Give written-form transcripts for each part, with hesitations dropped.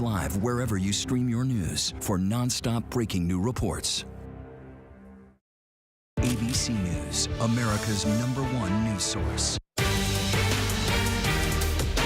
Live wherever you stream your news for nonstop breaking new reports. ABC News, America's #1 news source.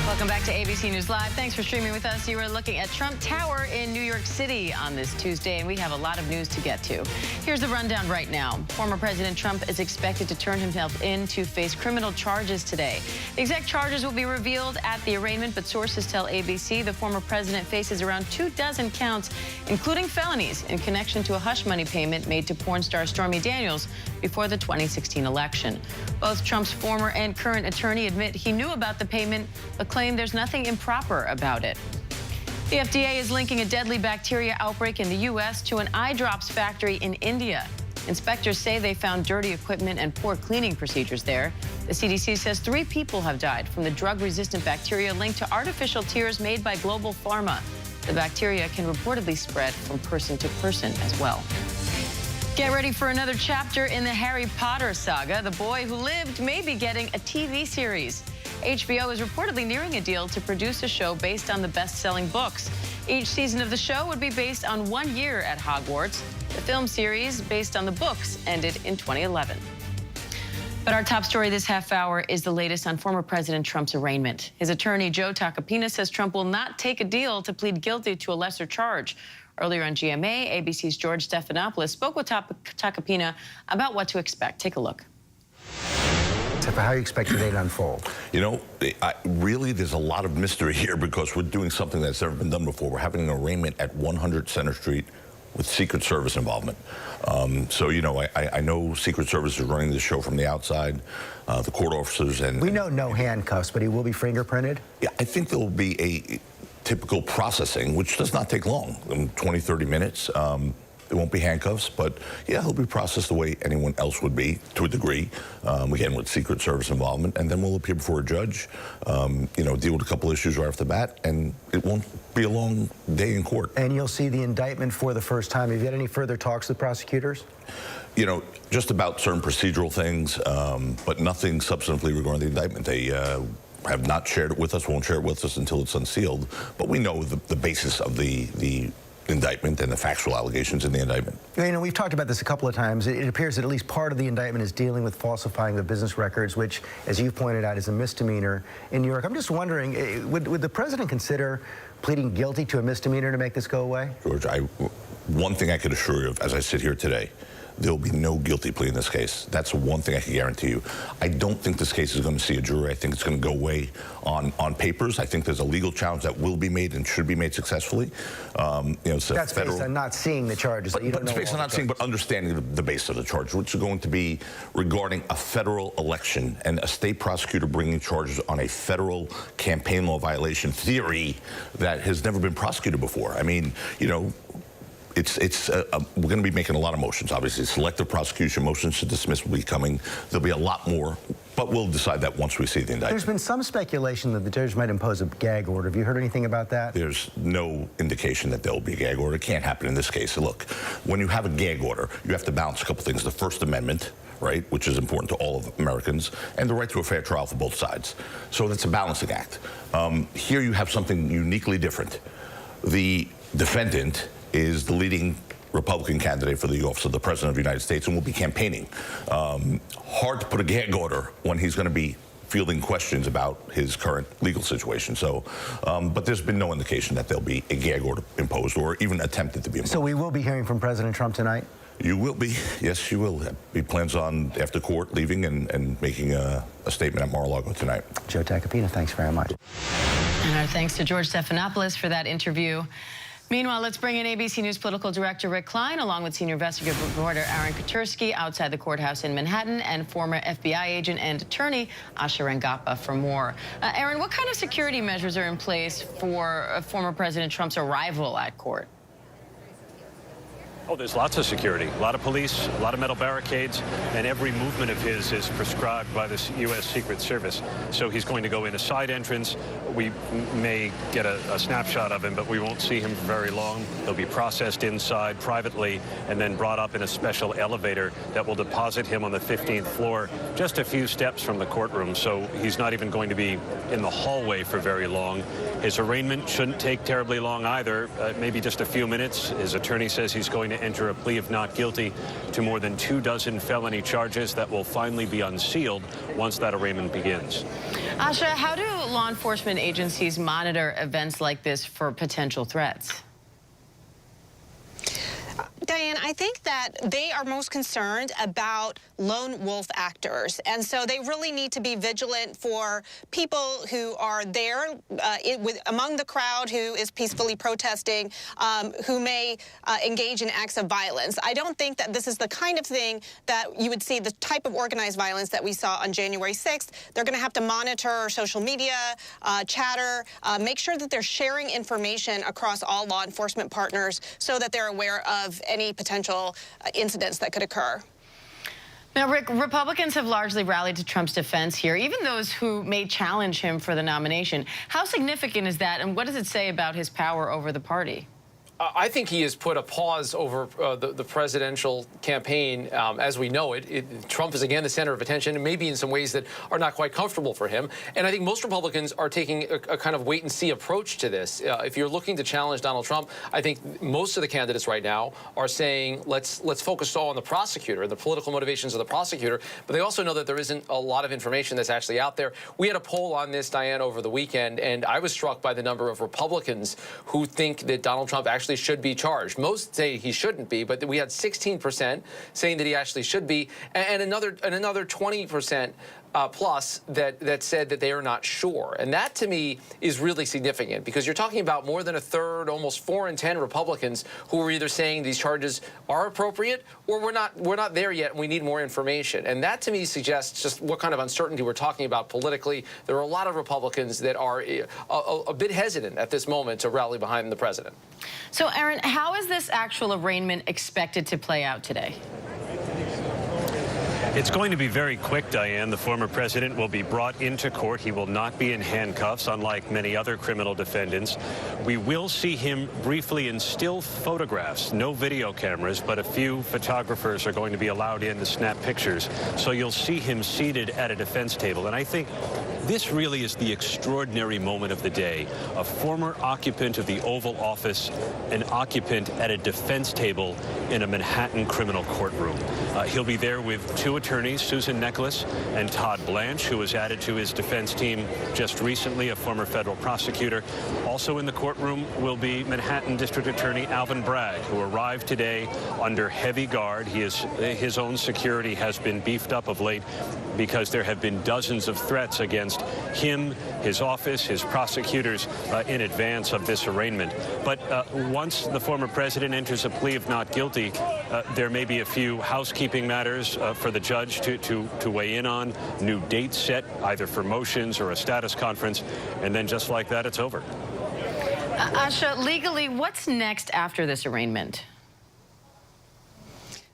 Welcome back to ABC News Live. Thanks for streaming with us. You are looking at Trump Tower in New York City on this Tuesday, and we have a lot of news to get to. Here's the rundown right now. Former President Trump is expected to turn himself in to face criminal charges today. The exact charges will be revealed at the arraignment, but sources tell ABC the former president faces around 24 counts, including felonies, in connection to a hush money payment made to porn star Stormy Daniels before the 2016 election. Both Trump's former and current attorney admit he knew about the payment, but claim there's nothing improper about it. The FDA is linking a deadly bacteria outbreak in the U.S. to an eye drops factory in India. Inspectors say they found dirty equipment and poor cleaning procedures there. The CDC says 3 people have died from the drug-resistant bacteria linked to artificial tears made by Global Pharma. The bacteria can reportedly spread from person to person as well. Get ready for another chapter in the Harry Potter saga. The boy who lived may be getting a TV series. HBO is reportedly nearing a deal to produce a show based on the best-selling books. Each season of the show would be based on 1 year at Hogwarts. The film series, based on the books, ended in 2011. But our top story this half hour is the latest on former President Trump's arraignment. His attorney, Joe Tacopina, says Trump will not take a deal to plead guilty to a lesser charge. Earlier on GMA, ABC's George Stephanopoulos spoke with Tacopina about what to expect. Take a look. How you expect your day to unfold? You know, really, there's a lot of mystery here because we're doing something that's never been done before. We're having an arraignment at 100 Center Street with Secret Service involvement. So, you know, I know Secret Service is running the show from the outside, the court officers. And we know no handcuffs, but he will be fingerprinted? Yeah, I think there will be a typical processing, which does not take long, 20, 30 minutes. It won't be handcuffs, but yeah, he'll be processed the way anyone else would be, to a degree, again, with Secret Service involvement, and then we'll appear before a judge, you know, deal with a couple issues right off the bat, and it won't be a long day in court. And you'll see the indictment for the first time. Have you had any further talks with prosecutors? You know, just about certain procedural things, but nothing substantively regarding the indictment. They have not shared it with us, won't share it with us until it's unsealed, but we know the basis of the indictment and the factual allegations in the indictment. You know, we've talked about this a couple of times. It appears that at least part of the indictment is dealing with falsifying the business records, which, as you pointed out, is a misdemeanor in New York. I'm just wondering, would the president consider pleading guilty to a misdemeanor to make this go away? George, one thing I could assure you of as I sit here today, there will be no guilty plea in this case. That's one thing I can guarantee you. I don't think this case is going to see a jury. I think it's going to go away on papers. I think there's a legal challenge that will be made and should be made successful. You know, so that's based on not seeing the charges. But it's based on not seeing, but understanding the base of the charge, which is going to be regarding a federal election and a state prosecutor bringing charges on a federal campaign law violation theory that has never been prosecuted before. I mean, you know, we're going to be making a lot of motions, obviously. Selective prosecution, motions to dismiss will be coming. There'll be a lot more, but we'll decide that once we see the indictment. There's been some speculation that the judge might impose a gag order. Have you heard anything about that? There's no indication that there'll be a gag order. It can't happen in this case. Look, when you have a gag order, you have to balance a couple things. The First Amendment, right, which is important to all of Americans, and the right to a fair trial for both sides. So that's a balancing act. Here you have something uniquely different. The defendant is the leading Republican candidate for the office of the President of the United States and will be campaigning. Hard to put a gag order when he's going to be fielding questions about his current legal situation. So, but there's been no indication that there'll be a gag order imposed or even attempted to be imposed. So we will be hearing from President Trump tonight? You will be. Yes, you will. He plans on, after court, leaving and making a statement at Mar-a-Lago tonight. Joe Tacopina, thanks very much. And our thanks to George Stephanopoulos for that interview. Meanwhile, let's bring in ABC News political director Rick Klein, along with senior investigative reporter Aaron Katursky outside the courthouse in Manhattan, and former FBI agent and attorney Asha Rangappa for more. Aaron, what kind of security measures are in place for former President Trump's arrival at court? Oh, there's lots of security, a lot of police, a lot of metal barricades, and every movement of his is prescribed by the U.S. Secret Service. So he's going to go in a side entrance. We may get a snapshot of him, but we won't see him for very long. He'll be processed inside privately and then brought up in a special elevator that will deposit him on the 15th floor, just a few steps from the courtroom. So he's not even going to be in the hallway for very long. His arraignment shouldn't take terribly long either, maybe just a few minutes. His attorney says he's going to enter a plea of not guilty to more than 24 felony charges that will finally be unsealed once that arraignment begins. Asha, how do law enforcement agencies monitor events like this for potential threats? Diane, I think that they are most concerned about lone wolf actors. And so they really need to be vigilant for people who are there among the crowd who is peacefully protesting, who may engage in acts of violence. I don't think that this is the kind of thing that you would see, the type of organized violence that we saw on January 6th. They're going to have to monitor social media, chatter, make sure that they're sharing information across all law enforcement partners so that they're aware of any potential incidents that could occur. Now, Rick, Republicans have largely rallied to Trump's defense here, even those who may challenge him for the nomination. How significant is that, and what does it say about his power over the party? I think he has put a pause over the presidential campaign as we know it. Trump is again the center of attention, and maybe in some ways that are not quite comfortable for him. And I think most Republicans are taking a kind of wait-and-see approach to this. If you're looking to challenge Donald Trump, I think most of the candidates right now are saying let's focus all on the prosecutor and the political motivations of the prosecutor. But they also know that there isn't a lot of information that's actually out there. We had a poll on this, Diane, over the weekend, and I was struck by the number of Republicans who think that Donald Trump actually should be charged. Most say he shouldn't be, but we had 16% saying that he actually should be, and another 20% plus that said that they are not sure. And that to me is really significant, because you're talking about more than a third, almost 4 in 10 Republicans who are either saying these charges are appropriate or we're not there yet and we need more information. And that to me suggests just what kind of uncertainty we're talking about politically. There are a lot of Republicans that are a bit hesitant at this moment to rally behind the president. So, Aaron, how is this actual arraignment expected to play out today? It's going to be very quick, Diane. The former president will be brought into court. He will not be in handcuffs, unlike many other criminal defendants. We will see him briefly in still photographs, no video cameras, but a few photographers are going to be allowed in to snap pictures. So you'll see him seated at a defense table. And I think this really is the extraordinary moment of the day. A former occupant of the Oval Office, an occupant at a defense table in a Manhattan criminal courtroom. He'll be there with 2 attorneys, Susan Nicholas and Todd Blanche, who was added to his defense team just recently, a former federal prosecutor. Also in the courtroom will be Manhattan District Attorney Alvin Bragg, who arrived today under heavy guard. His own security has been beefed up of late because there have been dozens of threats against him, his office, his prosecutors in advance of this arraignment. But once the former president enters a plea of not guilty, there may be a few housekeeping matters for the judge to weigh in on, new dates set either for motions or a status conference, and then just like that, it's over. Asha, legally, what's next after this arraignment?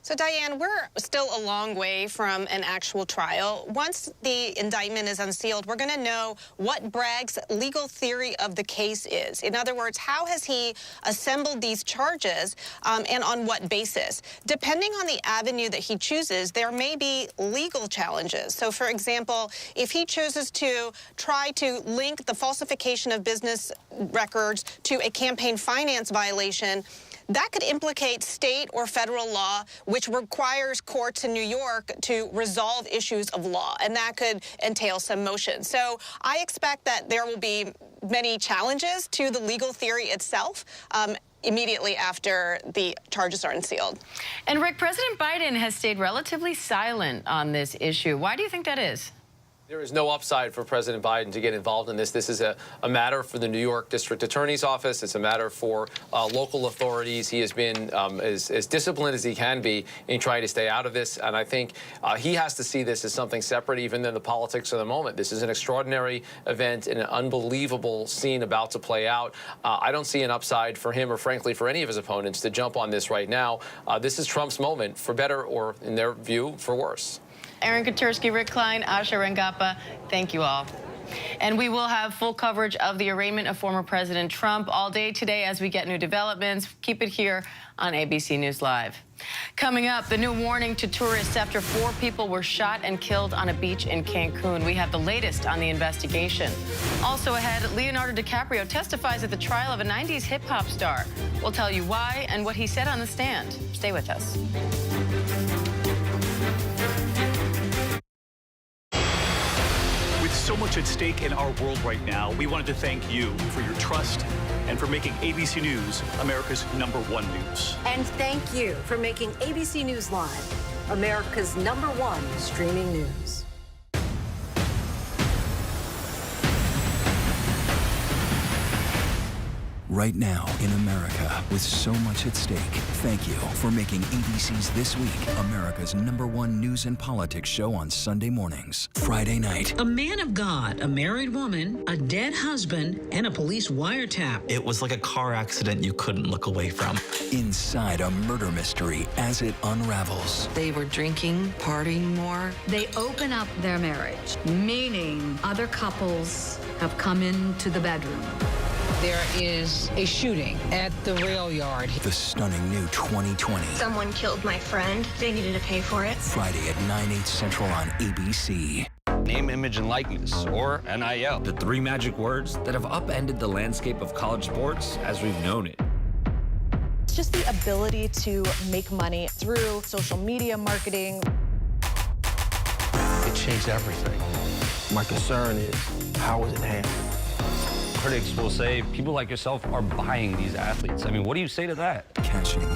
So, Diane, we're still a long way from an actual trial. Once the indictment is unsealed, we're going to know what Bragg's legal theory of the case is. In other words, how has he assembled these charges and on what basis? Depending on the avenue that he chooses, there may be legal challenges. So, for example, if he chooses to try to link the falsification of business records to a campaign finance violation, that could implicate state or federal law, which requires courts in New York to resolve issues of law, and that could entail some motion. So I expect that there will be many challenges to the legal theory itself immediately after the charges are unsealed. And Rick, President Biden has stayed relatively silent on this issue. Why do you think that is? There is no upside for President Biden to get involved in this. This is a matter for the New York District Attorney's Office. It's a matter for local authorities. He has been as disciplined as he can be in trying to stay out of this. And I think he has to see this as something separate even than the politics of the moment. This is an extraordinary event and an unbelievable scene about to play out. I don't see an upside for him or, frankly, for any of his opponents to jump on this right now. This is Trump's moment, for better or, in their view, for worse. Aaron Katursky, Rick Klein, Asha Rangappa, thank you all. And we will have full coverage of the arraignment of former President Trump all day today as we get new developments. Keep it here on ABC News Live. Coming up, the new warning to tourists after 4 people were shot and killed on a beach in Cancun. We have the latest on the investigation. Also ahead, Leonardo DiCaprio testifies at the trial of a 90s hip-hop star. We'll tell you why and what he said on the stand. Stay with us. With so much at stake in our world right now, we wanted to thank you for your trust and for making ABC News America's #1 news. And thank you for making ABC News Live America's #1 streaming news. Right now in America, with so much at stake, thank you for making ABC's This Week America's #1 news and politics show on Sunday mornings. Friday night. A man of God, a married woman, a dead husband, and a police wiretap. It was like a car accident you couldn't look away from. Inside a murder mystery as it unravels. They were drinking, partying more. They open up their marriage, meaning other couples have come into the bedroom. There is a shooting at the rail yard. The stunning new 2020. Someone killed my friend. They needed to pay for it. Friday at 9/8 Central on ABC. Name, image, and likeness, or NIL. The 3 magic words that have upended the landscape of college sports as we've known it. It's just the ability to make money through social media marketing. It changed everything. My concern is, how was it handled? Critics will say people like yourself are buying these athletes. I mean, what do you say to that? Cashing in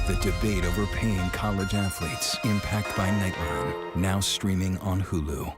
the debate over paying college athletes. Impact by Nightline. Now streaming on Hulu.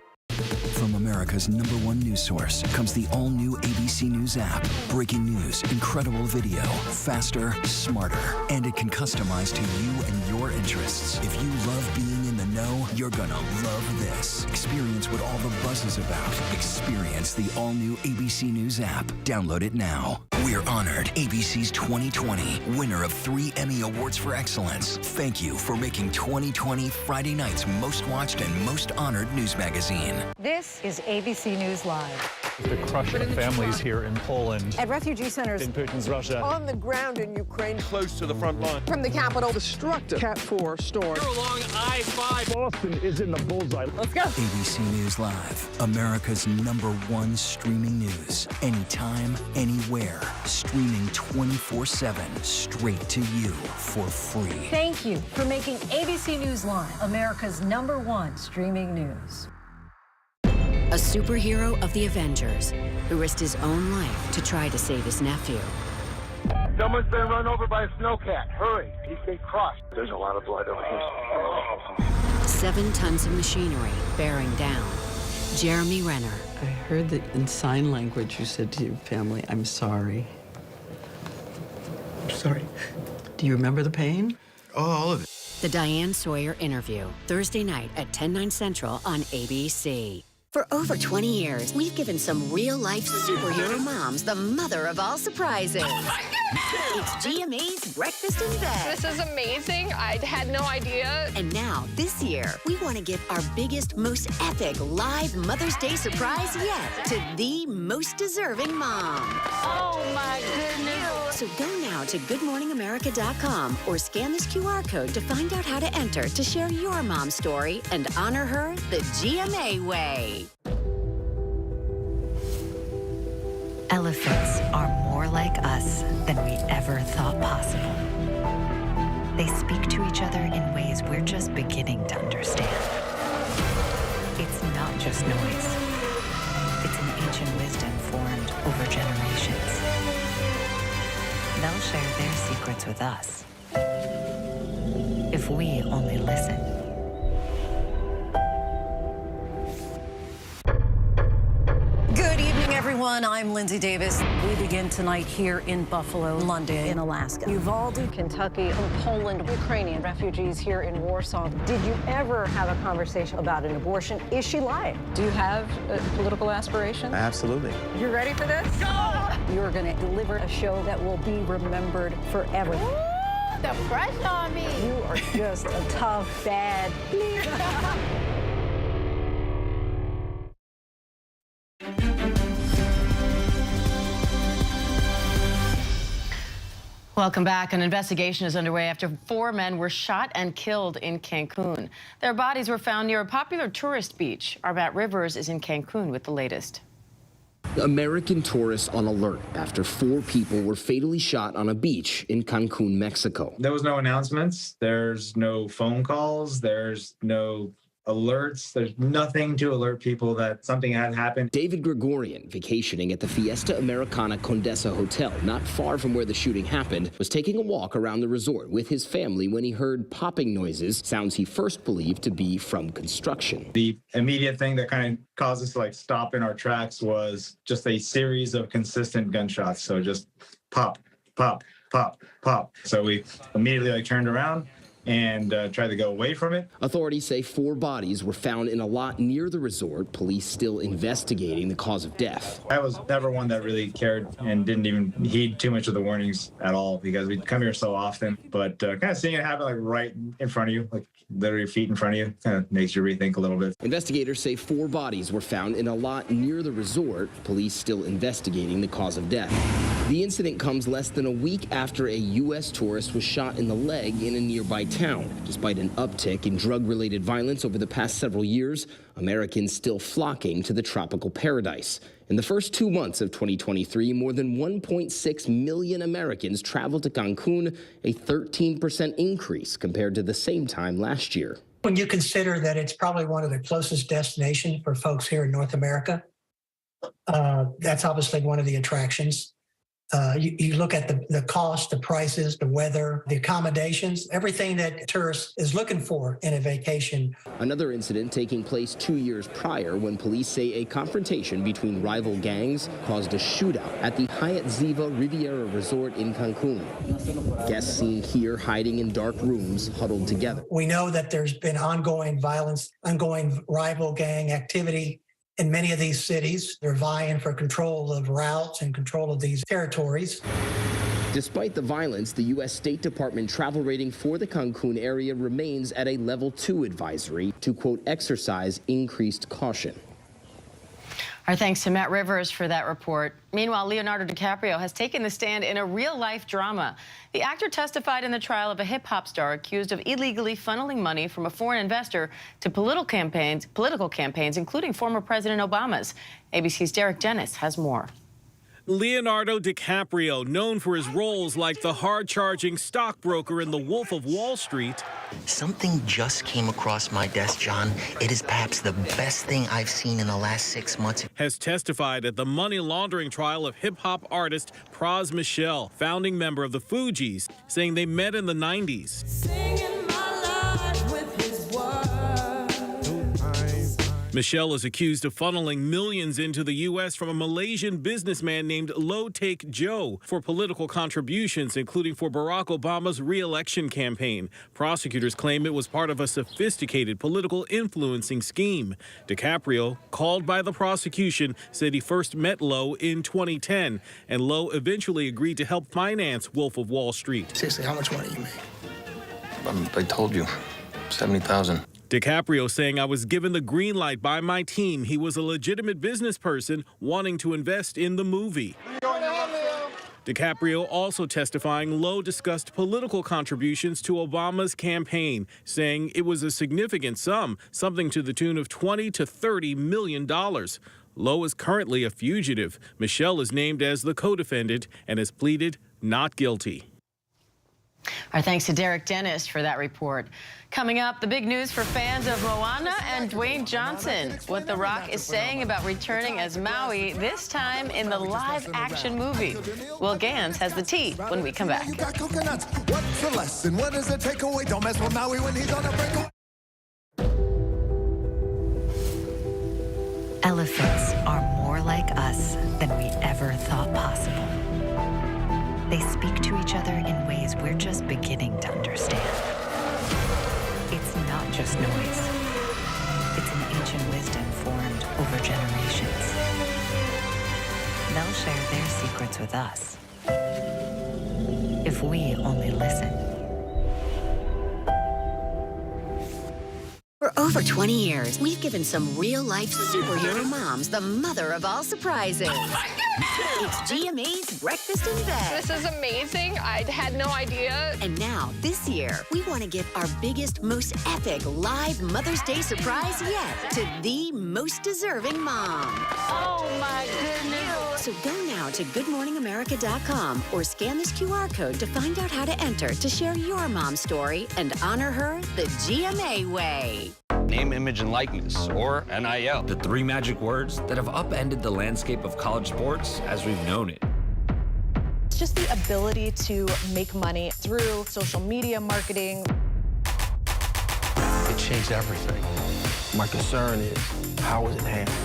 From America's #1 news source comes the all-new ABC News app. Breaking news, incredible video, faster, smarter, and it can customize to you and your interests. If you love being in the know, you're gonna love this. Experience what all the buzz is about. Experience the all-new ABC News app. Download it now. We're honored ABC's 2020 winner of 3 Emmy Awards for excellence. Thank you for making 2020 Friday night's most watched and most honored news magazine. This is ABC News Live. The crush of families here in Poland. At refugee centers in Putin's Russia. On the ground in Ukraine. Close to the front line. From the capital. Destructive Cat 4 storm. You're along I-5. Boston is in the bullseye. Let's go. ABC News Live, America's #1 streaming news. Anytime, anywhere. Streaming 24/7, straight to you for free. Thank you for making ABC News Live America's #1 streaming news. A superhero of the Avengers who risked his own life to try to save his nephew. Someone's been run over by a snowcat. Hurry, he's been crushed. There's a lot of blood on his. 7 tons of machinery bearing down Jeremy Renner. I heard that in sign language you said to your family, I'm sorry. I'm sorry. Do you remember the pain? Oh, all of it. The Diane Sawyer interview, Thursday night at 10/9 Central on ABC. For over 20 years, we've given some real-life superhero moms the mother of all surprises. Oh my goodness! It's GMA's Breakfast in Bed. This is amazing. I had no idea. And now, this year, we want to give our biggest, most epic live Mother's Day surprise yet to the most deserving mom. Oh my goodness. So go now to goodmorningamerica.com or scan this QR code to find out how to enter to share your mom's story and honor her the GMA way. Elephants are more like us than we ever thought possible. They speak to each other in ways we're just beginning to understand. It's not just noise. It's an ancient wisdom formed over generations. They'll share their secrets with us if we only listen. everyone, I'm Lindsay Davis. We begin tonight here in Buffalo, London, in Alaska, Uvalde, Kentucky, and Poland. Ukrainian refugees here in Warsaw. Did you ever have a conversation about an abortion? Is she lying? Do you have political aspirations? Absolutely. You ready for this? Go! You're going to deliver a show that will be remembered forever. Ooh, the pressure on me. You are just a tough, bad Welcome back. An investigation is underway after 4 men were shot and killed in Cancun. Their bodies were found near a popular tourist beach. Our Matt Rivers is in Cancun with the latest. American tourists on alert after 4 people were fatally shot on a beach in Cancun, Mexico. There was no announcements. There's no phone calls. There's no alerts. There's nothing to alert people that something had happened. David Gregorian, vacationing at the Fiesta Americana Condesa Hotel, not far from where the shooting happened, was taking a walk around the resort with his family when he heard popping noises, sounds he first believed to be from construction. The immediate thing that kind of caused us to stop in our tracks was just a series of consistent gunshots. So just pop, pop, pop, pop. So we immediately turned around and tried to go away from it. Authorities say 4 bodies were found in a lot near the resort. Police still investigating the cause of death. I was never one that really cared and didn't even heed too much of the warnings at all because we come here so often. But kind of seeing it happen right in front of you, literally feet in front of you, kind of makes you rethink a little bit. Investigators say 4 bodies were found in a lot near the resort. Police still investigating the cause of death. The incident comes less than a week after a U.S. tourist was shot in the leg in a nearby town. Despite an uptick in drug-related violence over the past several years, Americans still flocking to the tropical paradise. In the first 2 months of 2023, more than 1.6 million Americans traveled to Cancun, a 13% increase compared to the same time last year. When you consider that it's probably one of the closest destinations for folks here in North America, that's obviously one of the attractions. You look at the cost, the prices, the weather, the accommodations, everything that a tourist is looking for in a vacation. Another incident taking place 2 years prior when police say a confrontation between rival gangs caused a shootout at the Hyatt Ziva Riviera Resort in Cancun. Guests seen here hiding in dark rooms, huddled together. We know that there's been ongoing violence, ongoing rival gang activity in many of these cities. They're vying for control of routes and control of these territories. Despite the violence, the U.S. State Department travel rating for the Cancun area remains at a level 2 advisory to, quote, exercise increased caution. Our thanks to Matt Rivers for that report. Meanwhile, Leonardo DiCaprio has taken the stand in a real-life drama. The actor testified in the trial of a hip-hop star accused of illegally funneling money from a foreign investor to political campaigns, including former President Obama's. ABC's Derek Dennis has more. Leonardo DiCaprio, known for his roles like the hard-charging stockbroker in The Wolf of Wall Street. Something just came across my desk, John. It is perhaps the best thing I've seen in the last 6 months. Has testified at the money laundering trial of hip-hop artist Pras Michel, founding member of the Fugees, saying they met in the 90s. Michelle is accused of funneling millions into the U.S. from a Malaysian businessman named Low Take Joe for political contributions, including for Barack Obama's re-election campaign. Prosecutors claim it was part of a sophisticated political influencing scheme. DiCaprio, called by the prosecution, said he first met Low in 2010, and Low eventually agreed to help finance Wolf of Wall Street. Seriously, how much money you make? I told you, 70,000. DiCaprio saying, I was given the green light by my team. He was a legitimate business person wanting to invest in the movie. DiCaprio also testifying Low discussed political contributions to Obama's campaign, saying it was a significant sum, something to the tune of $20 to $30 million. Low is currently a fugitive. Michelle is named as the co-defendant and has pleaded not guilty. Our thanks to Derek Dennis for that report. Coming up, the big news for fans of Moana and Dwayne Johnson. What The Rock is saying about returning as Maui, this time in the live-action movie. Will Gans has the tea when we come back. What's the lesson? What is the takeaway? Don't mess with Maui when he's on a breakaway. Elephants are more like us than we ever thought possible. They speak to each other in ways we're just beginning to understand. It's not just noise. It's an ancient wisdom formed over generations. They'll share their secrets with us if we only listen. For over 20 years, we've given some real-life superhero moms the mother of all surprises. It's GMA's Breakfast in Bed. This is amazing. I had no idea. And now, this year, we want to give our biggest, most epic live Mother's Day surprise yet to the most deserving mom. Oh, my goodness. So go now to goodmorningamerica.com or scan this QR code to find out how to enter to share your mom's story and honor her the GMA way. Name, image, and likeness, or NIL. The three magic words that have upended the landscape of college sports as we've known it. It's just the ability to make money through social media marketing. It changed everything. My concern is, how is it handled?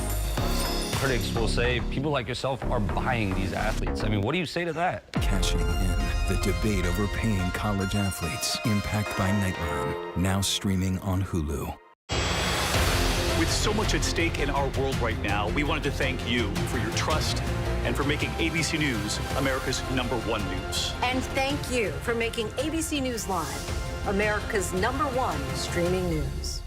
Critics will say people like yourself are buying these athletes. I mean, what do you say to that? Cashing in the debate over paying college athletes. Impact by Nightline. Now streaming on Hulu. With so much at stake in our world right now, we wanted to thank you for your trust and for making ABC News America's #1 news. And thank you for making ABC News Live America's #1 streaming news.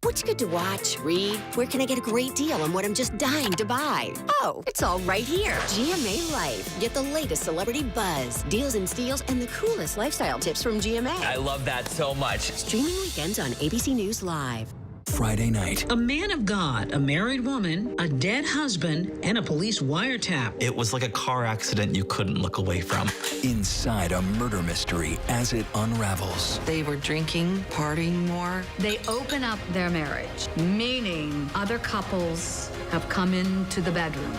What's good to watch, read? Where can I get a great deal on what I'm just dying to buy? Oh, it's all right here. GMA Life. Get the latest celebrity buzz, deals and steals, and the coolest lifestyle tips from GMA. I love that so much. Streaming weekends on ABC News Live. Friday night. A man of God, a married woman, a dead husband, and a police wiretap. It was like a car accident you couldn't look away from. Inside a murder mystery as it unravels. They were drinking, partying more. They open up their marriage, meaning other couples have come into the bedroom.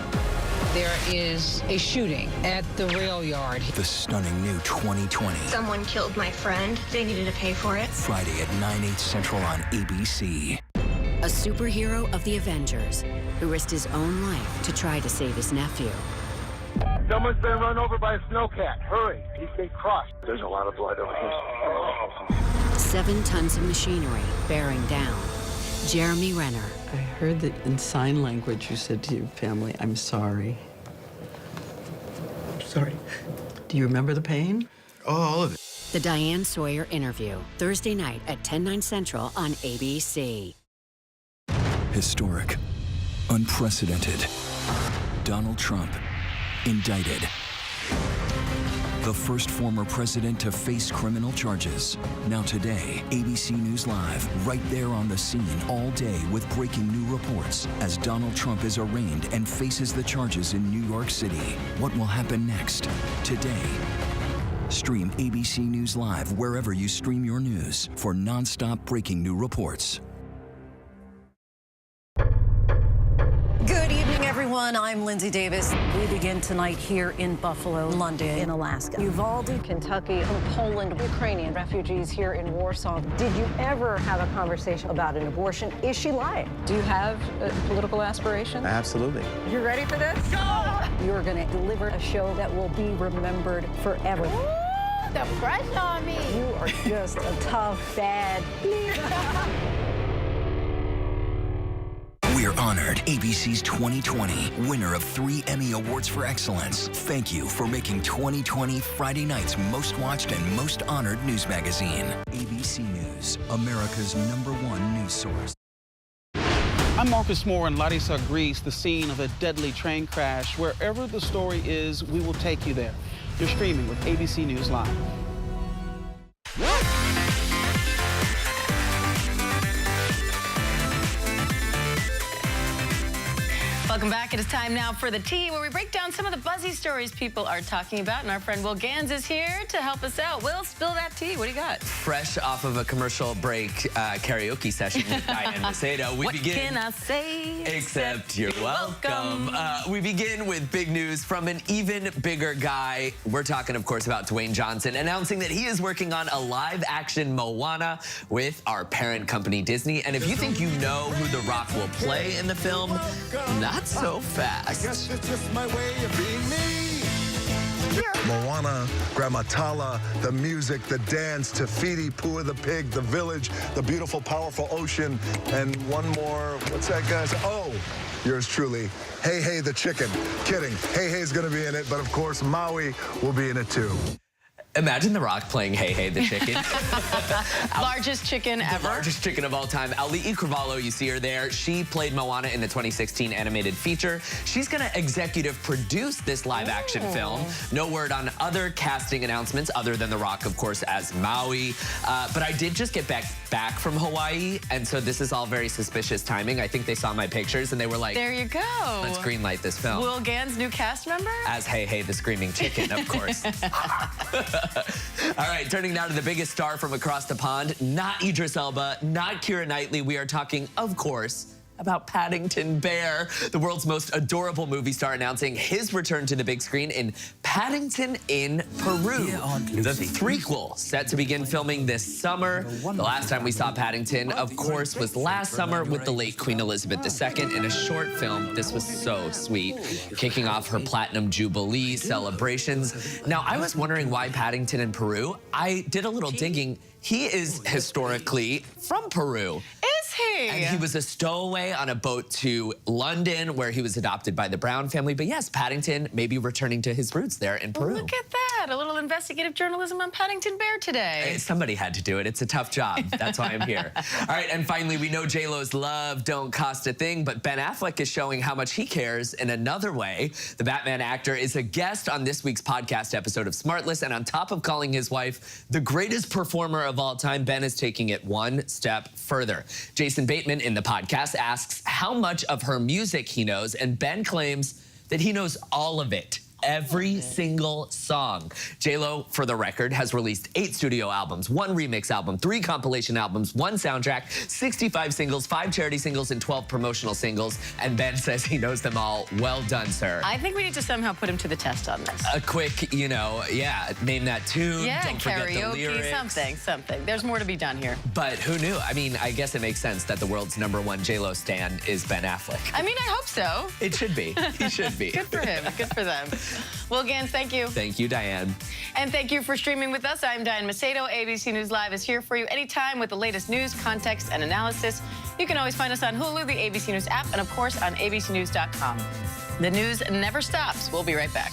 There is a shooting at the rail yard. The stunning new 2020. Someone killed my friend. They needed to pay for it. Friday at 9/8 Central on ABC. A superhero of the Avengers who risked his own life to try to save his nephew. Someone's been run over by a snowcat. Hurry. He came crossed. There's a lot of blood over here. 7 tons of machinery bearing down Jeremy Renner. I heard that in sign language you said to your family, I'm sorry. Sorry. Do you remember the pain? Oh, all of it. The Diane Sawyer interview, Thursday night at 10/9 Central on ABC. Historic. Unprecedented. Donald Trump indicted. The first former president to face criminal charges. Now today, ABC News Live, right there on the scene all day with breaking new reports as Donald Trump is arraigned and faces the charges in New York City. What will happen next? Today. Stream ABC News Live wherever you stream your news for nonstop breaking new reports. Good evening, everyone. I'm Lindsay Davis. We begin tonight here in Buffalo, London, in Alaska, Uvalde, Kentucky, and Poland, Ukrainian refugees here in Warsaw. Did you ever have a conversation about an abortion? Is she lying? Do you have political aspirations? Absolutely. You ready for this? Go! You're going to deliver a show that will be remembered forever. Ooh, the pressure on me. You are just a tough, bad. We're honored ABC's 2020 winner of 3 Emmy Awards for Excellence. Thank you for making 2020 Friday night's most watched and most honored news magazine. ABC News, America's #1 news source. I'm Marcus Moore in Larissa, Greece, the scene of a deadly train crash. Wherever the story is, we will take you there. You're streaming with ABC News Live. Welcome back. It is time now for the tea, where we break down some of the buzzy stories people are talking about. And our friend Will Gans is here to help us out. Will, spill that tea. What do you got? Fresh off of a commercial break karaoke session with Diane Macedo, we begin. What can I say? Except you're welcome. We begin with big news from an even bigger guy. We're talking, of course, about Dwayne Johnson announcing that he is working on a live-action Moana with our parent company, Disney. And if you think you know who The Rock will play in the film, that's so fast. I guess it's just my way of being me. Moana, Gramatala, the music, the dance, Tafiti, Pua the pig, the village, the beautiful, powerful ocean, and one more, what's that guy's? Oh, yours truly, Hey Hey the chicken. Kidding, Hey Hey's gonna be in it, but of course Maui will be in it too. Imagine The Rock playing Hey Hey the chicken. Largest chicken ever. The largest chicken of all time. Ali'i Carvalho, you see her there. She played Moana in the 2016 animated feature. She's going to executive produce this live-action film. No word on other casting announcements other than The Rock, of course, as Maui. But I did just get back from Hawaii, and so this is all very suspicious timing. I think they saw my pictures, and they were like, there you go. Let's greenlight this film. Will Gann's new cast member? As Hey Hey the screaming chicken, of course. All right, turning now to the biggest star from across the pond. Not Idris Elba, not Keira Knightley. We are talking, of course, about Paddington Bear, the world's most adorable movie star, announcing his return to the big screen in Paddington in Peru. The threequel set to begin filming this summer. The last time we saw Paddington, of course, was last summer with the late Queen Elizabeth II in a short film. This was so sweet, kicking off her Platinum Jubilee celebrations. Now, I was wondering why Paddington in Peru. I did a little digging. He is historically from Peru. Is he? And he was a stowaway on a boat to London, where he was adopted by the Brown family. But yes, Paddington may be returning to his roots there in Peru. Look at that. A little investigative journalism on Paddington Bear today. Somebody had to do it. It's a tough job. That's why I'm here. All right, and finally, we know J-Lo's love don't cost a thing, but Ben Affleck is showing how much he cares in another way. The Batman actor is a guest on this week's podcast episode of Smartless, and on top of calling his wife the greatest performer of all time, Ben is taking it one step further. Jason Bateman in the podcast asks how much of her music he knows, and Ben claims that he knows all of it. Every single song. J-Lo, for the record, has released 8 studio albums, 1 remix album, 3 compilation albums, 1 soundtrack, 65 singles, 5 charity singles, and 12 promotional singles. And Ben says he knows them all. Well done, sir. I think we need to somehow put him to the test on this. A quick, name that tune. Yeah, don't forget the karaoke, lyrics. something. There's more to be done here. But who knew? I mean, I guess it makes sense that the world's #1 J-Lo stan is Ben Affleck. I mean, I hope so. It should be. He should be. Good for him. Good for them. Will Gans, thank you. Thank you, Diane. And thank you for streaming with us. I'm Diane Macedo. ABC News Live is here for you anytime with the latest news, context, and analysis. You can always find us on Hulu, the ABC News app, and of course on abcnews.com. The news never stops. We'll be right back.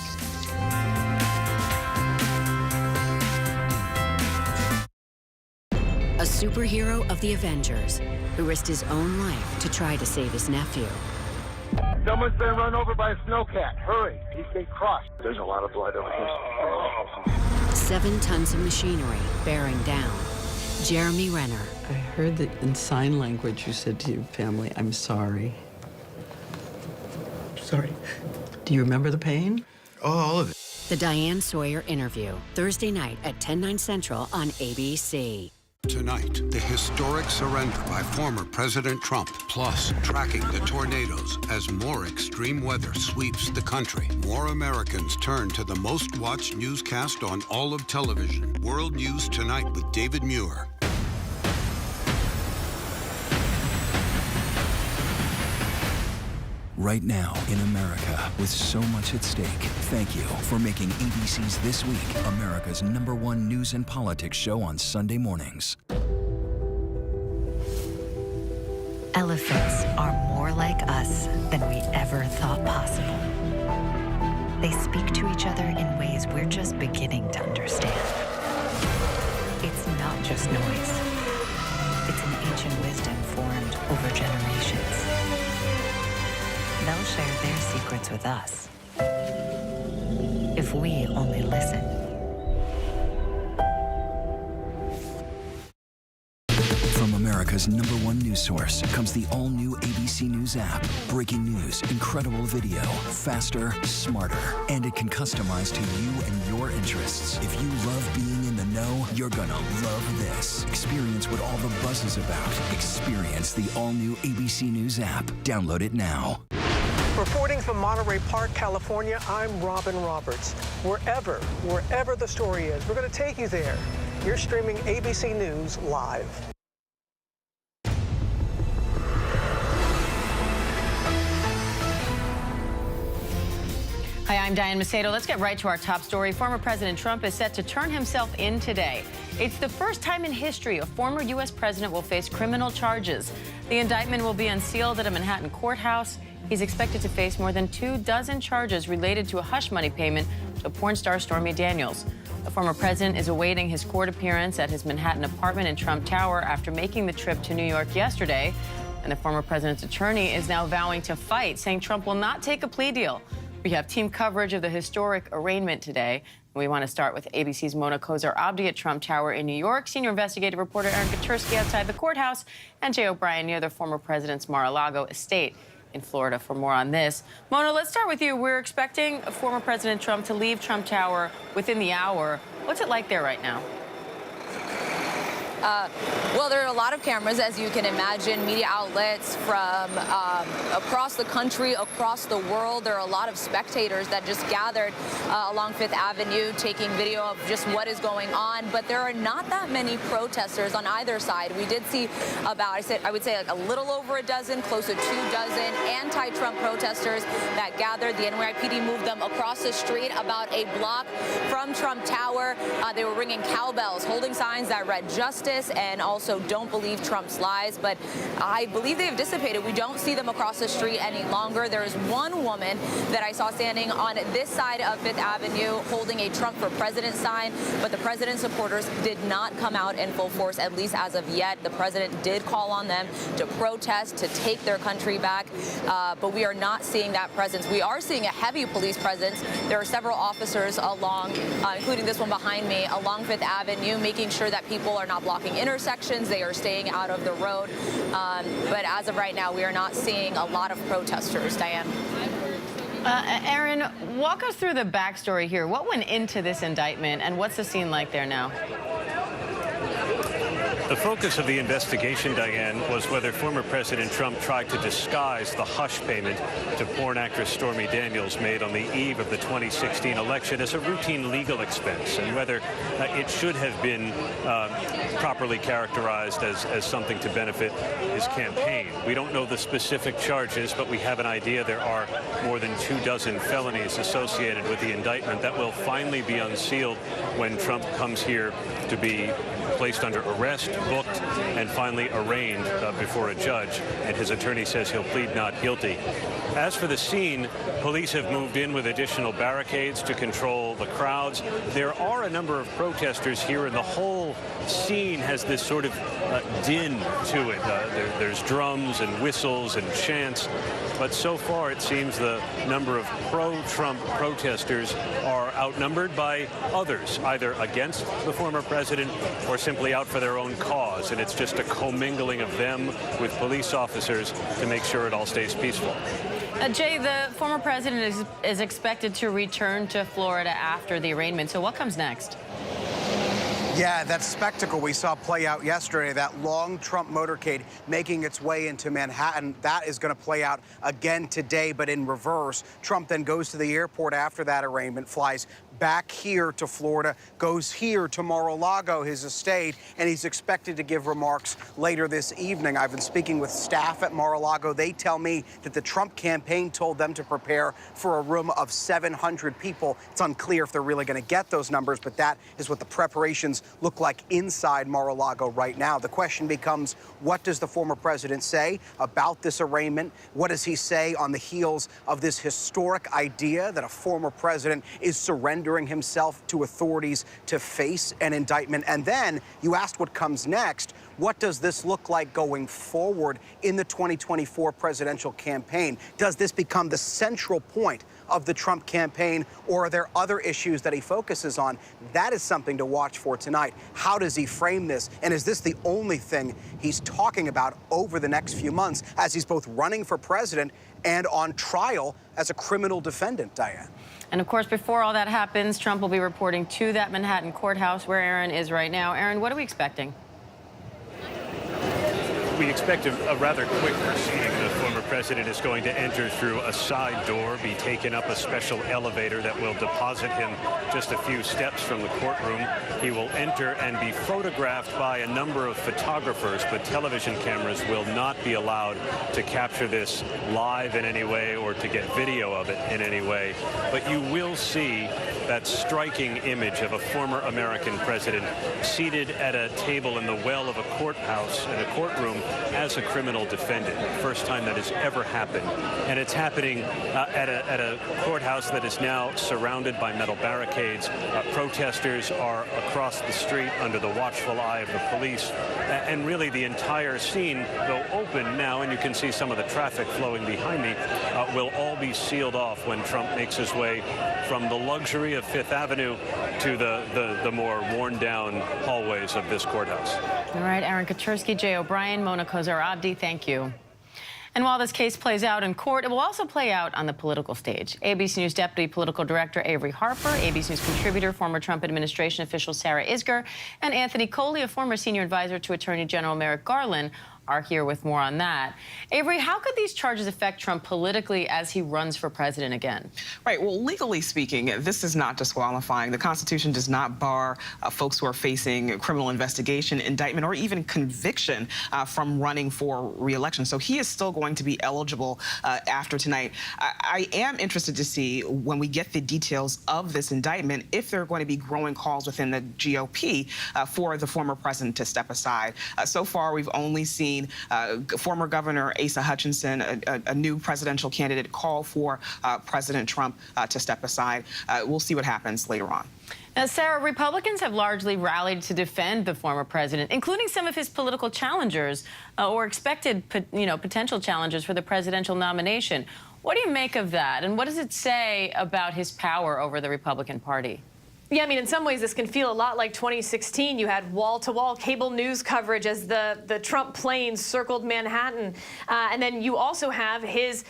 A superhero of the Avengers who risked his own life to try to save his nephew. Someone's been run over by a snowcat. Hurry. He can cross. There's a lot of blood on his. 7 tons of machinery bearing down Jeremy Renner. I heard that in sign language you said to your family, I'm sorry. Sorry. Do you remember the pain? Oh, all of it. The Diane Sawyer interview, Thursday night at 10/9 Central on ABC. Tonight, the historic surrender by former President Trump, plus tracking the tornadoes as more extreme weather sweeps the country. More Americans turn to the most watched newscast on all of television. World News Tonight with David Muir. Right now in America, with so much at stake, thank you for making ABC's This Week America's #1 news and politics show on Sunday mornings. Elephants are more like us than we ever thought possible. They speak to each other in ways we're just beginning to understand. It's not just noise. It's an ancient wisdom formed over generations. They'll share their secrets with us if we only listen. From America's #1 news source comes the all-new ABC News app. Breaking news, incredible video, faster, smarter, and it can customize to you and your interests. If you love being in the know, you're gonna love this. Experience what all the buzz is about. Experience the all-new ABC News app. Download it now. Reporting from Monterey Park, California, I'm Robin Roberts. Wherever the story is, we're going to take you there. You're streaming ABC News Live. Hi, I'm Diane Macedo. Let's get right to our top story. Former President Trump is set to turn himself in today. It's the first time in history a former U.S. president will face criminal charges. The indictment will be unsealed at a Manhattan courthouse. He's expected to face more than 24 charges related to a hush money payment to porn star Stormy Daniels. The former president is awaiting his court appearance at his Manhattan apartment in Trump Tower after making the trip to New York yesterday. And the former president's attorney is now vowing to fight, saying Trump will not take a plea deal. We have team coverage of the historic arraignment today. We want to start with ABC's Mona Kozar-Abdi at Trump Tower in New York, senior investigative reporter Aaron Katersky outside the courthouse, and Jay O'Brien near the former president's Mar-a-Lago estate in Florida for more on this. Mona, let's start with you. We're expecting former President Trump to leave Trump Tower within the hour. What's it like there right now? Well, there are a lot of cameras, as you can imagine, media outlets from across the country, across the world. There are a lot of spectators that just gathered along Fifth Avenue taking video of just what is going on. But there are not that many protesters on either side. We did see about, I would say like a little over a dozen, close to 24 anti-Trump protesters that gathered. The NYPD moved them across the street about a block from Trump Tower. They were ringing cowbells, holding signs that read "Justice" and also "Don't believe Trump's lies," but I believe they've dissipated. We don't see them across the street any longer. There is one woman that I saw standing on this side of Fifth Avenue holding a Trump for President sign, but the president's supporters did not come out in full force, at least as of yet. The president did call on them to protest, to take their country back, but we are not seeing that presence. We are seeing a heavy police presence. There are several officers along, including this one behind me, along Fifth Avenue, making sure that people are not blocking intersections. They are staying out of the road. But as of right now, we are not seeing a lot of protesters. Diane. Aaron, walk us through the backstory here. What went into this indictment, and what's the scene like there now? The focus of the investigation, Diane, was whether former President Trump tried to disguise the hush payment to porn actress Stormy Daniels made on the eve of the 2016 election as a routine legal expense, and whether it should have been properly characterized as something to benefit his campaign. We don't know the specific charges, but we have an idea there are more than 24 felonies associated with the indictment that will finally be unsealed when Trump comes here to be placed under arrest, booked, and finally arraigned before a judge. And his attorney says he'll plead not guilty. As for the scene, police have moved in with additional barricades to control the crowds. There are a number of protesters here, and the whole scene has this sort of din to it. There's drums and whistles and chants. But so far, it seems the number of pro-Trump protesters are outnumbered by others, either against the former president or simply out for their own cause. And it's just a commingling of them with police officers to make sure it all stays peaceful. Jay, the former president is expected to return to Florida after the arraignment. So what comes next? Yeah, that spectacle we saw play out yesterday, that long Trump motorcade making its way into Manhattan, that is going to play out again today, but in reverse. Trump then goes to the airport after that arraignment, flies back here to Florida, goes here to Mar-a-Lago, his estate, and he's expected to give remarks later this evening. I've been speaking with staff at Mar-a-Lago. They tell me that the Trump campaign told them to prepare for a room of 700 people. It's unclear if they're really going to get those numbers, but that is what the preparations look like inside Mar-a-Lago right now. The question becomes, what does the former president say about this arraignment? What does he say on the heels of this historic idea that a former president is surrendering himself to authorities to face an indictment? And then you asked what comes next. What does this look like going forward in the 2024 presidential campaign? Does this become the central point of the Trump campaign, or are there other issues that he focuses on? That is something to watch for tonight. How does he frame this? And is this the only thing he's talking about over the next few months as he's both running for president and on trial as a criminal defendant, Diane? And of course, before all that happens, Trump will be reporting to that Manhattan courthouse where Aaron is right now. Aaron, what are we expecting? We expect a rather quick proceeding. The former president is going to enter through a side door, be taken up a special elevator that will deposit him just a few steps from the courtroom. He will enter and be photographed by a number of photographers, but television cameras will not be allowed to capture this live in any way or to get video of it in any way. But you will see that striking image of a former American president seated at a table in the well of a courthouse in a courtroom as a criminal defendant. First time that has ever happened. And it's happening at a courthouse that is now surrounded by metal barricades. Protesters are across the street under the watchful eye of the police. And really the entire scene, though open now, and you can see some of the traffic flowing behind me, will all be sealed off when Trump makes his way from the luxury of Fifth Avenue to the more worn-down hallways of this courthouse. All right, Aaron Kaczynski, Jay O'Brien, Mona Kozar-Abdi, thank you. And while this case plays out in court, it will also play out on the political stage. ABC News Deputy Political Director Avery Harper, ABC News contributor, former Trump administration official Sarah Isgur, and Anthony Coley, a former senior advisor to Attorney General Merrick Garland, are here with more on that. Avery, how could these charges affect Trump politically as he runs for president again? Right. Well, legally speaking, this is not disqualifying. The Constitution does not bar folks who are facing criminal investigation, indictment, or even conviction from running for re-election. So he is still going to be eligible after tonight. I am interested to see, when we get the details of this indictment, if there are going to be growing calls within the GOP for the former president to step aside. So far, we've only seen former Governor Asa Hutchinson, a new presidential candidate, call for President Trump to step aside. We'll see what happens later on. Now, Sarah, Republicans have largely rallied to defend the former president, including some of his political challengers or expected, potential challengers for the presidential nomination. What do you make of that? And what does it say about his power over the Republican Party? Yeah, I mean, in some ways, this can feel a lot like 2016. You had wall-to-wall cable news coverage as the Trump planes circled Manhattan. And then you also have his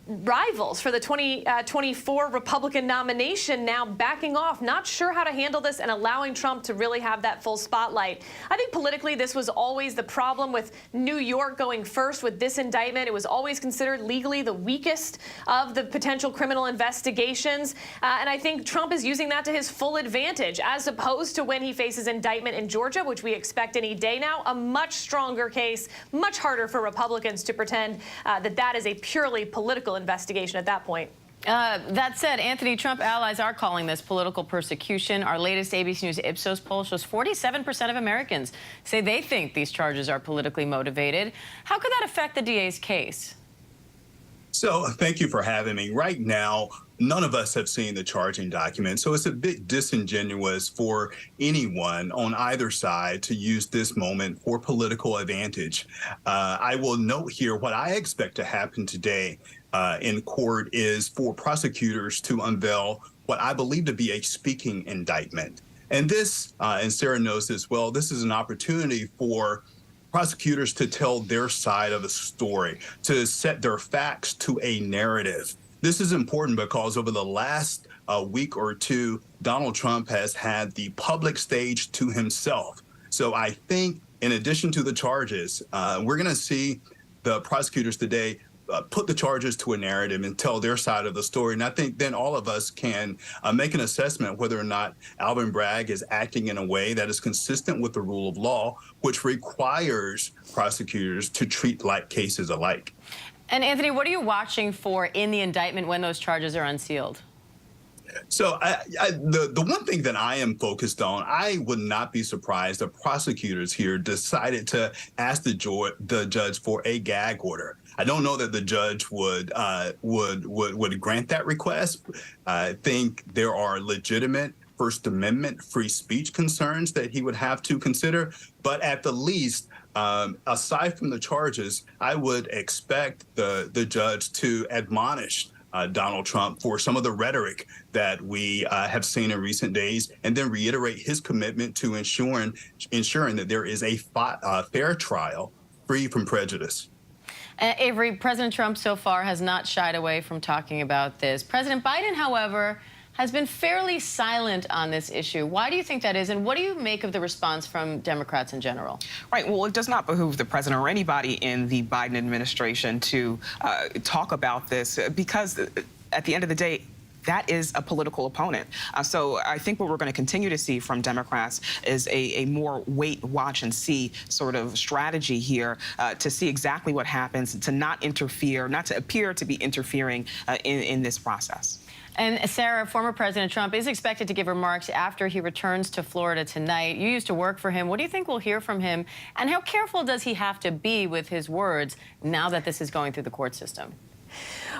rivals for the 2024 Republican nomination now backing off, not sure how to handle this and allowing Trump to really have that full spotlight. I think politically this was always the problem with New York going first with this indictment. It was always considered legally the weakest of the potential criminal investigations. And I think Trump is using that to his full advantage, as opposed to when he faces indictment in Georgia, which we expect any day now, a much stronger case, much harder for Republicans to pretend that is a purely political investigation at that point. That said, Anthony, Trump allies are calling this political persecution. Our latest ABC News Ipsos poll shows 47% of Americans say they think these charges are politically motivated. How could that affect the DA's case? So thank you for having me. Right now, none of us have seen the charging document, so it's a bit disingenuous for anyone on either side to use this moment for political advantage. I will note here what I expect to happen today in court is for prosecutors to unveil what I believe to be a speaking indictment. And this, and Sarah knows this well, this is an opportunity for prosecutors to tell their side of the story, to set their facts to a narrative. This is important because over the last week or two, Donald Trump has had the public stage to himself. So I think in addition to the charges, we're going to see the prosecutors today put the charges to a narrative and tell their side of the story. And I think then all of us can make an assessment whether or not Alvin Bragg is acting in a way that is consistent with the rule of law, which requires prosecutors to treat like cases alike. And Anthony, what are you watching for in the indictment when those charges are unsealed? So the one thing that I am focused on, I would not be surprised if prosecutors here decided to ask the judge for a gag order. I don't know that the judge would grant that request. I think there are legitimate First Amendment free speech concerns that he would have to consider. But at the least, aside from the charges, I would expect the judge to admonish Donald Trump for some of the rhetoric that we have seen in recent days, and then reiterate his commitment to ensuring that there is a fair trial free from prejudice. Avery, President Trump so far has not shied away from talking about this. President Biden, however, has been fairly silent on this issue. Why do you think that is, and what do you make of the response from Democrats in general? Right. Well, it does not behoove the president or anybody in the Biden administration to talk about this because at the end of the day, that is a political opponent. So I think what we're going to continue to see from Democrats is a more wait, watch, and see sort of strategy here to see exactly what happens, to not interfere, not to appear to be interfering in this process. And Sarah, former President Trump is expected to give remarks after he returns to Florida tonight. You used to work for him. What do you think we'll hear from him? And how careful does he have to be with his words now that this is going through the court system?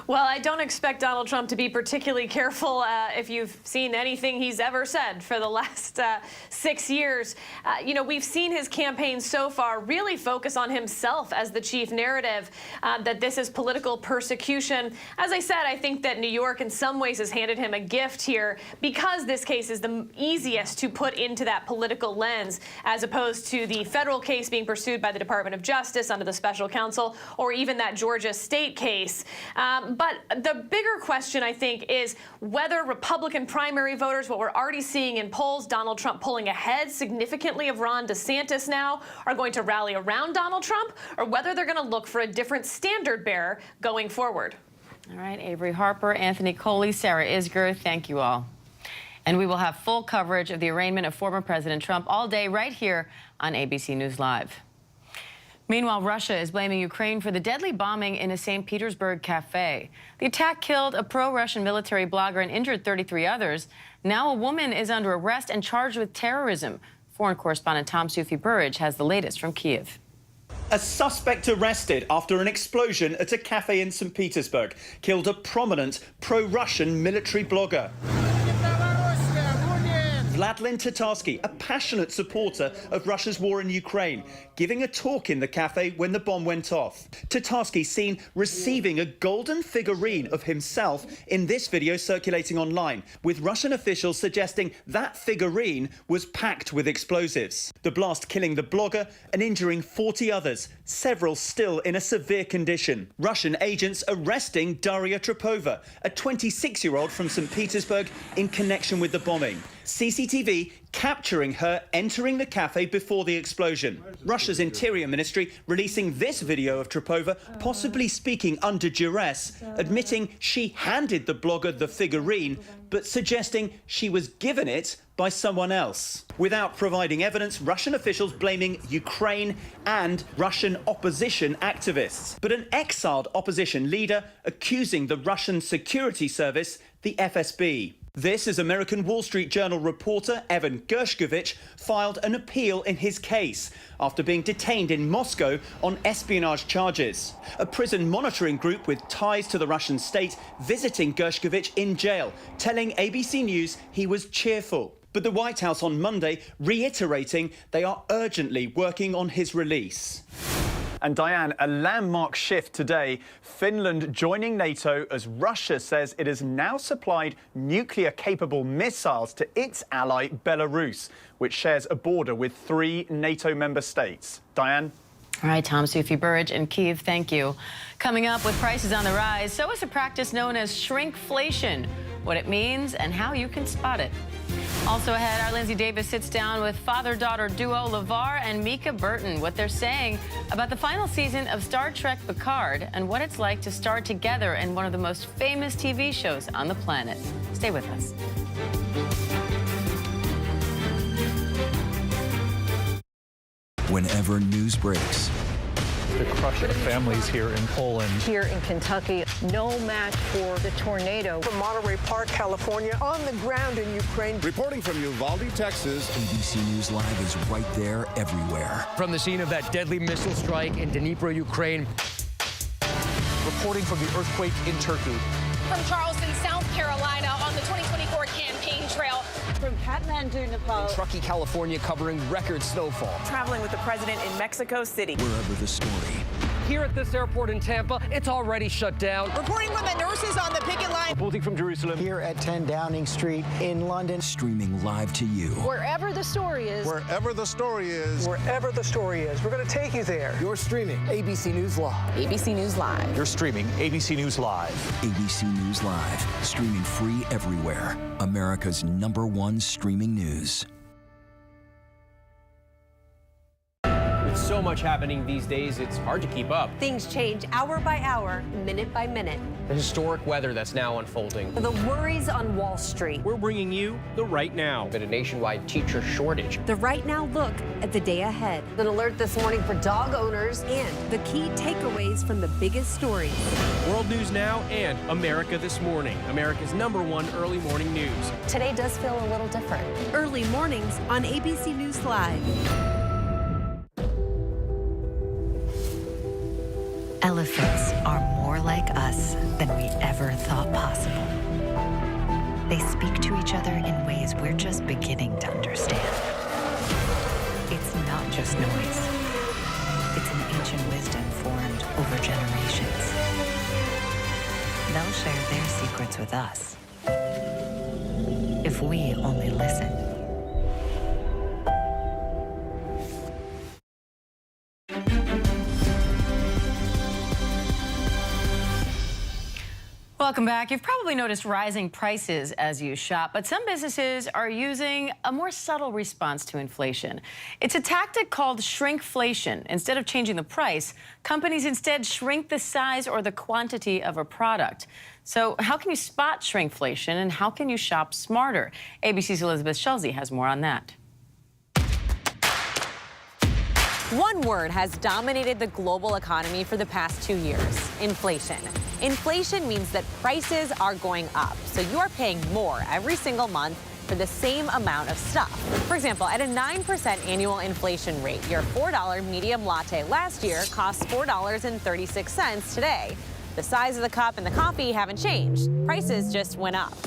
Well, I don't expect Donald Trump to be particularly careful if you've seen anything he's ever said for the last 6 years. You know, we've seen his campaign so far really focus on himself as the chief narrative, that this is political persecution. As I said, I think that New York in some ways has handed him a gift here because this case is the easiest to put into that political lens as opposed to the federal case being pursued by the Department of Justice under the special counsel or even that Georgia state case. But the bigger question, I think, is whether Republican primary voters, what we're already seeing in polls, Donald Trump pulling ahead significantly of Ron DeSantis now, are going to rally around Donald Trump, or whether they're going to look for a different standard bearer going forward. All right, Avery Harper, Anthony Coley, Sarah Isger, thank you all. And we will have full coverage of the arraignment of former President Trump all day right here on ABC News Live. Meanwhile, Russia is blaming Ukraine for the deadly bombing in a St. Petersburg cafe. The attack killed a pro-Russian military blogger and injured 33 others. Now a woman is under arrest and charged with terrorism. Foreign correspondent Tom Sufi-Burridge has the latest from Kiev. A suspect arrested after an explosion at a cafe in St. Petersburg killed a prominent pro-Russian military blogger. Vladimir Tatarsky, a passionate supporter of Russia's war in Ukraine, giving a talk in the cafe when the bomb went off. Tatarsky seen receiving a golden figurine of himself in this video circulating online, with Russian officials suggesting that figurine was packed with explosives. The blast killing the blogger and injuring 40 others, several still in a severe condition. Russian agents arresting Daria Trepova, a 26-year-old from St. Petersburg, in connection with the bombing. CCTV capturing her entering the cafe before the explosion. Russia's Interior Ministry releasing this video of Trepova possibly speaking under duress, admitting she handed the blogger the figurine, but suggesting she was given it by someone else. Without providing evidence, Russian officials blaming Ukraine and Russian opposition activists. But an exiled opposition leader accusing the Russian security service, the FSB. This is American Wall Street Journal reporter Evan Gershkovich filed an appeal in his case after being detained in Moscow on espionage charges. A prison monitoring group with ties to the Russian state visiting Gershkovich in jail, telling ABC News he was cheerful. But the White House on Monday reiterating they are urgently working on his release. And Diane, a landmark shift today, Finland joining NATO as Russia says it has now supplied nuclear-capable missiles to its ally Belarus, which shares a border with 3 NATO member states. Diane? All right, Tom Sufi-Burridge in Kyiv, thank you. Coming up, with prices on the rise, so is a practice known as shrinkflation, what it means and how you can spot it. Also ahead, our Lindsay Davis sits down with father-daughter duo LeVar and Mika Burton, what they're saying about the final season of Star Trek Picard and what it's like to star together in one of the most famous TV shows on the planet. Stay with us. Whenever news breaks, The crush of families here in Poland. Here in Kentucky, no match for the tornado. From Monterey Park, California, on the ground in Ukraine. Reporting from Uvalde, Texas. ABC News Live is right there everywhere. From the scene of that deadly missile strike in Dnipro, Ukraine. Reporting from the earthquake in Turkey. From Charleston, South Carolina, on the 2024 campaign trail. From Kathmandu, Nepal. In Truckee, California, covering record snowfall. Traveling with the president in Mexico City. Wherever the story, here at this airport in Tampa, it's already shut down. Reporting from the nurses on the picket line. Reporting from Jerusalem. Here at 10 Downing Street in London. Streaming live to you. Wherever the story is. Wherever the story is. Wherever the story is, we're going to take you there. You're streaming ABC News Live. ABC News Live. You're streaming ABC News Live. ABC News Live. Streaming free everywhere. America's #1 streaming news. With so much happening these days, it's hard to keep up. Things change hour by hour, minute by minute. The historic weather that's now unfolding. The worries on Wall Street. We're bringing you the Right Now. Been a nationwide teacher shortage. The Right Now look at the day ahead. An alert this morning for dog owners. And the key takeaways from the biggest stories. World News Now and America This Morning, America's #1 early morning news. Today does feel a little different. Early mornings on ABC News Live. Elephants are more like us than we ever thought possible. They speak to each other in ways we're just beginning to understand. It's not just noise. It's an ancient wisdom formed over generations. They'll share their secrets with us if we only listen. Welcome back. You've probably noticed rising prices as you shop, but some businesses are using a more subtle response to inflation. It's a tactic called shrinkflation. Instead of changing the price, companies instead shrink the size or the quantity of a product. So how can you spot shrinkflation and how can you shop smarter? ABC's Elizabeth Schulze has more on that. One word has dominated the global economy for the past 2 years: inflation. Inflation means that prices are going up, so you are paying more every single month for the same amount of stuff. For example, at a 9% annual inflation rate, your $4 medium latte last year costs $4.36 today. The size of the cup and the coffee haven't changed. Prices just went up.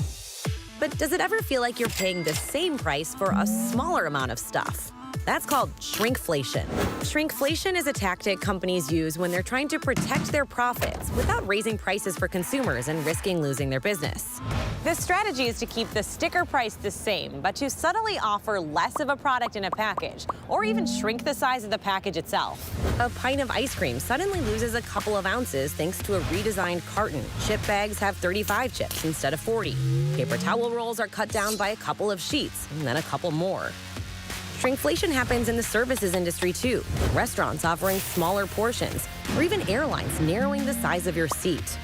But does it ever feel like you're paying the same price for a smaller amount of stuff? That's called shrinkflation. Shrinkflation is a tactic companies use when they're trying to protect their profits without raising prices for consumers and risking losing their business. This strategy is to keep the sticker price the same, but to subtly offer less of a product in a package, or even shrink the size of the package itself. A pint of ice cream suddenly loses a couple of ounces thanks to a redesigned carton. Chip bags have 35 chips instead of 40. Paper towel rolls are cut down by a couple of sheets, and then a couple more. Shrinkflation happens in the services industry too. Restaurants offering smaller portions, or even airlines narrowing the size of your seat.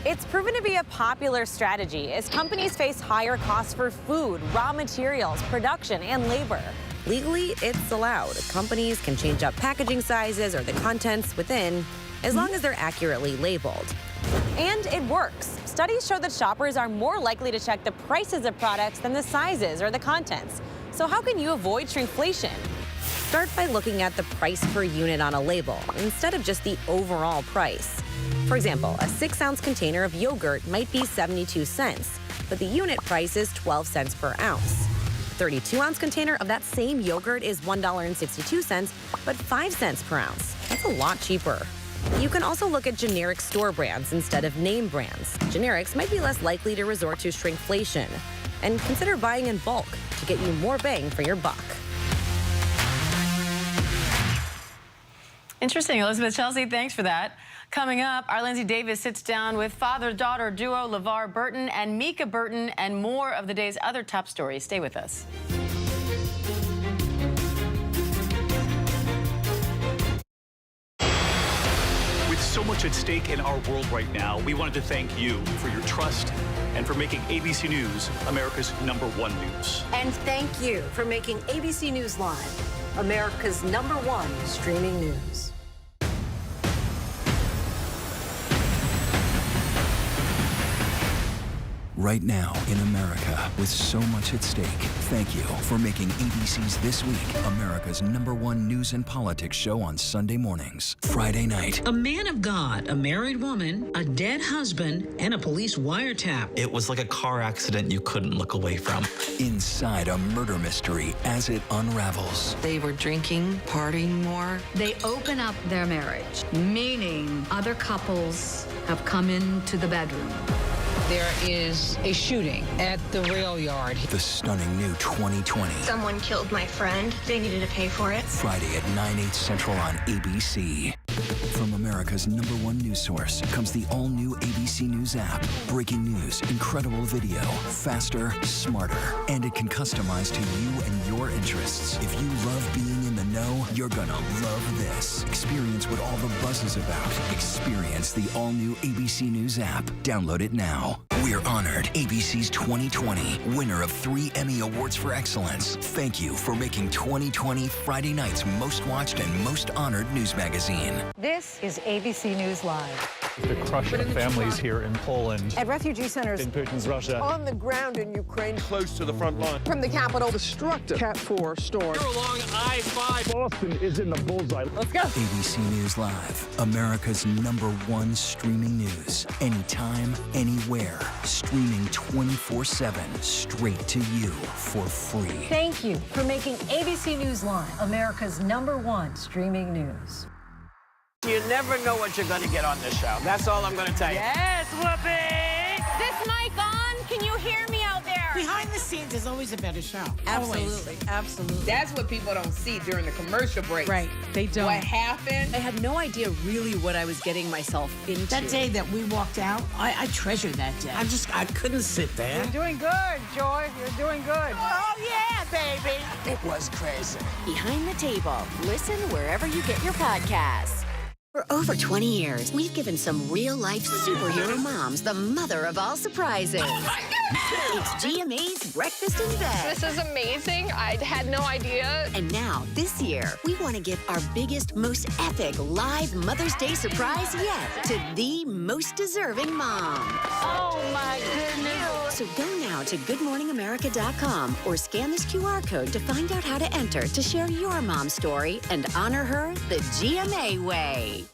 It's proven to be a popular strategy as companies face higher costs for food, raw materials, production, and labor. Legally, it's allowed. Companies can change up packaging sizes or the contents within, as long as they're accurately labeled. And it works. Studies show that shoppers are more likely to check the prices of products than the sizes or the contents. So how can you avoid shrinkflation? Start by looking at the price per unit on a label instead of just the overall price. For example, a 6-ounce container of yogurt might be 72 cents, but the unit price is 12 cents per ounce. A 32-ounce container of that same yogurt is $1.62, but 5 cents per ounce. That's a lot cheaper. You can also look at generic store brands instead of name brands. Generics might be less likely to resort to shrinkflation. And consider buying in bulk to get you more bang for your buck. Interesting. Elizabeth Schulze, thanks for that. Coming up, our Lindsay Davis sits down with father-daughter duo LeVar Burton and Mika Burton and more of the day's other top stories. Stay with us. With so much at stake in our world right now, we wanted to thank you for your trust and for making ABC News America's #1 news. And thank you for making ABC News Live America's #1 streaming news. right now in America with so much at stake. Thank you for making ABC's This Week America's #1 news and politics show on Sunday mornings. Friday night. A man of God, a married woman, a dead husband, and a police wiretap. It was like a car accident you couldn't look away from. Inside a murder mystery as it unravels. They were drinking, partying more. They open up their marriage, meaning other couples have come into the bedroom. There is a shooting at the rail yard. The stunning new 2020. Someone killed my friend. They needed to pay for it. Friday at 9/8 Central on ABC. From America's #1 news source comes the all-new ABC News app. Breaking news, incredible video, faster, smarter. And it can customize to you and your interests. If you love being in the know, you're gonna love this. Experience what all the buzz is about. Experience the all-new ABC News app. Download it now. We're honored ABC's 2020, winner of 3 Emmy Awards for Excellence. Thank you for making 2020 Friday night's most watched and most honored news magazine. This is ABC News Live. The crush of families here in Poland. At refugee centers. In Putin's Russia. On the ground in Ukraine. Close to the front line. From the capital. Destructive Cat 4 storm. Here along I-5. Boston is in the bullseye. Let's go. ABC News Live, America's #1 streaming news. Anytime, anywhere. Streaming 24/7, straight to you for free. Thank you for making ABC News Live America's #1 streaming news. You never know what you're going to get on this show. That's all I'm going to tell you. Yes, Whoopi! This mic on? Can you hear me out there? Behind the scenes is always a better show. Absolutely, absolutely. That's what people don't see during the commercial break. Right, they don't. What happened? I had no idea really what I was getting myself into. That day that we walked out, I treasure that day. I couldn't sit there. You're doing good, Joy. You're doing good. Oh, yeah, baby. It was crazy. Behind the Table. Listen wherever you get your podcasts. For over 20 years, we've given some real-life superhero moms the mother of all surprises. Oh my goodness! It's GMA's Breakfast in Bed. This is amazing. I had no idea. And now, this year, we want to give our biggest, most epic live Mother's Day surprise yet to the most deserving mom. Oh, my goodness. So go now to GoodMorningAmerica.com or scan this QR code to find out how to enter to share your mom's story and honor her the GMA way.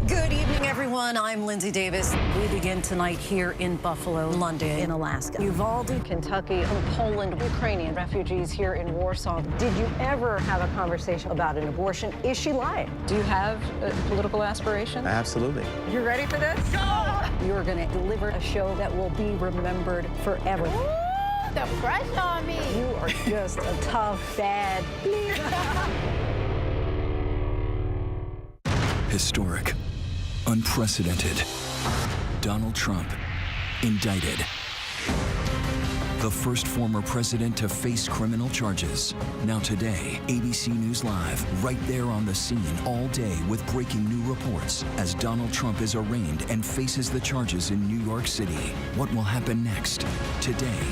Good evening, everyone. I'm Lindsay Davis. We begin tonight here in Buffalo, London, in Alaska. Uvalde, Kentucky, and Poland, Ukrainian refugees here in Warsaw. Did you ever have a conversation about an abortion? Is she lying? Do you have a political aspiration? Absolutely. You ready for this? Go! You're going to deliver a show that will be remembered forever. Ooh, the pressure on me. You are just a tough, bad Historic. Unprecedented. Donald Trump indicted. The first former president to face criminal charges. Now today, ABC News Live, right there on the scene all day with breaking new reports as Donald Trump is arraigned and faces the charges in New York City. What will happen next? Today.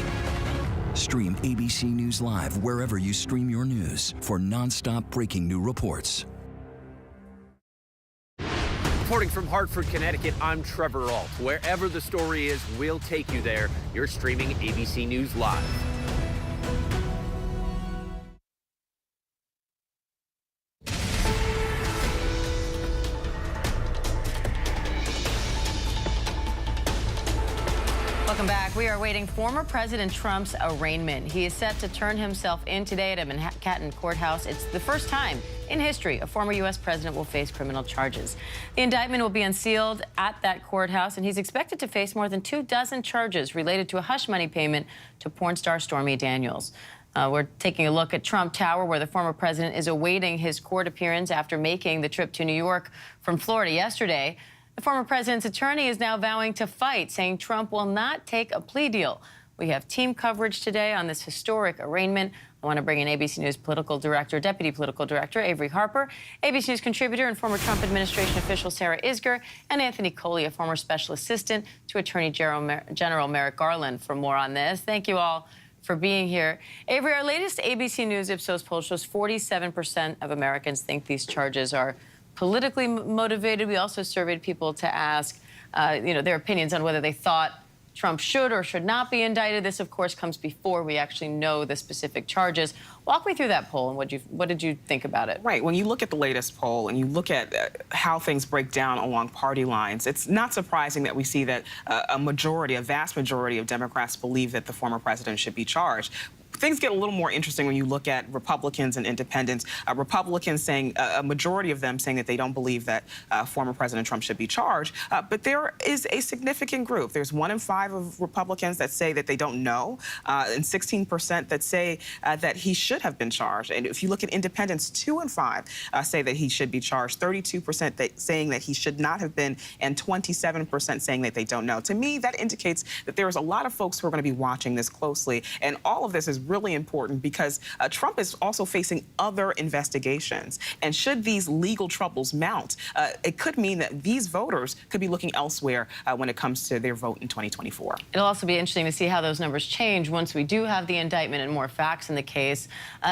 Stream ABC News Live wherever you stream your news for nonstop breaking new reports. Reporting from Hartford, Connecticut, I'm Trevor Ault. Wherever the story is, we'll take you there. You're streaming ABC News Live. Welcome back. We are awaiting former President Trump's arraignment. He is set to turn himself in today at a Manhattan courthouse. It's the first time in history a former U.S. president will face criminal charges. The indictment will be unsealed at that courthouse, and he's expected to face more than 24 charges related to a hush money payment to porn star Stormy Daniels. We're taking a look at Trump Tower, where the former president is awaiting his court appearance after making the trip to New York from Florida yesterday. The former president's attorney is now vowing to fight, saying Trump will not take a plea deal. We have team coverage today on this historic arraignment. I want to bring in ABC News Deputy Political Director Avery Harper, ABC News contributor and former Trump administration official Sarah Isgur, and Anthony Coley, a former special assistant to Attorney General Merrick Garland, for more on this. Thank you all for being here. Avery, our latest ABC News Ipsos poll shows 47% of Americans think these charges are politically motivated. We also surveyed people to ask, their opinions on whether they thought Trump should or should not be indicted. This, of course, comes before we actually know the specific charges. Walk me through that poll and what did you think about it? Right. When you look at the latest poll and you look at how things break down along party lines, it's not surprising that we see that a vast majority of Democrats believe that the former president should be charged. Things get a little more interesting when you look at Republicans and independents. Republicans saying, a majority of them saying that they don't believe that former President Trump should be charged. But there is a significant group. There's 1 in 5 of Republicans that say that they don't know, and 16% that say that he should have been charged. And if you look at independents, 2 in 5 say that he should be charged, 32% saying that he should not have been, and 27% saying that they don't know. To me, that indicates that there's a lot of folks who are going to be watching this closely, and all of this is really important because Trump is also facing other investigations. And should these legal troubles mount, it could mean that these voters could be looking elsewhere when it comes to their vote in 2024. It'll also be interesting to see how those numbers change once we do have the indictment and more facts in the case.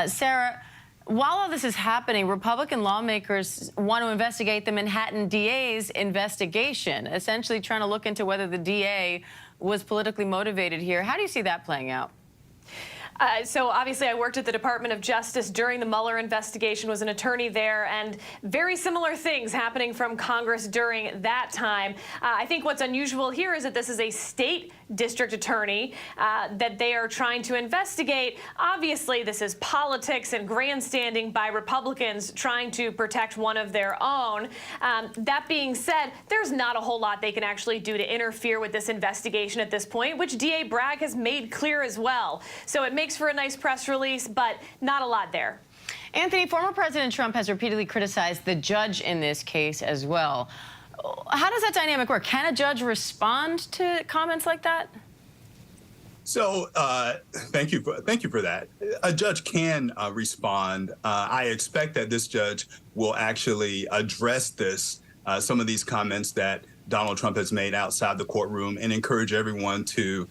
Sarah, while all this is happening, Republican lawmakers want to investigate the Manhattan DA's investigation, essentially trying to look into whether the DA was politically motivated here. How do you see that playing out? So obviously I worked at the Department of Justice during the Mueller investigation, was an attorney there, and very similar things happening from Congress during that time. I think what's unusual here is that this is a state district attorney that they are trying to investigate. Obviously, this is politics and grandstanding by Republicans trying to protect one of their own. That being said, there's not a whole lot they can actually do to interfere with this investigation at this point, which DA Bragg has made clear as well. So it makes for a nice press release, but not a lot there. Anthony, former President Trump has repeatedly criticized the judge in this case as well. How does that dynamic work? Can a judge respond to comments like that? So thank you for that. A judge can respond. I expect that this judge will actually address some of these comments that Donald Trump has made outside the courtroom and encourage everyone to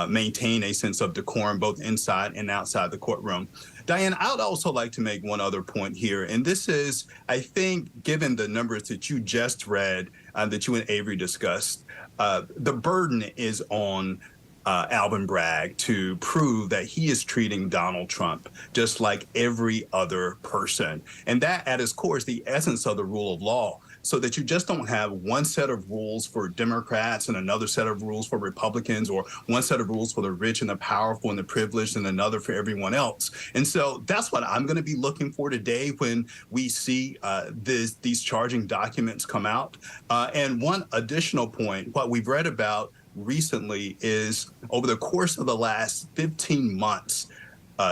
maintain a sense of decorum both inside and outside the courtroom. Diane, I'd also like to make one other point here, and this is, I think, given the numbers that you just read, that you and Avery discussed, the burden is on Alvin Bragg to prove that he is treating Donald Trump just like every other person. And that, at its core, is the essence of the rule of law, so that you just don't have one set of rules for Democrats and another set of rules for Republicans, or one set of rules for the rich and the powerful and the privileged and another for everyone else. And so that's what I'm going to be looking for today when we see these charging documents come out. And one additional point, what we've read about recently is over the course of the last 15 months,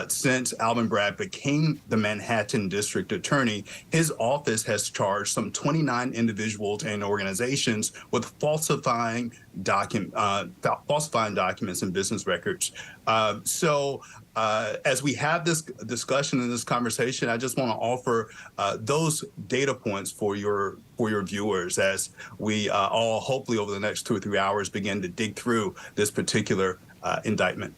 since Alvin Bragg became the Manhattan District Attorney, his office has charged some 29 individuals and organizations with falsifying documents and business records. So as we have this discussion and this conversation, I just want to offer those data points for your viewers as we all hopefully over the next 2 or 3 hours begin to dig through this particular indictment.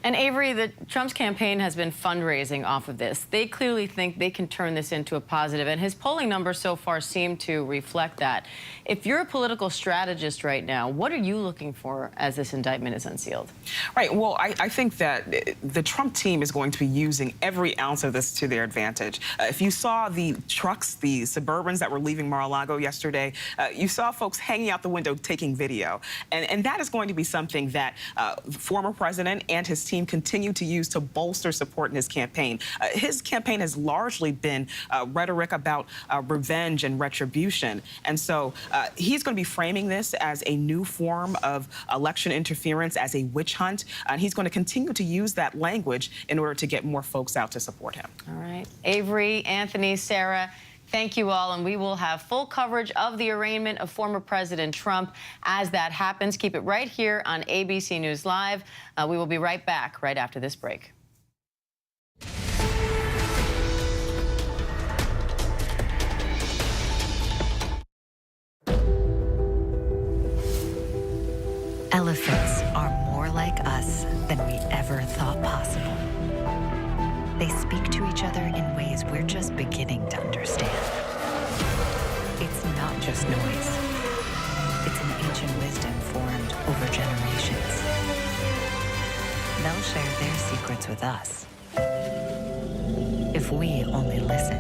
And Avery, Trump's campaign has been fundraising off of this. They clearly think they can turn this into a positive, and his polling numbers so far seem to reflect that. If you're a political strategist right now, what are you looking for as this indictment is unsealed? Right. Well, I think that the Trump team is going to be using every ounce of this to their advantage. If you saw the trucks, the Suburbans that were leaving Mar-a-Lago yesterday, you saw folks hanging out the window taking video. And that is going to be something that the former president and his team continue to use to bolster support in his campaign. His campaign has largely been rhetoric about revenge and retribution. And so he's going to be framing this as a new form of election interference, as a witch hunt. And he's going to continue to use that language in order to get more folks out to support him. All right. Avery, Anthony, Sarah, thank you all, and we will have full coverage of the arraignment of former President Trump as that happens. Keep it right here on ABC News Live. We will be right back right after this break. Elephants are more like us than we ever thought possible. They speak to each other in ways we're just beginning to understand. It's not just noise. It's an ancient wisdom formed over generations. They'll share their secrets with us. If we only listen.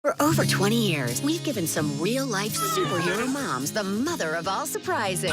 For over 20 years, we've given some real-life superhero moms the mother of all surprises.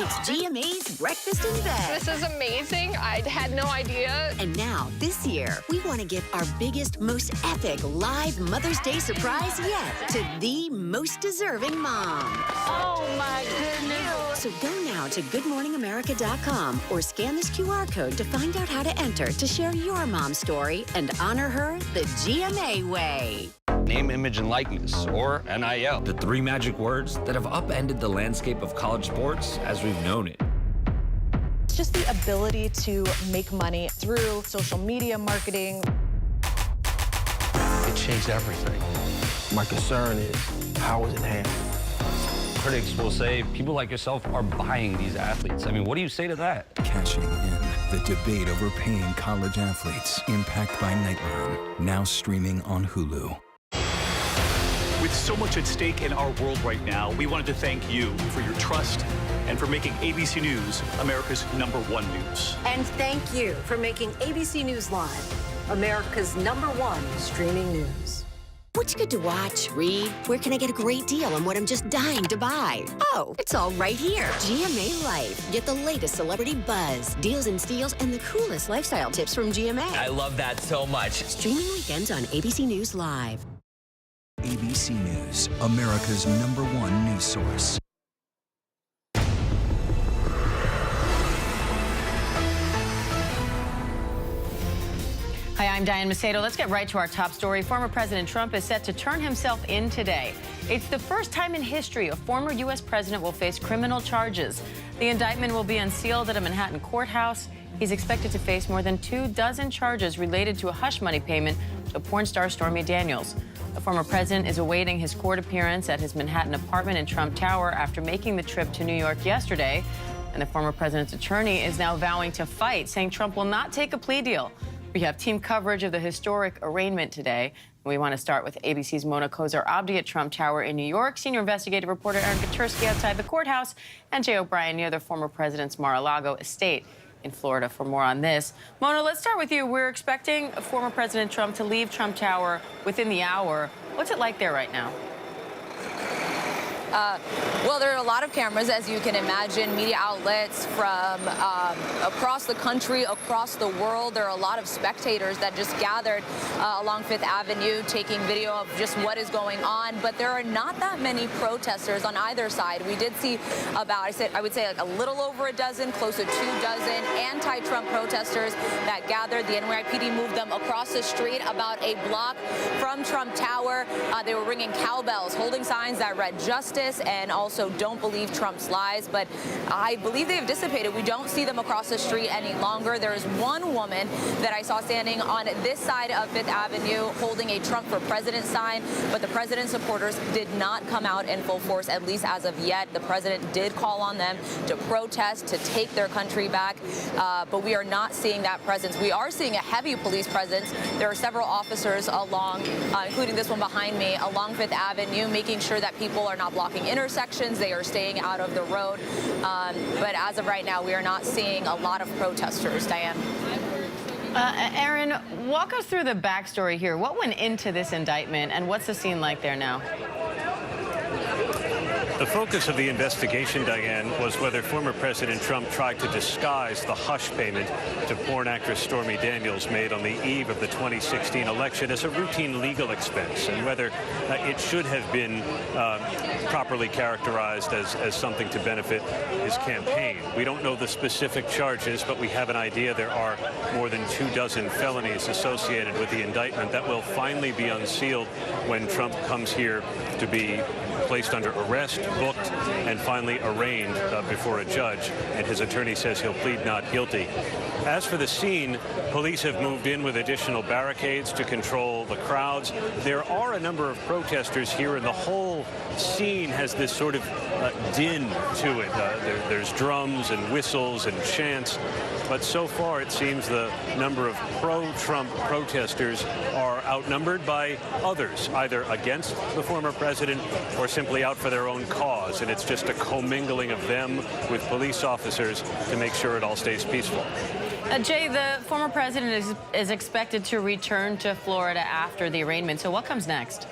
It's GMA's Breakfast in Bed. This is amazing. I had no idea. And now, this year, we want to give our biggest, most epic live Mother's Day surprise yet to the most deserving mom. Oh, my goodness. So go now to goodmorningamerica.com or scan this QR code to find out how to enter to share your mom's story and honor her the GMA way. Name, image, and likeness, or NIL. The three magic words that have upended the landscape of college sports as we've known it. It's just the ability to make money through social media marketing. It changed everything. My concern is, how is it handled? Critics will say people like yourself are buying these athletes. I mean, what do you say to that? Cashing in the debate over paying college athletes. Impact by Nightline. Now streaming on Hulu. With so much at stake in our world right now, we wanted to thank you for your trust and for making ABC News America's #1 news. And thank you for making ABC News Live America's #1 streaming news. What's good to watch, read? Where can I get a great deal on what I'm just dying to buy? Oh, it's all right here. GMA Life. Get the latest celebrity buzz, deals and steals, and the coolest lifestyle tips from GMA. I love that so much. Streaming weekends on ABC News Live. ABC News, America's #1 news source. Hi, I'm Diane Macedo. Let's get right to our top story. Former President Trump is set to turn himself in today. It's the first time in history a former U.S. president will face criminal charges. The indictment will be unsealed at a Manhattan courthouse. He's expected to face more than 24 charges related to a hush money payment to porn star Stormy Daniels. The former president is awaiting his court appearance at his Manhattan apartment in Trump Tower after making the trip to New York yesterday. And the former president's attorney is now vowing to fight, saying Trump will not take a plea deal. We have team coverage of the historic arraignment today. We want to start with ABC's Mona Kozar-Abdi at Trump Tower in New York, senior investigative reporter Aaron Katersky outside the courthouse, and Jay O'Brien near the former president's Mar-a-Lago estate in Florida for more on this. Mona, let's start with you. We're expecting former President Trump to leave Trump Tower within the hour. What's it like there right now? Well, there are a lot of cameras, as you can imagine, media outlets from across the country, across the world. There are a lot of spectators that just gathered along Fifth Avenue taking video of just what is going on. But there are not that many protesters on either side. We did see about, I would say like a little over a dozen, close to 24 anti-Trump protesters that gathered. The NYPD moved them across the street about a block from Trump Tower. They were ringing cowbells, holding signs that read "Justice" and also "Don't believe Trump's lies," but I believe they have dissipated. We don't see them across the street any longer. There is one woman that I saw standing on this side of Fifth Avenue holding a Trump for President sign, but the president's supporters did not come out in full force, at least as of yet. The president did call on them to protest, to take their country back, but we are not seeing that presence. We are seeing a heavy police presence. There are several officers along, including this one behind me, along Fifth Avenue, making sure that people are not blocking intersections. They are staying out of the road. But as of right now, we are not seeing a lot of protesters. Diane. Aaron, walk us through the backstory here. What went into this indictment, and what's the scene like there now? The focus of the investigation, Diane, was whether former President Trump tried to disguise the hush payment to porn actress Stormy Daniels made on the eve of the 2016 election as a routine legal expense, and whether it should have been properly characterized as something to benefit his campaign. We don't know the specific charges, but we have an idea there are more than 24 felonies associated with the indictment that will finally be unsealed when Trump comes here to be placed under arrest, booked, and finally arraigned before a judge. And his attorney says he'll plead not guilty. As for the scene, police have moved in with additional barricades to control the crowds. There are a number of protesters here, and the whole scene has this sort of din to it. There's drums and whistles and chants. but so far it seems the number of pro-Trump protesters are outnumbered by others, either against the former president or simply out for their own cause. And it's just a commingling of them with police officers to make sure it all stays peaceful. Jay, the former president is expected to return to Florida after the arraignment. So what comes next?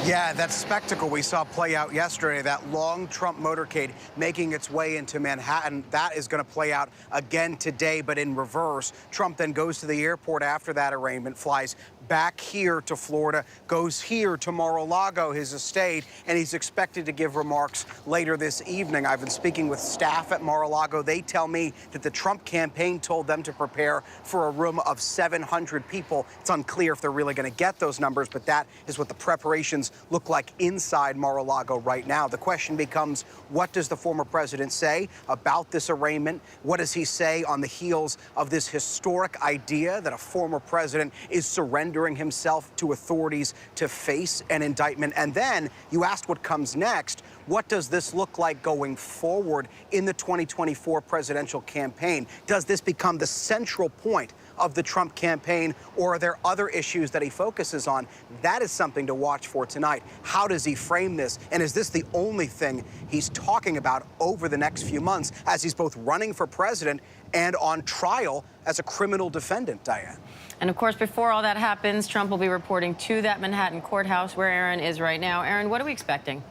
Yeah, that spectacle we saw play out yesterday, that long Trump motorcade making its way into Manhattan, that is going to play out again today, but in reverse. Trump then goes to the airport after that arraignment, flies back here to Florida, goes here to Mar-a-Lago, his estate, and he's expected to give remarks later this evening. I've been speaking with staff at Mar-a-Lago. They tell me that the Trump campaign told them to prepare for a room of 700 people. It's unclear if they're really going to get those numbers, but that is what the preparations look like inside Mar-a-Lago right now. The question becomes, what does the former president say about this arraignment? What does he say on the heels of this historic idea that a former president is surrendering himself to authorities to face an indictment? And then you asked what comes next. What does this look like going forward in the 2024 presidential campaign? Does this become the central point of the Trump campaign, or are there other issues that he focuses on? That is something to watch for tonight. How does he frame this? And is this the only thing he's talking about over the next few months as he's both running for president and on trial as a criminal defendant, Diane? And of course, before all that happens, Trump will be reporting to that Manhattan courthouse where Aaron is right now. Aaron, what are we expecting?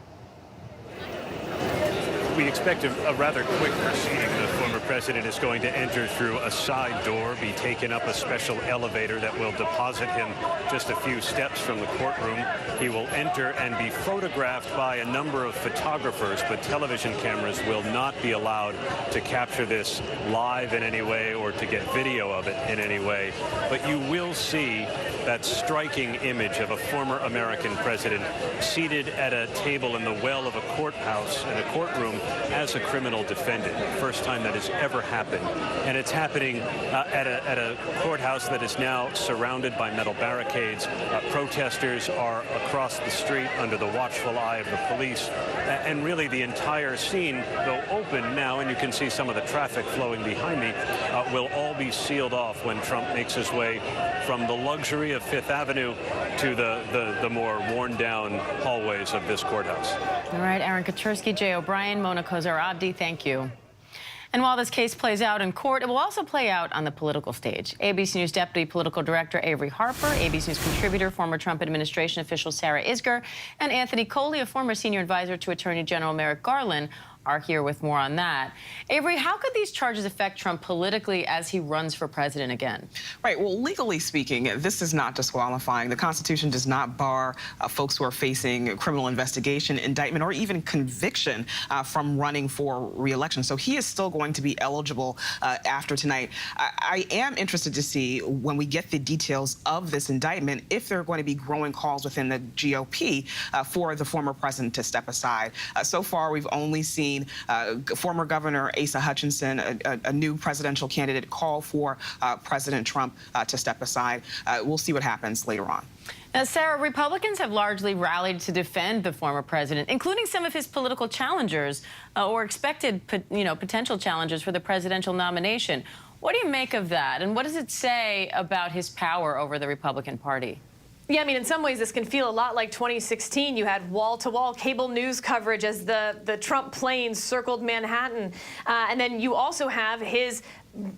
We expect a rather quick proceeding. The former president is going to enter through a side door, be taken up a special elevator that will deposit him just a few steps from the courtroom. He will enter and be photographed by a number of photographers, but television cameras will not be allowed to capture this live in any way or to get video of it in any way. But you will see that striking image of a former American president seated at a table in the well of a courthouse in a courtroom as a criminal defendant. First time that has ever happened. And it's happening at a courthouse that is now surrounded by metal barricades. Protesters are across the street under the watchful eye of the police. And really the entire scene, though open now, and you can see some of the traffic flowing behind me, will all be sealed off when Trump makes his way from the luxury of Fifth Avenue to the more worn-down hallways of this courthouse. All right, Aaron Katersky, Jay O'Brien, Mona Kozar-Abdi, thank you. And while this case plays out in court, it will also play out on the political stage. ABC News Deputy Political Director Avery Harper, ABC News contributor, former Trump administration official Sarah Isgur, and Anthony Coley, a former senior advisor to Attorney General Merrick Garland, are here with more on that. Avery, how could these charges affect Trump politically as he runs for president again? Right. Well, legally speaking, this is not disqualifying. The Constitution does not bar folks who are facing criminal investigation, indictment, or even conviction from running for re-election. So he is still going to be eligible after tonight. I am interested to see, when we get the details of this indictment, if there are going to be growing calls within the GOP for the former president to step aside. So far, we've only seen former Governor Asa Hutchinson, a new presidential candidate, call for President Trump to step aside. We'll see what happens later on. Now, Sarah, Republicans have largely rallied to defend the former president, including some of his political challengers or expected, potential challengers for the presidential nomination. What do you make of that? And what does it say about his power over the Republican Party? Yeah, I mean, in some ways, this can feel a lot like 2016. You had wall-to-wall cable news coverage as the Trump planes circled Manhattan. And then you also have his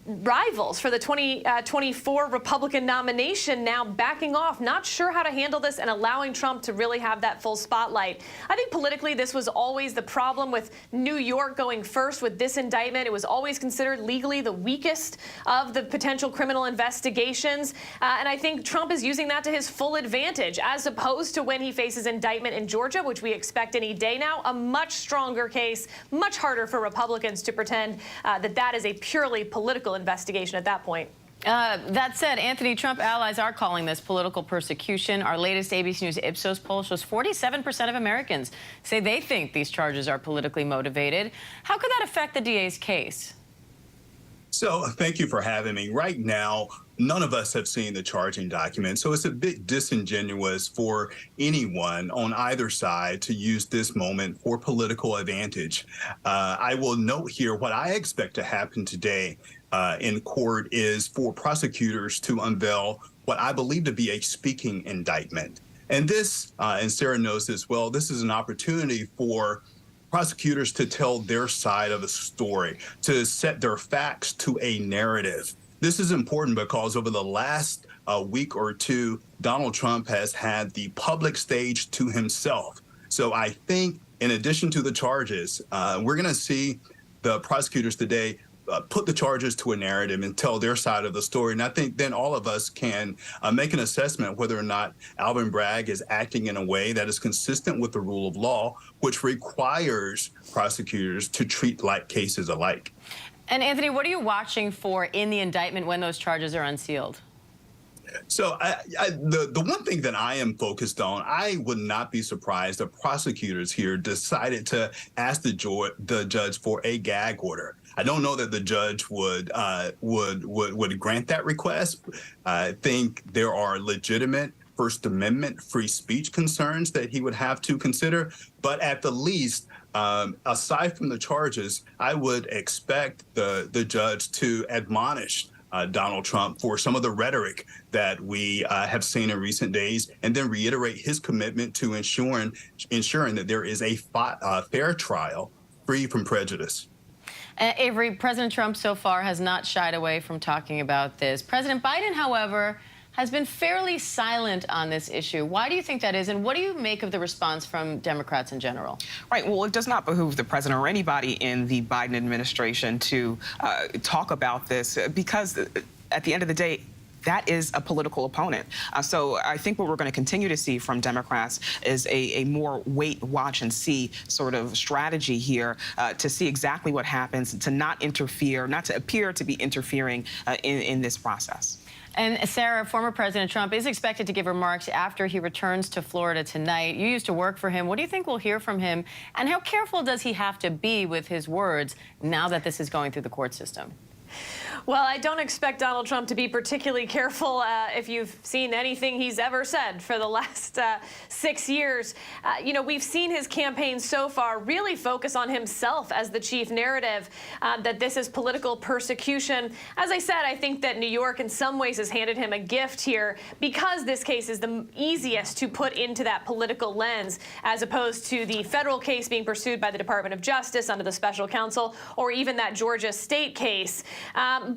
rivals for the 2024 Republican nomination now backing off, not sure how to handle this and allowing Trump to really have that full spotlight. I think politically this was always the problem with New York going first with this indictment. It was always considered legally the weakest of the potential criminal investigations. And I think Trump is using that to his full advantage, as opposed to when he faces indictment in Georgia, which we expect any day now, a much stronger case, much harder for Republicans to pretend that is a purely political investigation at that point. That said, Anthony, Trump allies are calling this political persecution. Our latest ABC News Ipsos poll shows 47% of Americans say they think these charges are politically motivated. How could that affect the DA's case? So thank you for having me. Right now, none of us have seen the charging document, so it's a bit disingenuous for anyone on either side to use this moment for political advantage. I will note here what I expect to happen today. in court is for prosecutors to unveil what I believe to be a speaking indictment. And this, and Sarah knows this well, this is an opportunity for prosecutors to tell their side of the story, to set their facts to a narrative. This is important because over the last week or two, Donald Trump has had the public stage to himself. So I think in addition to the charges, we're going to see the prosecutors today put the charges to a narrative and tell their side of the story. And I think then all of us can make an assessment whether or not Alvin Bragg is acting in a way that is consistent with the rule of law, which requires prosecutors to treat like cases alike. And Anthony, what are you watching for in the indictment when those charges are unsealed? So the one thing that I am focused on, I would not be surprised if prosecutors here decided to ask the judge for a gag order. I don't know that the judge would grant that request. I think there are legitimate First Amendment free speech concerns that he would have to consider. But at the least, aside from the charges, I would expect the judge to admonish Donald Trump for some of the rhetoric that we have seen in recent days, and then reiterate his commitment to ensuring that there is a fair trial free from prejudice. Avery, President Trump so far has not shied away from talking about this. President Biden, however, has been fairly silent on this issue. Why do you think that is, and what do you make of the response from Democrats in general? Right. Well, it does not behoove the president or anybody in the Biden administration to talk about this, because at the end of the day, that is a political opponent. So I think what we're going to continue to see from Democrats is a more wait, watch, and see sort of strategy here to see exactly what happens, to not interfere, not to appear to be interfering in this process. And Sarah, former President Trump is expected to give remarks after he returns to Florida tonight. You used to work for him. What do you think we'll hear from him? And how careful does he have to be with his words now that this is going through the court system? Well, I don't expect Donald Trump to be particularly careful if you've seen anything he's ever said for the last 6 years. You know, we've seen his campaign so far really focus on himself as the chief narrative, that this is political persecution. As I said, I think that New York in some ways has handed him a gift here because this case is the easiest to put into that political lens, as opposed to the federal case being pursued by the Department of Justice under the special counsel, or even that Georgia state case.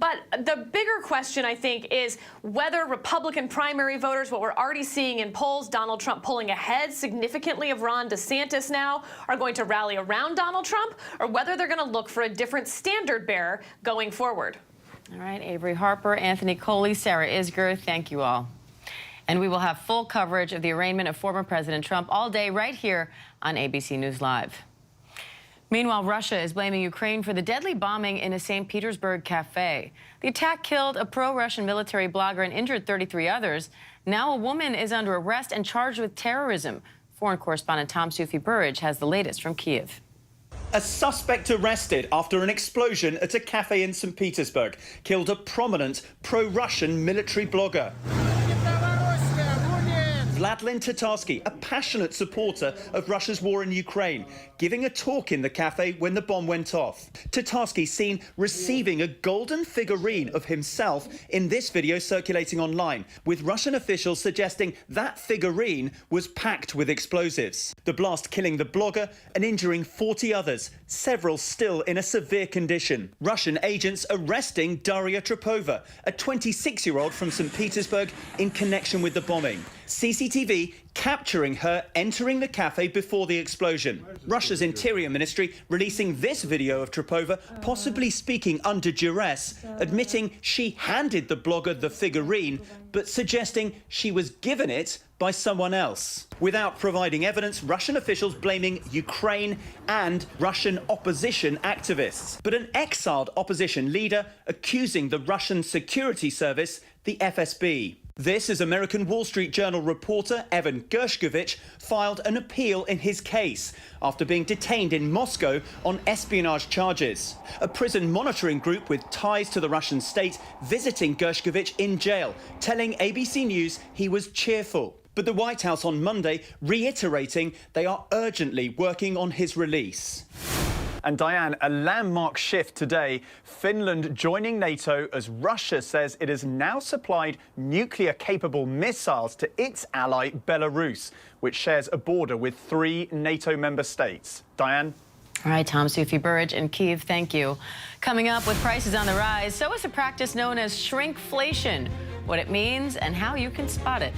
But the bigger question, I think, is whether Republican primary voters, what we're already seeing in polls, Donald Trump pulling ahead significantly of Ron DeSantis now, are going to rally around Donald Trump, or whether they're going to look for a different standard bearer going forward. All right, Avery Harper, Anthony Coley, Sarah Isger, thank you all. And we will have full coverage of the arraignment of former President Trump all day right here on ABC News Live. Meanwhile, Russia is blaming Ukraine for the deadly bombing in a St. Petersburg cafe. The attack killed a pro-Russian military blogger and injured 33 others. Now a woman is under arrest and charged with terrorism. Foreign correspondent Tom Sufi-Burridge has the latest from Kyiv. A suspect arrested after an explosion at a cafe in St. Petersburg killed a prominent pro-Russian military blogger. Vladlen Tatarsky, a passionate supporter of Russia's war in Ukraine, giving a talk in the cafe when the bomb went off. Tatarsky seen receiving a golden figurine of himself in this video circulating online, with Russian officials suggesting that figurine was packed with explosives. The blast killing the blogger and injuring 40 others, several still in a severe condition. Russian agents arresting Daria Trepova, a 26-year-old from St. Petersburg, in connection with the bombing. CCTV capturing her entering the cafe before the explosion. Russia's Interior Ministry releasing this video of Trepova possibly speaking under duress, admitting she handed the blogger the figurine, but suggesting she was given it by someone else. Without providing evidence, Russian officials blaming Ukraine and Russian opposition activists. But an exiled opposition leader accusing the Russian security service, the FSB. This is American Wall Street Journal reporter Evan Gershkovich filed an appeal in his case after being detained in Moscow on espionage charges. A prison monitoring group with ties to the Russian state visiting Gershkovich in jail, telling ABC News he was cheerful. But the White House on Monday reiterating they are urgently working on his release. And Diane, a landmark shift today. Finland joining NATO as Russia says it has now supplied nuclear-capable missiles to its ally Belarus, which shares a border with 3 NATO member states. Diane? All right, Tom Sufi Burridge in Kyiv, thank you. Coming up, with prices on the rise, so is a practice known as shrinkflation, what it means and how you can spot it.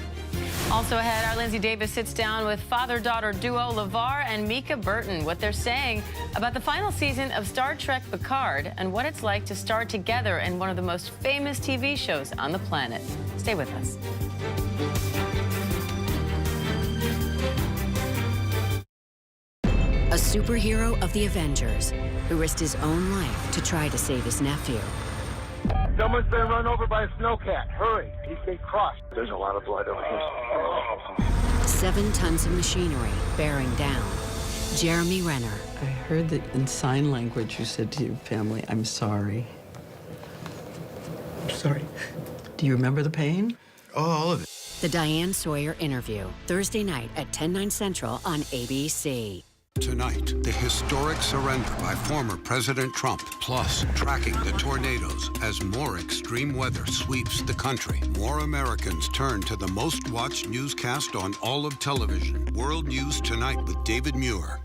Also ahead, our Lindsay Davis sits down with father-daughter duo LeVar and Mika Burton, what they're saying about the final season of Star Trek Picard and what it's like to star together in one of the most famous TV shows on the planet. Stay with us. A superhero of the Avengers who risked his own life to try to save his nephew. Someone's been run over by a snowcat. Hurry, he's been crushed. There's a lot of blood over here. 7 tons of machinery bearing down Jeremy Renner. I heard that in sign language you said to your family, I'm sorry. I'm sorry. Do you remember the pain? Oh, all of it. The Diane Sawyer interview, Thursday night at 10/9 Central on ABC. Tonight, the historic surrender by former President Trump, plus tracking the tornadoes as more extreme weather sweeps the country. More Americans turn to the most watched newscast on all of television. World News Tonight with David Muir.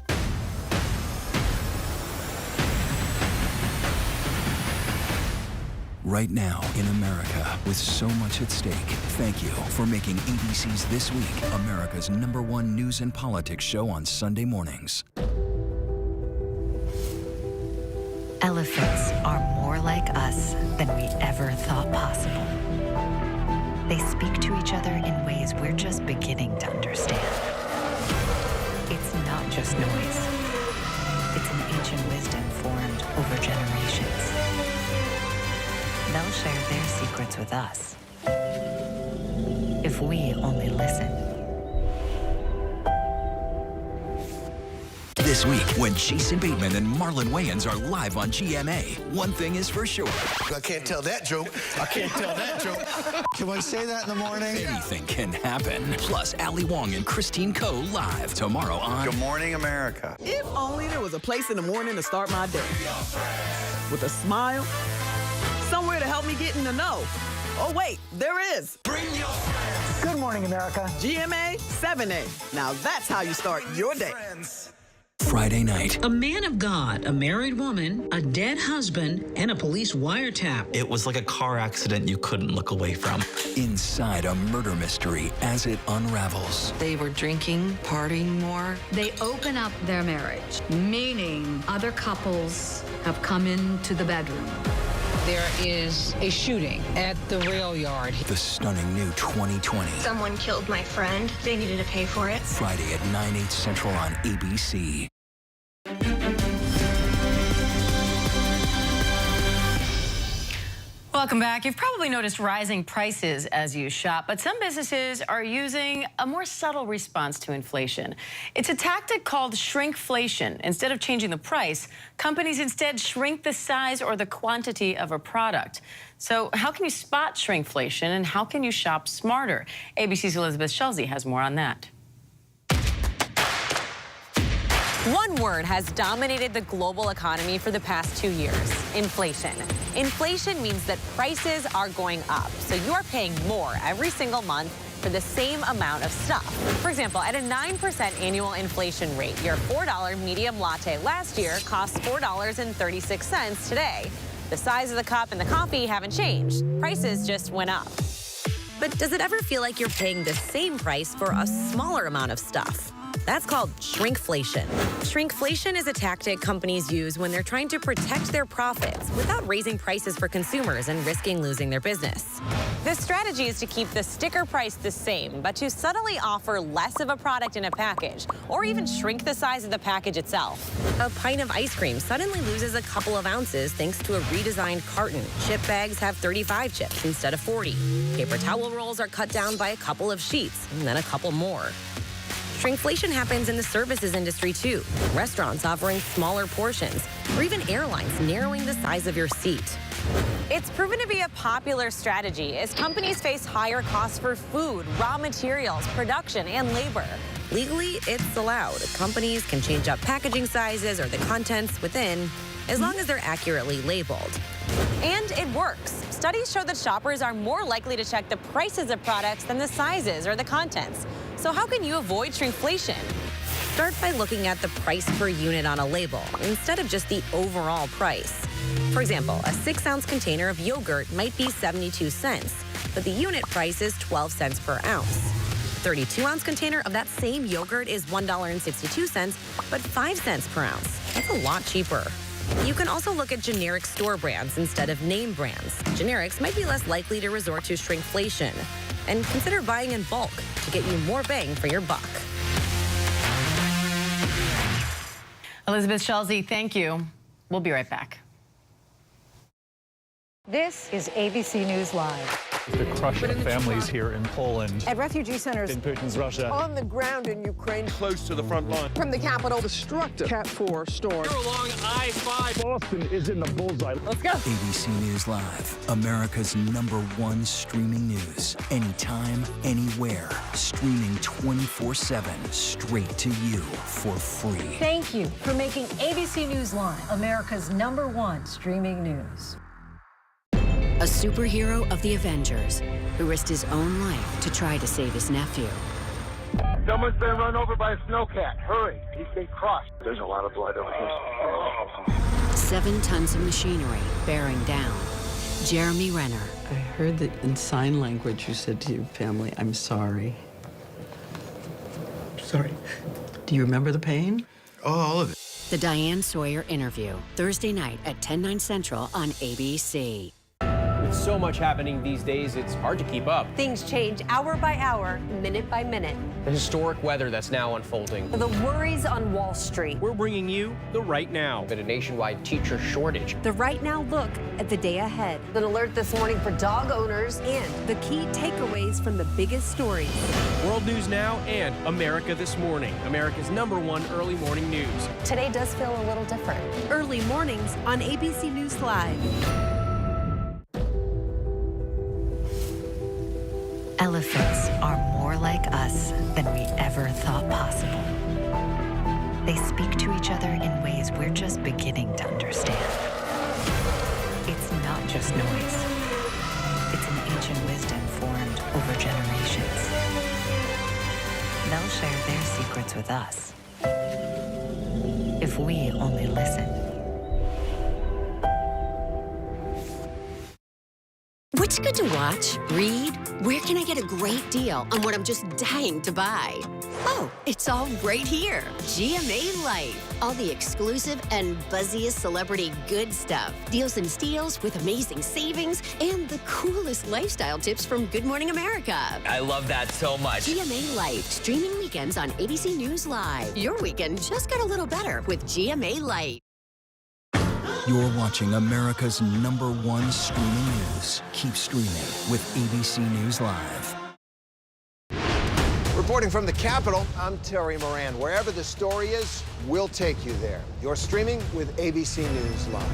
Right now in America, with so much at stake, thank you for making ABC's This Week America's #1 news and politics show on Sunday mornings. Elephants are more like us than we ever thought possible. They speak to each other in ways we're just beginning to understand. It's not just noise. It's an ancient wisdom formed over generations. They'll share their secrets with us if we only listen. This week, when Jason Bateman and Marlon Wayans are live on GMA, one thing is for sure. I can't tell that joke. I can't tell that joke. Can I say that in the morning? Anything can happen. Plus, Ali Wong and Christine Coe live tomorrow on Good Morning America. If only there was a place in the morning to start my day. With a smile, somewhere to help me get in the know. Oh, wait, there is. Bring your friends. Good morning, America. GMA 7A. Now that's how you start your day. Friday night. A man of God, a married woman, a dead husband, and a police wiretap. It was like a car accident you couldn't look away from. Inside a murder mystery as it unravels. They were drinking, partying more. They open up their marriage, meaning other couples have come into the bedroom. There is a shooting at the rail yard. The stunning new 2020. Someone killed my friend. They needed to pay for it. Friday at 9/8 Central on ABC. Welcome back. You've probably noticed rising prices as you shop, but some businesses are using a more subtle response to inflation. It's a tactic called shrinkflation. Instead of changing the price, companies instead shrink the size or the quantity of a product. So how can you spot shrinkflation and how can you shop smarter? ABC's Elizabeth Schulze has more on that. One word has dominated the global economy for the past 2 years: inflation. Inflation means that prices are going up, so you are paying more every single month for the same amount of stuff. For example, at a 9% annual inflation rate, your $4 medium latte last year costs $4.36 today. The size of the cup and the coffee haven't changed. Prices just went up. But does it ever feel like you're paying the same price for a smaller amount of stuff? That's called shrinkflation. Shrinkflation is a tactic companies use when they're trying to protect their profits without raising prices for consumers and risking losing their business. This strategy is to keep the sticker price the same, but to subtly offer less of a product in a package, or even shrink the size of the package itself. A pint of ice cream suddenly loses a couple of ounces thanks to a redesigned carton. Chip bags have 35 chips instead of 40. Paper towel rolls are cut down by a couple of sheets, and then a couple more. Shrinkflation happens in the services industry too. Restaurants offering smaller portions, or even airlines narrowing the size of your seat. It's proven to be a popular strategy as companies face higher costs for food, raw materials, production, and labor. Legally, it's allowed. Companies can change up packaging sizes or the contents within, as long as they're accurately labeled. And it works. Studies show that shoppers are more likely to check the prices of products than the sizes or the contents. So how can you avoid shrinkflation? Start by looking at the price per unit on a label instead of just the overall price. For example, a 6-ounce container of yogurt might be 72 cents, but the unit price is 12 cents per ounce. A 32-ounce container of that same yogurt is $1.62, but 5 cents per ounce. That's a lot cheaper. You can also look at generic store brands instead of name brands. Generics might be less likely to resort to shrinkflation. And consider buying in bulk to get you more bang for your buck. Elizabeth Schulze, thank you. We'll be right back. This is ABC News Live. The crush of families here in Poland. At refugee centers in Putin's Russia. On the ground in Ukraine. Close to the front line. From the capital. Destructive Cat 4 storm. Here along I-5. Boston is in the bullseye. Let's go. ABC News Live, America's #1 streaming news. Anytime, anywhere. Streaming 24/7, straight to you for free. Thank you for making ABC News Live America's #1 streaming news. A superhero of the Avengers who risked his own life to try to save his nephew. Someone's been run over by a snowcat. Hurry. He's been crushed. There's a lot of blood over here. 7 tons of machinery bearing down Jeremy Renner. I heard that in sign language you said to your family, I'm sorry. Sorry. Do you remember the pain? Oh, all of it. The Diane Sawyer interview, Thursday night at 10/9 Central on ABC. With so much happening these days, it's hard to keep up. Things change hour by hour, minute by minute. The historic weather that's now unfolding. The worries on Wall Street. We're bringing you the Right Now. With a nationwide teacher shortage. The Right Now look at the day ahead. An alert this morning for dog owners and the key takeaways from the biggest stories. World News Now and America This Morning, America's #1 early morning news. Today does feel a little different. Early mornings on ABC News Live. Elephants are more like us than we ever thought possible. They speak to each other in ways we're just beginning to understand. It's not just noise. It's an ancient wisdom formed over generations. They'll share their secrets with us if we only listen. What's good to watch? Read? Where can I get a great deal on what I'm just dying to buy? Oh, it's all right here. GMA Life. All the exclusive and buzziest celebrity good stuff. Deals and steals with amazing savings and the coolest lifestyle tips from Good Morning America. I love that so much. GMA Life. Streaming weekends on ABC News Live. Your weekend just got a little better with GMA Life. You're watching America's #1 streaming news. Keep streaming with ABC News Live. Reporting from the Capitol, I'm Terry Moran. Wherever the story is, we'll take you there. You're streaming with ABC News Live.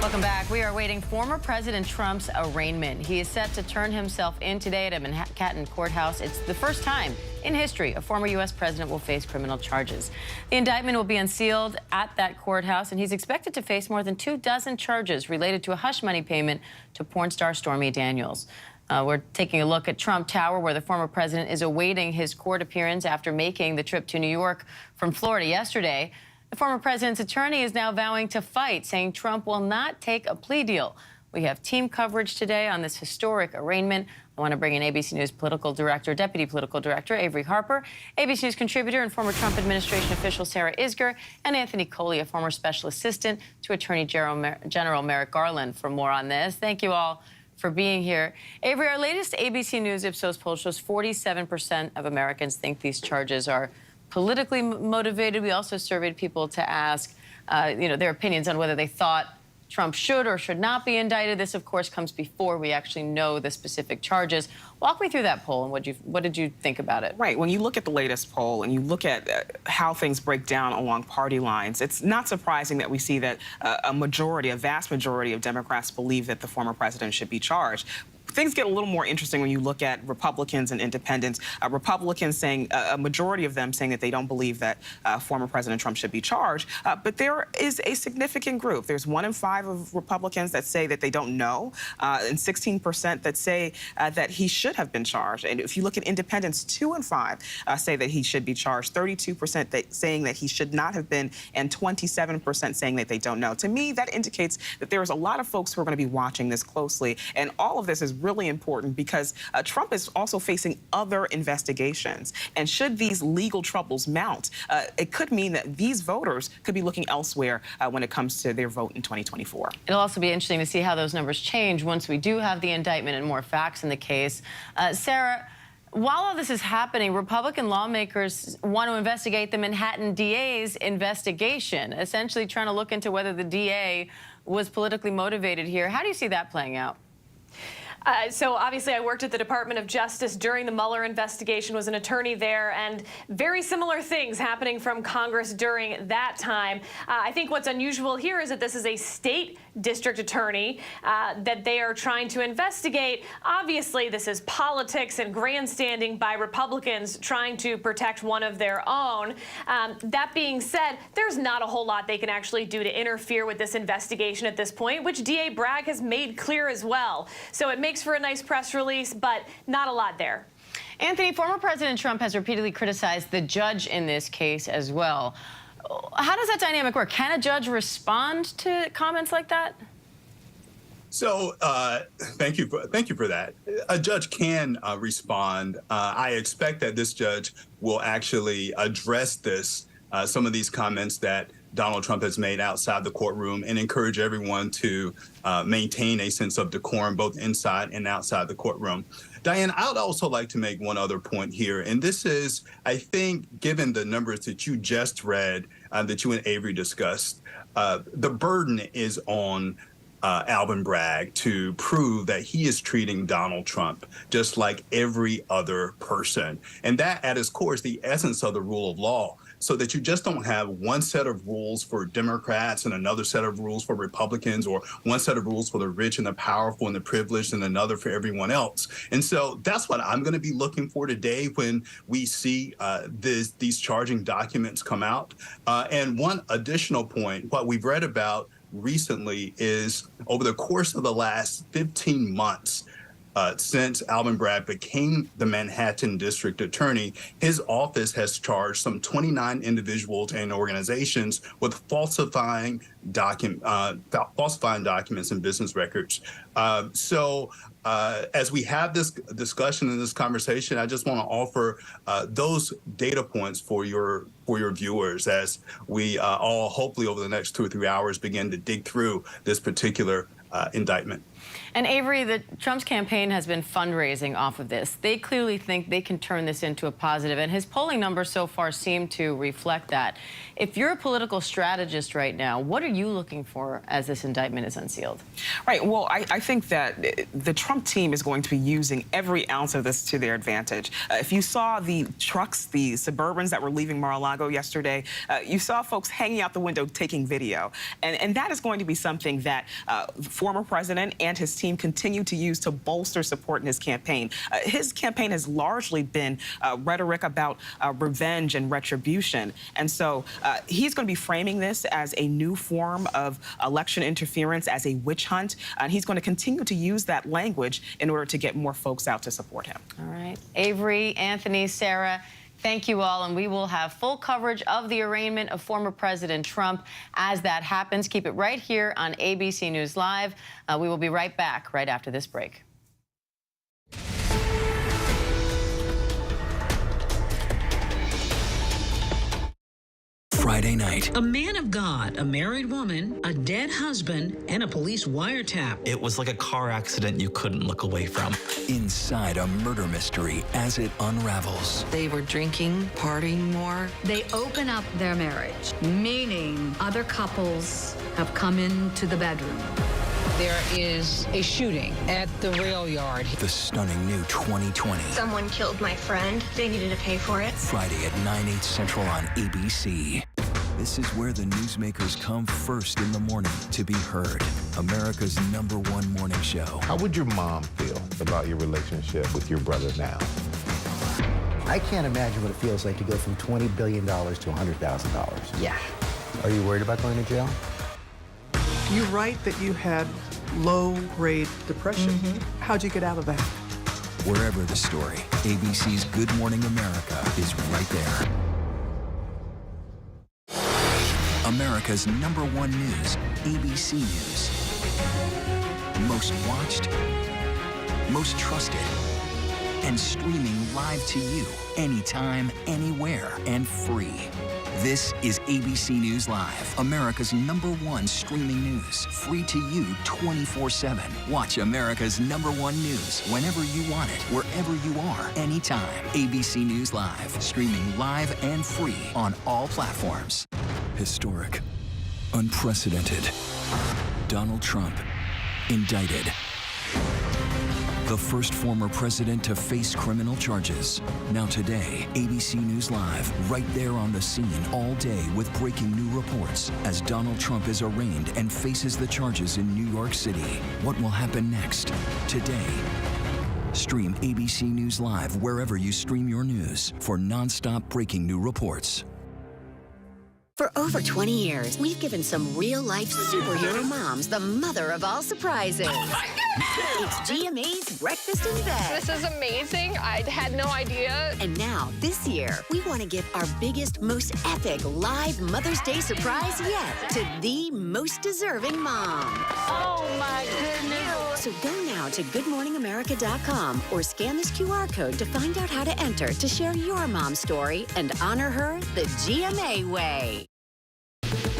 Welcome back. We are awaiting former President Trump's arraignment. He is set to turn himself in today at a Manhattan courthouse. It's the first time in history a former U.S. president will face criminal charges. The indictment will be unsealed at that courthouse, and he's expected to face more than 24 charges related to a hush money payment to porn star Stormy Daniels. We're taking a look at Trump Tower, where the former president is awaiting his court appearance after making the trip to New York from Florida yesterday. The former president's attorney is now vowing to fight, saying Trump will not take a plea deal. We have team coverage today on this historic arraignment. I want to bring in ABC News Deputy Political Director Avery Harper, ABC News contributor and former Trump administration official Sarah Isgur, and Anthony Coley, a former special assistant to Attorney General Merrick Garland, for more on this. Thank you all for being here. Avery, our latest ABC News Ipsos poll shows 47% of Americans think these charges are politically motivated. We also surveyed people to ask, their opinions on whether they thought Trump should or should not be indicted. This, of course, comes before we actually know the specific charges. Walk me through that poll and what did you think about it? Right. When you look at the latest poll and you look at how things break down along party lines, it's not surprising that we see that a vast majority of Democrats believe that the former president should be charged. Things get a little more interesting when you look at Republicans and independents. Republicans saying, a majority of them saying that they don't believe that former President Trump should be charged. But there is a significant group. There's 1 in 5 of Republicans that say that they don't know, and 16% that say that he should have been charged. And if you look at independents, 2 in 5 say that he should be charged, 32% saying that he should not have been, and 27% saying that they don't know. To me, that indicates that there's a lot of folks who are going to be watching this closely, and all of this is really important because Trump is also facing other investigations. And should these legal troubles mount, it could mean that these voters could be looking elsewhere when it comes to their vote in 2024. It'll also be interesting to see how those numbers change once we do have the indictment and more facts in the case. Sarah, while all this is happening, Republican lawmakers want to investigate the Manhattan DA's investigation, essentially trying to look into whether the DA was politically motivated here. How do you see that playing out? So obviously I worked at the Department of Justice during the Mueller investigation, was an attorney there, and very similar things happening from Congress during that time. I think what's unusual here is that this is a state district attorney that they are trying to investigate. Obviously, this is politics and grandstanding by Republicans trying to protect one of their own. That being said, there's not a whole lot they can actually do to interfere with this investigation at this point, which DA Bragg has made clear as well. So it makes for a nice press release, but not a lot there. Anthony, former President Trump has repeatedly criticized the judge in this case as well. How does that dynamic work? Can a judge respond to comments like that? So thank you for that. A judge can respond. I expect that this judge will actually address some of these comments that Donald Trump has made outside the courtroom and encourage everyone to maintain a sense of decorum both inside and outside the courtroom. Diane, I'd also like to make one other point here, and this is, I think, given the numbers that you just read, that you and Avery discussed, the burden is on Alvin Bragg to prove that he is treating Donald Trump just like every other person. And that, at its core, is the essence of the rule of law, so that you just don't have one set of rules for Democrats and another set of rules for Republicans, or one set of rules for the rich and the powerful and the privileged and another for everyone else. And so that's what I'm going to be looking for today when we see these charging documents come out. And one additional point, what we've read about recently is over the course of the last 15 months, since Alvin Bragg became the Manhattan District Attorney, his office has charged some 29 individuals and organizations with falsifying documents and business records. So as we have this discussion and this conversation, I just want to offer those data points for your viewers as we all hopefully over the next 2 or 3 hours begin to dig through this particular indictment. And Avery, Trump's campaign has been fundraising off of this. They clearly think they can turn this into a positive, and his polling numbers so far seem to reflect that. If you're a political strategist right now, what are you looking for as this indictment is unsealed? Right. Well, I think that the Trump team is going to be using every ounce of this to their advantage. If you saw the trucks, the Suburbans that were leaving Mar-a-Lago yesterday, you saw folks hanging out the window taking video. And that is going to be something that the former president and his team continue to use to bolster support in his campaign. His campaign has largely been rhetoric about revenge and retribution. And so he's going to be framing this as a new form of election interference, as a witch hunt. And he's going to continue to use that language in order to get more folks out to support him. All right. Avery, Anthony, Sarah, thank you all, and we will have full coverage of the arraignment of former President Trump as that happens. Keep it right here on ABC News Live. We will be right back right after this break. Friday night. A man of God, a married woman, a dead husband, and a police wiretap. It was like a car accident you couldn't look away from. Inside a murder mystery as it unravels. They were drinking, partying more. They open up their marriage, meaning other couples have come into the bedroom. There is a shooting at the rail yard. The stunning new 2020. Someone killed my friend. They needed to pay for it. Friday at 9/8 Central on ABC. This is where the newsmakers come first in the morning to be heard. America's #1 morning show. How would your mom feel about your relationship with your brother now? I can't imagine what it feels like to go from $20 billion to $100,000. Yeah. Are you worried about going to jail? You write that you had low-grade depression. How'd you get out of that? Wherever the story, ABC's Good Morning America is right there. America's #1 news, ABC News. Most watched, most trusted, and streaming live to you anytime, anywhere, and free. This is ABC News Live, America's #1 streaming news, free to you 24/7. Watch America's #1 news whenever you want it, wherever you are, anytime. ABC News Live, streaming live and free on all platforms. Historic, unprecedented. Donald Trump indicted. The first former president to face criminal charges. Now today, ABC News Live, right there on the scene all day with breaking new reports as Donald Trump is arraigned and faces the charges in New York City. What will happen next? Today. Stream ABC News Live wherever you stream your news for nonstop breaking new reports. For over 20 years, we've given some real-life superhero moms the mother of all surprises. It's GMA's Breakfast in Bed. This is amazing. I had no idea. And now, this year, we want to give our biggest, most epic live Mother's Day surprise yet to the most deserving mom. Oh, my goodness. So go now to goodmorningamerica.com or scan this QR code to find out how to enter to share your mom's story and honor her the GMA way.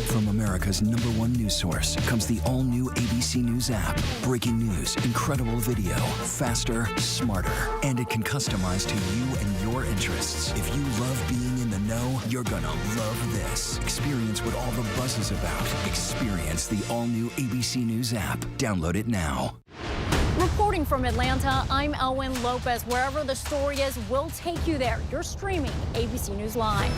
From America's #1 news source comes the all-new ABC News app. Breaking news, incredible video, faster, smarter, and it can customize to you and your interests. If you love being in the know, you're gonna love this. Experience what all the buzz is about. Experience the all-new ABC News app. Download it now. Reporting from Atlanta, I'm Elwyn Lopez. Wherever the story is, we'll take you there. You're streaming ABC News Live.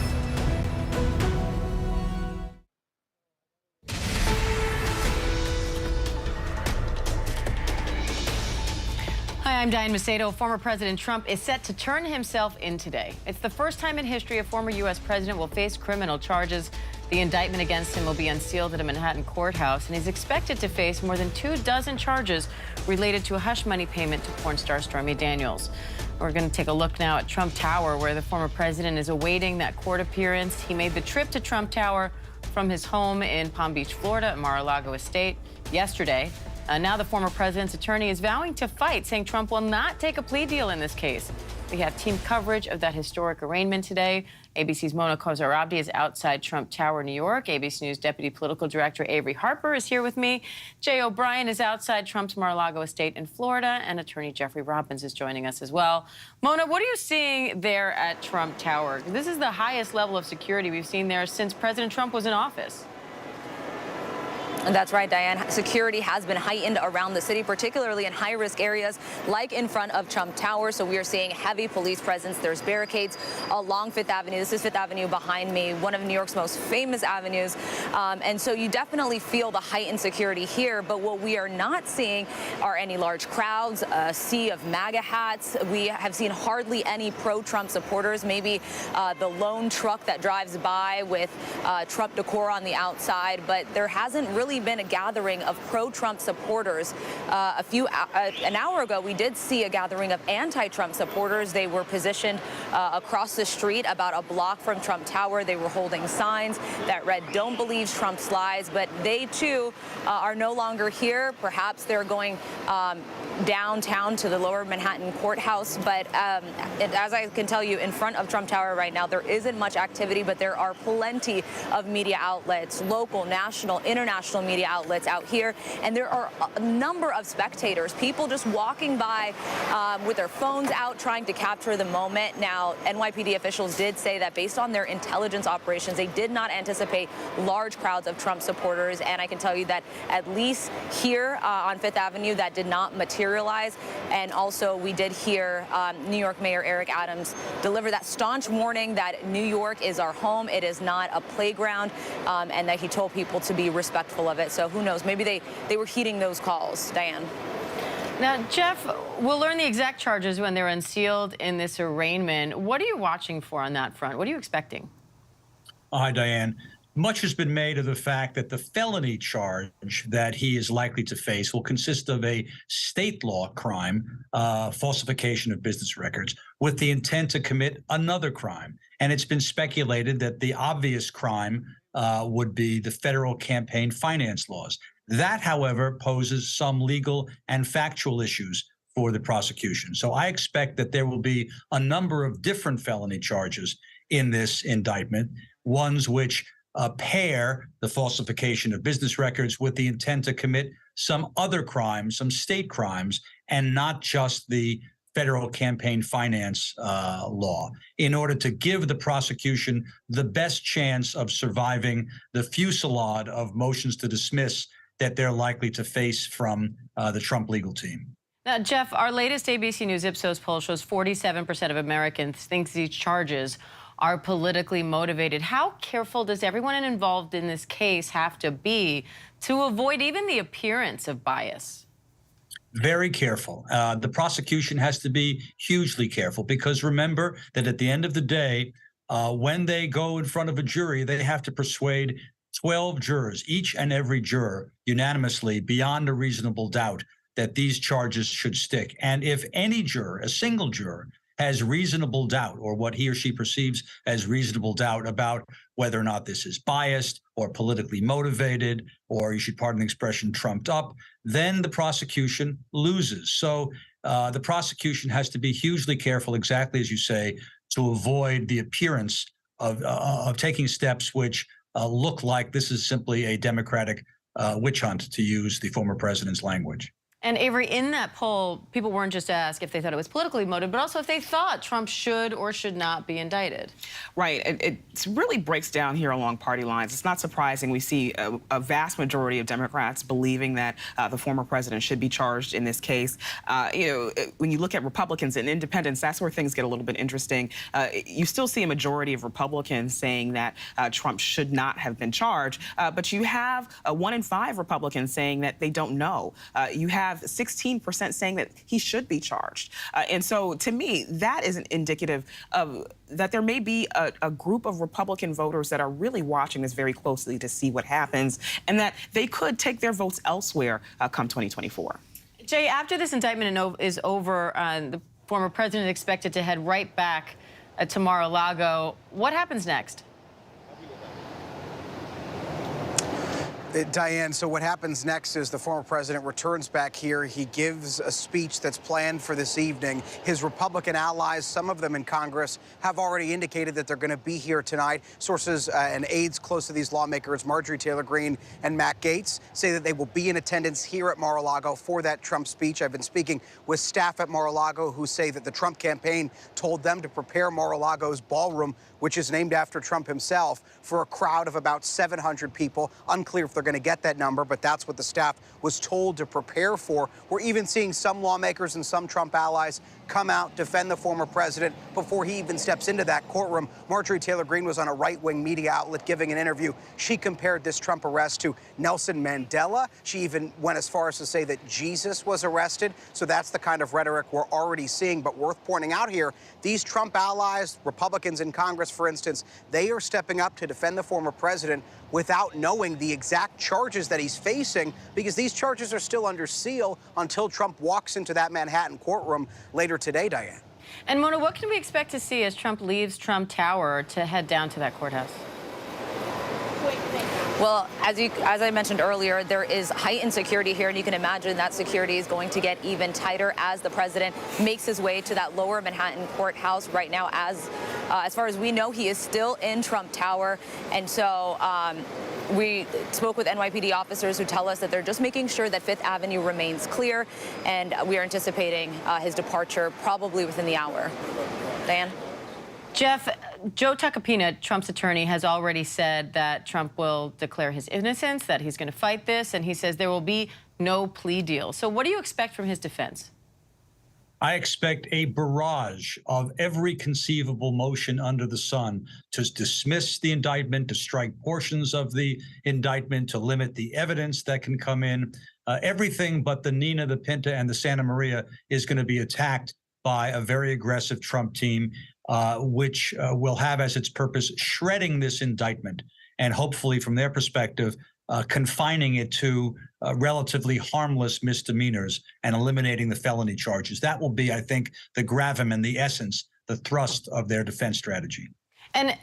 Hi, I'm Diane Macedo. Former President Trump is set to turn himself in today. It's the first time in history a former U.S. president will face criminal charges. The indictment against him will be unsealed at a Manhattan courthouse, and he's expected to face more than 24 charges related to a hush money payment to porn star Stormy Daniels. We're going to take a look now at Trump Tower, where the former president is awaiting that court appearance. He made the trip to Trump Tower from his home in Palm Beach, Florida, at Mar-a-Lago Estate yesterday. Now the former president's attorney is vowing to fight, saying Trump will not take a plea deal in this case. We have team coverage of that historic arraignment today. ABC's Mona Kozar-Abdi is outside Trump Tower, New York. ABC News Deputy Political Director Avery Harper is here with me. Jay O'Brien is outside Trump's Mar-a-Lago estate in Florida, and Attorney Jeffrey Robbins is joining us as well. Mona, what are you seeing there at Trump Tower? This is the highest level of security we've seen there since President Trump was in office. That's right, Diane. Security has been heightened around the city, particularly in high-risk areas like in front of Trump Tower. So we are seeing heavy police presence. There's barricades along Fifth Avenue. This is Fifth Avenue behind me, one of New York's most famous avenues. And so you definitely feel the heightened security here. But what we are not seeing are any large crowds, a sea of MAGA hats. We have seen hardly any pro-Trump supporters, maybe the lone truck that drives by with Trump decor on the outside. But there hasn't really been a gathering of pro-Trump supporters. An hour ago, we did see a gathering of anti-Trump supporters. They were positioned across the street about a block from Trump Tower. They were holding signs that read, "Don't believe Trump's lies," but they too are no longer here. Perhaps they're going downtown to the Lower Manhattan courthouse. But as I can tell you, in front of Trump Tower right now, there isn't much activity, but there are plenty of media outlets, local, national, international media outlets out here. And there are a number of spectators, people just walking by with their phones out trying to capture the moment. Now, NYPD officials did say that based on their intelligence operations, they did not anticipate large crowds of Trump supporters. And I can tell you that at least here on Fifth Avenue, that did not materialize. And also, we did hear New York Mayor Eric Adams deliver that staunch warning that New York is our home. It is not a playground, and that he told people to be respectful of it. So who knows? Maybe they were heeding those calls, Diane. Now, Jeff, we'll learn the exact charges when they're unsealed in this arraignment. What are you watching for on that front? What are you expecting? Hi, Diane. Much has been made of the fact that the felony charge that he is likely to face will consist of a state law crime, falsification of business records, with the intent to commit another crime. And it's been speculated that the obvious crime would be the federal campaign finance laws. That, however, poses some legal and factual issues for the prosecution. So I expect that there will be a number of different felony charges in this indictment, ones which pair the falsification of business records with the intent to commit some other crimes, some state crimes, and not just the federal campaign finance law, in order to give the prosecution the best chance of surviving the fusillade of motions to dismiss that they're likely to face from the Trump legal team. Now, Jeff, our latest ABC News Ipsos poll shows 47% of Americans think these charges are politically motivated. How careful does everyone involved in this case have to be to avoid even the appearance of bias? Very careful. The prosecution has to be hugely careful, because remember that at the end of the day, when they go in front of a jury, they have to persuade 12 jurors, each and every juror, unanimously, beyond a reasonable doubt, that these charges should stick. And if any juror, a single juror, has reasonable doubt, or what he or she perceives as reasonable doubt about whether or not this is biased or politically motivated, or, you should pardon the expression, trumped up, then the prosecution loses. So the prosecution has to be hugely careful, exactly as you say, to avoid the appearance of taking steps which look like this is simply a Democratic witch hunt, to use the former president's language. And Avery, in that poll, people weren't just asked if they thought it was politically motivated, but also if they thought Trump should or should not be indicted. Right. It really breaks down here along party lines. It's not surprising we see a vast majority of Democrats believing that the former president should be charged in this case. When you look at Republicans and independents, that's where things get a little bit interesting. You still see a majority of Republicans saying that Trump should not have been charged, but you have 1 in 5 Republicans saying that they don't know. You have 16% saying that he should be charged. And so, to me, that is indicative of that there may be a group of Republican voters that are really watching this very closely to see what happens, and that they could take their votes elsewhere come 2024. Jay, after this indictment is over, the former president is expected to head right back to Mar-a-Lago. What happens next? Diane, so what happens next is the former president returns back here. He gives a speech that's planned for this evening. His Republican allies, some of them in Congress, have already indicated that they're going to be here tonight. Sources and aides close to these lawmakers, Marjorie Taylor Greene and Matt Gaetz, say that they will be in attendance here at Mar-a-Lago for that Trump speech. I've been speaking with staff at Mar-a-Lago who say that the Trump campaign told them to prepare Mar-a-Lago's ballroom, which is named after Trump himself, for a crowd of about 700 people. Unclear if they're going to get that number, but that's what the staff was told to prepare for. We're even seeing some lawmakers and some Trump allies come out, defend the former president before he even steps into that courtroom. Marjorie Taylor Greene was on a right-wing media outlet giving an interview. She compared this Trump arrest to Nelson Mandela. She even went as far as to say that Jesus was arrested. So that's the kind of rhetoric we're already seeing. But worth pointing out here, these Trump allies, Republicans in Congress, for instance, they are stepping up to defend the former president without knowing the exact charges that he's facing, because these charges are still under seal until Trump walks into that Manhattan courtroom later today, Diane. And Mona, what can we expect to see as Trump leaves Trump Tower to head down to that courthouse? Well, as I mentioned earlier, there is heightened security here, and you can imagine that security is going to get even tighter as the president makes his way to that lower Manhattan courthouse. Right now, as far as we know, he is still in Trump Tower, and so we spoke with NYPD officers who tell us that they're just making sure that Fifth Avenue remains clear, and we are anticipating his departure probably within the hour. Diane? Jeff, Joe Tacopina, Trump's attorney, has already said that Trump will declare his innocence, that he's going to fight this, and he says there will be no plea deal. So what do you expect from his defense? I expect a barrage of every conceivable motion under the sun to dismiss the indictment, to strike portions of the indictment, to limit the evidence that can come in. Everything but the Nina, the Pinta, and the Santa Maria is going to be attacked by a very aggressive Trump team, which will have as its purpose shredding this indictment and hopefully, from their perspective, confining it to relatively harmless misdemeanors and eliminating the felony charges. That will be, I think, the gravamen, the essence, the thrust of their defense strategy. And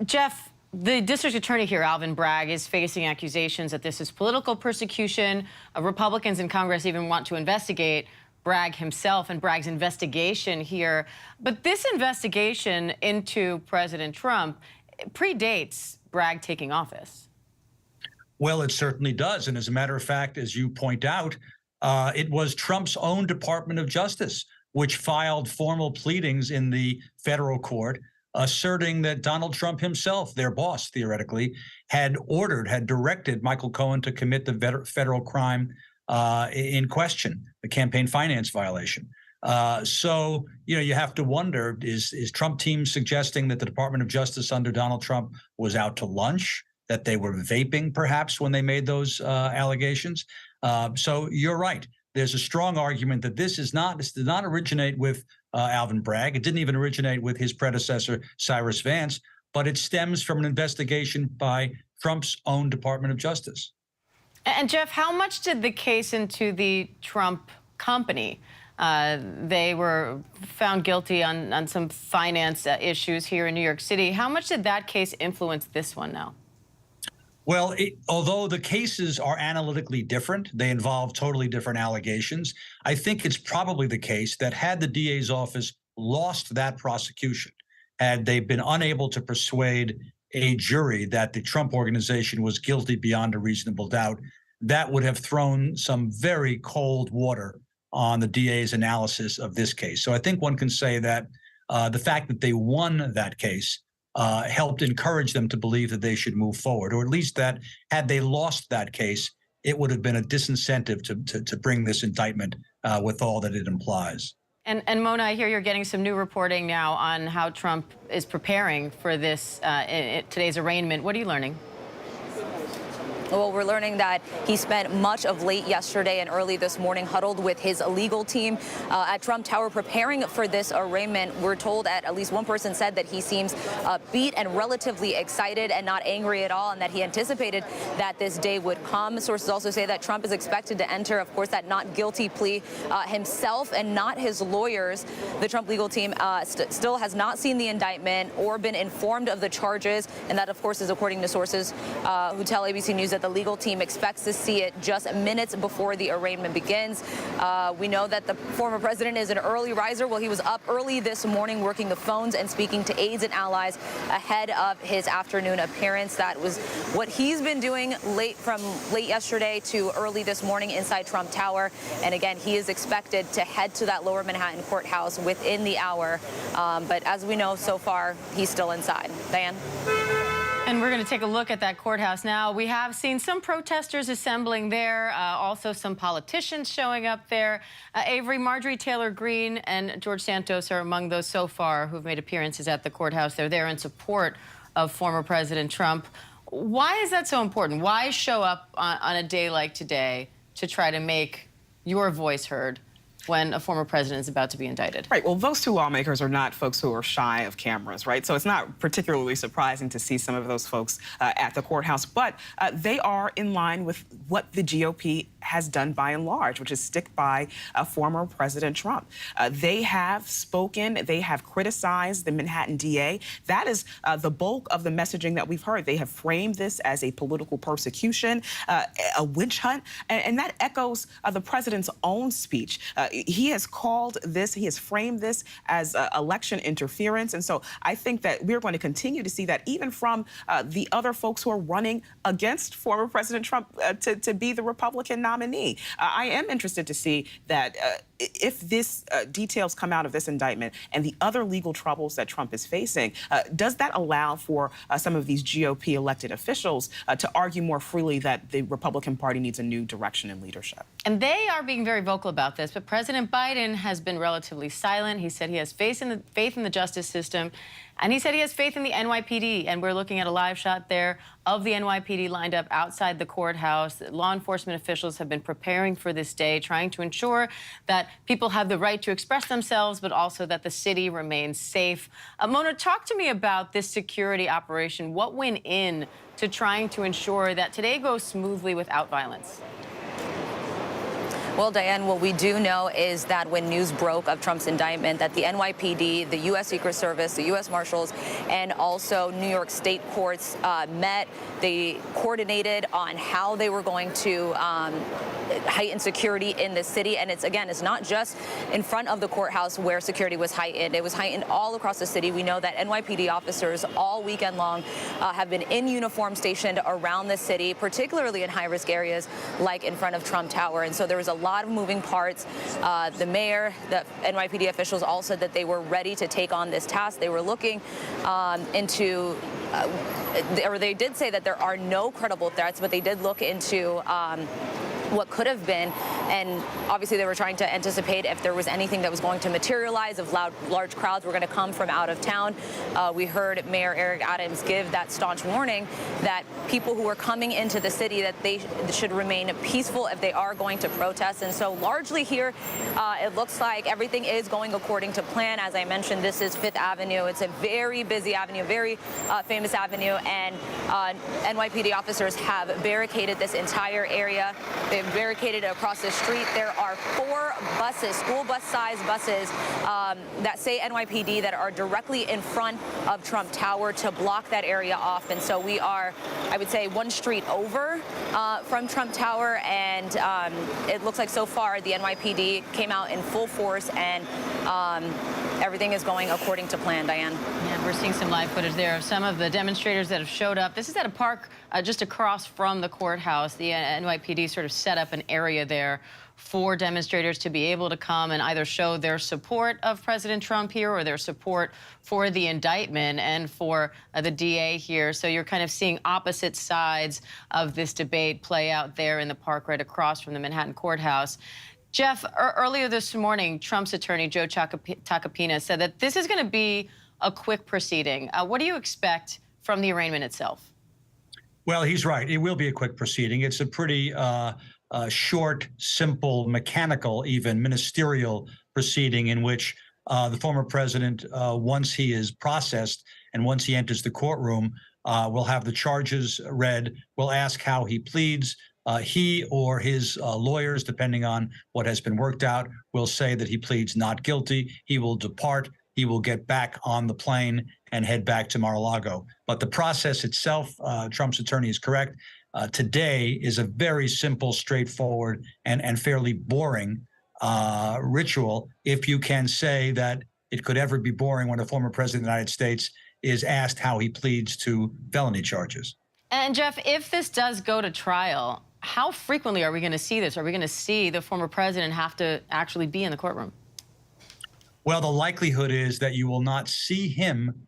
Jeff, the district attorney here, Alvin Bragg, is facing accusations that this is political persecution. Republicans in Congress even want to investigate Bragg himself and Bragg's investigation here. But this investigation into President Trump predates Bragg taking office. Well, it certainly does. And as a matter of fact, as you point out, it was Trump's own Department of Justice which filed formal pleadings in the federal court asserting that Donald Trump himself, their boss, theoretically, had directed Michael Cohen to commit the federal crime in question, the campaign finance violation. So, you have to wonder, is Trump team suggesting that the Department of Justice under Donald Trump was out to lunch, that they were vaping perhaps when they made those allegations? So you're right. There's a strong argument that this did not originate with Alvin Bragg. It didn't even originate with his predecessor, Cyrus Vance, but it stems from an investigation by Trump's own Department of Justice. And Jeff, how much did the case into the Trump company? They were found guilty on some finance issues here in New York City. How much did that case influence this one now? Well, although the cases are analytically different, they involve totally different allegations. I think it's probably the case that had the DA's office lost that prosecution, had they been unable to persuade a jury that the Trump organization was guilty beyond a reasonable doubt, that would have thrown some very cold water on the DA's analysis of this case. So I think one can say that the fact that they won that case helped encourage them to believe that they should move forward, or at least that had they lost that case, it would have been a disincentive to bring this indictment with all that it implies. And Mona, I hear you're getting some new reporting now on how Trump is preparing for this today's arraignment. What are you learning? Well, we're learning that he spent much of late yesterday and early this morning huddled with his legal team at Trump Tower preparing for this arraignment. We're told at least one person said that he seems upbeat and relatively excited and not angry at all, and that he anticipated that this day would come. Sources also say that Trump is expected to enter, of course, that not guilty plea himself and not his lawyers. The Trump legal team still has not seen the indictment or been informed of the charges, and that, of course, is according to sources who tell ABC News that the legal team expects to see it just minutes before the arraignment begins. We know that the former president is an early riser. Well, he was up early this morning working the phones and speaking to aides and allies ahead of his afternoon appearance. That was what he's been doing from late yesterday to early this morning inside Trump Tower. And again, he is expected to head to that lower Manhattan courthouse within the hour. But as we know so far, he's still inside. Diane? And we're going to take a look at that courthouse now. We have seen some protesters assembling there, also some politicians showing up there. Avery, Marjorie Taylor Greene and George Santos are among those so far who've made appearances at the courthouse. They're there in support of former President Trump. Why is that so important? Why show up on a day like today to try to make your voice heard when a former president is about to be indicted. Right. Well, those two lawmakers are not folks who are shy of cameras, right? So it's not particularly surprising to see some of those folks at the courthouse, but they are in line with what the GOP has done by and large, which is stick by former President Trump. They have spoken, they have criticized the Manhattan DA. That is the bulk of the messaging that we've heard. They have framed this as a political persecution, a witch hunt, and that echoes the president's own speech. He has called this, he has framed this as election interference. And so I think that we're going to continue to see that even from the other folks who are running against former President Trump to be the Republican nominee. I am interested to see that if this details come out of this indictment and the other legal troubles that Trump is facing, does that allow for some of these GOP elected officials to argue more freely that the Republican Party needs a new direction in leadership? And they are being very vocal about this, but President Biden has been relatively silent. He said he has faith in the justice system, and he said he has faith in the NYPD. And we're looking at a live shot there of the NYPD lined up outside the courthouse. Law enforcement officials have been preparing for this day, trying to ensure that people have the right to express themselves, but also that the city remains safe. Mona, talk to me about this security operation. What went in to trying to ensure that today goes smoothly without violence? Well, Diane, what we do know is that when news broke of Trump's indictment, that the NYPD, the U.S. Secret Service, the U.S. Marshals, and also New York State courts met. They coordinated on how they were going to heighten security in the city. And it's not just in front of the courthouse where security was heightened. It was heightened all across the city. We know that NYPD officers all weekend long have been in uniform stationed around the city, particularly in high-risk areas like in front of Trump Tower. And so there was a lot of moving parts. The mayor, the NYPD officials all said that they were ready to take on this task. They were looking into or they did say that there are no credible threats, but they did look into what could have been. And obviously they were trying to anticipate if there was anything that was going to materialize, if large crowds were going to come from out of town. We heard Mayor Eric Adams give that staunch warning that people who are coming into the city, that they should remain peaceful if they are going to protest. And so largely here, it looks like everything is going according to plan. As I mentioned, this is Fifth Avenue. It's a very busy avenue, very famous avenue, and NYPD officers have barricaded this entire area. They've barricaded across the street. There are 4 buses, school bus-sized buses that say NYPD that are directly in front of Trump Tower to block that area off. And so we are, I would say, 1 street over from Trump Tower, and it looks like so far the NYPD came out in full force, and everything is going according to plan, Diane. Yeah, we're seeing some live footage there of some of the demonstrators that have showed up. This is at a park just across from the courthouse. The NYPD sort of set up an area there for demonstrators to be able to come and either show their support of President Trump here or their support for the indictment and for the DA here. So you're kind of seeing opposite sides of this debate play out there in the park right across from the Manhattan courthouse. Jeff, earlier this morning, Trump's attorney, Joe Tacopina, said that this is going to be a quick proceeding. What do you expect from the arraignment itself? Well, he's right. It will be a quick proceeding. It's a pretty short, simple, mechanical, even ministerial proceeding in which the former president, once he is processed and once he enters the courtroom, will have the charges read, will ask how he pleads. He or his lawyers, depending on what has been worked out, will say that he pleads not guilty. He will depart. He will get back on the plane and head back to Mar-a-Lago. But the process itself, Trump's attorney is correct, today is a very simple, straightforward, and fairly boring ritual, if you can say that it could ever be boring when a former president of the United States is asked how he pleads to felony charges. And Jeff, if this does go to trial, how frequently are we going to see this? Are we going to see the former president have to actually be in the courtroom? Well, the likelihood is that you will not see him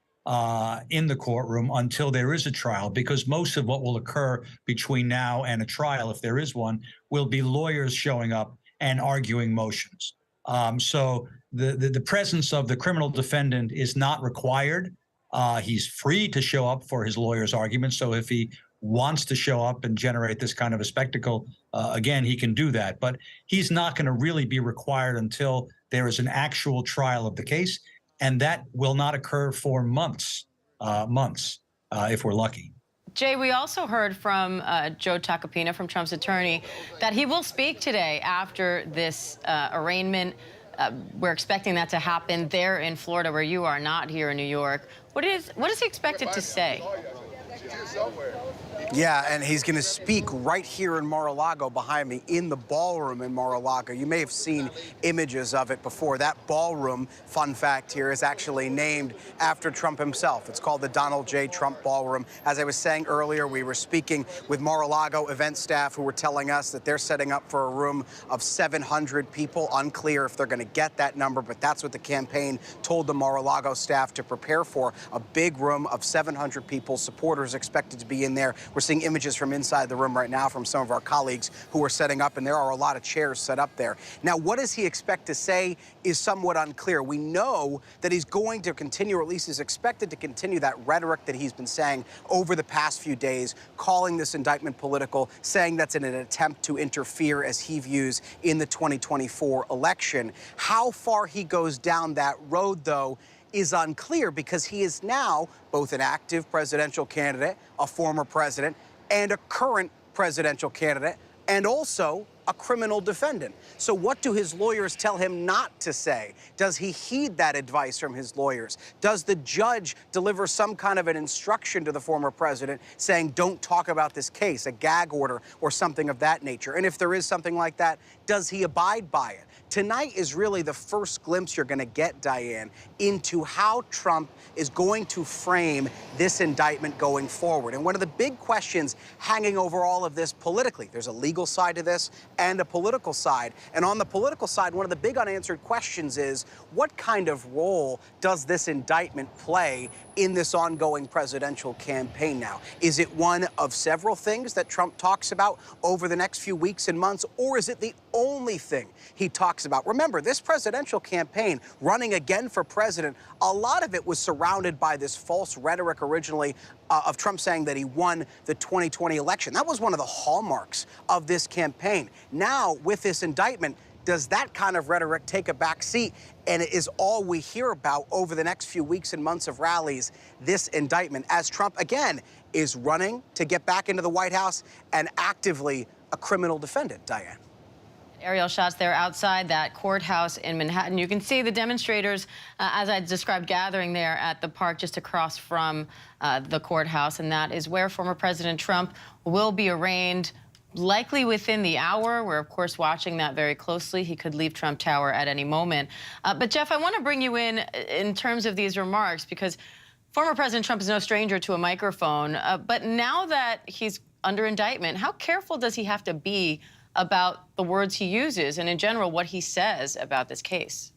in the courtroom until there is a trial, because most of what will occur between now and a trial, if there is one, will be lawyers showing up and arguing motions. So the presence of the criminal defendant is not required. He's free to show up for his lawyer's arguments. So if he wants to show up and generate this kind of a spectacle, again, he can do that. But he's not going to really be required until there is an actual trial of the case, and that will not occur for months, if we're lucky. Jay, we also heard from Joe Tacopina, from Trump's attorney, that he will speak today after this arraignment. We're expecting that to happen there in Florida, where you are, not here in New York. What is he expected to say? Yeah, and he's going to speak right here in Mar-a-Lago behind me in the ballroom in Mar-a-Lago. You may have seen images of it before. That ballroom, fun fact here, is actually named after Trump himself. It's called the Donald J. Trump Ballroom. As I was saying earlier, we were speaking with Mar-a-Lago event staff who were telling us that they're setting up for a room of 700 people. Unclear if they're going to get that number, but that's what the campaign told the Mar-a-Lago staff to prepare for. A big room of 700 people, supporters expected to be in there. We're seeing images from inside the room right now from some of our colleagues who are setting up, and there are a lot of chairs set up there. Now, what does he expect to say is somewhat unclear. We know that he's going to continue, or at least is expected to continue, that rhetoric that he's been saying over the past few days, calling this indictment political, saying that's in an attempt to interfere, as he views, in the 2024 election. How far he goes down that road, though, is unclear, because he is now both an active presidential candidate, a former president, and a current presidential candidate, and also a criminal defendant. So what do his lawyers tell him not to say? Does he heed that advice from his lawyers? Does the judge deliver some kind of an instruction to the former president saying, don't talk about this case, a gag order or something of that nature? And if there is something like that, does he abide by it? Tonight is really the first glimpse you're going to get, Diane, into how Trump is going to frame this indictment going forward. And one of the big questions hanging over all of this politically, there's a legal side to this and a political side. And on the political side, one of the big unanswered questions is, what kind of role does this indictment play in this ongoing presidential campaign now? Is it one of several things that Trump talks about over the next few weeks and months, or is it the only thing he talks about? Remember, this presidential campaign, running again for president, a lot of it was surrounded by this false rhetoric originally of Trump saying that he won the 2020 election. That was one of the hallmarks of this campaign. Now, with this indictment, does that kind of rhetoric take a back seat? And it is all we hear about over the next few weeks and months of rallies, this indictment, as Trump, again, is running to get back into the White House and actively a criminal defendant, Diane. Aerial shots there outside that courthouse in Manhattan. You can see the demonstrators, as I described, gathering there at the park just across from the courthouse. And that is where former President Trump will be arraigned, likely within the hour. We're, of course, watching that very closely. He could leave Trump Tower at any moment. But, Jeff, I want to bring you in terms of these remarks, because former President Trump is no stranger to a microphone. But now that he's under indictment, how careful does he have to be about the words he uses and, in general, what he says about this case?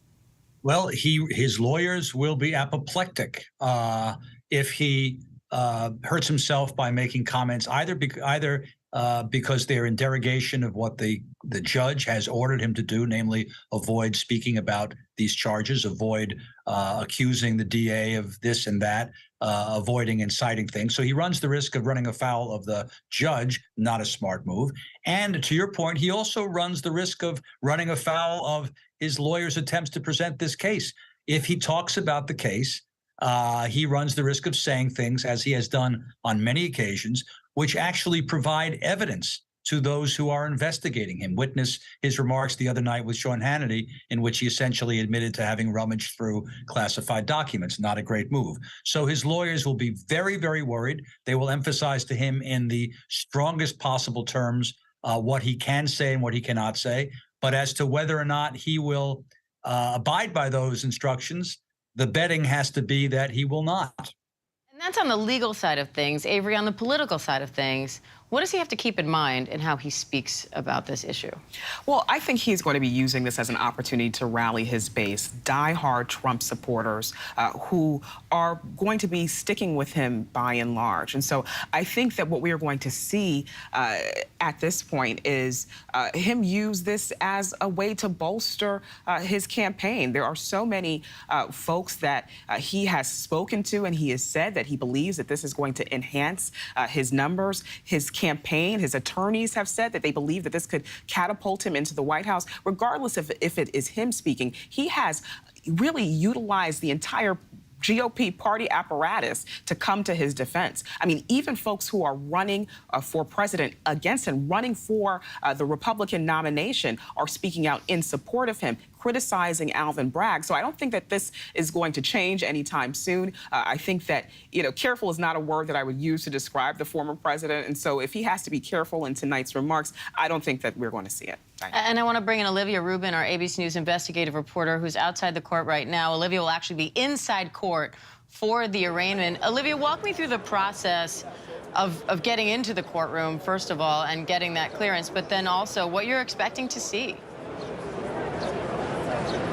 Well, his lawyers will be apoplectic if he hurts himself by making comments either because they're in derogation of what the judge has ordered him to do, namely avoid speaking about these charges, avoid accusing the DA of this and that, avoiding inciting things. So he runs the risk of running afoul of the judge, not a smart move. And to your point, he also runs the risk of running afoul of his lawyer's attempts to present this case. If he talks about the case, he runs the risk of saying things, as he has done on many occasions, which actually provide evidence to those who are investigating him. Witness his remarks the other night with Sean Hannity, in which he essentially admitted to having rummaged through classified documents. Not a great move. So his lawyers will be very, very worried. They will emphasize to him in the strongest possible terms what he can say and what he cannot say. But as to whether or not he will abide by those instructions, the betting has to be that he will not. And that's on the legal side of things. Avery, on the political side of things, What does he have to keep in mind in how he speaks about this issue? Well, I think he's going to be using this as an opportunity to rally his base, diehard Trump supporters who are going to be sticking with him by and large. And so I think that what we are going to see at this point is him use this as a way to bolster his campaign. There are so many folks that he has spoken to, and he has said that he believes that this is going to enhance his numbers. His campaign, his attorneys have said that they believe that this could catapult him into the White House. Regardless of if it is him speaking, he has really utilized the entire GOP party apparatus to come to his defense. I mean, even folks who are running for president against him, running for the Republican nomination, are speaking out in support of him, criticizing Alvin Bragg. So I don't think that this is going to change anytime soon. I think that, careful is not a word that I would use to describe the former president. And so if he has to be careful in tonight's remarks, I don't think that we're going to see it. And I want to bring in Olivia Rubin, our ABC News investigative reporter, who's outside the court right now. Olivia will actually be inside court for the arraignment. Olivia, walk me through the process of getting into the courtroom, first of all, and getting that clearance, but then also what you're expecting to see.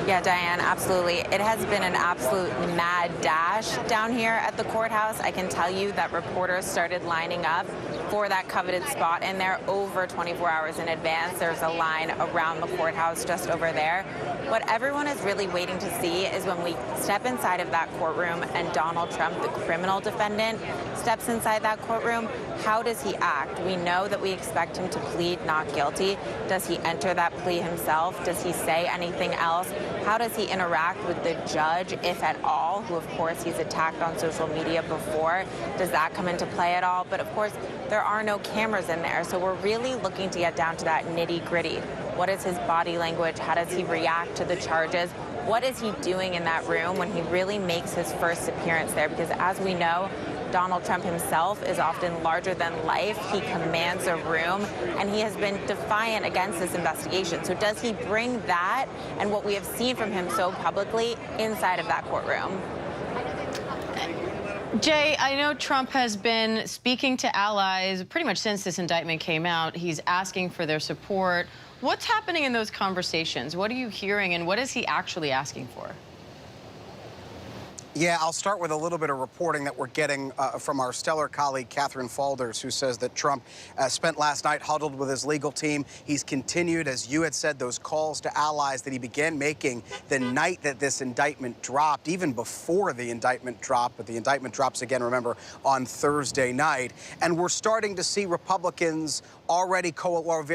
Yeah, Diane, absolutely. It has been an absolute mad dash down here at the courthouse. I can tell you that reporters started lining up for that coveted spot in there over 24 hours in advance. There's a line around the courthouse just over there. What everyone is really waiting to see is when we step inside of that courtroom and Donald Trump, the criminal defendant, steps inside that courtroom, how does he act? We know that we expect him to plead not guilty. Does he enter that plea himself? Does he say anything else? How does he interact with the judge, if at all, who, of course, he's attacked on social media before? Does that come into play at all? But, of course, there are no cameras in there, so we're really looking to get down to that nitty-gritty. What is his body language? How does he react to the charges? What is he doing in that room when he really makes his first appearance there? Because, as we know, Donald Trump himself is often larger than life. He commands a room, and he has been defiant against this investigation. So does he bring that and what we have seen from him so publicly inside of that courtroom? Jay, I know Trump has been speaking to allies pretty much since this indictment came out. He's asking for their support. What's happening in those conversations? What are you hearing, and what is he actually asking for? Yeah, I'll start with a little bit of reporting that we're getting from our stellar colleague, Catherine Falders, who says that Trump spent last night huddled with his legal team. He's continued, as you had said, those calls to allies that he began making the night that this indictment dropped, even before the indictment dropped. But the indictment drops again, remember, on Thursday night. And we're starting to see Republicans already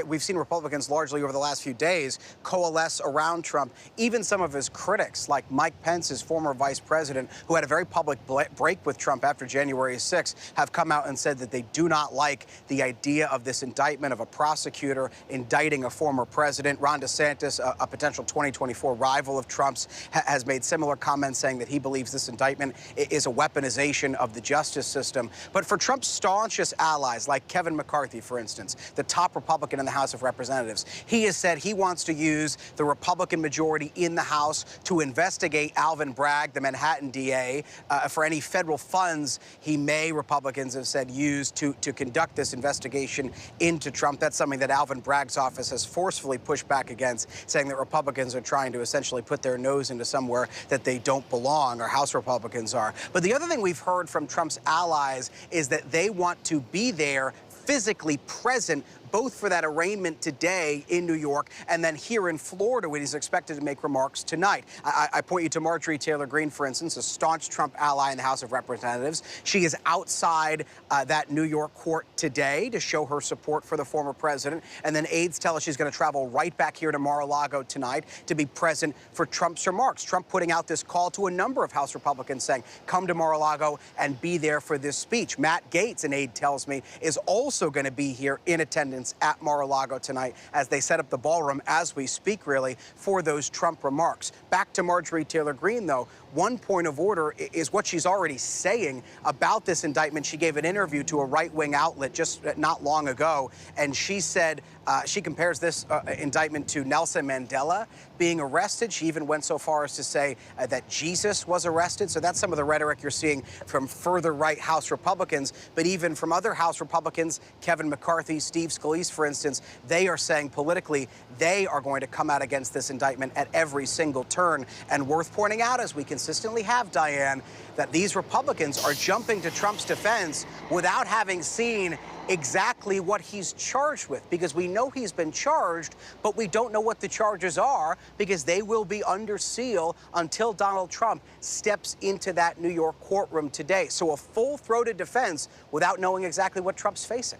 we've seen Republicans largely over the last few days coalesce around Trump. Even some of his critics, like Mike Pence, his former vice president, who had a very public break with Trump after January 6th, have come out and said that they do not like the idea of this indictment, of a prosecutor indicting a former president. Ron DeSantis, a potential 2024 rival of Trump's, has made similar comments, saying that he believes this indictment is a weaponization of the justice system. But for Trump's staunchest allies, like Kevin McCarthy, for instance, the top Republican in the House of Representatives, he has said he wants to use the Republican majority in the House to investigate Alvin Bragg, the Manhattan DA, for any federal funds he may, Republicans have said, use to conduct this investigation into Trump. That's something that Alvin Bragg's office has forcefully pushed back against, saying that Republicans are trying to essentially put their nose into somewhere that they don't belong, or House Republicans are. But the other thing we've heard from Trump's allies is that they want to be there, physically present, both for that arraignment today in New York and then here in Florida, when he's expected to make remarks tonight. I point you to Marjorie Taylor Greene, for instance, a staunch Trump ally in the House of Representatives. She is outside that New York court today to show her support for the former president. And then aides tell us she's going to travel right back here to Mar-a-Lago tonight to be present for Trump's remarks. Trump putting out this call to a number of House Republicans saying, come to Mar-a-Lago and be there for this speech. Matt Gaetz, an aide tells me, is also going to be here in attendance audience at Mar-a-Lago tonight as they set up the ballroom as we speak, really, for those Trump remarks. Back to Marjorie Taylor Greene, though. One point of order is what she's already saying about this indictment. She gave an interview to a right-wing outlet just not long ago, and she said she compares this indictment to Nelson Mandela being arrested. She even went so far as to say that Jesus was arrested. So that's some of the rhetoric you're seeing from further right House Republicans, but even from other House Republicans, Kevin McCarthy, Steve Scalise, for instance, they are saying politically they are going to come out against this indictment at every single turn. And worth pointing out, as we consistently have, Diane, that these Republicans are jumping to Trump's defense without having seen exactly what he's charged with, because we know he's been charged, but we don't know what the charges are because they will be under seal until Donald Trump steps into that New York courtroom today. So a full-throated defense without knowing exactly what Trump's facing.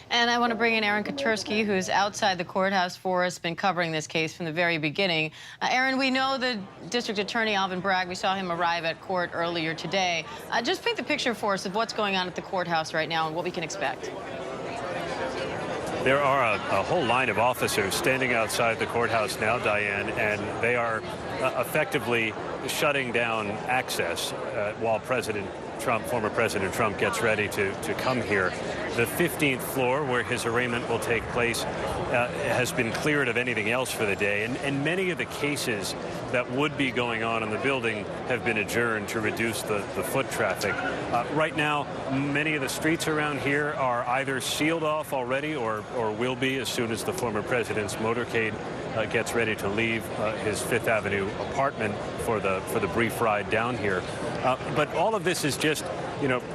And I want to bring in Aaron Katursky, who's outside the courthouse for us, been covering this case from the very beginning. Aaron, we know the District Attorney, Alvin Bragg. We saw him arrive at court earlier today. Just paint the picture for us of what's going on at the courthouse right now and what we can expect. There are a whole line of officers standing outside the courthouse now, Diane, and they are effectively shutting down access while former President Trump gets ready to come here. The 15th floor, where his arraignment will take place, has been cleared of anything else for the day, and many of the cases that would be going on in the building have been adjourned to reduce the foot traffic. Right now, many of the streets around here are either sealed off already or will be as soon as the former president's motorcade gets ready to leave his Fifth Avenue apartment for the brief ride down here. But all of this is just,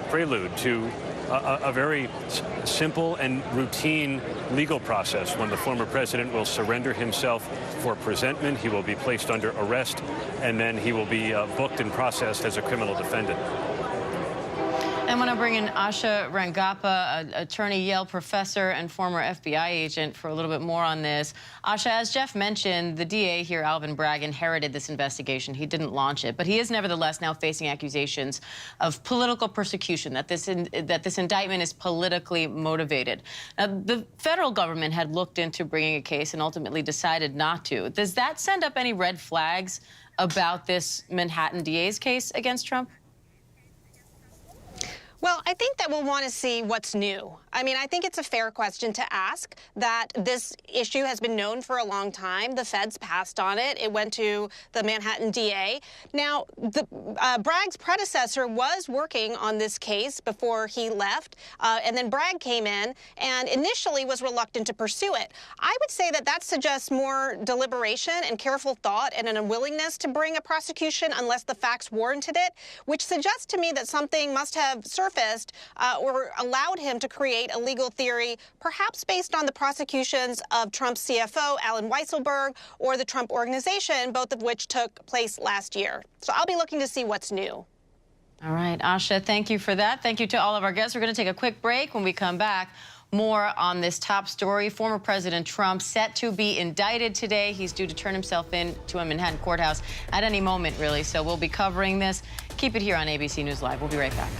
prelude to a very simple and routine legal process when the former president will surrender himself for presentment. He will be placed under arrest, and then he will be booked and processed as a criminal defendant. I want to bring in Asha Rangappa, an attorney, Yale professor, and former FBI agent, for a little bit more on this. Asha, as Jeff mentioned, the DA here, Alvin Bragg, inherited this investigation. He didn't launch it, but he is nevertheless now facing accusations of political persecution, that this indictment is politically motivated. Now, the federal government had looked into bringing a case and ultimately decided not to. Does that send up any red flags about this Manhattan DA's case against Trump? Well, I think that we'll want to see what's new. I mean, I think it's a fair question to ask that this issue has been known for a long time. The feds passed on it. It went to the Manhattan DA. Now, Bragg's predecessor was working on this case before he left, and then Bragg came in and initially was reluctant to pursue it. I would say that suggests more deliberation and careful thought and an unwillingness to bring a prosecution unless the facts warranted it, which suggests to me that something must have surfaced or allowed him to create a legal theory, perhaps based on the prosecutions of Trump's CFO, Alan Weisselberg, or the Trump Organization, both of which took place last year. So I'll be looking to see what's new. All right, Asha, thank you for that. Thank you to all of our guests. We're going to take a quick break. When we come back, more on this top story. Former President Trump set to be indicted today. He's due to turn himself in to a Manhattan courthouse at any moment, really. So we'll be covering this. Keep it here on ABC News Live. We'll be right back.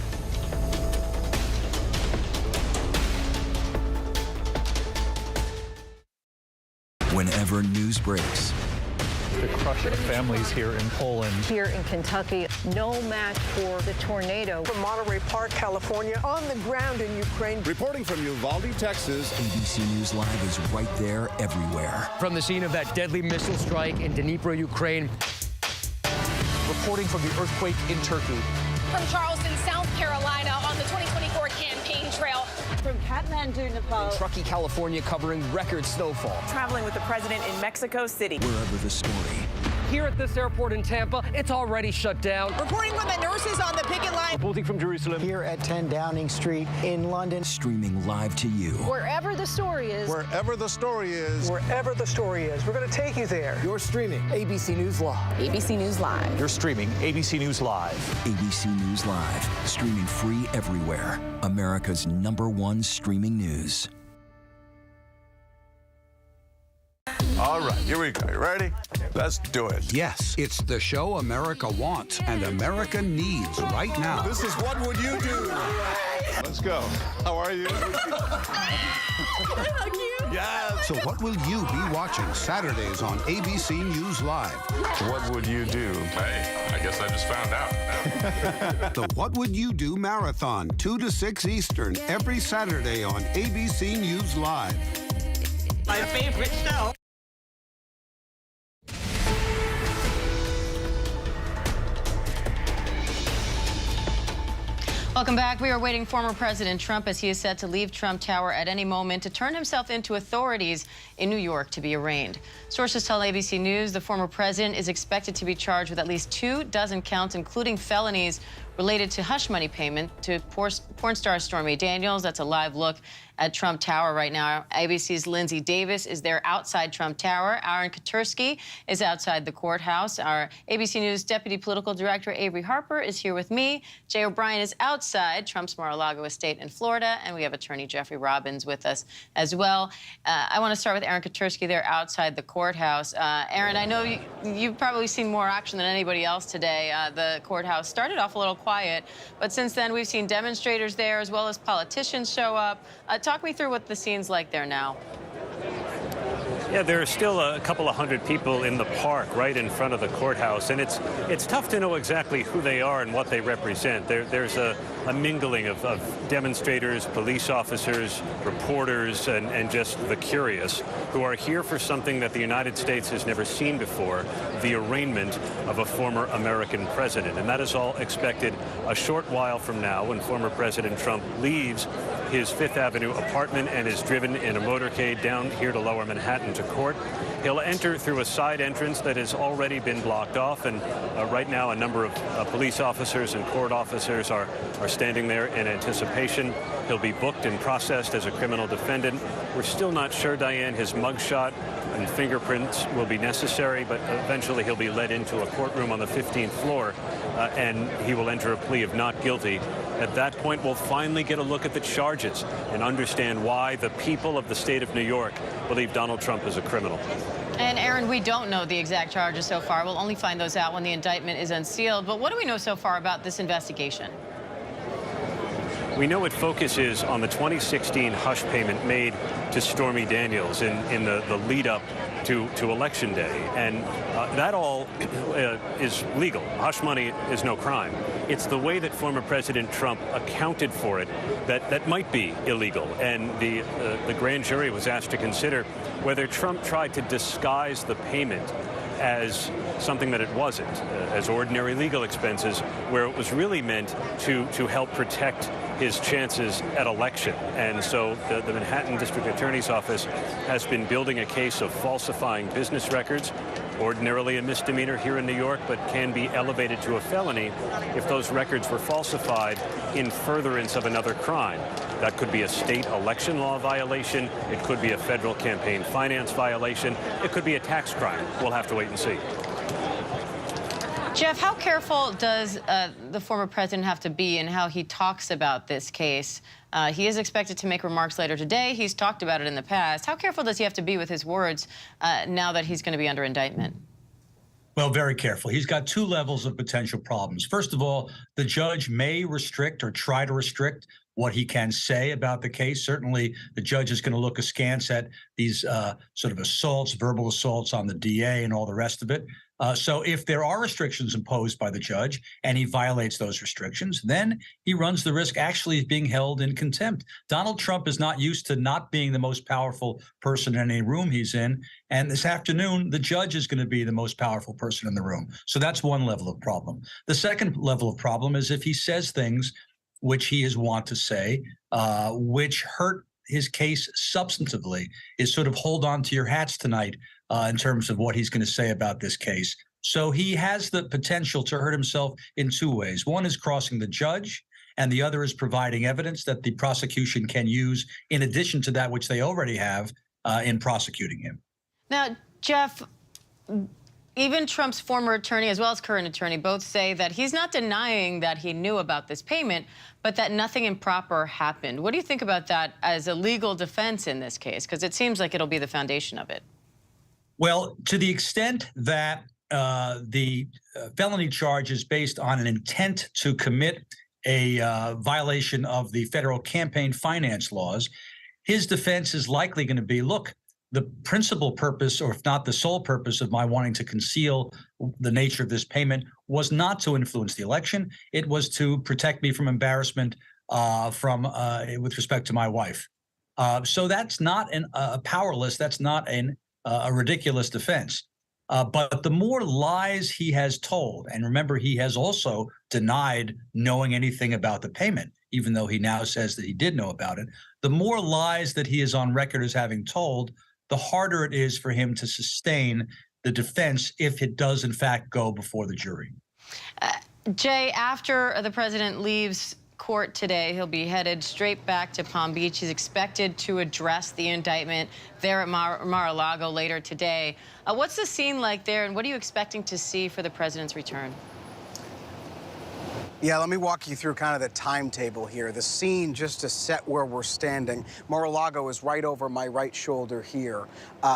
Whenever news breaks, the crush of families here in Poland. Here in Kentucky, no match for the tornado. From Monterey Park, California, on the ground in Ukraine. Reporting from Uvalde, Texas. ABC News Live is right there everywhere. From the scene of that deadly missile strike in Dnipro, Ukraine. Reporting from the earthquake in Turkey. From Charleston, South Carolina, on the 2024 campaign trail. From Kathmandu, Nepal. In Truckee, California, covering record snowfall. Traveling with the president in Mexico City. Wherever the story. Here at this airport in Tampa, it's already shut down. Reporting from the nurses on the picket line. Reporting from Jerusalem. Here at 10 Downing Street in London. Streaming live to you. Wherever the story is. Wherever the story is. Wherever the story is. We're going to take you there. You're streaming ABC News Live. ABC News Live. You're streaming ABC News Live. ABC News Live. Streaming free everywhere. America's #1 streaming news. All right, here we go. You ready? Let's do it. Yes, it's the show America wants and America needs right now. This is What Would You Do? Let's go. How are you? Yes. So what will you be watching Saturdays on ABC News Live? What would you do? Hey, I guess I just found out. The What Would You Do Marathon, 2 to 6 Eastern, every Saturday on ABC News Live. My favorite show. Welcome back. We are waiting former President Trump as he is set to leave Trump Tower at any moment to turn himself into authorities in New York to be arraigned. Sources tell ABC News the former president is expected to be charged with at least 24 counts, including felonies related to hush money payment to porn star Stormy Daniels. That's a live look at Trump Tower right now. ABC's Lindsay Davis is there outside Trump Tower. Aaron Katursky is outside the courthouse. Our ABC News Deputy Political Director Avery Harper is here with me. Jay O'Brien is outside Trump's Mar-a-Lago estate in Florida, and we have attorney Jeffrey Robbins with us as well. I want to start with Aaron Katursky there outside the courthouse. Aaron, I know you've probably seen more action than anybody else today. The courthouse started off a little quiet, but since then we've seen demonstrators there as well as politicians show up. Talk me through what the scene's like there now. Yeah, there are still a couple of hundred people in the park right in front of the courthouse, and it's tough to know exactly who they are and what they represent. There's a mingling of demonstrators, police officers, reporters, and just the curious who are here for something that the United States has never seen before, the arraignment of a former American president. And that is all expected a short while from now when former President Trump leaves his Fifth Avenue apartment and is driven in a motorcade down here to Lower Manhattan to court. He'll enter through a side entrance that has already been blocked off, and right now a number of police officers and court officers are standing there in anticipation. He'll be booked and processed as a criminal defendant. We're still not sure, Diane, his mugshot and fingerprints will be necessary, but eventually he'll be led into a courtroom on the 15th floor, and he will enter a plea of not guilty. At that point, we'll finally get a look at the charges and understand why the people of the state of New York believe Donald Trump is a criminal. And Aaron, we don't know the exact charges so far. We'll only find those out when the indictment is unsealed. But what do we know so far about this investigation? We know it focuses on the 2016 hush payment made to Stormy Daniels in the lead up to Election Day. And that all is legal. Hush money is no crime. It's the way that former President Trump accounted for it that might be illegal. And the grand jury was asked to consider whether Trump tried to disguise the payment as something that it wasn't, as ordinary legal expenses, where it was really meant to help protect his chances at election. And so the Manhattan District Attorney's Office has been building a case of falsifying business records, ordinarily a misdemeanor here in New York, but can be elevated to a felony if those records were falsified in furtherance of another crime. That could be a state election law violation. It could be a federal campaign finance violation. It could be a tax crime. We'll have to wait and see. Jeff, how careful does the former president have to be in how he talks about this case? He is expected to make remarks later today. He's talked about it in the past. How careful does he have to be with his words now that he's going to be under indictment? Well, very careful. He's got two levels of potential problems. First of all, the judge may restrict or try to restrict what he can say about the case. Certainly, the judge is going to look askance at these sort of assaults, verbal assaults on the DA and all the rest of it. So if there are restrictions imposed by the judge and he violates those restrictions, then he runs the risk actually of being held in contempt. Donald Trump is not used to not being the most powerful person in any room he's in. And this afternoon, the judge is going to be the most powerful person in the room. So that's one level of problem. The second level of problem is if he says things which he is wont to say, which hurt his case substantively, is sort of hold on to your hats tonight in terms of what he's going to say about this case. So he has the potential to hurt himself in two ways. One is crossing the judge, and the other is providing evidence that the prosecution can use in addition to that which they already have in prosecuting him. Now, Jeff, even Trump's former attorney as well as current attorney both say that he's not denying that he knew about this payment, but that nothing improper happened. What do you think about that as a legal defense in this case? Because it seems like it'll be the foundation of it. Well, to the extent that the felony charge is based on an intent to commit a violation of the federal campaign finance laws, his defense is likely going to be, look, the principal purpose, or if not the sole purpose, of my wanting to conceal the nature of this payment was not to influence the election. It was to protect me from embarrassment with respect to my wife. So that's not powerless. That's not a ridiculous defense. But the more lies he has told, and remember, he has also denied knowing anything about the payment, even though he now says that he did know about it, the more lies that he is on record as having told, the harder it is for him to sustain the defense if it does, in fact, go before the jury. Jay, after the president leaves court today, he'll be headed straight back to Palm Beach. He's expected to address the indictment there at Mar-a-Lago later today. What's the scene like there, and what are you expecting to see for the president's return? Yeah, let me walk you through kind of the timetable here. The scene, just to set where we're standing. Mar-a-Lago is right over my right shoulder here.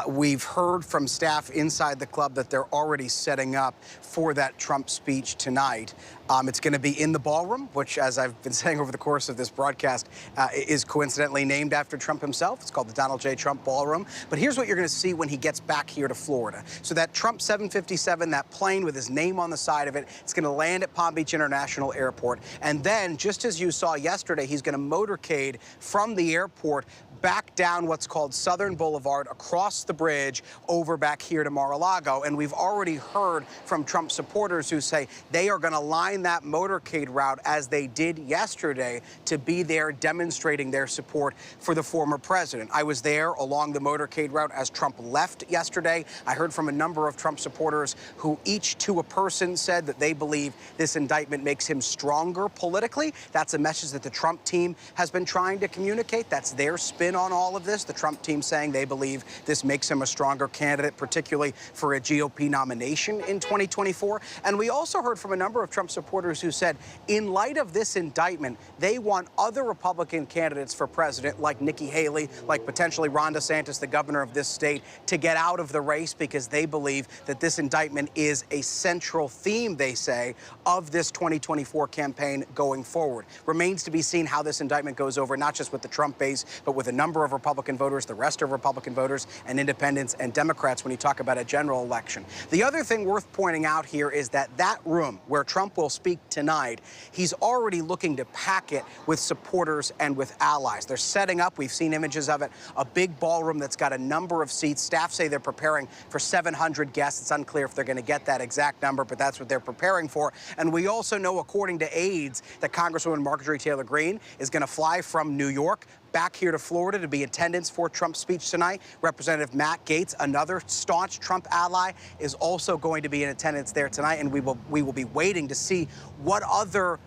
We've heard from staff inside the club that they're already setting up for that Trump speech tonight. It's going to be in the ballroom, which, as I've been saying over the course of this broadcast, is coincidentally named after Trump himself. It's called the Donald J. Trump Ballroom. But here's what you're going to see when he gets back here to Florida. So that Trump 757, that plane with his name on the side of it, it's going to land at Palm Beach International Airport. And then, just as you saw yesterday, he's going to motorcade from the airport back down what's called Southern Boulevard, across the bridge, over back here to Mar-a-Lago. And we've already heard from Trump supporters who say they are going to line that motorcade route as they did yesterday to be there demonstrating their support for the former president. I was there along the motorcade route as Trump left yesterday. I heard from a number of Trump supporters who each to a person said that they believe this indictment makes him stronger politically. That's a message that the Trump team has been trying to communicate. That's their spin on all of this. The Trump team saying they believe this makes him a stronger candidate, particularly for a GOP nomination in 2024. And we also heard from a number of Trump supporters who said, in light of this indictment, they want other Republican candidates for president, like Nikki Haley, like potentially Ron DeSantis, the governor of this state, to get out of the race because they believe that this indictment is a central theme, they say, of this 2024 campaign going forward. Remains to be seen how this indictment goes over, not just with the Trump base, but with a number of Republican voters, the rest of Republican voters, and independents and Democrats when you talk about a general election. The other thing worth pointing out here is that that room where Trump will speak tonight, he's already looking to pack it with supporters and with allies. They're setting up, we've seen images of it, a big ballroom that's got a number of seats. Staff say they're preparing for 700 guests. It's unclear if they're going to get that exact number, but that's what they're preparing for. And we also know, according to aides, that Congresswoman Marjorie Taylor Greene is going to fly from New York back here to Florida to be in attendance for Trump's speech tonight. Representative Matt Gaetz, another staunch Trump ally, is also going to be in attendance there tonight, and we will be waiting to see what other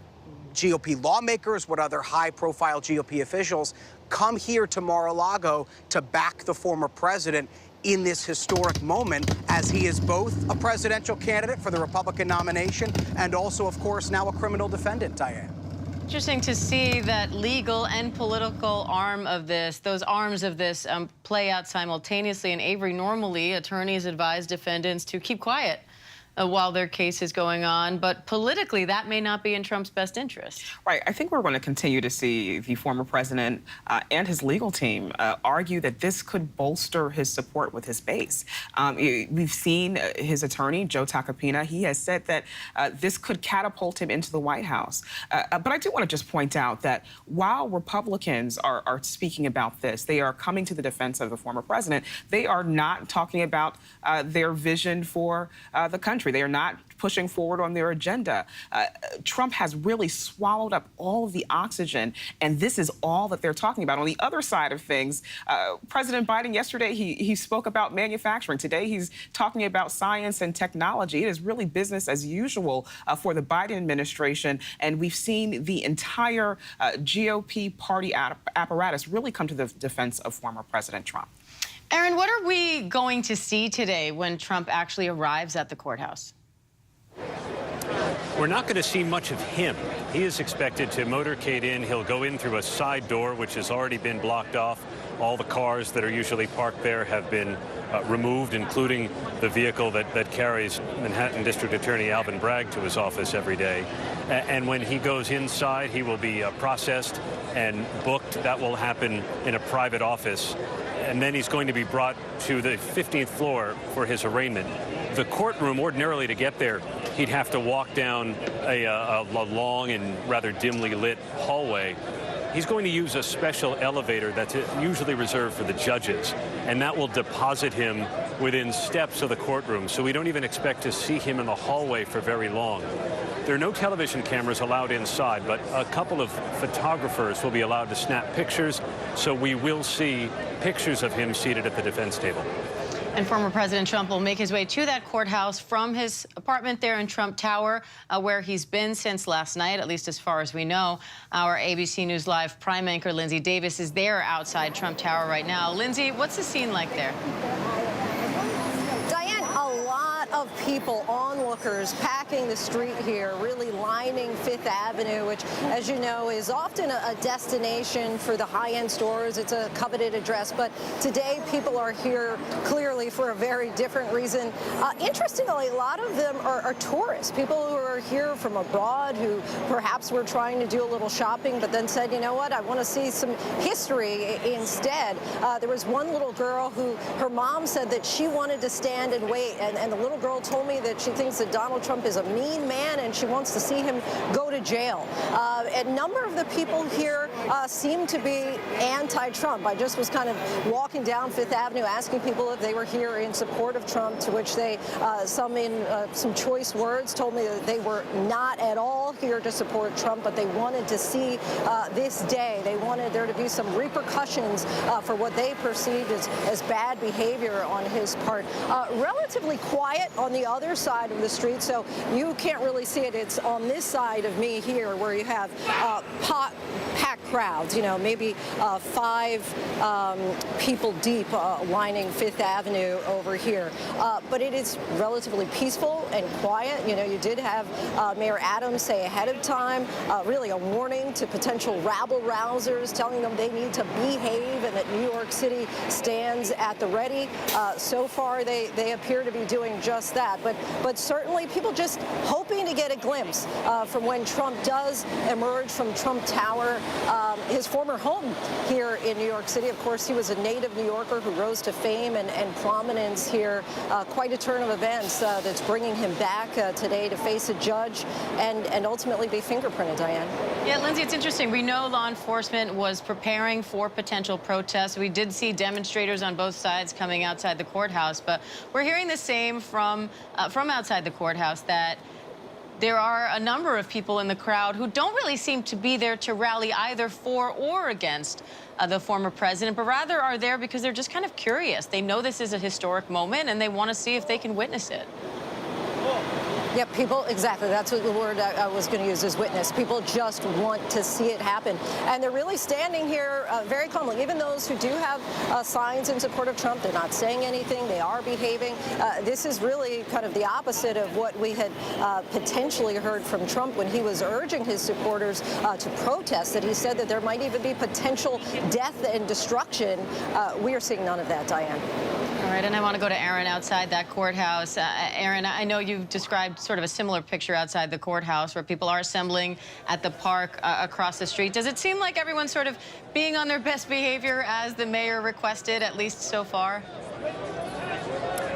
GOP lawmakers, what other high-profile GOP officials come here to Mar-a-Lago to back the former president in this historic moment, as he is both a presidential candidate for the Republican nomination and also, of course, now a criminal defendant, Diane. Interesting to see that legal and political arm of this, those arms of this play out simultaneously. And Avery, normally attorneys advise defendants to keep quiet while their case is going on, but politically that may not be in Trump's best interest. Right. I think we're going to continue to see the former president and his legal team argue that this could bolster his support with his base. We've seen his attorney, Joe Tacopina. He has said that this could catapult him into the White House. But I do want to just point out that while Republicans are speaking about this, they are coming to the defense of the former president. They are not talking about their vision for the country. They are not pushing forward on their agenda. Trump has really swallowed up all of the oxygen, and this is all that they're talking about. On the other side of things, President Biden yesterday, he spoke about manufacturing. Today, he's talking about science and technology. It is really business as usual for the Biden administration, and we've seen the entire GOP party apparatus really come to the defense of former President Trump. Aaron, what are we going to see today when Trump actually arrives at the courthouse? We're not going to see much of him. He is expected to motorcade in. He'll go in through a side door, which has already been blocked off. All the cars that are usually parked there have been removed, including the vehicle that carries Manhattan District Attorney Alvin Bragg to his office every day. And when he goes inside, he will be processed and booked. That will happen in a private office. And then he's going to be brought to the 15th floor for his arraignment. The courtroom, ordinarily to get there, he'd have to walk down a long and rather dimly lit hallway. He's going to use a special elevator that's usually reserved for the judges, and that will deposit him within steps of the courtroom, so we don't even expect to see him in the hallway for very long. There are no television cameras allowed inside, but a couple of photographers will be allowed to snap pictures, so we will see pictures of him seated at the defense table. And former President Trump will make his way to that courthouse from his apartment there in Trump Tower, where he's been since last night, at least as far as we know. Our ABC News Live prime anchor Lindsay Davis is there outside Trump Tower right now. Lindsay, what's the scene like there? Of people, onlookers, packing the street here, really lining Fifth Avenue, which, as you know, is often a destination for the high-end stores. It's a coveted address, but today people are here clearly for a very different reason. Interestingly, a lot of them are tourists, people who are here from abroad who perhaps were trying to do a little shopping, but then said, you know what, I want to see some history instead. There was one little girl who, her mom said that she wanted to stand and wait, and the little girl told me that she thinks that Donald Trump is a mean man and she wants to see him go to jail. A number of the people here seem to be anti-Trump. I just was kind of walking down Fifth Avenue asking people if they were here in support of Trump, to which they, some in some choice words, told me that they were not at all here to support Trump, but they wanted to see this day. They wanted there to be some repercussions for what they perceived as bad behavior on his part. Relatively quiet on the other side of the street, so you can't really see it. It's on this side of me here where you have packed crowds, you know, maybe 5 people deep lining Fifth Avenue over here. But it is relatively peaceful and quiet. You know, you did have Mayor Adams say ahead of time, really a warning to potential rabble-rousers, telling them they need to behave and that New York City stands at the ready. So far, they appear to be doing just that. But certainly people just hoping to get a glimpse from when Trump does emerge from Trump Tower, his former home here in New York City. Of course, he was a native New Yorker who rose to fame and prominence here. Quite a turn of events that's bringing him back today to face a judge and ultimately be fingerprinted, Diane. Yeah, Lindsay, it's interesting. We know law enforcement was preparing for potential protests. We did see demonstrators on both sides coming outside the courthouse, but we're hearing the same from outside the courthouse, that there are a number of people in the crowd who don't really seem to be there to rally either for or against the former president, but rather are there because they're just kind of curious. They know this is a historic moment and they want to see if they can witness it. Yep, people, exactly. That's what the word I was going to use, is witness. People just want to see it happen. And they're really standing here very calmly. Even those who do have signs in support of Trump, they're not saying anything. They are behaving. This is really kind of the opposite of what we had potentially heard from Trump when he was urging his supporters to protest, that he said that there might even be potential death and destruction. We are seeing none of that, Diane. All right, and I want to go to Aaron outside that courthouse. Aaron, I know you've described sort of a similar picture outside the courthouse where people are assembling at the park across the street. Does it seem like everyone's sort of being on their best behavior as the mayor requested, at least so far?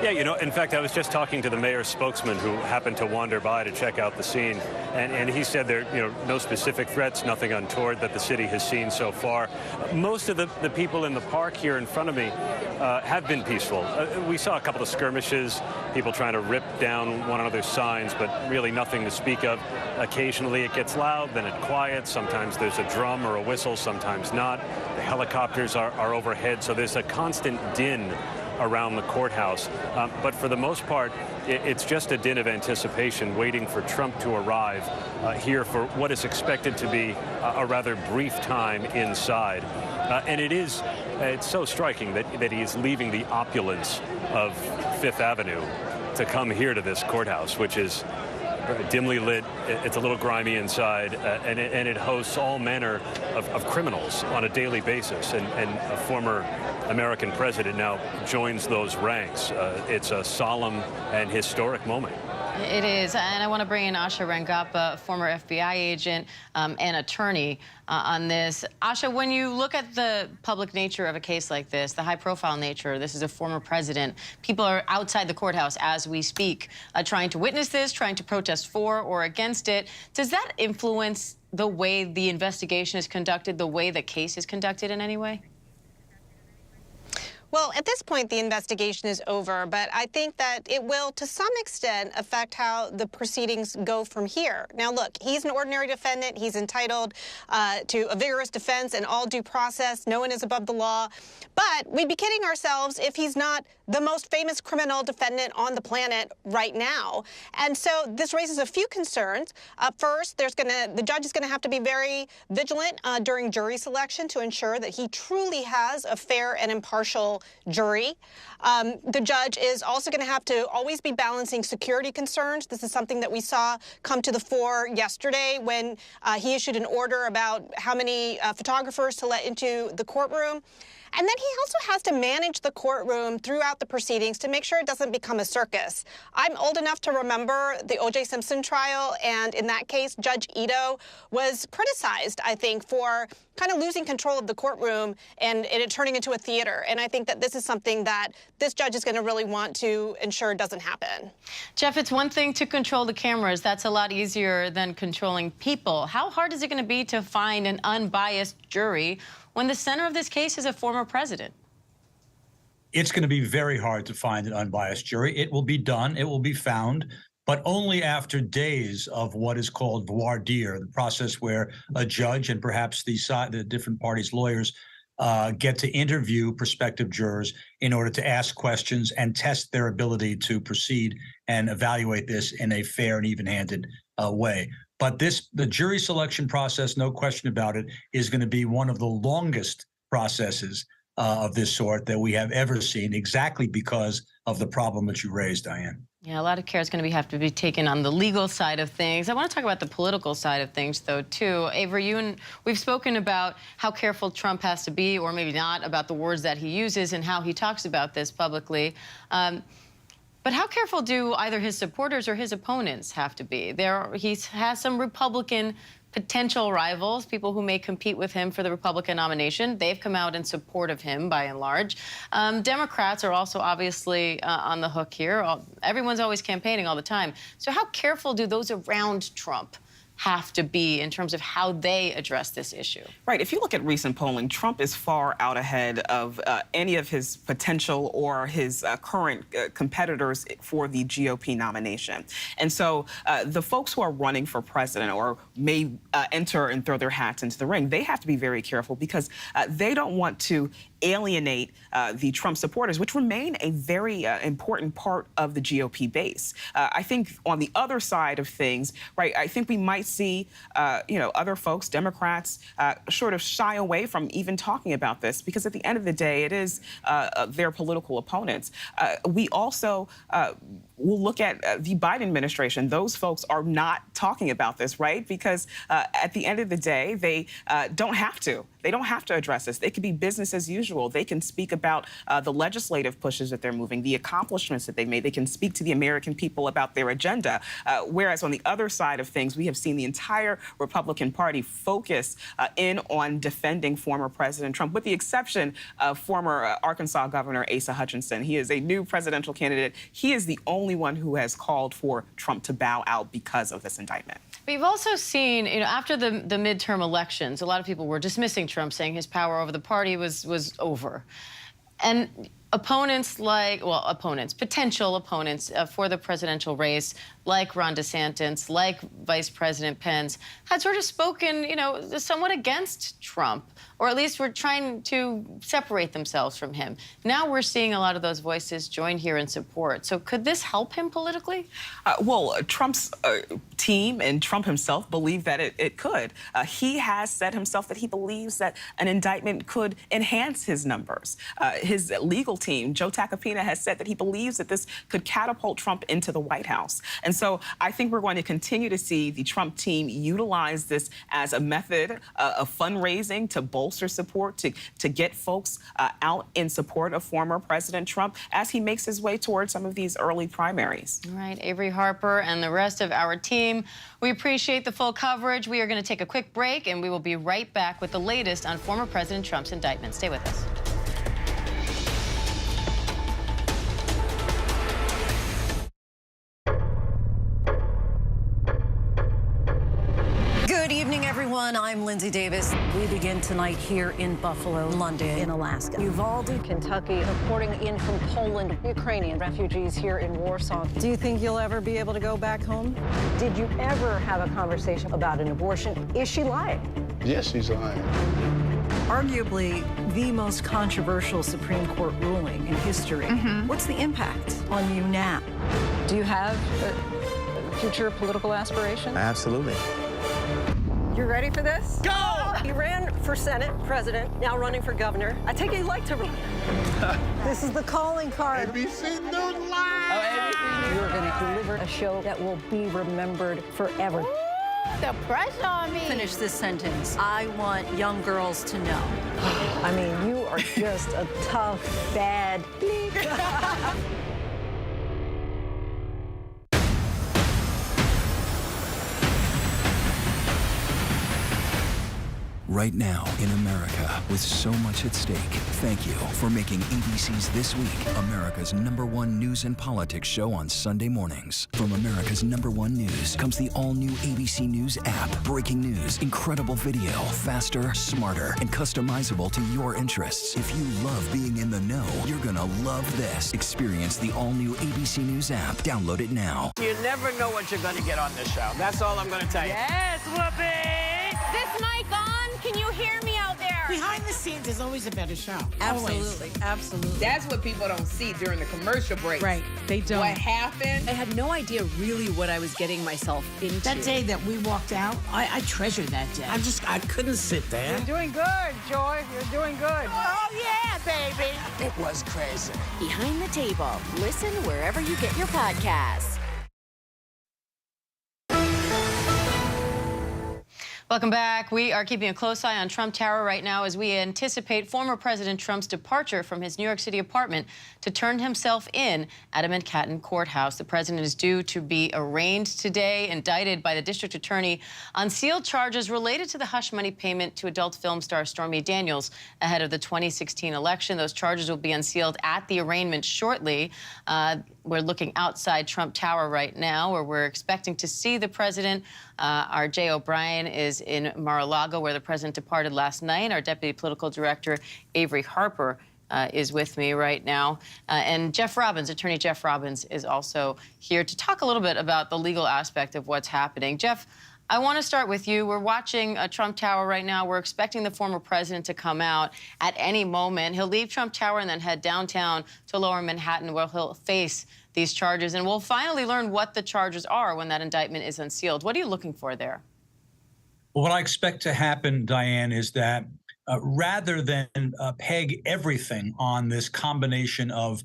Yeah, you know, in fact, I was just talking to the mayor's spokesman who happened to wander by to check out the scene, and he said there, you know, no specific threats, nothing untoward that the city has seen so far. Most of the people in the park here in front of me have been peaceful. We saw a couple of skirmishes, people trying to rip down one another's signs, but really nothing to speak of. Occasionally it gets loud, then it quiets. Sometimes there's a drum or a whistle, sometimes not. The helicopters are overhead, so there's a constant din around the courthouse. But for the most part, it's just a din of anticipation waiting for Trump to arrive here for what is expected to be a rather brief time inside. And it's so striking that he is leaving the opulence of Fifth Avenue to come here to this courthouse, which is dimly lit. It's a little grimy inside, and it hosts all manner of criminals on a daily basis. And a former American president now joins those ranks. It's a solemn and historic moment. It is, and I want to bring in Asha Rangappa, former FBI agent and attorney, on this. Asha, when you look at the public nature of a case like this, the high-profile nature, this is a former president. People are outside the courthouse as we speak, trying to witness this, trying to protest for or against it. Does that influence the way the investigation is conducted, the way the case is conducted in any way? Well, at this point, the investigation is over, but I think that it will, to some extent, affect how the proceedings go from here. Now, look, he's an ordinary defendant. He's entitled to a vigorous defense and all due process. No one is above the law. But we'd be kidding ourselves if he's not the most famous criminal defendant on the planet right now. And so this raises a few concerns. First, the judge is going to have to be very vigilant during jury selection to ensure that he truly has a fair and impartial jury. The judge is also going to have to always be balancing security concerns. This is something that we saw come to the fore yesterday when he issued an order about how many photographers to let into the courtroom. And then he also has to manage the courtroom throughout the proceedings to make sure it doesn't become a circus. I'm old enough to remember the O.J. Simpson trial, and in that case, Judge Ito was criticized, I think, for kind of losing control of the courtroom and it turning into a theater. And I think that this is something that this judge is going to really want to ensure doesn't happen. Jeff, it's one thing to control the cameras. That's a lot easier than controlling people. How hard is it going to be to find an unbiased jury when the center of this case is a former president? It's going to be very hard to find an unbiased jury. It will be done. It will be found, but only after days of what is called voir dire, the process where a judge and perhaps the different parties' lawyers get to interview prospective jurors in order to ask questions and test their ability to proceed and evaluate this in a fair and even-handed way. But the jury selection process, no question about it, is going to be one of the longest processes of this sort that we have ever seen, exactly because of the problem that you raised, Diane. Yeah, a lot of care is going to have to be taken on the legal side of things. I want to talk about the political side of things, though, too. Avery, we've spoken about how careful Trump has to be, or maybe not, about the words that he uses and how he talks about this publicly. But how careful do either his supporters or his opponents have to be? He has some Republican potential rivals, people who may compete with him for the Republican nomination. They've come out in support of him, by and large. Democrats are also obviously on the hook here. Everyone's always campaigning all the time. So how careful do those around Trump have to be in terms of how they address this issue? Right. If you look at recent polling, Trump is far out ahead of any of his potential or his current competitors for the GOP nomination. And so the folks who are running for president or may enter and throw their hats into the ring, they have to be very careful because they don't want to alienate the Trump supporters, which remain a very important part of the GOP base. I think on the other side of things, right, I think we might see, other folks, Democrats, sort of shy away from even talking about this because at the end of the day, it is their political opponents. We also will look at the Biden administration. Those folks are not talking about this, right? Because at the end of the day, they don't have to. They don't have to address this. They could be business as usual. They can speak about the legislative pushes that they're moving, the accomplishments that they made. They can speak to the American people about their agenda. Whereas on the other side of things, we have seen the entire Republican Party focus in on defending former President Trump, with the exception of former Arkansas Governor Asa Hutchinson. He is a new presidential candidate. He is the only one who has called for Trump to bow out because of this indictment. We've also seen, after the midterm elections, a lot of people were dismissing Trump, saying his power over the party was over. And potential opponents for the presidential race, like Ron DeSantis, like Vice President Pence, had sort of spoken, somewhat against Trump, or at least were trying to separate themselves from him. Now we're seeing a lot of those voices join here in support. So could this help him politically? Well, Trump's team and Trump himself believe that it could. He has said himself that he believes that an indictment could enhance his numbers. His legal team, Joe Tacopina, has said that he believes that this could catapult Trump into the White House. And so I think we're going to continue to see the Trump team utilize this as a method of fundraising to bolster support, to get folks out in support of former President Trump as he makes his way towards some of these early primaries. All right, Avery Harper and the rest of our team, we appreciate the full coverage. We are going to take a quick break, and we will be right back with the latest on former President Trump's indictment. Stay with us. Good evening, everyone. I'm Lindsay Davis. We begin tonight here in Buffalo, London, in Alaska, Uvalde, Kentucky, reporting in from Poland, Ukrainian refugees here in Warsaw. Do you think you'll ever be able to go back home? Did you ever have a conversation about an abortion? Is she lying? Yes, she's lying. Arguably the most controversial Supreme Court ruling in history. What's the impact on you now? Do you have future political aspirations? Absolutely. You ready for this? Go! He ran for Senate president, now running for governor. I take it you like to run. This is the calling card. ABC News Live! You're going to deliver a show that will be remembered forever. Ooh, the pressure on me. Finish this sentence. I want young girls to know. I mean, you are just a tough, bad bleep. Right now in America, with so much at stake, thank you for making ABC's This Week America's #1 news and politics show on Sunday mornings. From America's #1 news comes the all-new ABC News app. Breaking news, incredible video, faster, smarter, and customizable to your interests. If you love being in the know, you're gonna love this. Experience the all-new ABC News app. Download it now. You never know what you're gonna get on this show. That's all I'm gonna tell you. Yes, Whoopi! This mic on? Can you hear me out there? Behind the scenes is always a better show. Absolutely, absolutely. That's what people don't see during the commercial break. Right, they don't. What happened? I had no idea really what I was getting myself into. That day that we walked out, I treasured that day. I couldn't sit there. You're doing good, Joy. You're doing good. Oh, yeah, baby. It was crazy. Behind the Table. Listen wherever you get your podcasts. Welcome back. We are keeping a close eye on Trump Tower right now as we anticipate former President Trump's departure from his New York City apartment to turn himself in at a Manhattan courthouse. The president is due to be arraigned today, indicted by the district attorney on sealed charges related to the hush money payment to adult film star Stormy Daniels ahead of the 2016 election. Those charges will be unsealed at the arraignment shortly. We're looking outside Trump Tower right now, where we're expecting to see the president. Our Jay O'Brien is in Mar-a-Lago, where the president departed last night. Our deputy political director, Avery Harper, is with me right now. And Jeff Robbins, Attorney Jeff Robbins, is also here to talk a little bit about the legal aspect of what's happening. Jeff, I want to start with you. We're watching Trump Tower right now. We're expecting the former president to come out at any moment. He'll leave Trump Tower and then head downtown to Lower Manhattan, where he'll face these charges. And we'll finally learn what the charges are when that indictment is unsealed. What are you looking for there? Well, what I expect to happen, Diane, is that rather than peg everything on this combination of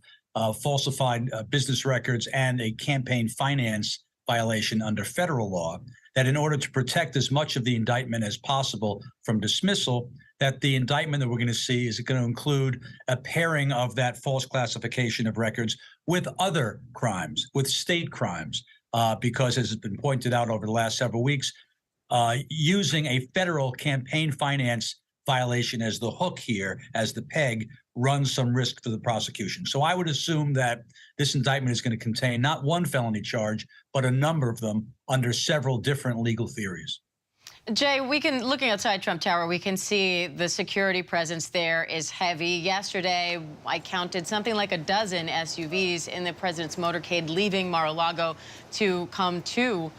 falsified business records and a campaign finance violation under federal law, that in order to protect as much of the indictment as possible from dismissal, that the indictment that we're going to see is going to include a pairing of that false classification of records with other crimes, with state crimes, because as has been pointed out over the last several weeks, using a federal campaign finance violation as the hook here, as the peg, runs some risk to the prosecution. So I would assume that this indictment is going to contain not one felony charge, but a number of them under several different legal theories. Jay, looking outside Trump Tower, we can see the security presence there is heavy. Yesterday, I counted something like a dozen SUVs in the president's motorcade leaving Mar-a-Lago to come to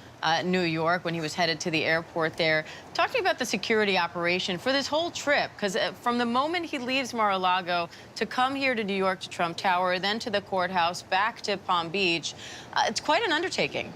New York when he was headed to the airport there. Talk to me about the security operation for this whole trip, because from the moment he leaves Mar-a-Lago to come here to New York to Trump Tower, then to the courthouse, back to Palm Beach, it's quite an undertaking.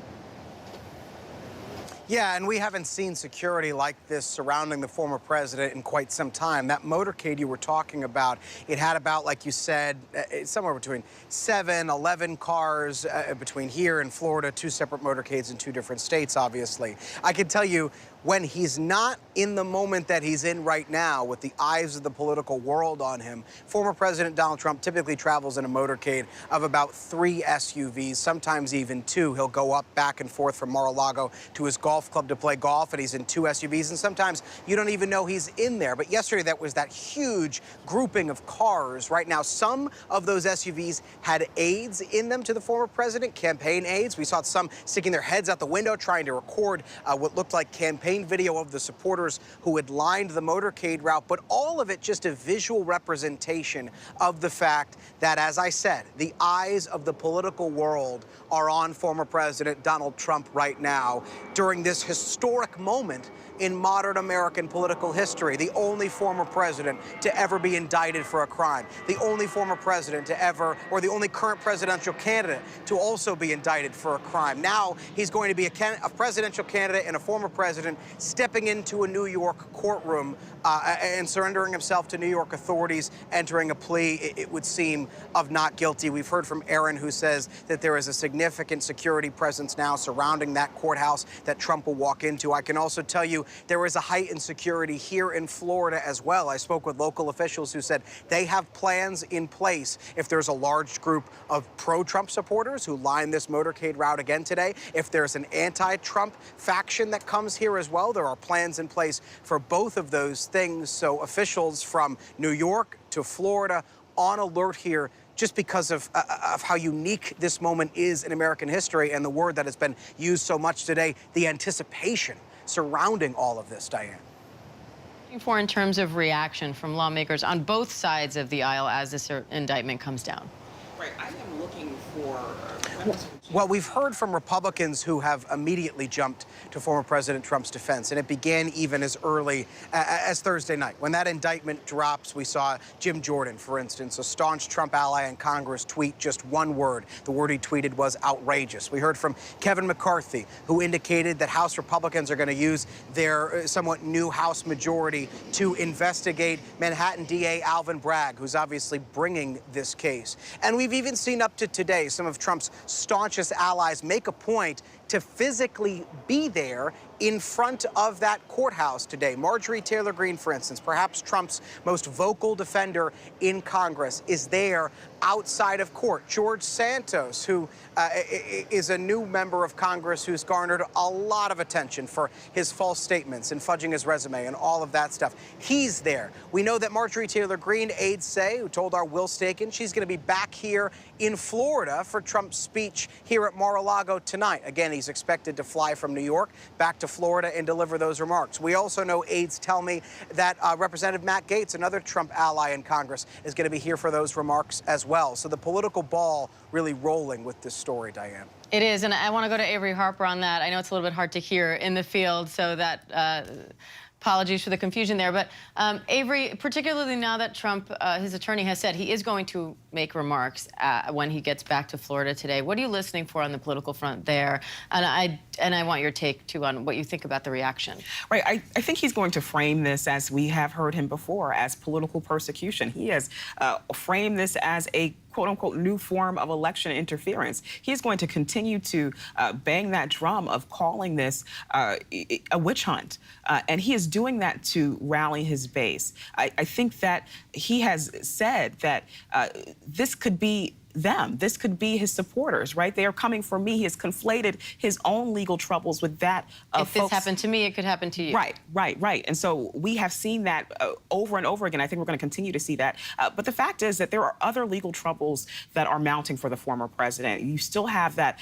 Yeah, and we haven't seen security like this surrounding the former president in quite some time. That motorcade you were talking about, it had about, like you said, somewhere between 7, 11 cars between here and Florida, 2 separate motorcades in 2 different states, obviously. I can tell you, when he's not in the moment that he's in right now with the eyes of the political world on him, former President Donald Trump typically travels in a motorcade of about 3 SUVs, sometimes even 2. He'll go up back and forth from Mar-a-Lago to his golf club to play golf, and he's in 2 SUVs, and sometimes you don't even know he's in there. But yesterday, that was that huge grouping of cars. Right now, some of those SUVs had aides in them to the former president, campaign aides. We saw some sticking their heads out the window trying to record what looked like campaign video of the supporters who had lined the motorcade route, but all of it just a visual representation of the fact that, as I said, the eyes of the political world are on former President Donald Trump right now during this historic moment in modern American political history. The only former president to ever be indicted for a crime. The only former president to ever, or the only current presidential candidate to also be indicted for a crime. Now he's going to be a presidential candidate and a former president stepping into a New York courtroom and surrendering himself to New York authorities, entering a plea, it would seem, of not guilty. We've heard from Aaron, who says that there is a significant security presence now surrounding that courthouse that Trump will walk into. I can also tell you there is a heightened security here in Florida as well. I spoke with local officials who said they have plans in place if there's a large group of pro-Trump supporters who line this motorcade route again today. If there's an anti-Trump faction that comes here as well, there are plans in place for both of those things. So officials from New York to Florida on alert here, just because of how unique this moment is in American history, and the word that has been used so much today, the anticipation surrounding all of this, Diane. For in terms of reaction from lawmakers on both sides of the aisle as this indictment comes down? Right, I am looking for... Well, we've heard from Republicans who have immediately jumped to former President Trump's defense, and it began even as early as Thursday night. When that indictment drops, we saw Jim Jordan, for instance, a staunch Trump ally in Congress, tweet just one word. The word he tweeted was outrageous. We heard from Kevin McCarthy, who indicated that House Republicans are going to use their somewhat new House majority to investigate Manhattan DA Alvin Bragg, who's obviously bringing this case. And we've even seen up to today some of Trump's staunchest allies make a point to physically be there in front of that courthouse today. Marjorie Taylor Greene, for instance, perhaps Trump's most vocal defender in Congress, is there outside of court. George Santos, who is a new member of Congress who's garnered a lot of attention for his false statements and fudging his resume and all of that stuff, he's there. We know that Marjorie Taylor Greene, aides say, who told our Will Staken she's going to be back here in Florida for Trump's speech here at Mar-a-Lago tonight. Again, he's expected to fly from New York back to Florida and deliver those remarks. We also know aides tell me that Representative Matt Gaetz, another Trump ally in Congress, is going to be here for those remarks as well. So the political ball really rolling with this story, Diane. It is, and I want to go to Avery Harper on that. I know it's a little bit hard to hear in the field, so that apologies for the confusion there. But Avery, particularly now that Trump, his attorney has said he is going to make remarks when he gets back to Florida today. What are you listening for on the political front there? And I want your take, too, on what you think about the reaction. Right. I think he's going to frame this, as we have heard him before, as political persecution. He has framed this as a quote-unquote new form of election interference. He's going to continue to bang that drum of calling this a witch hunt. And he is doing that to rally his base. I think that he has said that this could be them. This could be his supporters, right? They are coming for me. He has conflated his own legal troubles with that of If this happened to me, it could happen to you. Right. And so we have seen that over and over again. I think we're going to continue to see that. But the fact is that there are other legal troubles that are mounting for the former president. You still have that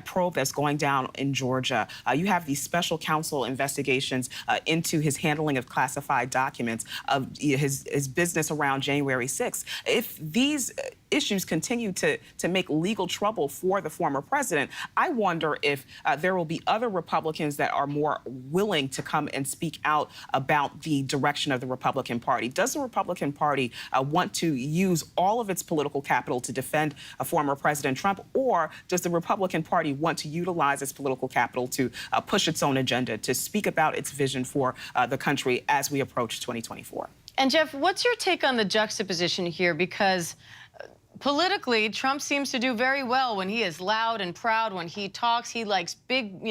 probe that's going down in Georgia. You have these special counsel investigations into his handling of classified documents, of his business around January 6th. If these issues continue to make legal trouble for the former president. I wonder if there will be other Republicans that are more willing to come and speak out about the direction of the Republican Party. Does the Republican Party want to use all of its political capital to defend a former President Trump, or does the Republican Party want to utilize its political capital to push its own agenda, to speak about its vision for the country as we approach 2024? And Jeff, what's your take on the juxtaposition here? Because politically, Trump seems to do very well when he is loud and proud, when he talks. He likes big,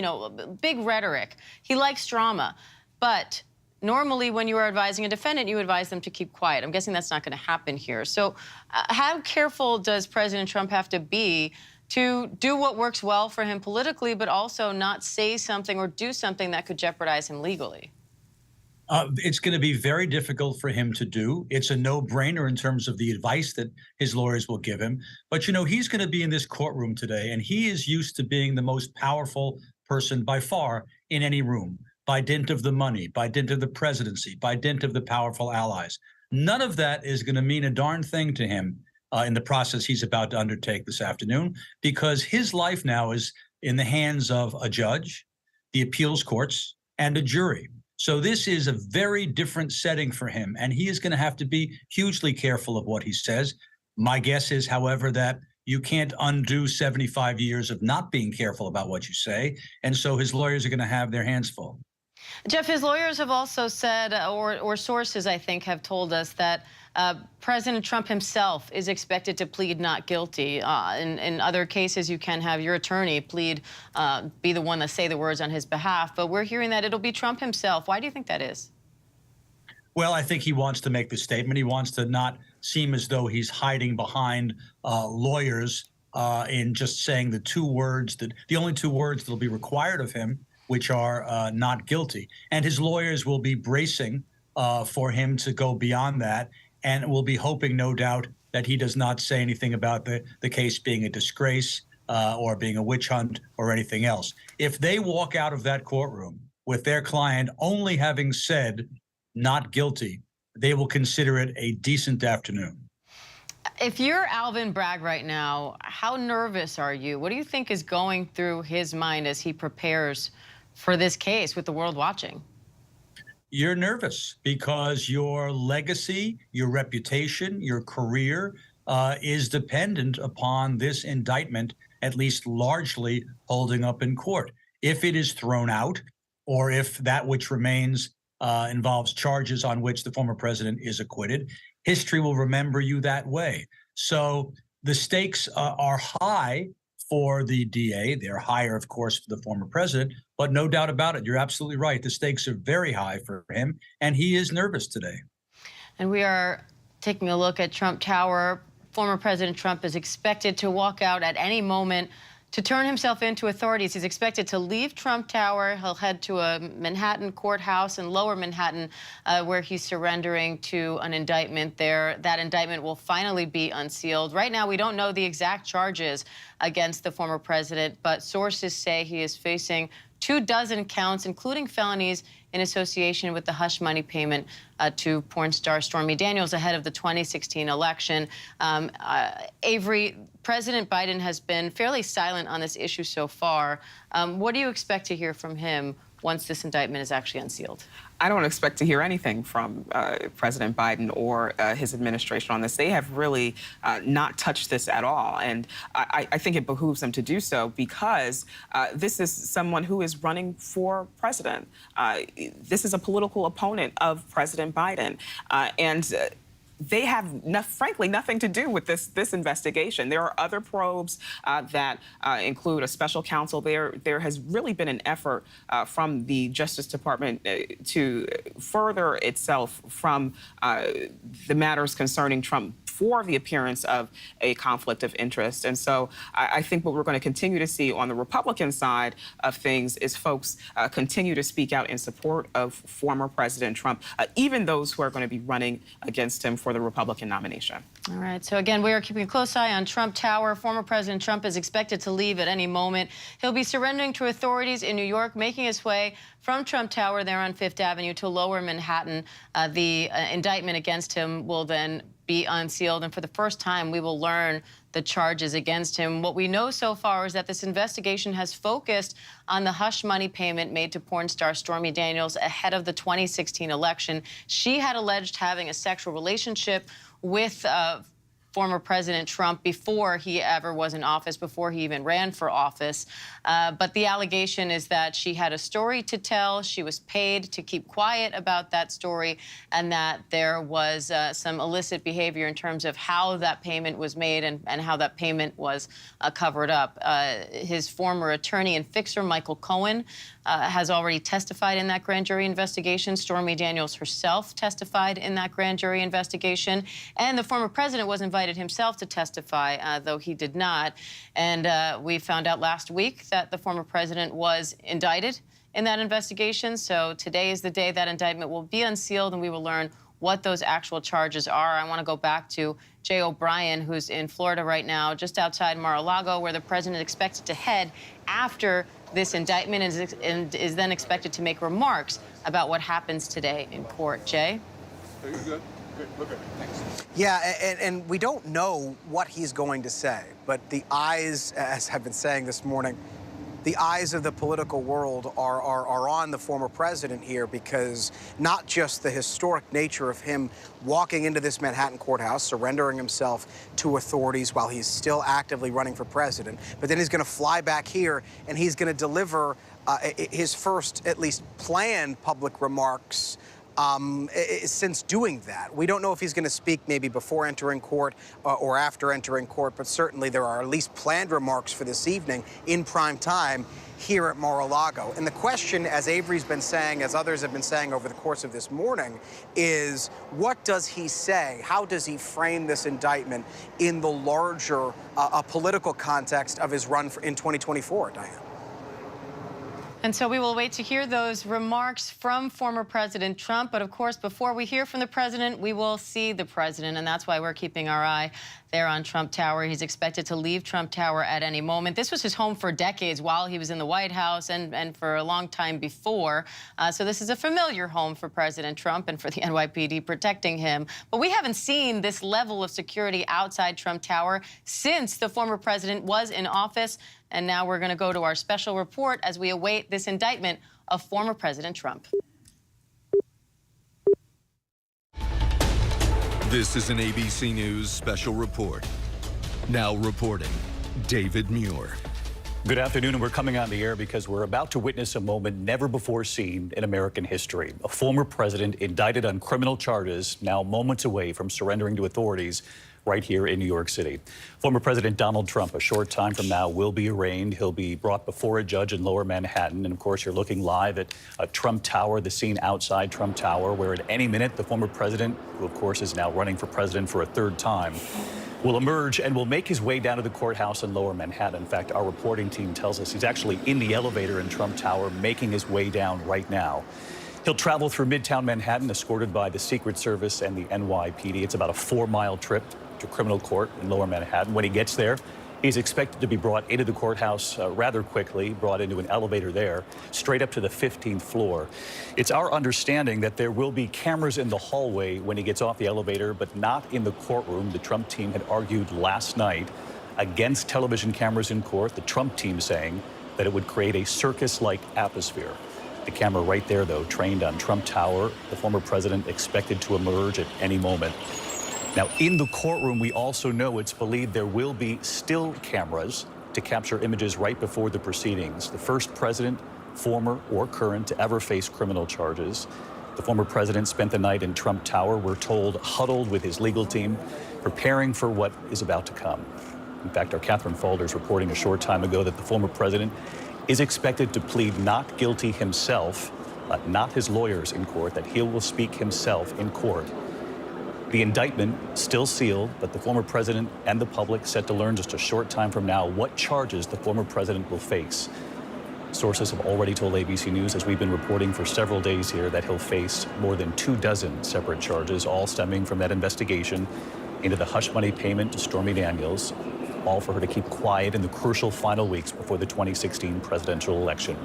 big rhetoric. He likes drama. But normally when you are advising a defendant, you advise them to keep quiet. I'm guessing that's not going to happen here. So how careful does President Trump have to be to do what works well for him politically, but also not say something or do something that could jeopardize him legally? It's going to be very difficult for him to do. It's a no-brainer in terms of the advice that his lawyers will give him. But, he's going to be in this courtroom today, and he is used to being the most powerful person by far in any room, by dint of the money, by dint of the presidency, by dint of the powerful allies. None of that is going to mean a darn thing to him in the process he's about to undertake this afternoon, because his life now is in the hands of a judge, the appeals courts, and a jury. So this is a very different setting for him, and he is going to have to be hugely careful of what he says. My guess is, however, that you can't undo 75 years of not being careful about what you say, and so his lawyers are going to have their hands full. Jeff, his lawyers have also said, or sources, I think, have told us that President Trump himself is expected to plead not guilty. In other cases, you can have your attorney plead, be the one to say the words on his behalf. But we're hearing that it'll be Trump himself. Why do you think that is? Well, I think he wants to make the statement. He wants to not seem as though he's hiding behind lawyers in just saying the only two words that'll be required of him, which are not guilty. And his lawyers will be bracing for him to go beyond that, and will be hoping, no doubt, that he does not say anything about the case being a disgrace or being a witch hunt or anything else. If they walk out of that courtroom with their client only having said not guilty, they will consider it a decent afternoon. If you're Alvin Bragg right now, how nervous are you? What do you think is going through his mind as he prepares for this case with the world watching? You're nervous because your legacy, your reputation, your career is dependent upon this indictment, at least largely holding up in court. If it is thrown out, or if that which remains involves charges on which the former president is acquitted, history will remember you that way. So the stakes are high for the DA. They're higher, of course, for the former president, but no doubt about it, you're absolutely right. The stakes are very high for him, and he is nervous today. And we are taking a look at Trump Tower. Former President Trump is expected to walk out at any moment to turn himself into authorities. He's expected to leave Trump Tower. He'll head to a Manhattan courthouse in Lower Manhattan, where he's surrendering to an indictment there. That indictment will finally be unsealed. Right now, we don't know the exact charges against the former president, but sources say he is facing 24 counts, including felonies in association with the hush money payment to porn star Stormy Daniels ahead of the 2016 election. Avery, President Biden has been fairly silent on this issue so far. What do you expect to hear from him once this indictment is actually unsealed? I don't expect to hear anything from President Biden or his administration on this. They have really not touched this at all. And I think it behooves them to do so because this is someone who is running for president. This is a political opponent of President Biden. They have, frankly, nothing to do with this investigation. There are other probes that include a special counsel. There has really been an effort from the Justice Department to further itself from the matters concerning Trump for the appearance of a conflict of interest. And so I think what we're going to continue to see on the Republican side of things is folks continue to speak out in support of former President Trump, even those who are going to be running against him for the Republican nomination. All right. So again, we are keeping a close eye on Trump Tower. Former President Trump is expected to leave at any moment. He'll be surrendering to authorities in New York, making his way from Trump Tower there on Fifth Avenue to Lower Manhattan. The indictment against him will then be unsealed. And for the first time, we will learn the charges against him. What we know so far is that this investigation has focused on the hush money payment made to porn star Stormy Daniels ahead of the 2016 election. She had alleged having a sexual relationship with former President Trump before he ever was in office, before he even ran for office. But the allegation is that she had a story to tell, she was paid to keep quiet about that story, and that there was some illicit behavior in terms of how that payment was made and how that payment was covered up. His former attorney and fixer, Michael Cohen, has already testified in that grand jury investigation. Stormy Daniels herself testified in that grand jury investigation. And the former president was invited himself to testify, though he did not. And we found out last week that the former president was indicted in that investigation. So today is the day that indictment will be unsealed, and we will learn what those actual charges are. I want to go back to Jay O'Brien, who's in Florida right now, just outside Mar-a-Lago, where the president is expected to head after this indictment and is then expected to make remarks about what happens today in court. Jay? Are you good? Good. We're good. Thanks. Yeah, and we don't know what he's going to say, but the eyes, as I've been saying this morning, the eyes of the political world are on the former president here, because not just the historic nature of him walking into this Manhattan courthouse, surrendering himself to authorities while he's still actively running for president, but then he's going to fly back here and he's going to deliver his first, at least planned, public remarks since doing that. We don't know if he's going to speak maybe before entering court or after entering court, but certainly there are at least planned remarks for this evening in prime time here at Mar-a-Lago. And the question, as Avery's been saying, as others have been saying over the course of this morning, is what does he say? How does he frame this indictment in the larger political context of his run in 2024, Diane? And so we will wait to hear those remarks from former President Trump. But of course, before we hear from the president, we will see the president. And that's why we're keeping our eye there on Trump Tower. He's expected to leave Trump Tower at any moment. This was his home for decades while he was in the White House and for a long time before. So this is a familiar home for President Trump and for the NYPD protecting him. But we haven't seen this level of security outside Trump Tower since the former president was in office. And now we're going to go to our special report as we await this indictment of former President Trump. This is an ABC News special report. Now reporting, David Muir. Good afternoon, and we're coming on the air because we're about to witness a moment never before seen in American history. A former president indicted on criminal charges, now moments away from surrendering to authorities right here in New York City. Former President Donald Trump, a short time from now, will be arraigned. He'll be brought before a judge in Lower Manhattan. And of course, you're looking live at Trump Tower, the scene outside Trump Tower, where at any minute the former president, who of course is now running for president for a third time, will emerge and will make his way down to the courthouse in Lower Manhattan. In fact, our reporting team tells us he's actually in the elevator in Trump Tower, making his way down right now. He'll travel through Midtown Manhattan, escorted by the Secret Service and the NYPD. It's about a 4-mile trip to criminal court in Lower Manhattan. When he gets there, he's expected to be brought into the courthouse rather quickly, brought into an elevator there, straight up to the 15th floor. It's our understanding that there will be cameras in the hallway when he gets off the elevator, but not in the courtroom. The Trump team had argued last night against television cameras in court, the Trump team saying that it would create a circus-like atmosphere. The camera right there, though, trained on Trump Tower, the former president expected to emerge at any moment. Now, in the courtroom, we also know it's believed there will be still cameras to capture images right before the proceedings. The first president, former or current, to ever face criminal charges. The former president spent the night in Trump Tower, we're told, huddled with his legal team, preparing for what is about to come. In fact, our Catherine Falder's reporting a short time ago that the former president is expected to plead not guilty himself, not his lawyers in court, that he will speak himself in court. The indictment still sealed, but the former president and the public set to learn just a short time from now what charges the former president will face. Sources have already told ABC News, as we've been reporting for several days here, that he'll face more than 24 separate charges, all stemming from that investigation into the hush money payment to Stormy Daniels, all for her to keep quiet in the crucial final weeks before the 2016 presidential election.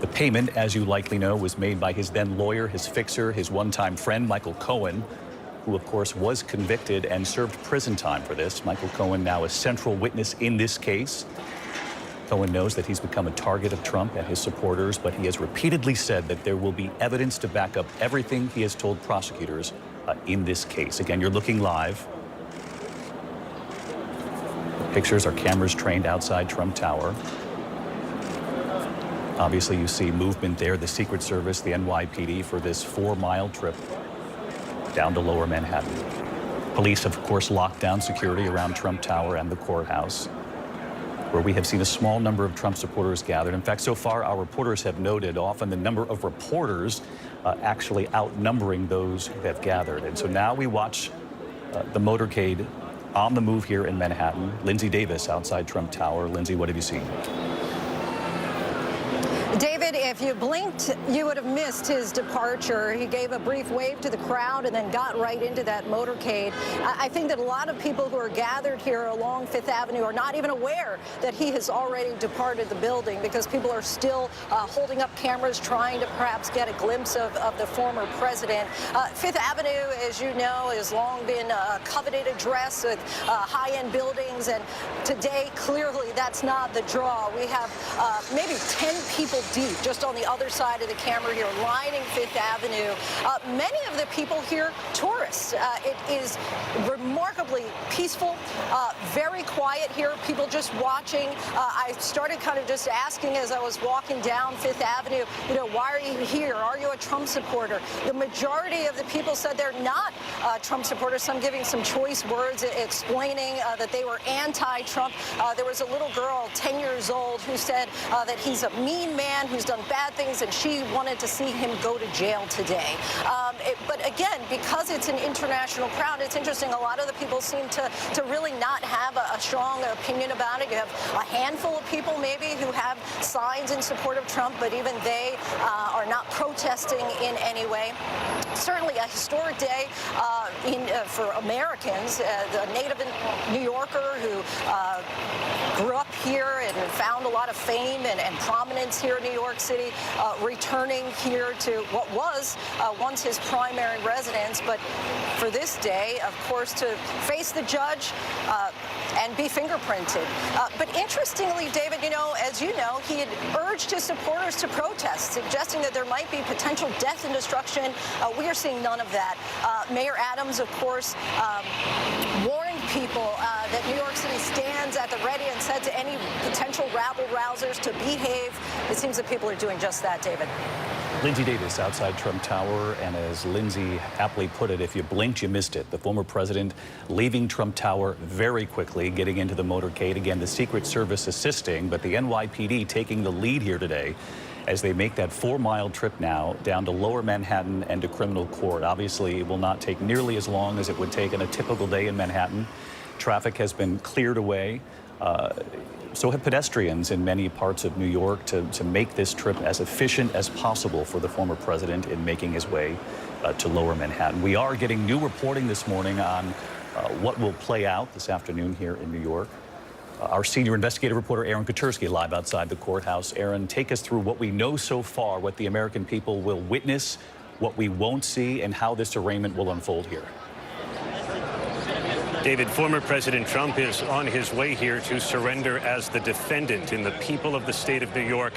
The payment, as you likely know, was made by his then lawyer, his fixer, his one-time friend, Michael Cohen, who, of course, was convicted and served prison time for this. Michael Cohen now a central witness in this case. Cohen knows that he's become a target of Trump and his supporters, but he has repeatedly said that there will be evidence to back up everything he has told prosecutors in this case. Again, you're looking live. The pictures are cameras trained outside Trump Tower. Obviously, you see movement there, the Secret Service, the NYPD, for this 4-mile trip down to Lower Manhattan. Police have, of course, locked down security around Trump Tower and the courthouse, where we have seen a small number of Trump supporters gathered. In fact, so far, our reporters have noted often the number of reporters actually outnumbering those who have gathered. And so now we watch the motorcade on the move here in Manhattan. Lindsay Davis outside Trump Tower. Lindsay, what have you seen? David, if you blinked, you would have missed his departure. He gave a brief wave to the crowd and then got right into that motorcade. I think that a lot of people who are gathered here along Fifth Avenue are not even aware that he has already departed the building, because people are still holding up cameras trying to perhaps get a glimpse of the former president. Fifth Avenue, as you know, has long been a coveted address with high-end buildings, and today, clearly, that's not the draw. We have maybe 10 people deep just on the other side of the camera here lining Fifth Avenue. Many of the people here, tourists. It is remarkably peaceful, very quiet here, people just watching. I started kind of just asking as I was walking down Fifth Avenue, you know, why are you here? Are you a Trump supporter? The majority of the people said they're not Trump supporters, some giving some choice words explaining that they were anti-Trump. There was a little girl, 10 years old, who said that he's a mean man who's done bad things, and she wanted to see him go to jail today. But again, because it's an international crowd, it's interesting. A lot of the people seem to really not have a strong opinion about it. You have a handful of people maybe who have signs in support of Trump, but even they are not protesting in any way. Certainly a historic day for Americans. The native New Yorker who grew up here and found a lot of fame and prominence here in New York City, returning here to what was once his primary residence, but for this day, of course, to face the judge and be fingerprinted. But interestingly, David, you know, as you know, he had urged his supporters to protest, suggesting that there might be potential death and destruction. We are seeing none of that. Mayor Adams, of course, warned people that New York City stands at the ready and said to any potential rabble-rousers to behave. It seems that people are doing just that, David. Lindsay Davis outside Trump Tower, and as Lindsay aptly put it, if you blinked, you missed it. The former president leaving Trump Tower very quickly, getting into the motorcade. Again, the Secret Service assisting, but the NYPD taking the lead here today as they make that 4-mile trip now down to Lower Manhattan and to criminal court. Obviously, it will not take nearly as long as it would take on a typical day in Manhattan. Traffic has been cleared away. So have pedestrians in many parts of New York to make this trip as efficient as possible for the former president in making his way to Lower Manhattan. We are getting new reporting this morning on what will play out this afternoon here in New York. Our senior investigative reporter, Aaron Kotursky, live outside the courthouse. Aaron, take us through what we know so far, what the American people will witness, what we won't see, and how this arraignment will unfold here. David, former President Trump is on his way here to surrender as the defendant in the people of the state of New York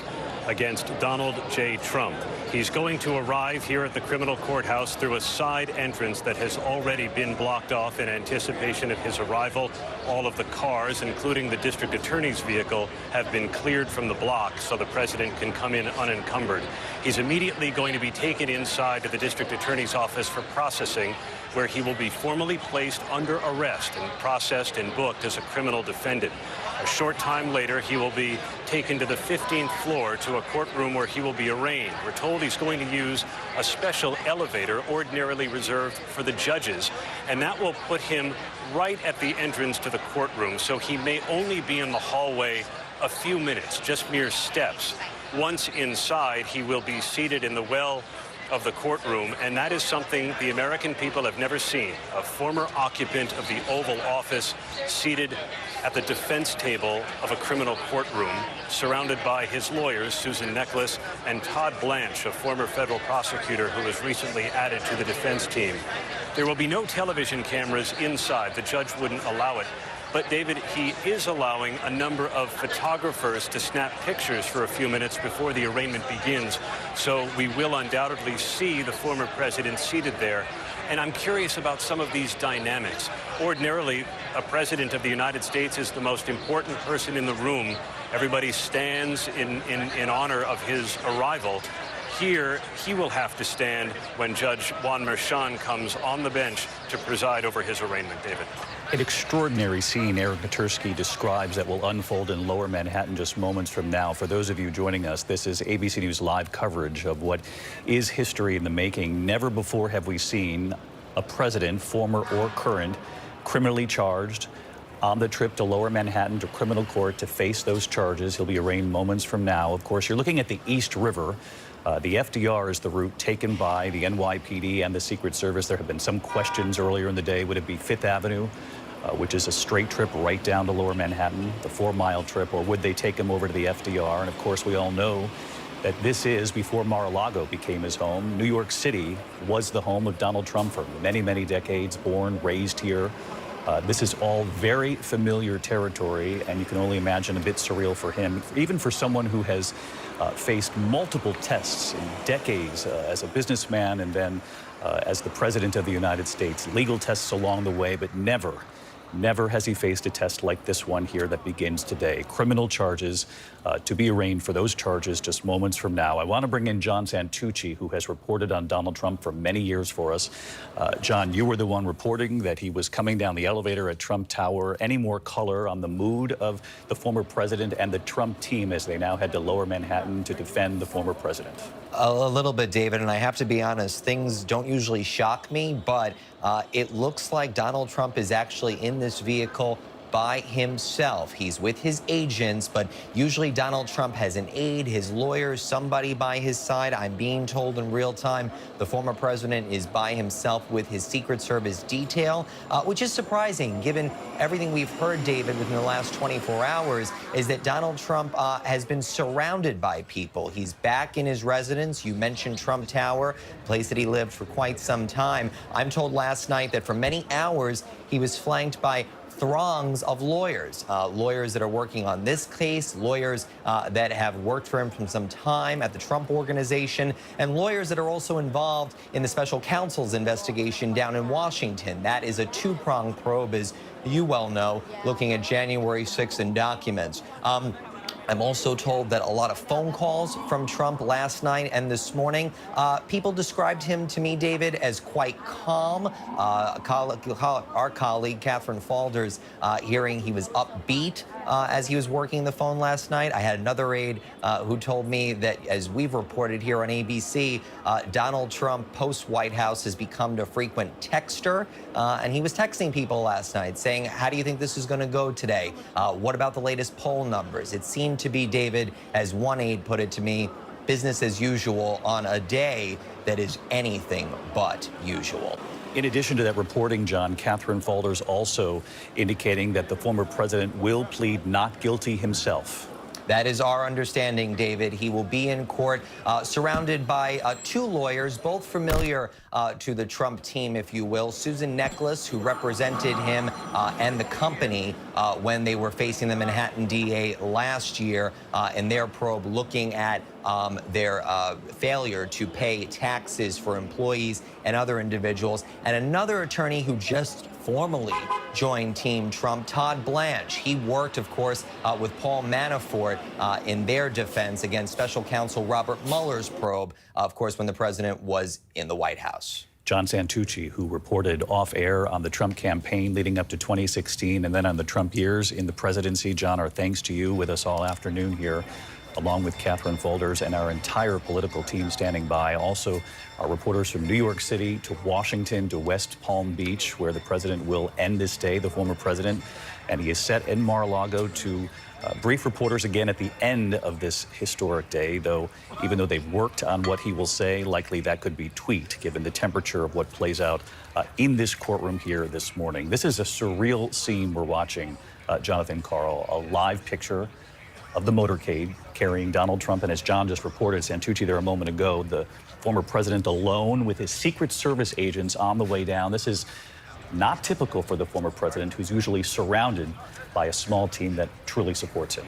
against Donald J. Trump. He's going to arrive here at the criminal courthouse through a side entrance that has already been blocked off in anticipation of his arrival. All of the cars, including the district attorney's vehicle, have been cleared from the block so the president can come in unencumbered. He's immediately going to be taken inside to the district attorney's office for processing, where he will be formally placed under arrest and processed and booked as a criminal defendant. A short time later, he will be taken to the 15th floor to a courtroom where he will be arraigned. We're told he's going to use a special elevator ordinarily reserved for the judges, and that will put him right at the entrance to the courtroom, so he may only be in the hallway a few minutes, just mere steps. Once inside, he will be seated in the well of the courtroom, and that is something the American people have never seen. A former occupant of the Oval Office seated at the defense table of a criminal courtroom, surrounded by his lawyers, Susan Necklace and Todd Blanche, a former federal prosecutor who was recently added to the defense team. There will be no television cameras inside. The judge wouldn't allow it. But, David, he is allowing a number of photographers to snap pictures for a few minutes before the arraignment begins. So we will undoubtedly see the former president seated there. And I'm curious about some of these dynamics. Ordinarily, a president of the United States is the most important person in the room. Everybody stands in honor of his arrival. Here, he will have to stand when Judge Juan Merchan comes on the bench to preside over his arraignment, David. An extraordinary scene Eric Matursky describes that will unfold in Lower Manhattan just moments from now. For those of you joining us, this is ABC News live coverage of what is history in the making. Never before have we seen a president, former or current, criminally charged on the trip to Lower Manhattan to criminal court to face those charges. He'll be arraigned moments from now. Of course, you're looking at the East River. The FDR is the route taken by the NYPD and the Secret Service. There have been some questions earlier in the day. Would it be Fifth Avenue, which is a straight trip right down to Lower Manhattan, the 4-mile trip, or would they take him over to the FDR? And of course, we all know that this is, before Mar-a-Lago became his home, New York City was the home of Donald Trump for many, many decades, born, raised here. This is all very familiar territory, and you can only imagine a bit surreal for him, even for someone who has faced multiple tests in decades as a businessman and then as the president of the United States. Legal tests along the way, but never has he faced a test like this one here that begins today. Criminal charges to be arraigned for those charges just moments from now. I want to bring in John Santucci, who has reported on Donald Trump for many years for us. John, you were the one reporting that he was coming down the elevator at Trump Tower. Any more color on the mood of the former president and the Trump team as they now head to Lower Manhattan to defend the former president? A little bit, David, and I have to be honest, things don't usually shock me, but it looks like Donald Trump is actually in this vehicle by himself. He's with his agents, but usually Donald Trump has an aide, his lawyers, somebody by his side. I'm being told in real time the former president is by himself with his Secret Service detail, which is surprising given everything we've heard, David, within the last 24 hours, is that Donald Trump has been surrounded by people. He's back in his residence. You mentioned Trump Tower, a place that he lived for quite some time. I'm told last night that for many hours he was flanked by throngs of lawyers, lawyers that are working on this case, lawyers that have worked for him from some time at the Trump Organization, and lawyers that are also involved in the special counsel's investigation down in Washington. That is a two-pronged probe, as you well know, looking at January 6th and documents. I'm also told that a lot of phone calls from Trump last night and this morning, people described him to me, David, as quite calm. Our colleague, Catherine Falders, hearing he was upbeat as he was working the phone last night. I had another aide who told me that, as we've reported here on ABC, Donald Trump, post-White House, has become a frequent texter. And he was texting people last night saying, how do you think this is going to go today? What about the latest poll numbers? It seemed to be, David, as one aide put it to me, business as usual on a day that is anything but usual. In addition to that reporting, John, Catherine Falders also indicating that the former president will plead not guilty himself. That is our understanding, David. He will be in court surrounded by two lawyers, both familiar to the Trump team, if you will. Susan Necklace, who represented him and the company when they were facing the Manhattan DA last year in their probe looking at their failure to pay taxes for employees and other individuals. And another attorney who just formally joined Team Trump, Todd Blanche. He worked, of course, with Paul Manafort in their defense against special counsel Robert Mueller's probe, of course, when the president was in the White House. John Santucci, who reported off-air on the Trump campaign leading up to 2016 and then on the Trump years in the presidency. John, our thanks to you with us all afternoon here, along with Catherine Falders and our entire political team standing by. Also, our reporters from New York City to Washington to West Palm Beach, where the president will end this day, the former president, and he is set in Mar-a-Lago to brief reporters again at the end of this historic day, though even though they've worked on what he will say, likely that could be tweaked given the temperature of what plays out in this courtroom here this morning. This is a surreal scene we're watching, Jonathan Karl, a live picture of the motorcade carrying Donald Trump. And as John just reported, Santucci there a moment ago, the former president alone with his Secret Service agents on the way down. This is not typical for the former president, who's usually surrounded by a small team that truly supports him.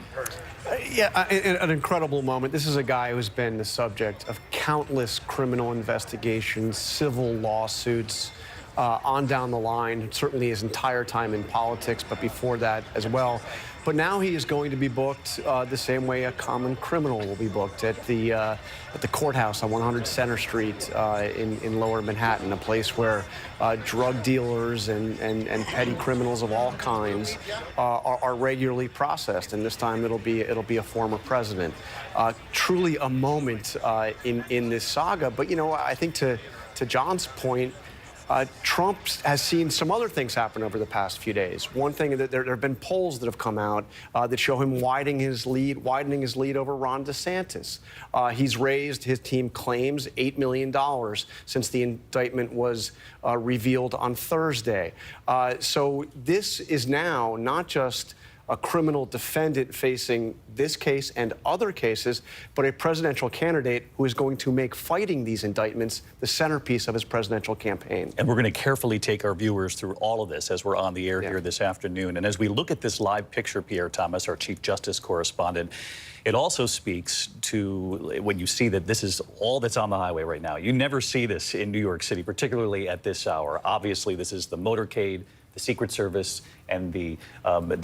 An incredible moment. This is a guy who's been the subject of countless criminal investigations, civil lawsuits, on down the line, certainly his entire time in politics, but before that as well. But now he is going to be booked the same way a common criminal will be booked at the courthouse on 100 Center Street in Lower Manhattan, a place where drug dealers and petty criminals of all kinds are regularly processed. And this time it'll be a former president. Truly a moment in this saga. But you know, I think to John's point, Trump has seen some other things happen over the past few days. One thing, that there have been polls that have come out that show him widening his lead over Ron DeSantis. He's raised, his team claims, $8 million since the indictment was revealed on Thursday. So this is now not just a criminal defendant facing this case and other cases, but a presidential candidate who is going to make fighting these indictments the centerpiece of his presidential campaign. And we're going to carefully take our viewers through all of this as we're on the air here this afternoon. And as we look at this live picture, Pierre Thomas, our Chief Justice correspondent, it also speaks to when you see that this is all that's on the highway right now. You never see this in New York City, particularly at this hour. Obviously, this is the motorcade, the Secret Service, and the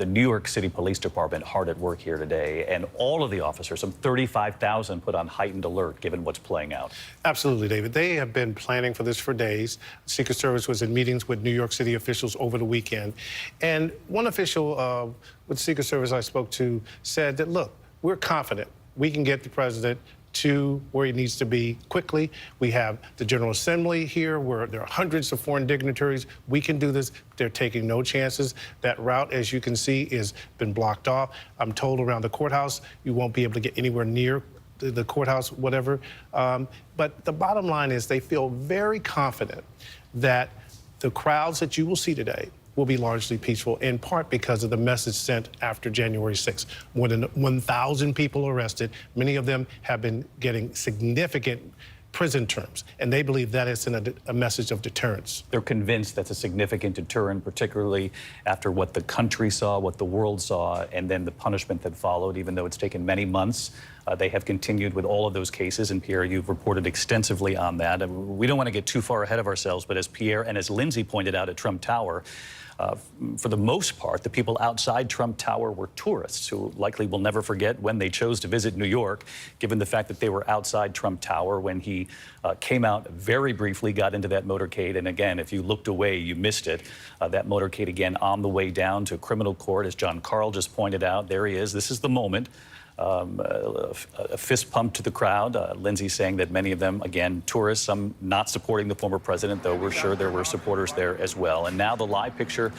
New York City Police Department hard at work here today. And all of the officers, some 35,000, put on heightened alert given what's playing out. Absolutely, David. They have been planning for this for days. Secret Service was in meetings with New York City officials over the weekend. And one official with Secret Service I spoke to said that, look, we're confident we can get the president to where he needs to be quickly. We have the General Assembly here where there are hundreds of foreign dignitaries. We can do this. They're taking no chances. That route, as you can see, has been blocked off. I'm told around the courthouse you won't be able to get anywhere near the courthouse, whatever. But the bottom line is they feel very confident that the crowds that you will see today will be largely peaceful, in part because of the message sent after January 6th. More than 1,000 people arrested. Many of them have been getting significant prison terms, and they believe that is a message of deterrence. They're convinced that's a significant deterrent, particularly after what the country saw, what the world saw, and then the punishment that followed, even though it's taken many months. They have continued with all of those cases, and Pierre, you've reported extensively on that. We don't want to get too far ahead of ourselves, but as Pierre and as Lindsay pointed out at Trump Tower, for the most part, the people outside Trump Tower were tourists who likely will never forget when they chose to visit New York, given the fact that they were outside Trump Tower when he came out very briefly, got into that motorcade. And again, if you looked away, you missed it. That motorcade again on the way down to criminal court, as John Carl just pointed out. There he is. This is the moment. A fist pump to the crowd. Lindsay saying that many of them, again, tourists, some not supporting the former president, though we're sure there were supporters there as well. And now the live picture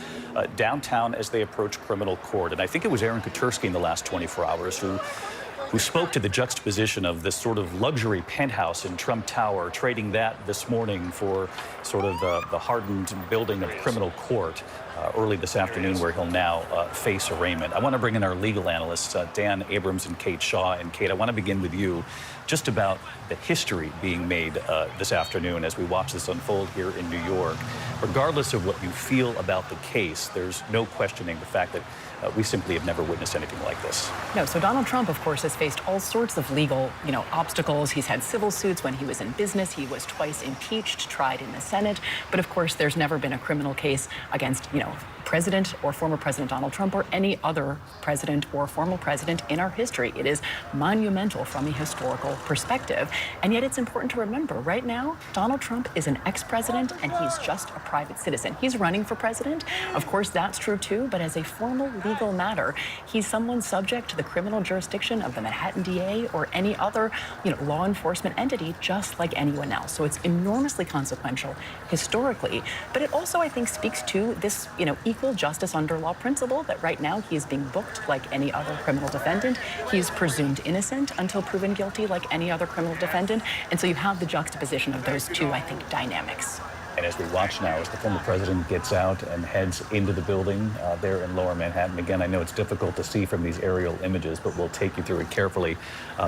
downtown as they approach criminal court. And I think it was Aaron Katersky in the last 24 hours who spoke to the juxtaposition of this sort of luxury penthouse in Trump Tower, trading that this morning for sort of the hardened building of criminal court early this afternoon, where he'll now face arraignment. I want to bring in our legal analysts, Dan Abrams and Kate Shaw. And Kate, I want to begin with you just about the history being made this afternoon as we watch this unfold here in New York. Regardless of what you feel about the case, there's no questioning the fact that we simply have never witnessed anything like this. No, so Donald Trump, of course, has faced all sorts of legal, obstacles. He's had civil suits when he was in business. He was twice impeached, tried in the Senate. But of course, there's never been a criminal case against, President or former President Donald Trump or any other president or former president in our history. It is monumental from a historical perspective. And yet it's important to remember right now, Donald Trump is an ex-president and he's just a private citizen. He's running for president. Of course, that's true too. But as a formal legal matter, he's someone subject to the criminal jurisdiction of the Manhattan DA or any other, law enforcement entity, just like anyone else. So it's enormously consequential historically. But it also, I think, speaks to this, equal justice under law principle that right now he is being booked like any other criminal defendant. He's presumed innocent until proven guilty like any other criminal defendant. And so you have the juxtaposition of those two, I think, dynamics. And as we watch now, as the former president gets out and heads into the building there in Lower Manhattan, again, I know it's difficult to see from these aerial images, but we'll take you through it carefully,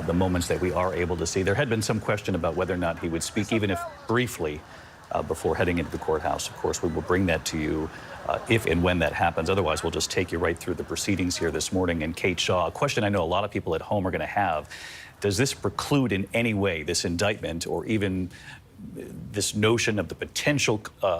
the moments that we are able to see. There had been some question about whether or not he would speak, even if briefly, before heading into the courthouse. Of course, we will bring that to you if and when that happens. Otherwise, we'll just take you right through the proceedings here this morning. And Kate Shaw, a question I know a lot of people at home are going to have: does this preclude in any way this indictment, or even this notion of the potential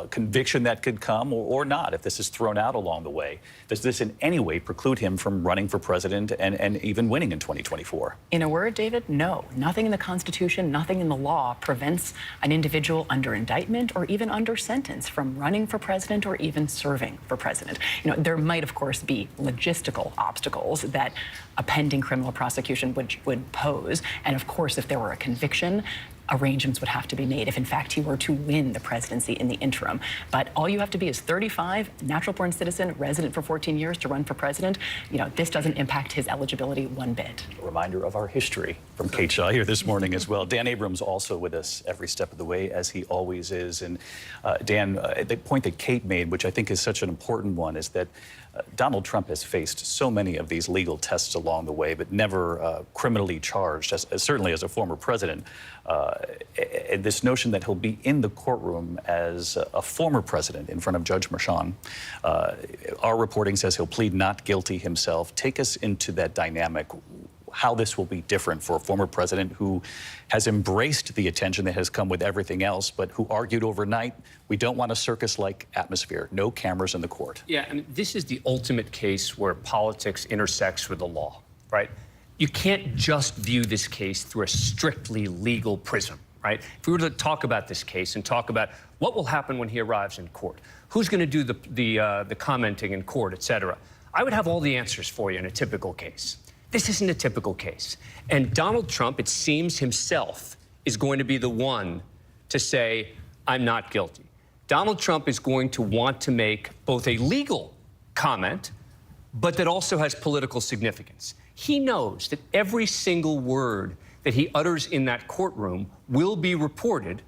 conviction that could come, or not, if this is thrown out along the way? Does this in any way preclude him from running for president and even winning in 2024? In a word, David, no. Nothing in the Constitution, nothing in the law prevents an individual under indictment or even under sentence from running for president or even serving for president. You know, there might, of course, be logistical obstacles that a pending criminal prosecution would pose. And of course, if there were a conviction, arrangements would have to be made if, in fact, he were to win the presidency in the interim. But all you have to be is 35, natural-born citizen, resident for 14 years to run for president. You know, this doesn't impact his eligibility one bit. A reminder of our history from Kate Shaw here this morning as well. Dan Abrams also with us every step of the way, as he always is. And Dan, the point that Kate made, which I think is such an important one, is that Donald Trump has faced so many of these legal tests along the way, but never criminally charged, certainly as a former president. And this notion that he'll be in the courtroom as a former president in front of Judge Merchan. Our reporting says he'll plead not guilty himself. Take us into that dynamic, how this will be different for a former president who has embraced the attention that has come with everything else, but who argued overnight, we don't want a circus-like atmosphere, no cameras in the court. Yeah, I mean, this is the ultimate case where politics intersects with the law, right? You can't just view this case through a strictly legal prism, right? If we were to talk about this case and talk about what will happen when he arrives in court, who's going to do the commenting in court, et cetera, I would have all the answers for you in a typical case. This isn't a typical case. And Donald Trump, it seems himself, is going to be the one to say, I'm not guilty. Donald Trump is going to want to make both a legal comment, but that also has political significance. He knows that every single word that he utters in that courtroom will be reported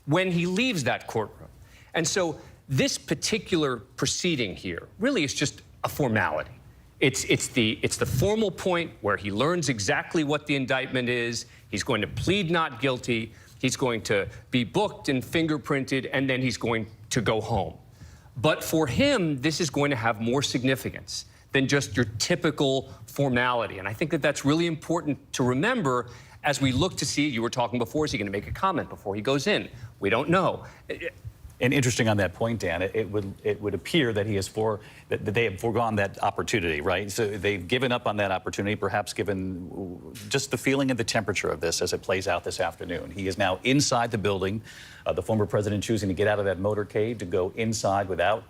when he leaves that courtroom. And so this particular proceeding here really is just a formality. It's the formal point where he learns exactly what the indictment is. He's going to plead not guilty. He's going to be booked and fingerprinted, and then he's going to go home. But for him, this is going to have more significance than just your typical formality. And I think that that's really important to remember as we look to see, you were talking before, is he going to make a comment before he goes in? We don't know. And interesting on that point, Dan, it would appear that that they have foregone that opportunity, right? So they've given up on that opportunity, perhaps given just the feeling and the temperature of this as it plays out this afternoon. He is now inside the building, the former president choosing to get out of that motorcade to go inside without,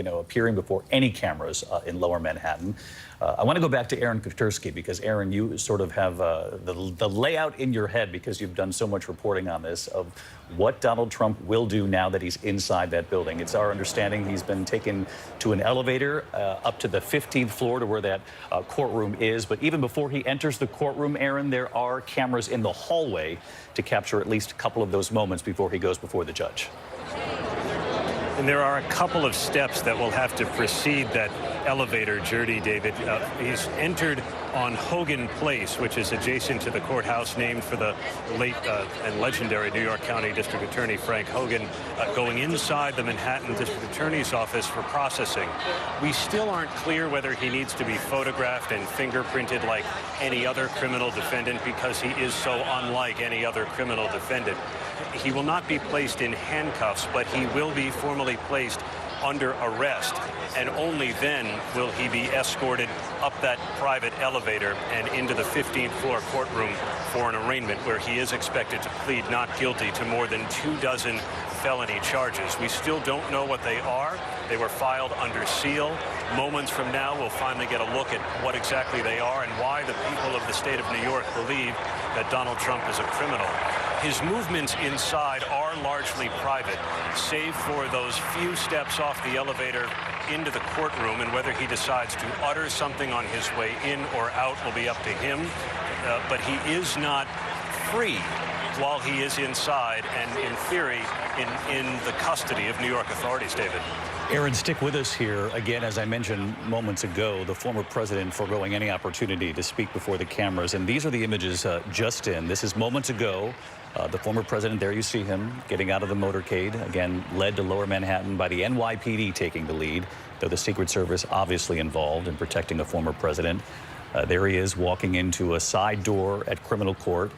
appearing before any cameras in Lower Manhattan. I want to go back to Aaron Katersky, because Aaron, you sort of have the layout in your head, because you've done so much reporting on this, of what Donald Trump will do now that he's inside that building. It's our understanding he's been taken to an elevator up to the 15th floor to where that courtroom is. But even before he enters the courtroom, Aaron, there are cameras in the hallway to capture at least a couple of those moments before he goes before the judge. And there are a couple of steps that will have to precede that elevator journey, David. He's entered on Hogan Place, which is adjacent to the courthouse named for the late and legendary New York County District Attorney Frank Hogan, going inside the Manhattan District Attorney's office for processing. We still aren't clear whether he needs to be photographed and fingerprinted like any other criminal defendant, because he is so unlike any other criminal defendant. He will not be placed in handcuffs, but he will be formally placed under arrest, and only then will he be escorted up that private elevator and into the 15th floor courtroom for an arraignment, where he is expected to plead not guilty to more than 24 felony charges. We still don't know what they are. They were filed under seal. Moments from now, we'll finally get a look at what exactly they are and why the people of the state of New York believe that Donald Trump is a criminal. His movements inside are largely private, save for those few steps off the elevator into the courtroom, and whether he decides to utter something on his way in or out will be up to him. But he is not free while he is inside and, in theory, in the custody of New York authorities, David. Aaron, stick with us here. Again, as I mentioned moments ago, the former president foregoing any opportunity to speak before the cameras. And these are the images just in. This is moments ago. The former president, there you see him getting out of the motorcade, again, led to Lower Manhattan by the NYPD taking the lead, though the Secret Service obviously involved in protecting a former president. There he is walking into a side door at criminal court,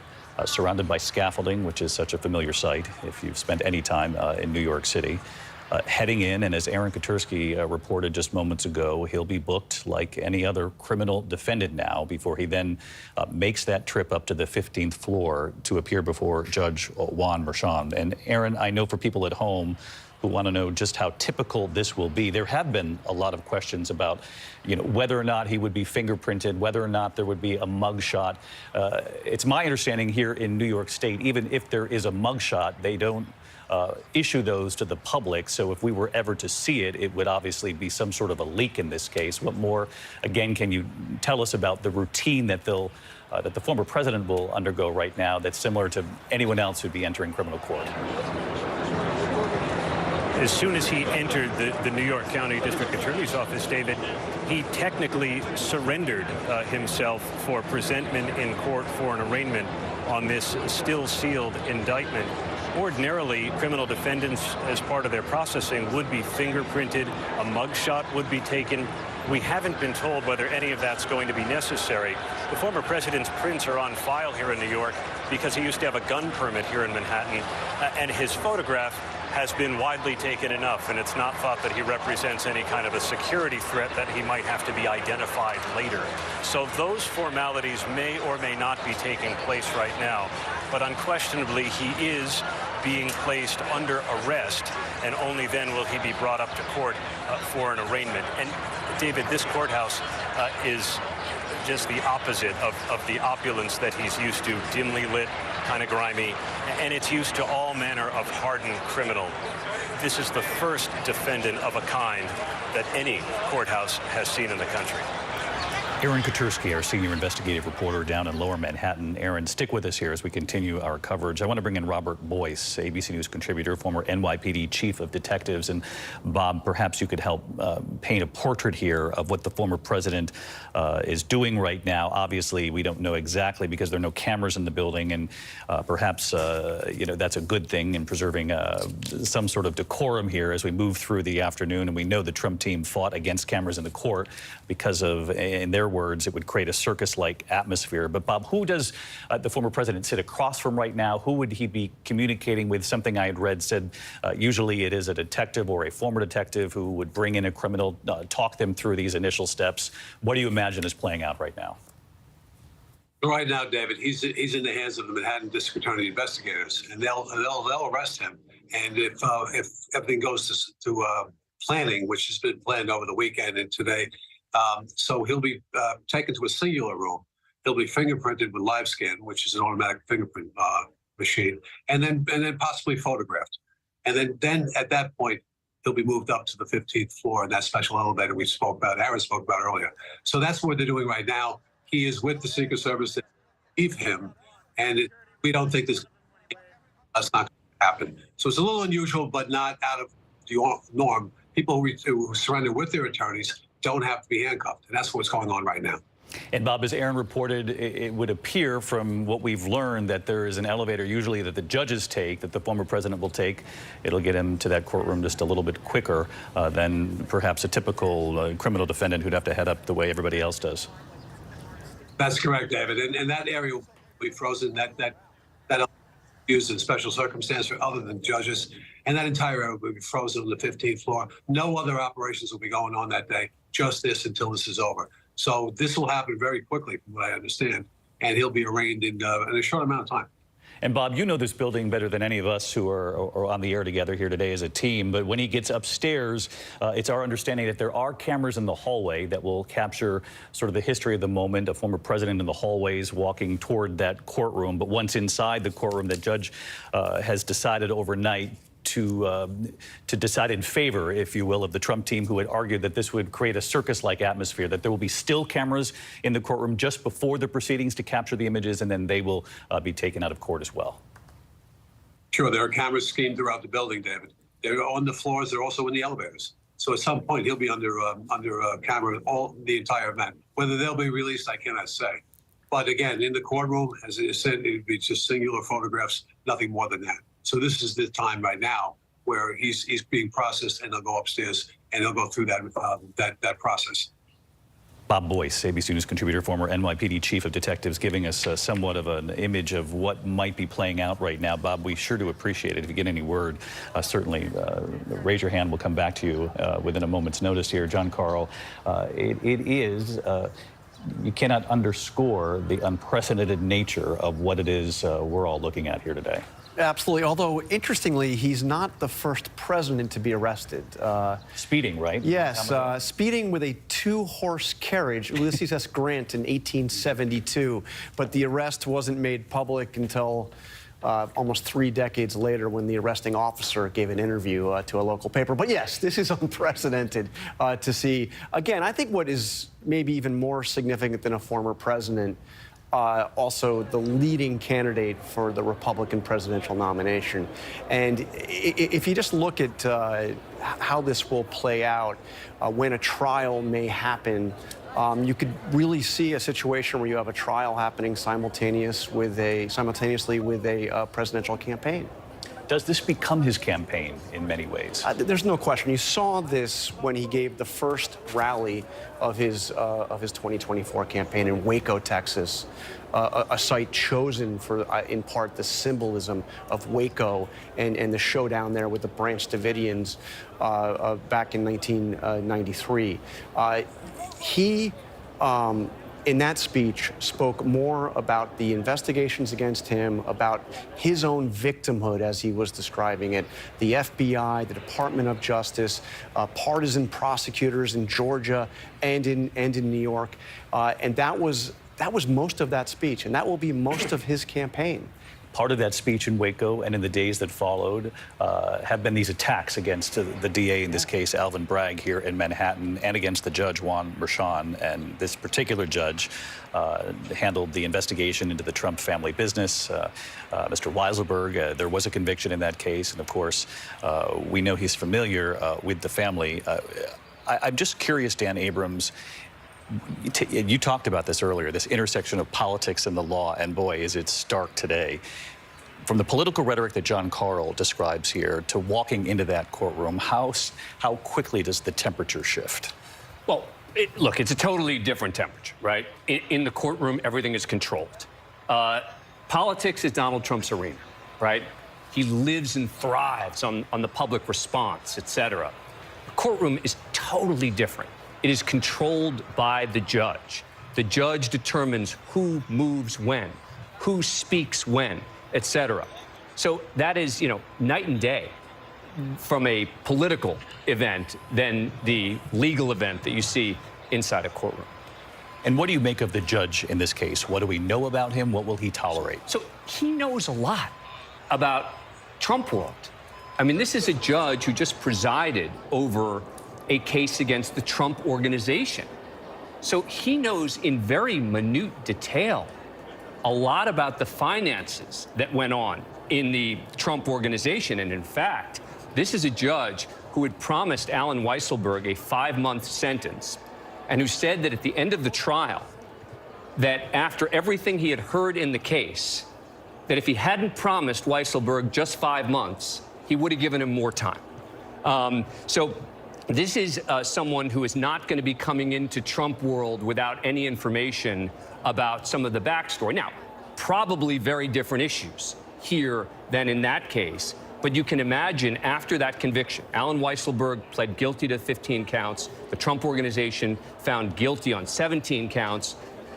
surrounded by scaffolding, which is such a familiar sight if you've spent any time in New York City. Heading in, and as Aaron Katersky reported just moments ago, he'll be booked like any other criminal defendant now before he then makes that trip up to the 15th floor to appear before Judge Juan Merchan. And Aaron, I know for people at home who want to know just how typical this will be, there have been a lot of questions about, whether or not he would be fingerprinted, whether or not there would be a mugshot. It's my understanding here in New York State, even if there is a mugshot, they don't issue those to the public. So if we were ever to see it, it would obviously be some sort of a leak in this case. What more, again, can you tell us about the routine that that the former president will undergo right now that's similar to anyone else who'd be entering criminal court? As soon as he entered the New York County District Attorney's Office, David, he technically surrendered himself for presentment in court for an arraignment on this still sealed indictment. Ordinarily, criminal defendants, as part of their processing, would be fingerprinted, a mugshot would be taken. We haven't been told whether any of that's going to be necessary. The former president's prints are on file here in New York because he used to have a gun permit here in Manhattan, and his photograph has been widely taken enough, and it's not thought that he represents any kind of a security threat that he might have to be identified later. So those formalities may or may not be taking place right now, but unquestionably he is being placed under arrest, and only then will he be brought up to court for an arraignment. And David, this courthouse is just the opposite of the opulence that he's used to, dimly lit, kind of grimy, and it's used to all manner of hardened criminal. This is the first defendant of a kind that any courthouse has seen in the country. Aaron Katersky, our senior investigative reporter down in Lower Manhattan. Aaron, stick with us here as we continue our coverage. I want to bring in Robert Boyce, ABC News contributor, former NYPD chief of detectives. And Bob, perhaps you could help paint a portrait here of what the former president is doing right now. Obviously, we don't know exactly because there are no cameras in the building, and perhaps that's a good thing in preserving some sort of decorum here as we move through the afternoon. And we know the Trump team fought against cameras in the court because of, in their words, it would create a circus-like atmosphere. But Bob, who does the former president sit across from right now? Who would he be communicating with? Something I had read said usually it is a detective or a former detective who would bring in a criminal, talk them through these initial steps. What do you imagine is playing out right now? Right now, David, he's in the hands of the Manhattan District Attorney investigators, and they'll arrest him. And if everything goes to planning, which has been planned over the weekend and today, so he'll be taken to a singular room. He'll be fingerprinted with live scan, which is an automatic fingerprint machine, and then possibly photographed. And then at that point, he'll be moved up to the 15th floor in that special elevator we spoke about, Aaron spoke about earlier. So that's what they're doing right now. He is with the Secret Service to leave him, and we don't think that's not going to happen. So it's a little unusual, but not out of the norm. People who surrender with their attorneys don't have to be handcuffed, and that's what's going on right now. And Bob, as Aaron reported, it would appear from what we've learned that there is an elevator usually that the judges take, that the former president will take. It'll get him to that courtroom just a little bit quicker than perhaps a typical criminal defendant who'd have to head up the way everybody else does. That's correct, David. And that area will be frozen. That used in special circumstance for other than judges. And that entire area will be frozen on the 15th floor. No other operations will be going on that day, just this until this is over. So this will happen very quickly, from what I understand, and he'll be arraigned in a short amount of time. And Bob, you know this building better than any of us who are on the air together here today as a team. But when he gets upstairs, it's our understanding that there are cameras in the hallway that will capture sort of the history of the moment, a former president in the hallways walking toward that courtroom. But once inside the courtroom, the judge has decided overnight to decide in favor, if you will, of the Trump team, who had argued that this would create a circus-like atmosphere, that there will be still cameras in the courtroom just before the proceedings to capture the images, and then they will be taken out of court as well. Sure, there are cameras schemed throughout the building, David. They're on the floors. They're also in the elevators. So at some point, he'll be under camera the entire event. Whether they'll be released, I cannot say. But again, in the courtroom, as I said, it would be just singular photographs, nothing more than that. So this is the time right now where he's being processed, and they'll go upstairs and they'll go through that process. Bob Boyce, ABC News contributor, former NYPD chief of detectives, giving us somewhat of an image of what might be playing out right now. Bob, we sure do appreciate it. If you get any word, certainly raise your hand. We'll come back to you within a moment's notice here. John Carl, it is, you cannot underscore the unprecedented nature of what it is we're all looking at here today. Absolutely. Although, interestingly, he's not the first president to be arrested. Speeding, right? Yes, speeding with a two-horse carriage, Ulysses S. Grant in 1872. But the arrest wasn't made public until almost 3 decades later, when the arresting officer gave an interview to a local paper. But yes, this is unprecedented to see. Again, I think what is maybe even more significant than a former president, also the leading candidate for the Republican presidential nomination. And if you just look at how this will play out, when a trial may happen, you could really see a situation where you have a trial happening simultaneously with a presidential campaign. Does this become his campaign in many ways? There's no question. You saw this when he gave the first rally of his 2024 campaign in Waco, Texas, a site chosen for, in part, the symbolism of Waco and the showdown there with the Branch Davidians back in 1993. He in that speech, spoke more about the investigations against him, about his own victimhood, as he was describing it, the FBI, the Department of Justice, partisan prosecutors in Georgia and in New York, and that was most of that speech, and that will be most of his campaign. Part of that speech in Waco and in the days that followed have been these attacks against the DA, in this case, Alvin Bragg, here in Manhattan, and against the judge, Juan Merchan. And this particular judge handled the investigation into the Trump family business. Mr. Weisselberg, there was a conviction in that case. And of course, we know he's familiar with the family. I'm just curious, Dan Abrams, you talked about this earlier, this intersection of politics and the law, and boy, is it stark today. From the political rhetoric that John Carl describes here to walking into that courtroom, how quickly does the temperature shift? Well, look, it's a totally different temperature, right? In the courtroom, everything is controlled. Politics is Donald Trump's arena, right? He lives and thrives on the public response, et cetera. The courtroom is totally different. It is controlled by the judge. The judge determines who moves when, who speaks when, et cetera. So that is, night and day from a political event than the legal event that you see inside a courtroom. And what do you make of the judge in this case? What do we know about him? What will he tolerate? So he knows a lot about Trump world. I mean, this is a judge who just presided over a case against the Trump organization. So he knows in very minute detail a lot about the finances that went on in the Trump organization. And in fact, this is a judge who had promised Alan Weisselberg a 5-month sentence and who said that at the end of the trial, that after everything he had heard in the case, that if he hadn't promised Weisselberg just 5 months, he would have given him more time. So this is someone who is not going to be coming into Trump world without any information about some of the backstory. Now, probably very different issues here than in that case. But you can imagine after that conviction, Alan Weisselberg pled guilty to 15 counts. The Trump organization found guilty on 17 counts.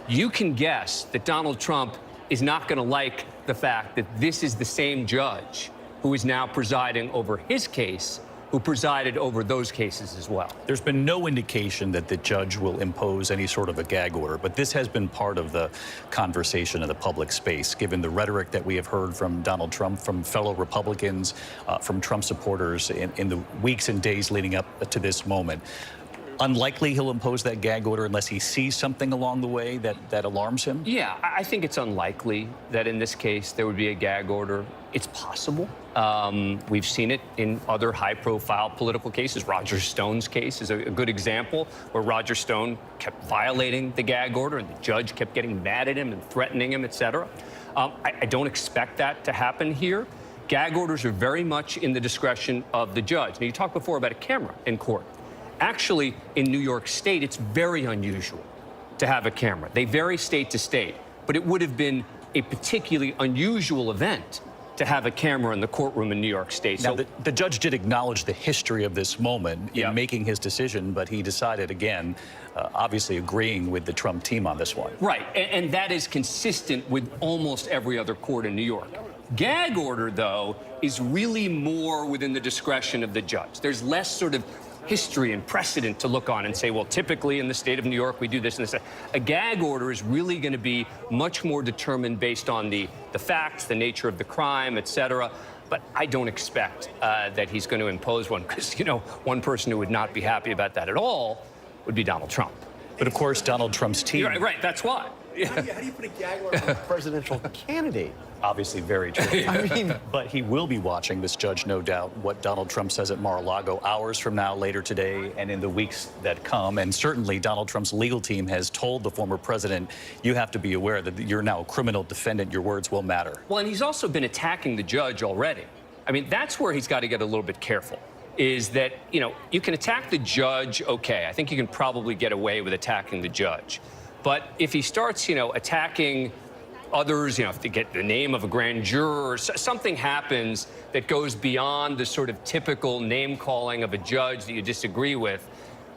You can guess that Donald Trump is not going to like the fact that this is the same judge who is now presiding over his case, who presided over those cases as well. There's been no indication that the judge will impose any sort of a gag order, but this has been part of the conversation in the public space, given the rhetoric that we have heard from Donald Trump, from fellow Republicans, from Trump supporters in the weeks and days leading up to this moment. Unlikely he'll impose that gag order unless he sees something along the way that alarms him? Yeah, I think it's unlikely that in this case there would be a gag order. It's possible. We've seen it in other high-profile political cases. Roger Stone's case is a good example, where Roger Stone kept violating the gag order, and the judge kept getting mad at him and threatening him, et cetera. I don't expect that to happen here. Gag orders are very much in the discretion of the judge. Now, you talked before about a camera in court. Actually, in New York State, it's very unusual to have a camera. They vary state to state, but it would have been a particularly unusual event to have a camera in the courtroom in New York State. Now, So the judge did acknowledge the history of this moment in making his decision, but he decided, again, obviously agreeing with the Trump team on this one. Right, and that is consistent with almost every other court in New York. Gag order, though, is really more within the discretion of the judge. There's less sort of history and precedent to look on and say, well, typically in the state of New York, we do this and this. A gag order is really going to be much more determined based on the facts, the nature of the crime, et cetera. But I don't expect that he's going to impose one, because, you know, one person who would not be happy about that at all would be Donald Trump. But of course, Donald Trump's team. Right, that's why. How do you put a gag order on a presidential candidate? Obviously very true. I mean, but he will be watching, this judge, no doubt, what Donald Trump says at Mar-a-Lago hours from now, later today, and in the weeks that come. And certainly Donald Trump's legal team has told the former president, you have to be aware that you're now a criminal defendant. Your words will matter. Well, and he's also been attacking the judge already. I mean, that's where he's got to get a little bit careful, is that, you know, you can attack the judge, okay. I think you can probably get away with attacking the judge. But if he starts, you know, attacking others, you know, if they get the name of a grand juror, or something happens that goes beyond the sort of typical name-calling of a judge that you disagree with,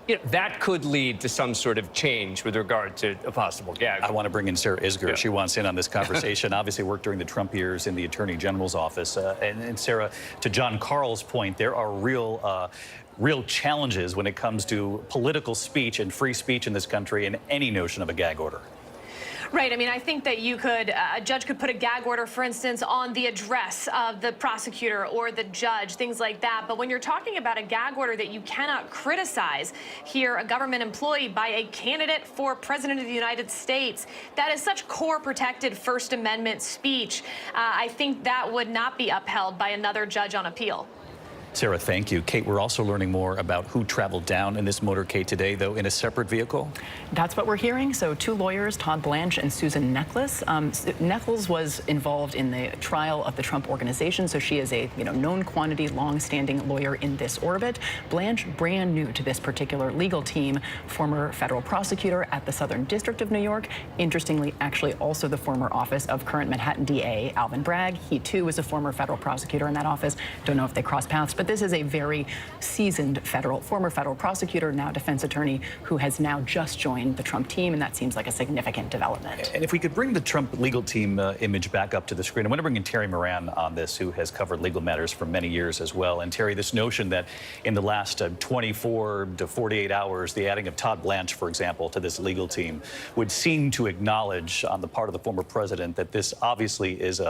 you know, that could lead to some sort of change with regard to a possible gag. I want to bring in Sarah Isgur. Yeah. She wants in on this conversation. Obviously worked during the Trump years in the Attorney General's office. And Sarah, to John Carl's point, there are real challenges when it comes to political speech and free speech in this country and any notion of a gag order. Right. I mean, I think that you could, a judge could put a gag order, for instance, on the address of the prosecutor or the judge, things like that. But when you're talking about a gag order that you cannot criticize here, a government employee by a candidate for president of the United States, that is such core protected First Amendment speech. I think that would not be upheld by another judge on appeal. Sarah, thank you. Kate, we're also learning more about who traveled down in this motorcade today, though, in a separate vehicle. That's what we're hearing. So 2 lawyers, Todd Blanche and Susan Neckles. Neckles was involved in the trial of the Trump Organization, so she is a known quantity, long-standing lawyer in this orbit. Blanche, brand new to this particular legal team, former federal prosecutor at the Southern District of New York. Interestingly, actually also the former office of current Manhattan DA Alvin Bragg. He too was a former federal prosecutor in that office. Don't know if they crossed paths, but this is a very seasoned former federal prosecutor, now defense attorney, who has now just joined the Trump team, and that seems like a significant development. And if we could bring the Trump legal team image back up to the screen, I want to bring in Terry Moran on this, who has covered legal matters for many years as well. And Terry, this notion that in the last 24 to 48 hours, the adding of Todd Blanche, for example, to this legal team would seem to acknowledge on the part of the former president that this obviously is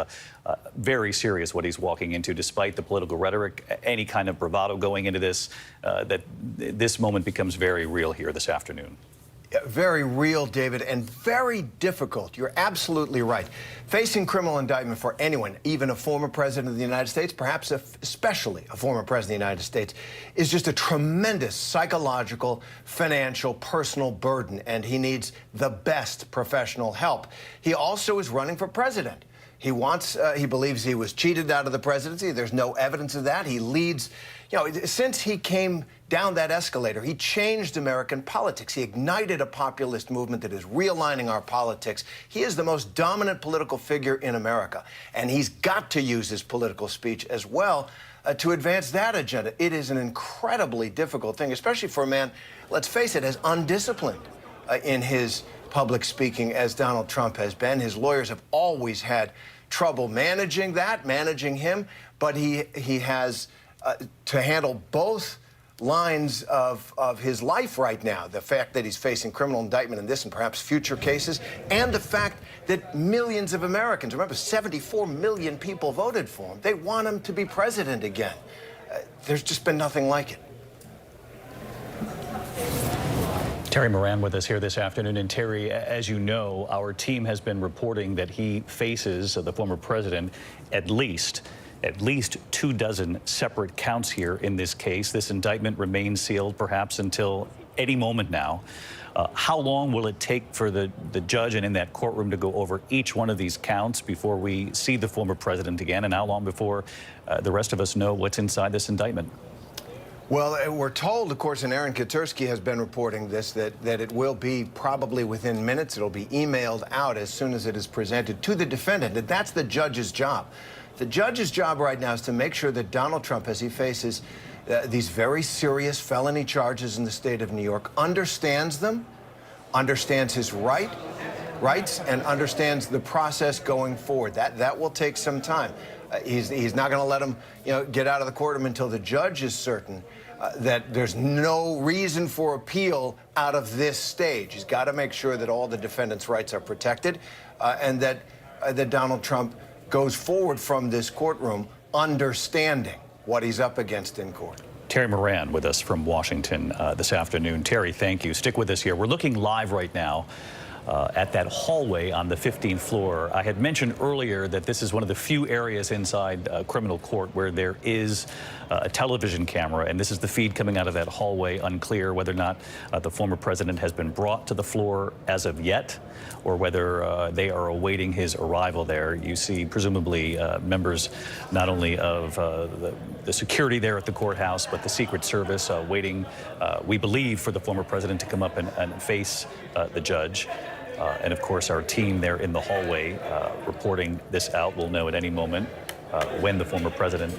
very serious what he's walking into, despite the political rhetoric, any kind of bravado going into this, that this moment becomes very real here this afternoon. Very real, David, and very difficult. You're absolutely right. Facing criminal indictment for anyone, even a former president of the United States, perhaps especially a former president of the United States, is just a tremendous psychological, financial, personal burden, and he needs the best professional help. He also is running for president. He believes he was cheated out of the presidency. There's no evidence of that. He leads, since he came down that escalator, he changed American politics. He ignited a populist movement that is realigning our politics. He is the most dominant political figure in America, and he's got to use his political speech as well to advance that agenda. It is an incredibly difficult thing, especially for a man, let's face it, as undisciplined in his public speaking as Donald Trump has been. His lawyers have always had trouble managing him, but he has to handle both lines of his life right now. The fact that he's facing criminal indictment in this and perhaps future cases, and the fact that millions of Americans, remember 74 million people voted for him, they want him to be president again. There's just been nothing like it. Terry Moran with us here this afternoon. And Terry, as you know, our team has been reporting that he faces, the former president, at least at least 24 separate counts here in this case. This indictment remains sealed perhaps until any moment now. How long will it take for the judge and in that courtroom to go over each one of these counts before we see the former president again? And how long before the rest of us know what's inside this indictment? Well, we're told, of course, and Aaron Katersky has been reporting this, that it will be probably within minutes. It'll be emailed out as soon as it is presented to the defendant. And that's the judge's job. The judge's job right now is to make sure that Donald Trump, as he faces these very serious felony charges in the state of New York, understands them, understands his rights, and understands the process going forward. That will take some time. He's not going to let him, get out of the courtroom until the judge is certain that there's no reason for appeal out of this stage. He's got to make sure that all the defendant's rights are protected, and that Donald Trump goes forward from this courtroom understanding what he's up against in court. Terry Moran with us from Washington this afternoon. Terry, thank you. Stick with us here. We're looking live right now at that hallway on the 15th floor. I had mentioned earlier that this is one of the few areas inside criminal court where there is a television camera, and this is the feed coming out of that hallway. Unclear whether or not the former president has been brought to the floor as of yet, or whether they are awaiting his arrival there. You see presumably members not only of the security there at the courthouse, but the Secret Service waiting, we believe, for the former president to come up and face the judge. And of course, our team there in the hallway reporting this out will know at any moment when the former president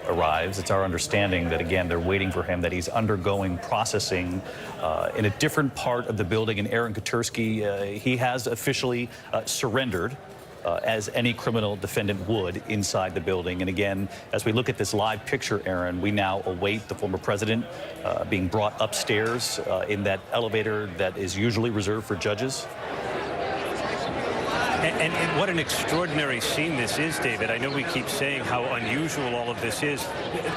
arrives. It's our understanding that, again, they're waiting for him, that he's undergoing processing in a different part of the building. And Aaron Katersky, he has officially surrendered as any criminal defendant would inside the building. And again, as we look at this live picture, Aaron, we now await the former president being brought upstairs in that elevator that is usually reserved for judges. And what an extraordinary scene this is, David. I know we keep saying how unusual all of this is.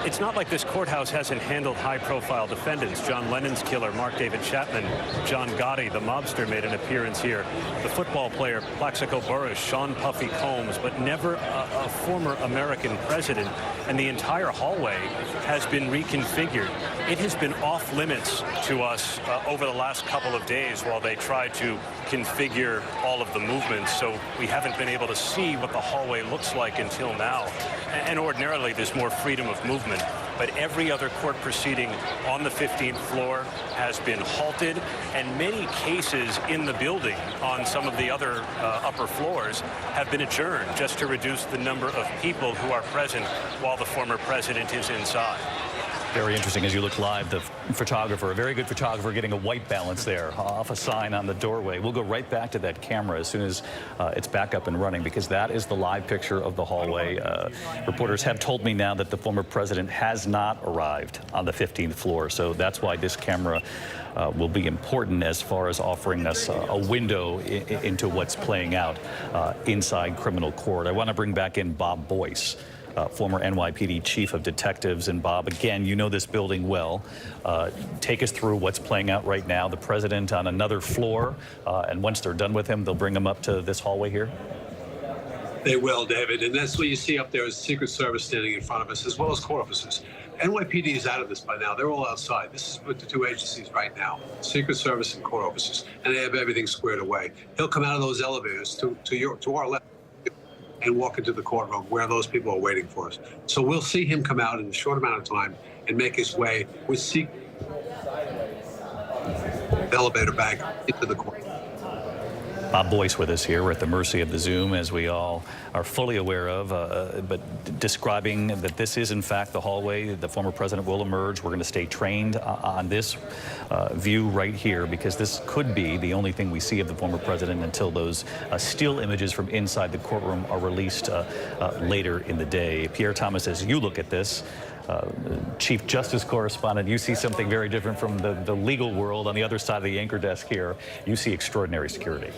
It's not like this courthouse hasn't handled high-profile defendants. John Lennon's killer, Mark David Chapman, John Gotti, the mobster, made an appearance here. The football player, Plaxico Burress, Sean Puffy Combs, but never a former American president. And the entire hallway has been reconfigured. It has been off limits to us over the last couple of days while they tried to configure all of the movements. So we haven't been able to see what the hallway looks like until now. And ordinarily, there's more freedom of movement. But every other court proceeding on the 15th floor has been halted, and many cases in the building on some of the other upper floors have been adjourned just to reduce the number of people who are present while the former president is inside. Very interesting as you look live. The photographer, a very good photographer, getting a white balance there off a sign on the doorway. We'll go right back to that camera as soon as it's back up and running, because that is the live picture of the hallway. Reporters have told me now that the former president has not arrived on the 15th floor, so that's why this camera will be important as far as offering us a window into what's playing out inside criminal court. I want to bring back in Bob Boyce, former NYPD chief of detectives. And Bob, again, you know this building well. Take us through what's playing out right now. The president on another floor, and once they're done with him, they'll bring him up to this hallway here? They will, David. And that's what you see up there is Secret Service standing in front of us, as well as court officers. NYPD is out of this by now. They're all outside. This is with the two agencies right now, Secret Service and court officers, and they have everything squared away. He'll come out of those elevators to our left and walk into the courtroom where those people are waiting for us. So we'll see him come out in a short amount of time and make his way with the elevator back into the court. Bob Boyce with us here. We're at the mercy of the Zoom, as we all are fully aware of, but describing that this is, in fact, the hallway. The former president will emerge. We're going to stay trained on this view right here, because this could be the only thing we see of the former president until those still images from inside the courtroom are released later in the day. Pierre Thomas, as you look at this, Chief Justice correspondent, you see something very different from the legal world. On the other side of the anchor desk here, you see extraordinary security.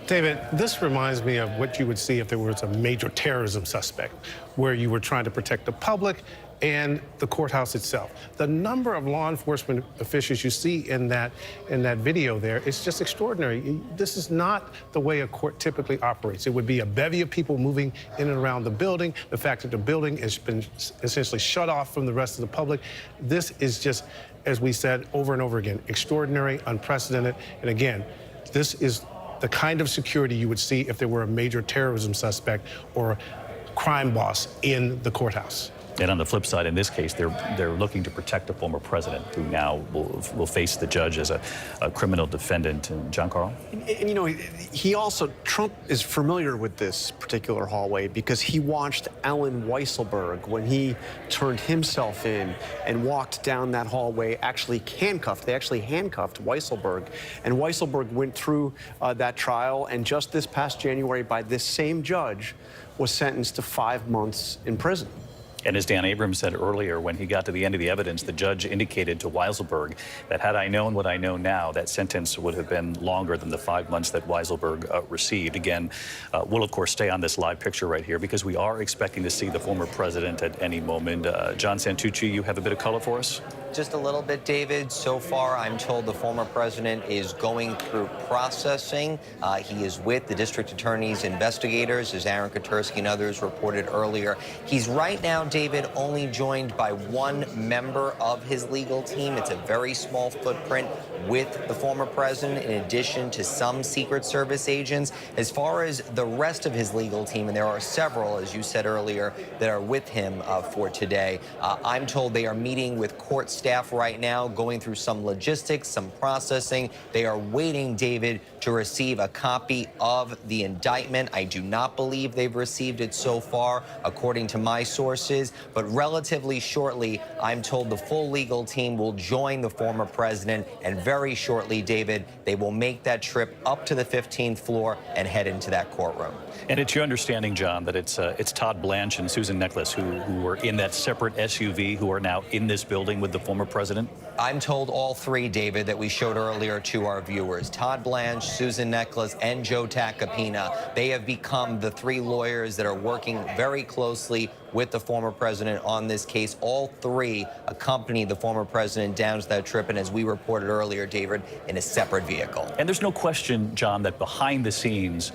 David, this reminds me of what you would see if there was a major terrorism suspect, where you were trying to protect the public and the courthouse itself. The number of law enforcement officials you see in that video there is just extraordinary. This is not the way a court typically operates. It would be a bevy of people moving in and around the building. The fact that the building has been essentially shut off from the rest of the public. This is just, as we said over and over again, extraordinary, unprecedented. And again, this is the kind of security you would see if there were a major terrorism suspect or crime boss in the courthouse. And on the flip side, in this case, they're looking to protect a former president who now will face the judge as a criminal defendant. And John Carl? And you know, Trump is familiar with this particular hallway because he watched Allen Weisselberg when he turned himself in and walked down that hallway, actually handcuffed. They actually handcuffed Weisselberg. And Weisselberg went through that trial, and just this past January, by this same judge, was sentenced to 5 months in prison. And as Dan Abrams said earlier, when he got to the end of the evidence, the judge indicated to Weisselberg that had I known what I know now, that sentence would have been longer than the 5 months that Weisselberg received. Again, we'll, of course, stay on this live picture right here because we are expecting to see the former president at any moment. John Santucci, you have a bit of color for us? Just a little bit, David. So far, I'm told the former president is going through processing. He is with the district attorney's investigators, as Aaron Katursky and others reported earlier. He's right now, David, only joined by one member of his legal team. It's a very small footprint with the former president, in addition to some Secret Service agents. As far as the rest of his legal team, and there are several, as you said earlier, that are with him for today, I'm told they are meeting with court staff right now, going through some logistics, some processing. They are waiting, David, to receive a copy of the indictment. I do not believe they've received it so far, according to my sources, but relatively shortly, I'm told the full legal team will join the former president, and very shortly, David, they will make that trip up to the 15th floor and head into that courtroom. And it's your understanding, John, that it's Todd Blanche and Susan Neckles who were in that separate SUV who are now in this building with the former president? I'm told all three, David, that we showed earlier to our viewers. Todd Blanche, Susan Neckles, and Joe Tacopina. They have become the three lawyers that are working very closely with the former president on this case. All three accompanied the former president down to that trip, and as we reported earlier, David, in a separate vehicle. And there's no question, John, that behind the scenes,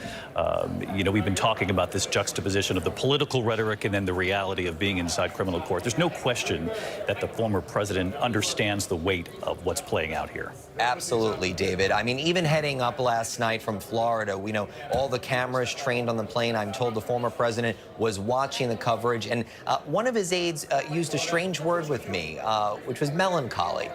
we've been talking about this juxtaposition of the political rhetoric and then the reality of being inside criminal court. There's no question that the former president understands the weight of what's playing out here. Absolutely, David. I mean, even heading up last night from Florida, we know all the cameras trained on the plane. I'm told the former president was watching the coverage, and one of his aides used a strange word with me, which was melancholy.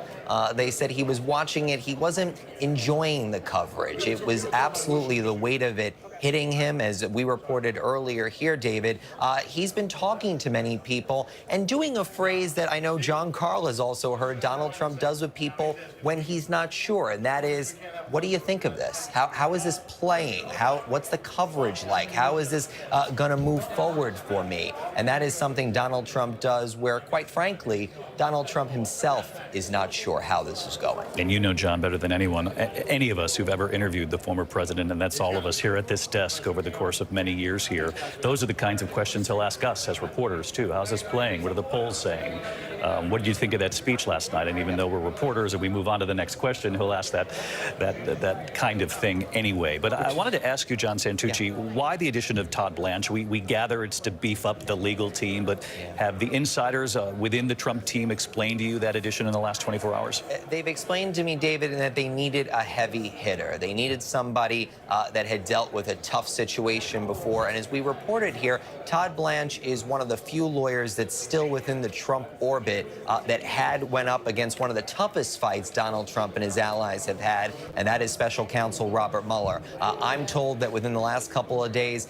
They said he was watching it. He wasn't enjoying the coverage. It was absolutely the weight of it hitting him, as we reported earlier here, David. He's been talking to many people and doing a phrase that I know John Carl has also heard Donald Trump does with people when he's not sure, and that is, what do you think of this? How is this playing? What's the coverage like? How is this going to move forward for me? And that is something Donald Trump does where, quite frankly, Donald Trump himself is not sure how this is going. And you know, John, better than anyone, any of us who've ever interviewed the former president, and that's all of us here at this desk over the course of many years here. Those are the kinds of questions he'll ask us as reporters, too. How's this playing? What are the polls saying? What did you think of that speech last night? And even though we're reporters and we move on to the next question, he'll ask that kind of thing anyway. But I wanted to ask you, John Santucci, why the addition of Todd Blanche? We gather it's to beef up the legal team, but have the insiders within the Trump team explained to you that addition in the last 24 hours? They've explained to me, David, that they needed a heavy hitter. They needed somebody that had dealt with a tough situation before. And as we reported here, Todd Blanche is one of the few lawyers that's still within the Trump orbit that went up against one of the toughest fights Donald Trump and his allies have had, and that is special counsel Robert Mueller. I'm told that within the last couple of days,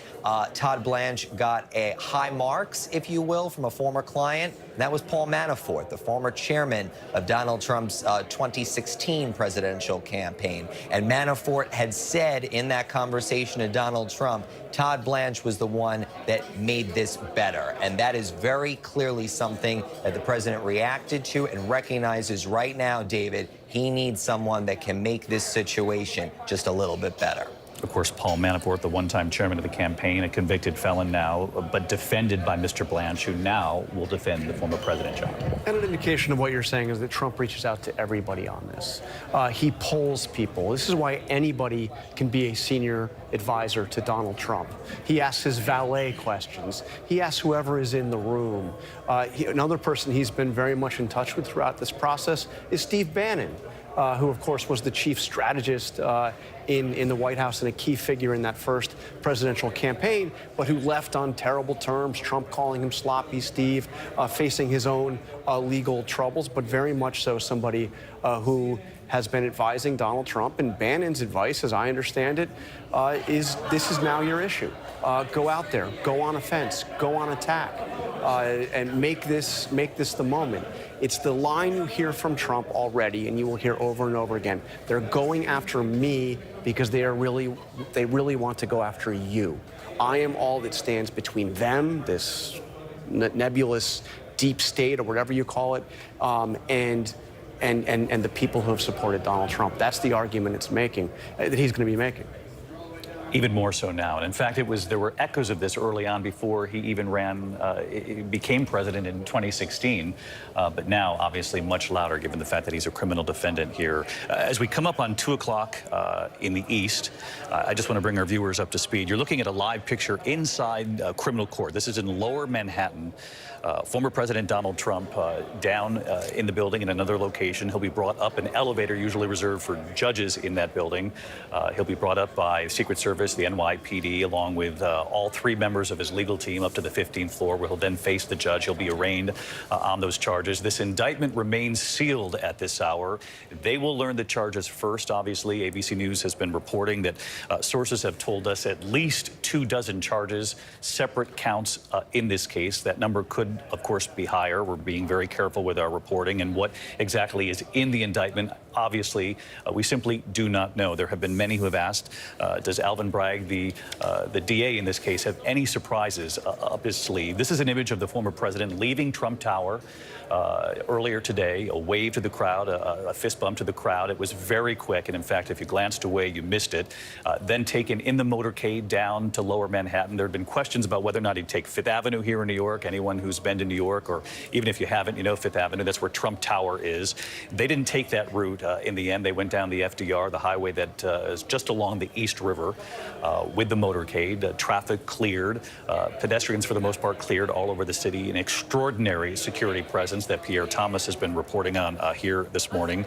Todd Blanche got a high marks, if you will, from a former client. And that was Paul Manafort, the former chairman of Donald Trump's 2016 presidential campaign. And Manafort had said in that conversation to Donald Trump, Todd Blanche was the one that made this better. And that is very clearly something that the president reacted to and recognizes right now, David, he needs someone that can make this situation just a little bit better. Of course, Paul Manafort, the one-time chairman of the campaign, a convicted felon now, but defended by Mr. Blanche, who now will defend the former president, John. And an indication of what you're saying is that Trump reaches out to everybody on this. He polls people. This is why anybody can be a senior advisor to Donald Trump. He asks his valet questions. He asks whoever is in the room. Another person he's been very much in touch with throughout this process is Steve Bannon, who, of course, was the chief strategist in the White House and a key figure in that first presidential campaign, but who left on terrible terms, Trump calling him sloppy Steve, facing his own legal troubles, but very much so somebody who has been advising Donald Trump. And Bannon's advice, as I understand it, is this is now your issue. Go out there, go on offense, go on attack, and make this the moment. It's the line you hear from Trump already, and you will hear over and over again. They're going after me because they really want to go after you. I am all that stands between them, this nebulous deep state or whatever you call it, and the people who have supported Donald Trump. That's the argument it's making, that he's going to be making. Even more so now. And in fact, there were echoes of this early on before he even became president in 2016. But now, obviously, much louder given the fact that he's a criminal defendant here. As we come up on 2 o'clock in the East, I just want to bring our viewers up to speed. You're looking at a live picture inside criminal court. This is in Lower Manhattan. Former President Donald Trump down in the building in another location. He'll be brought up an elevator usually reserved for judges in that building. He'll be brought up by Secret Service, the NYPD, along with all 3 members of his legal team up to the 15th floor, where he'll then face the judge. He'll be arraigned on those charges. This indictment remains sealed at this hour. They will learn the charges first. Obviously, ABC News has been reporting that sources have told us at least 24 charges, separate counts in this case. That number could, of course, be higher. We're being very careful with our reporting and what exactly is in the indictment. Obviously, we simply do not know. There have been many who have asked, does Alvin Bragg, the DA in this case, have any surprises up his sleeve? This is an image of the former president leaving Trump Tower earlier today, a wave to the crowd, a fist bump to the crowd. It was very quick, and in fact, if you glanced away, you missed it. Then taken in the motorcade down to Lower Manhattan. There have been questions about whether or not he'd take Fifth Avenue here in New York. Anyone who's been to New York, or even if you haven't, you know Fifth Avenue, that's where Trump Tower is. They didn't take that route in the end. They went down the FDR, the highway that is just along the East River with the motorcade. Traffic cleared. Pedestrians, for the most part, cleared all over the city. An extraordinary security presence that Pierre Thomas has been reporting on here this morning.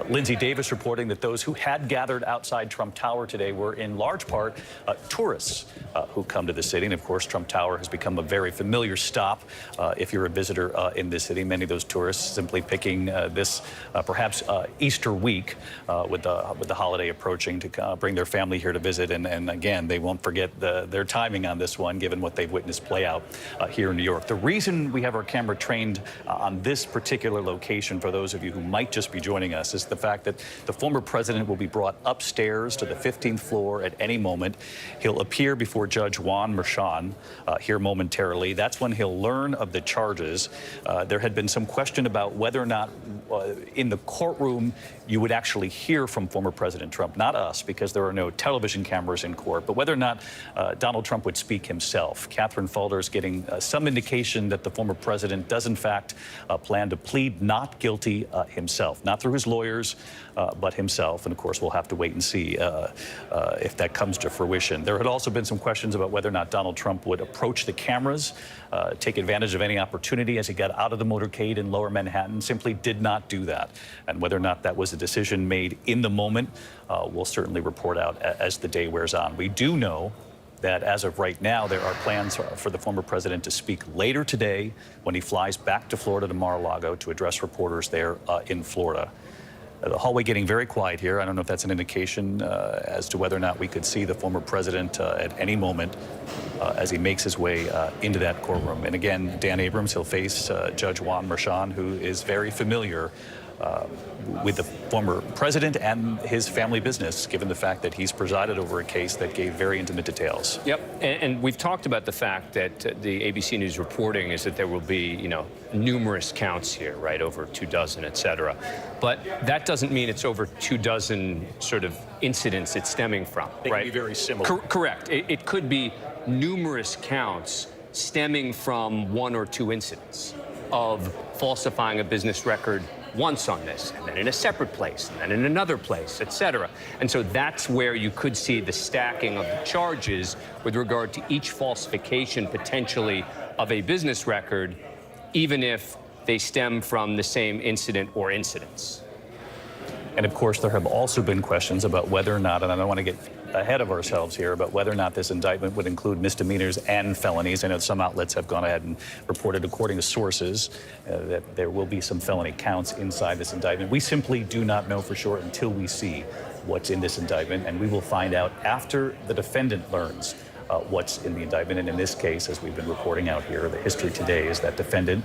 Lindsay Davis reporting that those who had gathered outside Trump Tower today were in large part tourists who come to the city. And of course, Trump Tower has become a very familiar stop if you're a visitor in this city. Many of those tourists simply picking this perhaps Easter week with the holiday approaching to bring their family here to visit. And again, they won't forget their timing on this one, given what they've witnessed play out here in New York. The reason we have our camera trained on this particular location, for those of you who might just be joining us, is the fact that the former president will be brought upstairs to the 15th floor at any moment. He'll appear before Judge Juan Merchan here momentarily. That's when he'll learn of the charges. There had been some question about whether or not in the courtroom you would actually hear from former President Trump, not us, because there are no television cameras in court, but whether or not Donald Trump would speak himself. Catherine Falder is getting some indication that the former president does, in fact, plan to plead not guilty himself, not through his lawyers, but himself. And of course, we'll have to wait and see if that comes to fruition. There had also been some questions about whether or not Donald Trump would approach the cameras, take advantage of any opportunity as he got out of the motorcade in Lower Manhattan. Simply did not do that. And whether or not that was a decision made in the moment, we'll certainly report out as the day wears on. We do know that as of right now, there are plans for the former president to speak later today when he flies back to Florida, to Mar-a-Lago, to address reporters there in Florida. The hallway getting very quiet here. I don't know if that's an indication as to whether or not we could see the former president at any moment as he makes his way into that courtroom. And again, Dan Abrams, he'll face Judge Juan Merchan, who is very familiar with the former president and his family business, given the fact that he's presided over a case that gave very intimate details. Yep, and we've talked about the fact that the ABC News reporting is that there will be, numerous counts here, right, over 24, et cetera. But that doesn't mean it's over 24 sort of incidents it's stemming from, They right? can be very similar. Correct. It could be numerous counts stemming from 1 or 2 incidents of falsifying a business record once on this, and then in a separate place, and then in another place, et cetera. And so that's where you could see the stacking of the charges with regard to each falsification potentially of a business record, even if they stem from the same incident or incidents. And of course, there have also been questions about whether or not, and I don't want to get ahead of ourselves here, but whether or not this indictment would include misdemeanors and felonies. I know some outlets have gone ahead and reported, according to sources, that there will be some felony counts inside this indictment. We simply do not know for sure until we see what's in this indictment, and we will find out after the defendant learns what's in the indictment. And in this case, as we've been reporting out here, the history today is that defendant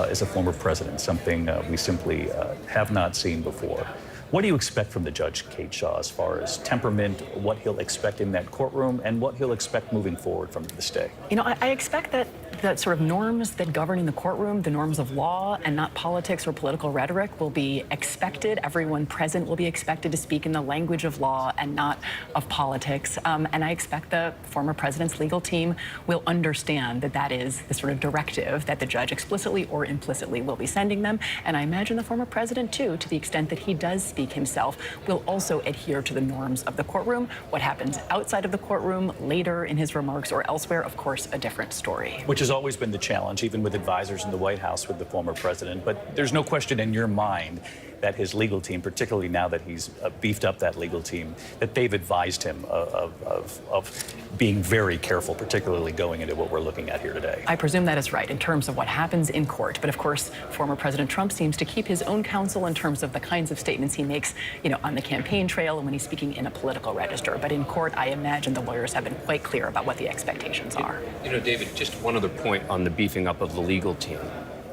is a former president, something we simply have not seen before. What do you expect from the judge, Kate Shaw, as far as temperament, what he'll expect in that courtroom, and what he'll expect moving forward from this day? I expect that sort of norms that govern in the courtroom, the norms of law and not politics or political rhetoric, will be expected. Everyone present will be expected to speak in the language of law and not of politics. And I expect the former president's legal team will understand that that is the sort of directive that the judge explicitly or implicitly will be sending them. And I imagine the former president, too, to the extent that he does speak himself, will also adhere to the norms of the courtroom. What happens outside of the courtroom later in his remarks or elsewhere, of course, a different story. Which has always been the challenge, even with advisors in the White House with the former president. But there's no question in your mind that his legal team, particularly now that he's beefed up that legal team, that they've advised him of being very careful, particularly going into what we're looking at here today. I presume that is right in terms of what happens in court. But of course, former President Trump seems to keep his own counsel in terms of the kinds of statements he makes, on the campaign trail and when he's speaking in a political register. But in court, I imagine the lawyers have been quite clear about what the expectations are. David, just one other point on the beefing up of the legal team.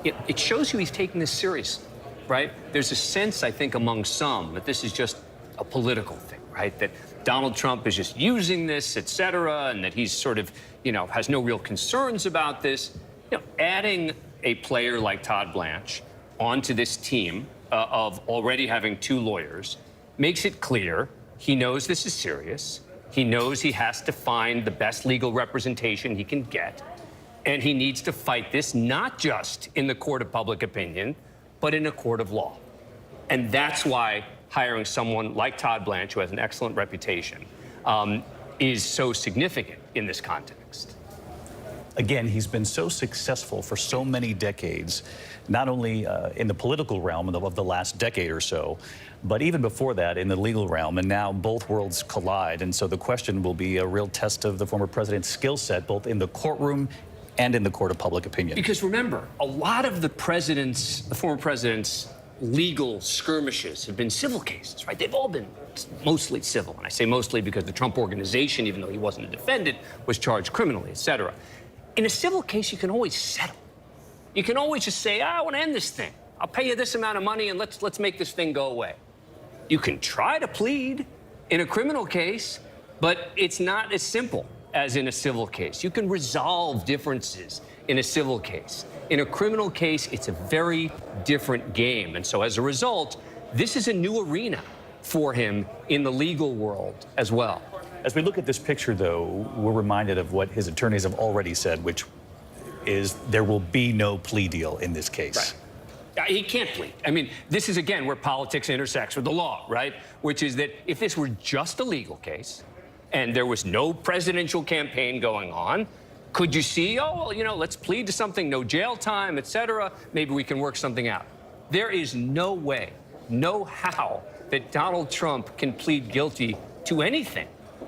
It shows you he's taking this seriously. Right? There's a sense, I think, among some that this is just a political thing, right? That Donald Trump is just using this, et cetera, and that he's sort of, has no real concerns about this. Adding a player like Todd Blanche onto this team of already having 2 lawyers makes it clear he knows this is serious. He knows he has to find the best legal representation he can get. And he needs to fight this not just in the court of public opinion, but in a court of law. And that's why hiring someone like Todd Blanche, who has an excellent reputation, is so significant in this context. Again, he's been so successful for so many decades, not only in the political realm of the last decade or so, but even before that in the legal realm. And now both worlds collide. And so the question will be a real test of the former president's skill set, both in the courtroom and in the court of public opinion. Because remember, a lot of the former president's legal skirmishes have been civil cases, right? They've all been mostly civil. And I say mostly because the Trump organization, even though he wasn't a defendant, was charged criminally, et cetera. In a civil case, you can always settle. You can always just say, I want to end this thing. I'll pay you this amount of money and let's make this thing go away. You can try to plead in a criminal case, but it's not as simple as in a civil case. You can resolve differences in a civil case. In a criminal case, it's a very different game. And so as a result, this is a new arena for him in the legal world as well. As we look at this picture, though, we're reminded of what his attorneys have already said, which is there will be no plea deal in this case. Right. He can't plead. I mean, this is, again, where politics intersects with the law, right? Which is that if this were just a legal case, and there was no presidential campaign going on, could you see, let's plead to something, no jail time, et cetera, maybe we can work something out. There is no way, no how that Donald Trump can plead guilty to anything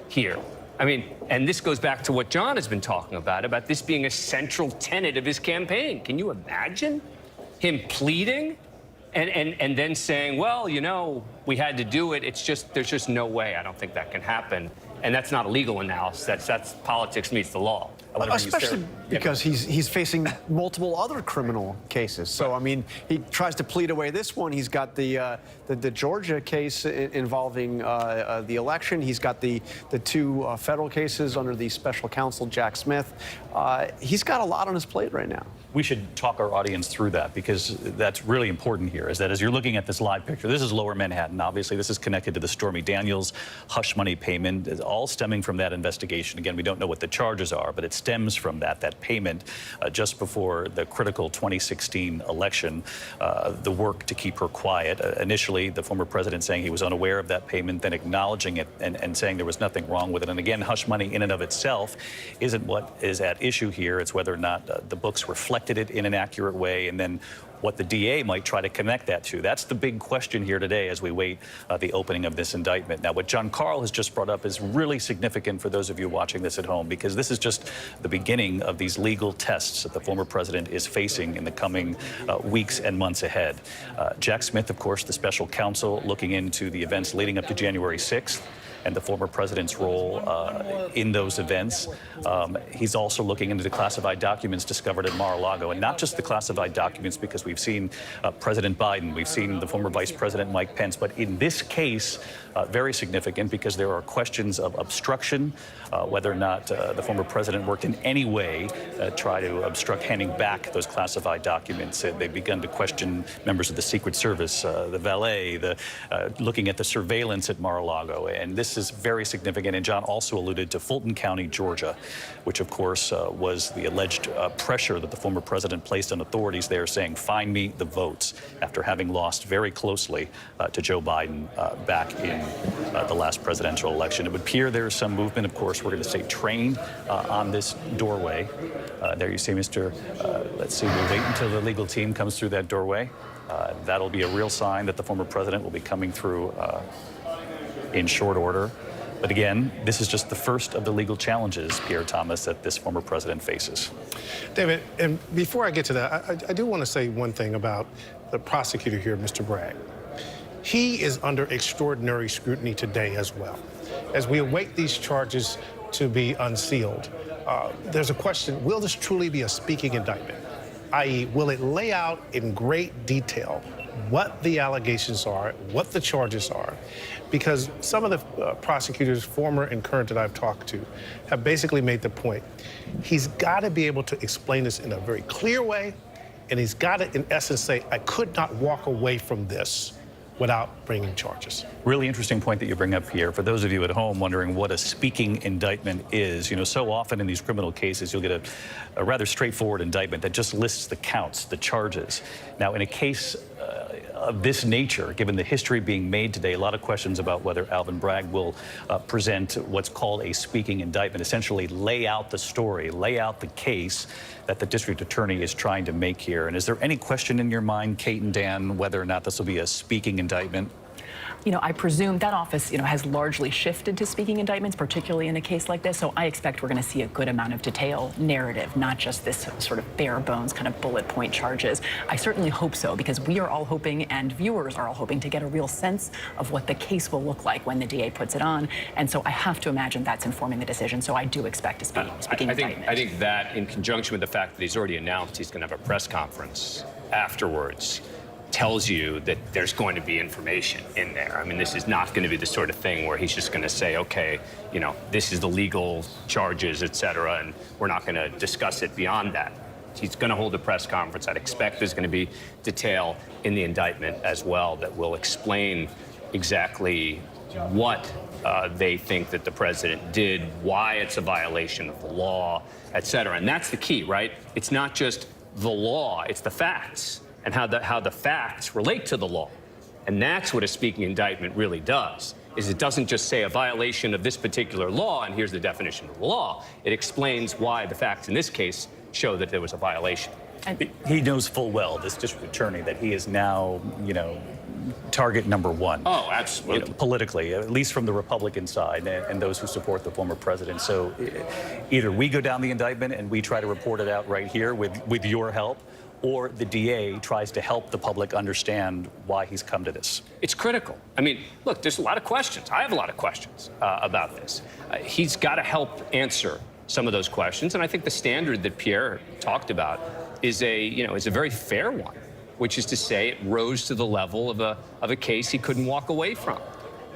here. I mean, and this goes back to what John has been talking about this being a central tenet of his campaign. Can you imagine him pleading and then saying, well, we had to do it. There's just no way. I don't think that can happen. And that's not a legal analysis. That's politics meets the law. Especially because he's facing multiple other criminal cases. So, I mean, he tries to plead away this one. He's got the Georgia case involving the election. He's got the two federal cases under the special counsel, Jack Smith. He's got a lot on his plate right now. We should talk our audience through that, because that's really important here, is that as you're looking at this live picture, this is Lower Manhattan. Obviously, this is connected to the Stormy Daniels hush money payment. It's all stemming from that investigation. Again, we don't know what the charges are, but it stems from that payment just before the critical 2016 election, the work to keep her quiet. Initially, the former president saying he was unaware of that payment, then acknowledging it and saying there was nothing wrong with it. And again, hush money in and of itself isn't what is at issue here. It's whether or not the books reflected it in an accurate way, and then what the DA might try to connect that to. That's the big question here today as we wait the opening of this indictment. Now, what John Carl has just brought up is really significant for those of you watching this at home, because this is just the beginning of these legal tests that the former president is facing in the coming weeks and months ahead. Jack Smith, of course, the special counsel looking into the events leading up to January 6th. And the former president's role in those events. He's also looking into the classified documents discovered at Mar-a-Lago, and not just the classified documents, because we've seen President Biden, we've seen the former Vice President Mike Pence, but in this case, very significant, because there are questions of obstruction, whether or not the former president worked in any way try to obstruct handing back those classified documents. They've begun to question members of the Secret Service, the valet, looking at the surveillance at Mar-a-Lago, and this is very significant. And John also alluded to Fulton County, Georgia, which of course was the alleged pressure that the former president placed on authorities there, saying, find me the votes, after having lost very closely to Joe Biden back in the last presidential election. It would appear there's some movement. Of course, we're going to stay trained on this doorway. There you see Mr. Let's see, we'll wait until the legal team comes through that doorway. That'll be a real sign that the former president will be coming through in short order. But again, this is just the first of the legal challenges, Pierre Thomas, that this former president faces. David, and before I get to that, I do want to say one thing about the prosecutor here, Mr. Bragg. He is under extraordinary scrutiny today as well. As we await these charges to be unsealed, there's a question, will this truly be a speaking indictment? I.e., will it lay out in great detail what the allegations are, what the charges are? Because some of the prosecutors, former and current, that I've talked to, have basically made the point. He's got to be able to explain this in a very clear way, and he's got to, in essence, say, I could not walk away from this without bringing charges. Really interesting point that you bring up here. For those of you at home wondering what a speaking indictment is, you know, so often in these criminal cases, you'll get a rather straightforward indictment that just lists the counts, the charges. Now, in a case of this nature, given the history being made today, a lot of questions about whether Alvin Bragg will present what's called a speaking indictment, essentially lay out the story, lay out the case that the district attorney is trying to make here. And is there any question in your mind, Kate and Dan, whether or not this will be a speaking indictment? You know, I presume that office, you know, has largely shifted to speaking indictments, particularly in a case like this. So I expect we're going to see a good amount of detail, narrative, not just this sort of bare bones kind of bullet point charges. I certainly hope so, because we are all hoping, and viewers are all hoping, to get a real sense of what the case will look like when the DA puts it on. And so I have to imagine that's informing the decision. So I do expect a speaking indictment. I think that, in conjunction with the fact that he's already announced he's going to have a press conference afterwards, tells you that there's going to be information in there. I mean, this is not going to be the sort of thing where he's just going to say, okay, you know, this is the legal charges, et cetera, and we're not going to discuss it beyond that. He's going to hold a press conference. I'd expect there's going to be detail in the indictment as well that will explain exactly what they think that the president did, why it's a violation of the law, et cetera. And that's the key, right? It's not just the law, it's the facts, and how the facts relate to the law. And that's what a speaking indictment really does, is it doesn't just say a violation of this particular law, and here's the definition of the law. It explains why the facts in this case show that there was a violation. He knows full well, this district attorney, that he is now, you know, target number one. Oh, absolutely. You know, politically, at least from the Republican side and those who support the former president. So either we go down the indictment and we try to report it out right here with your help, or the DA tries to help the public understand why he's come to this. It's critical. I mean, look, there's a lot of questions. I have a lot of questions about this. He's got to help answer some of those questions. And I think the standard that Pierre talked about is a very fair one, which is to say it rose to the level of a case he couldn't walk away from.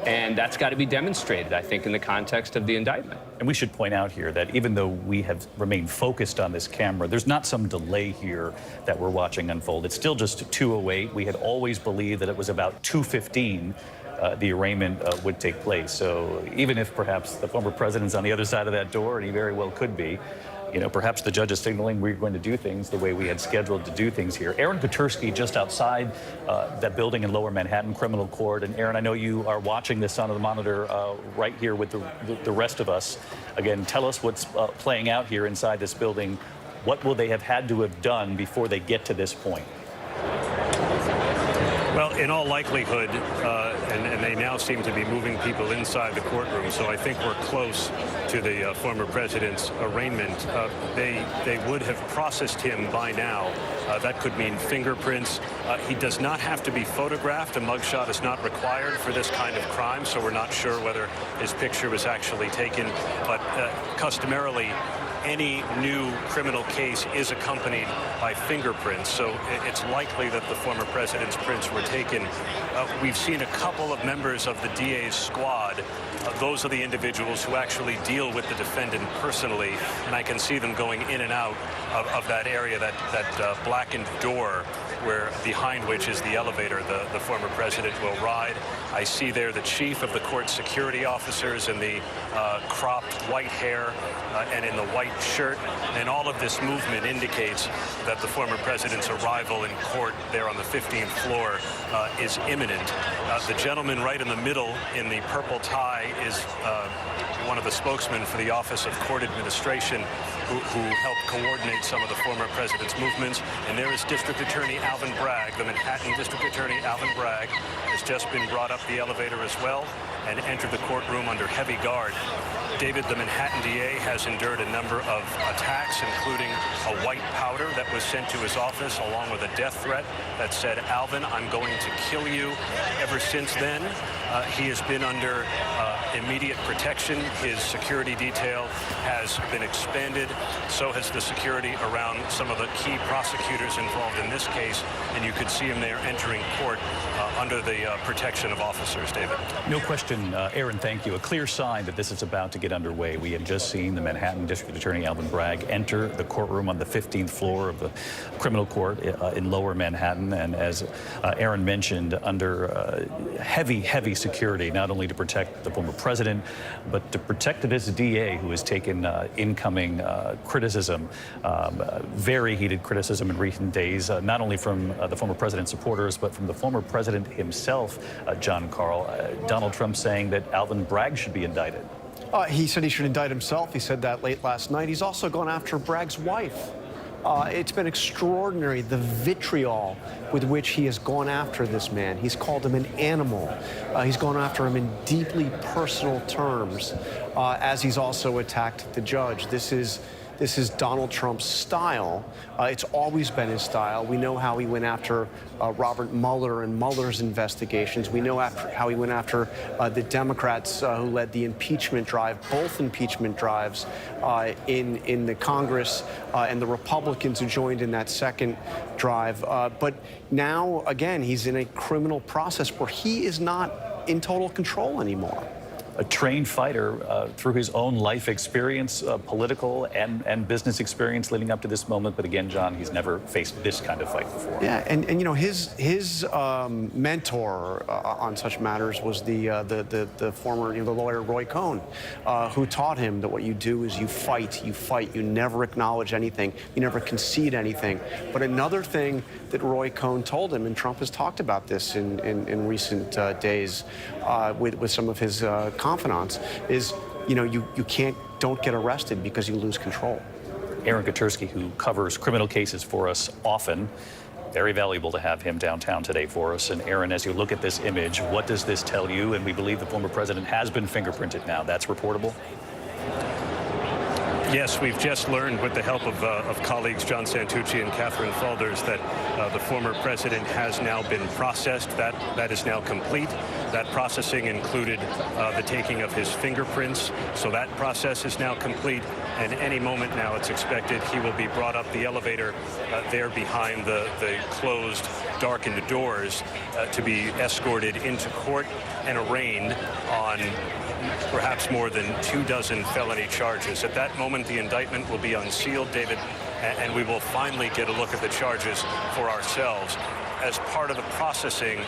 And that's got to be demonstrated, I think, in the context of the indictment. And we should point out here that even though we have remained focused on this camera, there's not some delay here that we're watching unfold. It's still just 2:08. We had always believed that it was about 2:15 the arraignment would take place. So even if perhaps the former president's on the other side of that door, and he very well could be, perhaps the judge is signaling we're going to do things the way we had scheduled to do things here. Aaron Kotursky just outside that building in Lower Manhattan Criminal Court. And Aaron, I know you are watching this on the monitor right here with the rest of us. Again, tell us what's playing out here inside this building. What will they have had to have done before they get to this point? Well, in all likelihood, and they now seem to be moving people inside the courtroom, so I think we're close to the former president's arraignment. They would have processed him by now. That could mean fingerprints. He does not have to be photographed. A mugshot is not required for this kind of crime, so we're not sure whether his picture was actually taken. But customarily, any new criminal case is accompanied by fingerprints, so it's likely that the former president's prints were taken. We've seen a couple of members of the DA's squad. Those are the individuals who actually deal with the defendant personally, and I can see them going in and out of that area, that blackened door behind which is the elevator the former president will ride. I see there the chief of the court security officers in the cropped white hair and in the white shirt. And all of this movement indicates that the former president's arrival in court there on the 15th floor is imminent. The gentleman right in the middle in the purple tie is one of the spokesmen for the Office of Court Administration who helped coordinate some of the former president's movements. And there is District Attorney Alvin Bragg. The Manhattan District Attorney Alvin Bragg has just been brought up the elevator as well and entered the courtroom under heavy guard. David, the Manhattan DA has endured a number of attacks, including a white powder that was sent to his office along with a death threat that said, "Alvin, I'm going to kill you." Ever since then, he has been under immediate protection. His security detail has been expanded. So has the security around some of the key prosecutors involved in this case. And you could see him there entering court under the protection of officers, David. No question, Aaron, thank you. A clear sign that this is about to get underway. We had just seen the Manhattan District Attorney Alvin Bragg enter the courtroom on the 15th floor of the criminal court in Lower Manhattan. And as Aaron mentioned, under heavy security, not only to protect the former president, but to protect this DA who has taken incoming criticism, very heated criticism in recent days, not only from the former president's supporters, but from the former president himself, John Carl. Donald Trump saying that Alvin Bragg should be indicted. He said he should indict himself. He said that late last night. He's also gone after Bragg's wife. It's been extraordinary, the vitriol with which he has gone after this man. He's called him an animal. He's gone after him in deeply personal terms, as he's also attacked the judge. This is Donald Trump's style. It's always been his style. We know how he went after Robert Mueller and Mueller's investigations. We know how he went after the Democrats who led the impeachment drive, both impeachment drives in the Congress, and the Republicans who joined in that second drive. But now, again, he's in a criminal process where he is not in total control anymore. A trained fighter through his own life experience, political and business experience leading up to this moment. But again, John, he's never faced this kind of fight before. Yeah, and you know, his mentor on such matters was the former the lawyer Roy Cohn, who taught him that what you do is you fight, you never acknowledge anything, you never concede anything. But another thing that Roy Cohn told him, and Trump has talked about this in recent days with some of his confidants, is you don't get arrested because you lose control. Aaron Kotursky, who covers criminal cases for us often, very valuable to have him downtown today for us. And Aaron, as you look at this image, what does this tell you? And we believe the former president has been fingerprinted now. That's reportable? Yes, we've just learned with the help of colleagues John Santucci and Catherine Falders that the former president has now been processed. That is now complete. That processing included the taking of his fingerprints. So that process is now complete. And any moment now, it's expected he will be brought up the elevator there behind the closed, darkened doors to be escorted into court and arraigned on perhaps more than 24 felony charges. At that moment, the indictment will be unsealed, David, and we will finally get a look at the charges for ourselves. As part of the processing,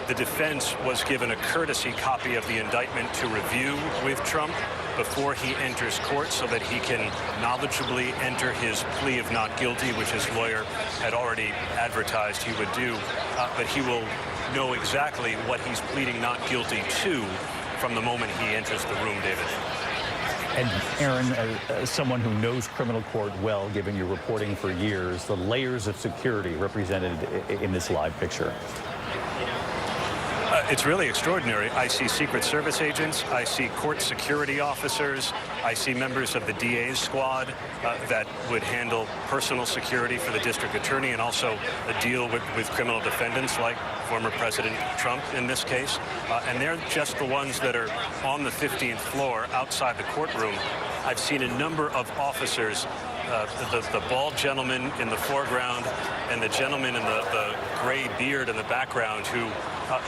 the defense was given a courtesy copy of the indictment to review with Trump before he enters court so that he can knowledgeably enter his plea of not guilty, which his lawyer had already advertised he would do. But he will know exactly what he's pleading not guilty to from the moment he enters the room, David. And Aaron, as someone who knows criminal court well, given your reporting for years, the layers of security represented in this live picture. It's really extraordinary. I see Secret Service agents. I see court security officers. I see members of the DA's squad that would handle personal security for the district attorney and also deal with criminal defendants like former President Trump in this case. And they're just the ones that are on the 15th floor outside the courtroom. I've seen a number of officers, the bald gentleman in the foreground and the gentleman in the gray beard in the background who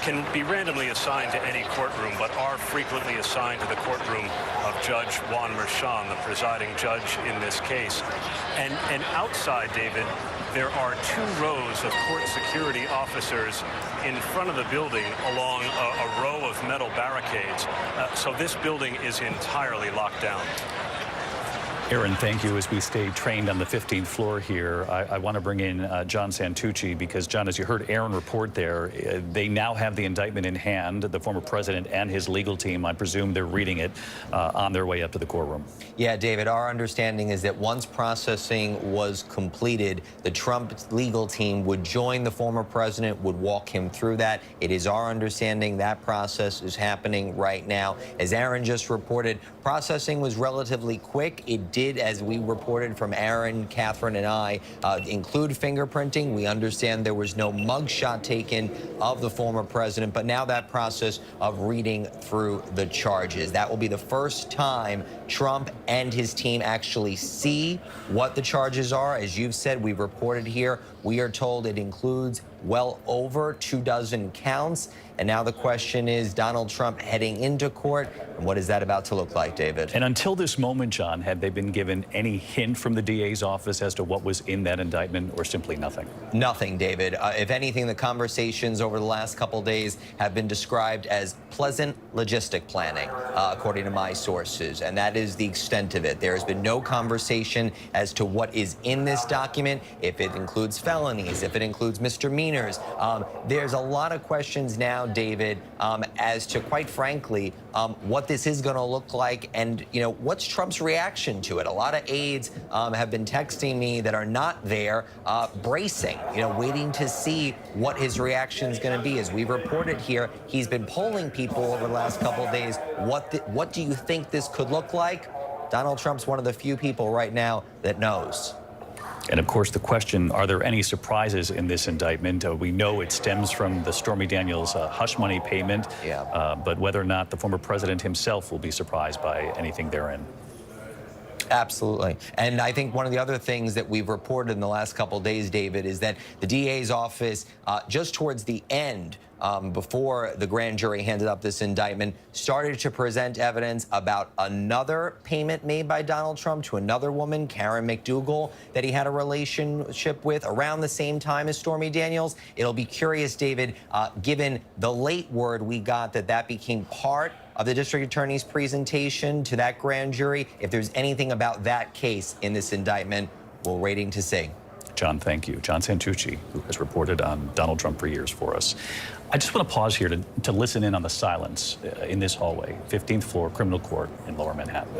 can be randomly assigned to any courtroom, but are frequently assigned to the courtroom of Judge Juan Merchan, the presiding judge in this case. And outside, David, there are 2 rows of court security officers in front of the building along a row of metal barricades. So this building is entirely locked down. Aaron, thank you. As we stay trained on the 15th floor here, I want to bring in John Santucci because, John, as you heard Aaron report there, they now have the indictment in hand, the former president and his legal team. I presume they're reading it on their way up to the courtroom. Yeah, David, our understanding is that once processing was completed, the Trump legal team would join the former president, would walk him through that. It is our understanding that process is happening right now. As Aaron just reported, processing was relatively quick. It did, as we reported from Aaron, Catherine, and I, include fingerprinting. We understand there was no mugshot taken of the former president, but now that process of reading through the charges. That will be the first time Trump and his team actually see what the charges are. As you've said, we've reported here, we are told it includes well over 24 counts. And now the question is, Donald Trump heading into court, and what is that about to look like, David? And until this moment, John, had they been given any hint from the DA's office as to what was in that indictment, or simply nothing? Nothing, David. If anything, the conversations over the last couple days have been described as pleasant logistic planning, according to my sources, and that is the extent of it. There has been no conversation as to what is in this document, if it includes felonies, if it includes misdemeanors. There's a lot of questions now, David, as to, quite frankly, what this is going to look like and, you know, what's Trump's reaction to it. A lot of aides have been texting me that are not there, bracing, you know, waiting to see what his reaction is going to be. As we've reported here, he's been polling people over the last couple of days. What do you think this could look like? Donald Trump's one of the few people right now that knows. And of course, the question, are there any surprises in this indictment? We know it stems from the Stormy Daniels hush money payment, but whether or not the former president himself will be surprised by anything therein. Absolutely. And I think one of the other things that we've reported in the last couple of days, David, is that the DA's office, just towards the end, before the grand jury handed up this indictment, started to present evidence about another payment made by Donald Trump to another woman, Karen McDougal, that he had a relationship with around the same time as Stormy Daniels. It'll be curious, David, given the late word we got that became part of the district attorney's presentation to that grand jury, if there's anything about that case in this indictment, we're waiting to see. John, thank you. John Santucci, who has reported on Donald Trump for years for us. I just want to pause here to listen in on the silence in this hallway, 15th floor criminal court in Lower Manhattan.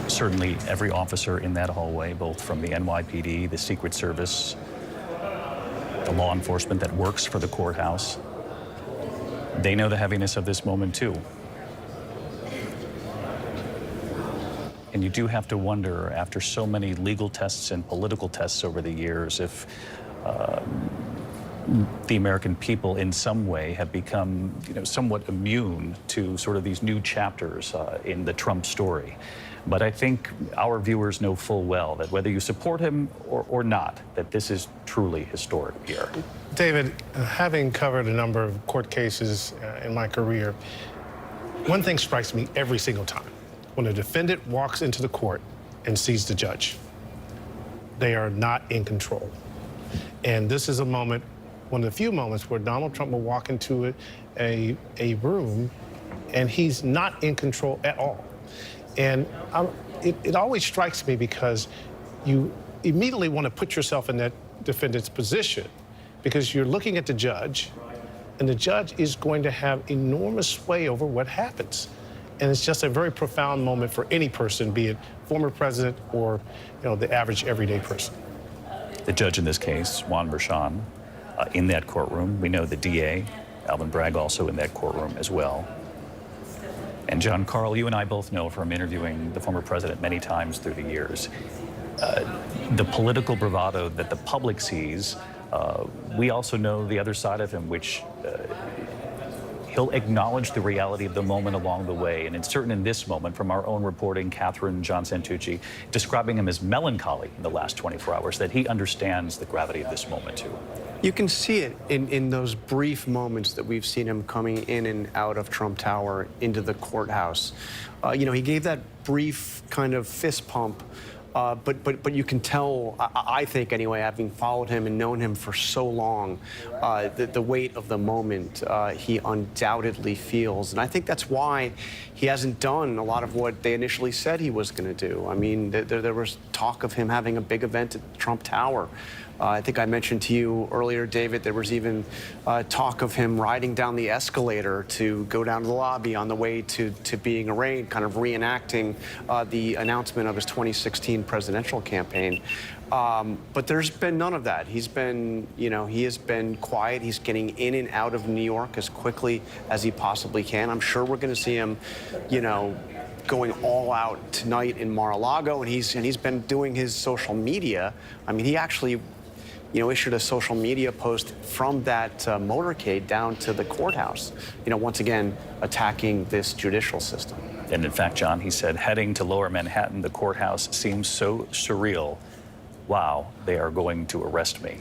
Certainly every officer in that hallway, both from the NYPD, the Secret Service, the law enforcement that works for the courthouse, they know the heaviness of this moment too. And you do have to wonder, after so many legal tests and political tests over the years, if the American people in some way have become, somewhat immune to sort of these new chapters in the Trump story. But I think our viewers know full well that whether you support him or not, that this is truly historic here. David, having covered a number of court cases in my career, one thing strikes me every single time. When a defendant walks into the court and sees the judge, they are not in control. And this is a moment, one of the few moments where Donald Trump will walk into a room and he's not in control at all. And it always strikes me because you immediately want to put yourself in that defendant's position because you're looking at the judge, and the judge is going to have enormous sway over what happens. And it's just a very profound moment for any person, be it former president or the average everyday person. The judge in this case, Juan Merchan, in that courtroom. We know the DA, Alvin Bragg, also in that courtroom as well. And John Carl, you and I both know from interviewing the former president many times through the years, the political bravado that the public sees, we also know the other side of him, which he'll acknowledge the reality of the moment along the way. And it's certain in this moment, from our own reporting, Catherine John Santucci, describing him as melancholy in the last 24 hours, that he understands the gravity of this moment too. You can see it in those brief moments that we've seen him coming in and out of Trump Tower into the courthouse. He gave that brief kind of fist pump, but you can tell, I think anyway, having followed him and known him for so long, the weight of the moment he undoubtedly feels. And I think that's why he hasn't done a lot of what they initially said he was going to do. I mean, there was talk of him having a big event at Trump Tower. I think I mentioned to you earlier, David, there was even talk of him riding down the escalator to go down to the lobby on the way to being arraigned, kind of reenacting the announcement of his 2016 presidential campaign. But there's been none of that. He's been, he has been quiet. He's getting in and out of New York as quickly as he possibly can. I'm sure we're going to see him, going all out tonight in Mar-a-Lago, and he's been doing his social media. I mean, he actually issued a social media post from that motorcade down to the courthouse, once again, attacking this judicial system. And in fact, John, he said, heading to Lower Manhattan, the courthouse seems so surreal. Wow, they are going to arrest me.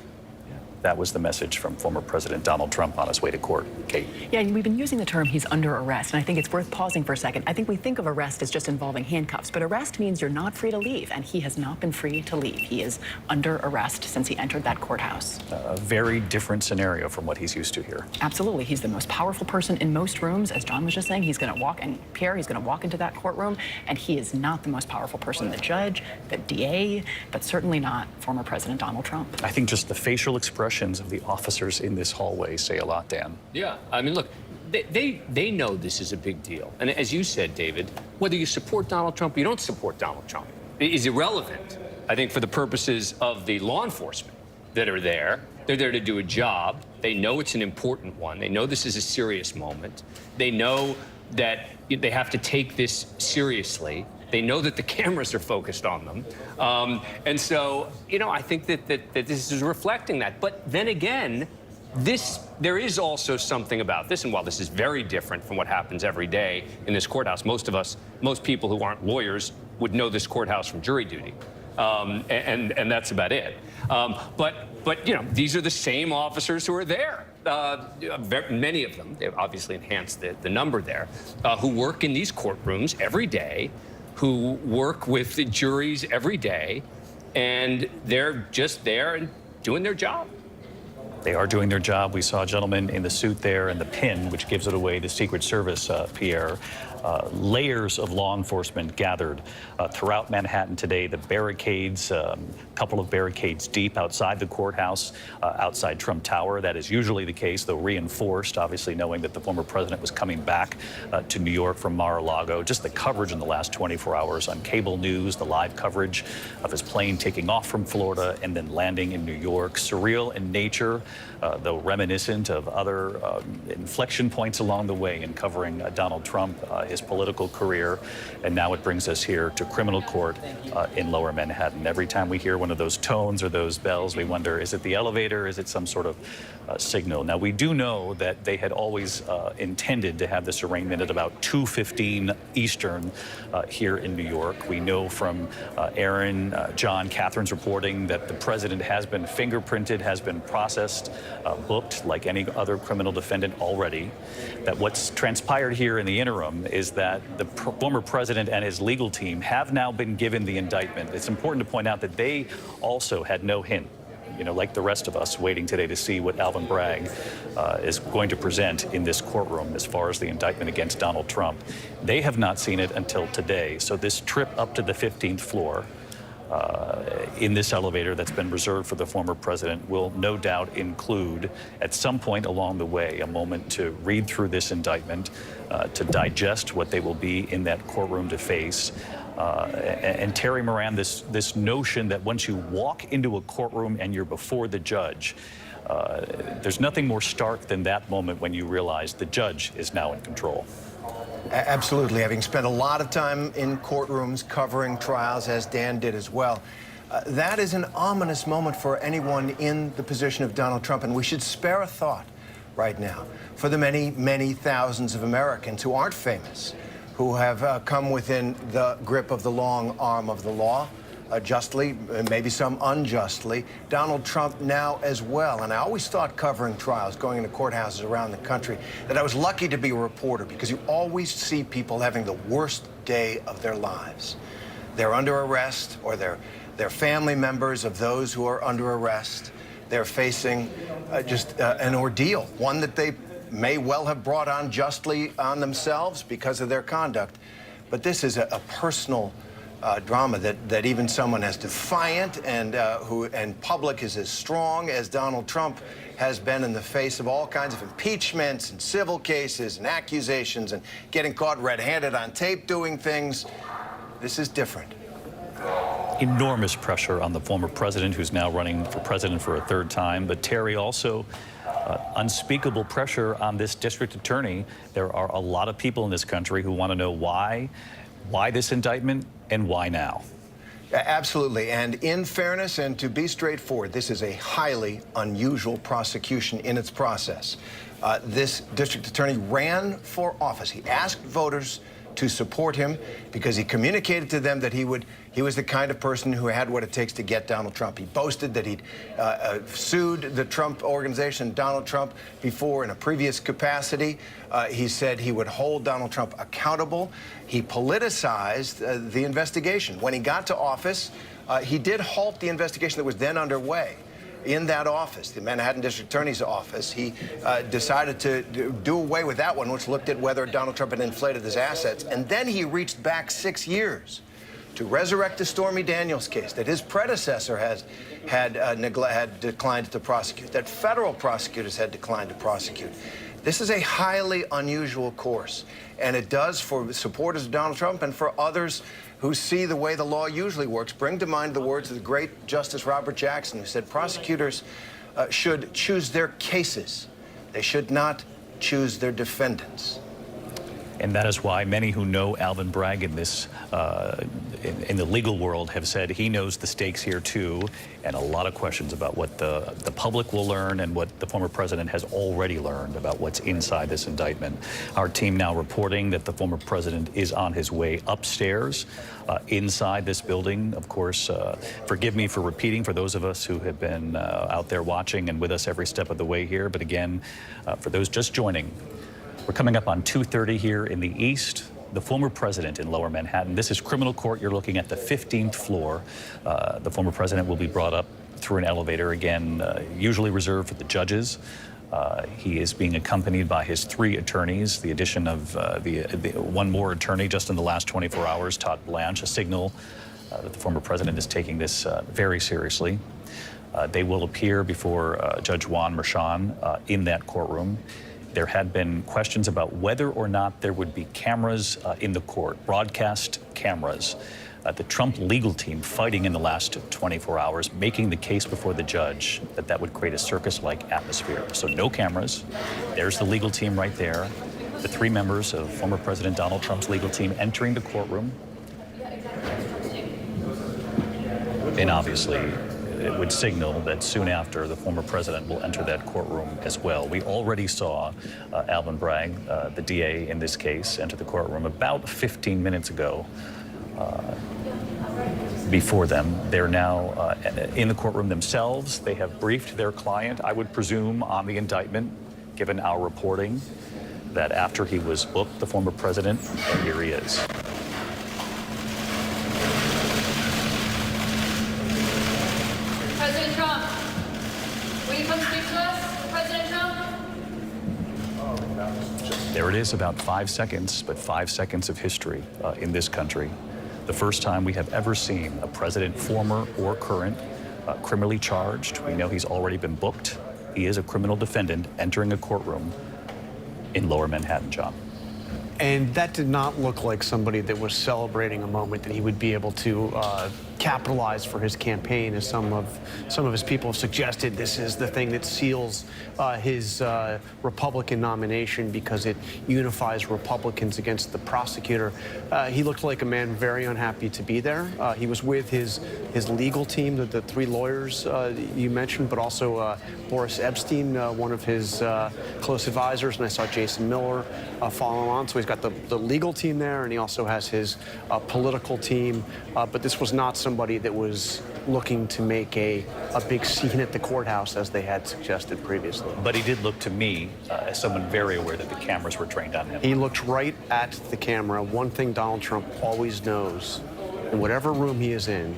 That was the message from former President Donald Trump on his way to court. Kate. Yeah, we've been using the term he's under arrest, and I think it's worth pausing for a second. I think we think of arrest as just involving handcuffs, but arrest means you're not free to leave, and he has not been free to leave. He is under arrest since he entered that courthouse. A very different scenario from what he's used to here. Absolutely. He's the most powerful person in most rooms. As John was just saying, he's going to walk, and Pierre, he's going to walk into that courtroom, and he is not the most powerful person, the judge, the DA, but certainly not former President Donald Trump. I think just the facial expressions of the officers in this hallway say a lot, Dan. Yeah, I mean, look, they know this is a big deal. And as you said, David, whether you support Donald Trump or you don't support Donald Trump is irrelevant, I think, for the purposes of the law enforcement that are there. They're there to do a job. They know it's an important one. They know this is a serious moment. They know that they have to take this seriously. They know that the cameras are focused on them. And so, I think that this is reflecting that. But then again, there is also something about this, and while this is very different from what happens every day in this courthouse, most people who aren't lawyers would know this courthouse from jury duty. And that's about it. But these are the same officers who are there. Many of them, they've obviously enhanced the number there, who work in these courtrooms every day, who work with the juries every day, and they're just there and doing their job. They are doing their job. We saw a gentleman in the suit there and the pin, which gives it away, the Secret Service, Pierre. Layers of law enforcement gathered throughout Manhattan today. The barricades, a couple of barricades deep outside the courthouse, outside Trump Tower. That is usually the case, though reinforced, obviously knowing that the former president was coming back to New York from Mar-a-Lago. Just the coverage in the last 24 hours on cable news, the live coverage of his plane taking off from Florida and then landing in New York. Surreal in nature, though reminiscent of other inflection points along the way in covering Donald Trump, his political career, and now it brings us here to criminal court in Lower Manhattan. Every time we hear one of those tones or those bells, we wonder, is it the elevator? Is it some sort of signal? Now, we do know that they had always intended to have this arraignment at about 2:15 Eastern here in New York. We know from Aaron, John, Catherine's reporting that the president has been fingerprinted, has been processed, booked like any other criminal defendant already. That what's transpired here in the interim is that the former president and his legal team have now been given the indictment. It's important to point out that they also had no hint, you know, like the rest of us, waiting today to see what Alvin Bragg is going to present in this courtroom as far as the indictment against Donald Trump. They have not seen it until today. So this trip up to the 15th floor in this elevator that's been reserved for the former president will no doubt include, at some point along the way, a moment to read through this indictment, to digest what they will be in that courtroom to face. And Terry Moran, this notion that once you walk into a courtroom and you're before the judge, there's nothing more stark than that moment when you realize the judge is now in control. Absolutely. Having spent a lot of time in courtrooms covering trials, as Dan did as well, that is an ominous moment for anyone in the position of Donald Trump, and we should spare a thought right now for the many, many thousands of Americans who aren't famous, who have come within the grip of the long arm of the law, justly, maybe some unjustly. Donald Trump now as well. And I always thought, covering trials, going into courthouses around the country, that I was lucky to be a reporter, because you always see people having the worst day of their lives. They're under arrest, or they're family members of those who are under arrest. They're facing just an ordeal, one that they may well have brought on justly on themselves because of their conduct. But this is a personal drama that even someone as defiant and public is as strong as Donald Trump has been in the face of all kinds of impeachments and civil cases and accusations and getting caught red-handed on tape doing things. This is different. Enormous pressure on the former president, who's now running for president for a third time. But Terry, also unspeakable pressure on this district attorney. There are a lot of people in this country who want to know why this indictment and why now. Absolutely. And in fairness, and to be straightforward, this is a highly unusual prosecution in its process. This district attorney ran for office. He asked voters to support him because he communicated to them that he was the kind of person who had what it takes to get Donald Trump. He boasted that he'd sued the Trump organization, Donald Trump, before in a previous capacity. He said he would hold Donald Trump accountable. He politicized the investigation. When he got to office, he did halt the investigation that was then underway. In that office, the Manhattan District Attorney's office, he decided to do away with that one, which looked at whether Donald Trump had inflated his assets. And then he reached back 6 years to resurrect the Stormy Daniels case that his predecessor had declined to prosecute, that federal prosecutors had declined to prosecute. This is a highly unusual course, and it does, for supporters of Donald Trump and for others who see the way the law usually works, bring to mind the words of the great Justice Robert Jackson, who said prosecutors should choose their cases. They should not choose their defendants. And that is why many who know Alvin Bragg in this, in the legal world, have said he knows the stakes here too, and a lot of questions about what the public will learn and what the former president has already learned about what's inside this indictment. Our team now reporting that the former president is on his way upstairs inside this building. Of course, forgive me for repeating for those of us who have been out there watching and with us every step of the way here, but again, for those just joining, we're coming up on 2:30 here in the East. The former president in Lower Manhattan. This is criminal court. You're looking at the 15th floor. The former president will be brought up through an elevator, again, usually reserved for the judges. He is being accompanied by his 3 attorneys, the addition of one more attorney just in the last 24 hours, Todd Blanche, a signal that the former president is taking this very seriously. They will appear before Judge Juan Merchan in that courtroom. There had been questions about whether or not there would be cameras in the court, broadcast cameras. The Trump legal team fighting in the last 24 hours, making the case before the judge that would create a circus-like atmosphere. So no cameras. There's the legal team right there. The three members of former President Donald Trump's legal team entering the courtroom. And obviously, it would signal that soon after, the former president will enter that courtroom as well. We already saw Alvin Bragg, the DA in this case, enter the courtroom about 15 minutes ago. Before them, they're now in the courtroom themselves. They have briefed their client, I would presume, on the indictment, given our reporting, that after he was booked, the former president, and here he is. President Trump, will you come speak to us? President Trump? There it is, about 5 seconds, but 5 seconds of history in this country. The first time we have ever seen a president, former or current, criminally charged. We know he's already been booked. He is a criminal defendant entering a courtroom in Lower Manhattan, John. And that did not look like somebody that was celebrating a moment that he would be able to capitalize for his campaign, as some of his people have suggested. This is the thing that seals his Republican nomination because it unifies Republicans against the prosecutor. He looked like a man very unhappy to be there. He was with his legal team, the three lawyers you mentioned, but also Boris Epstein, one of his close advisors, and I saw Jason Miller follow on. So he's got the legal team there, and he also has his political team. But this was not somebody that was looking to make a big scene at the courthouse, as they had suggested previously. But he did look to me as someone very aware that the cameras were trained on him. He looked right at the camera. One thing Donald Trump always knows, in whatever room he is in,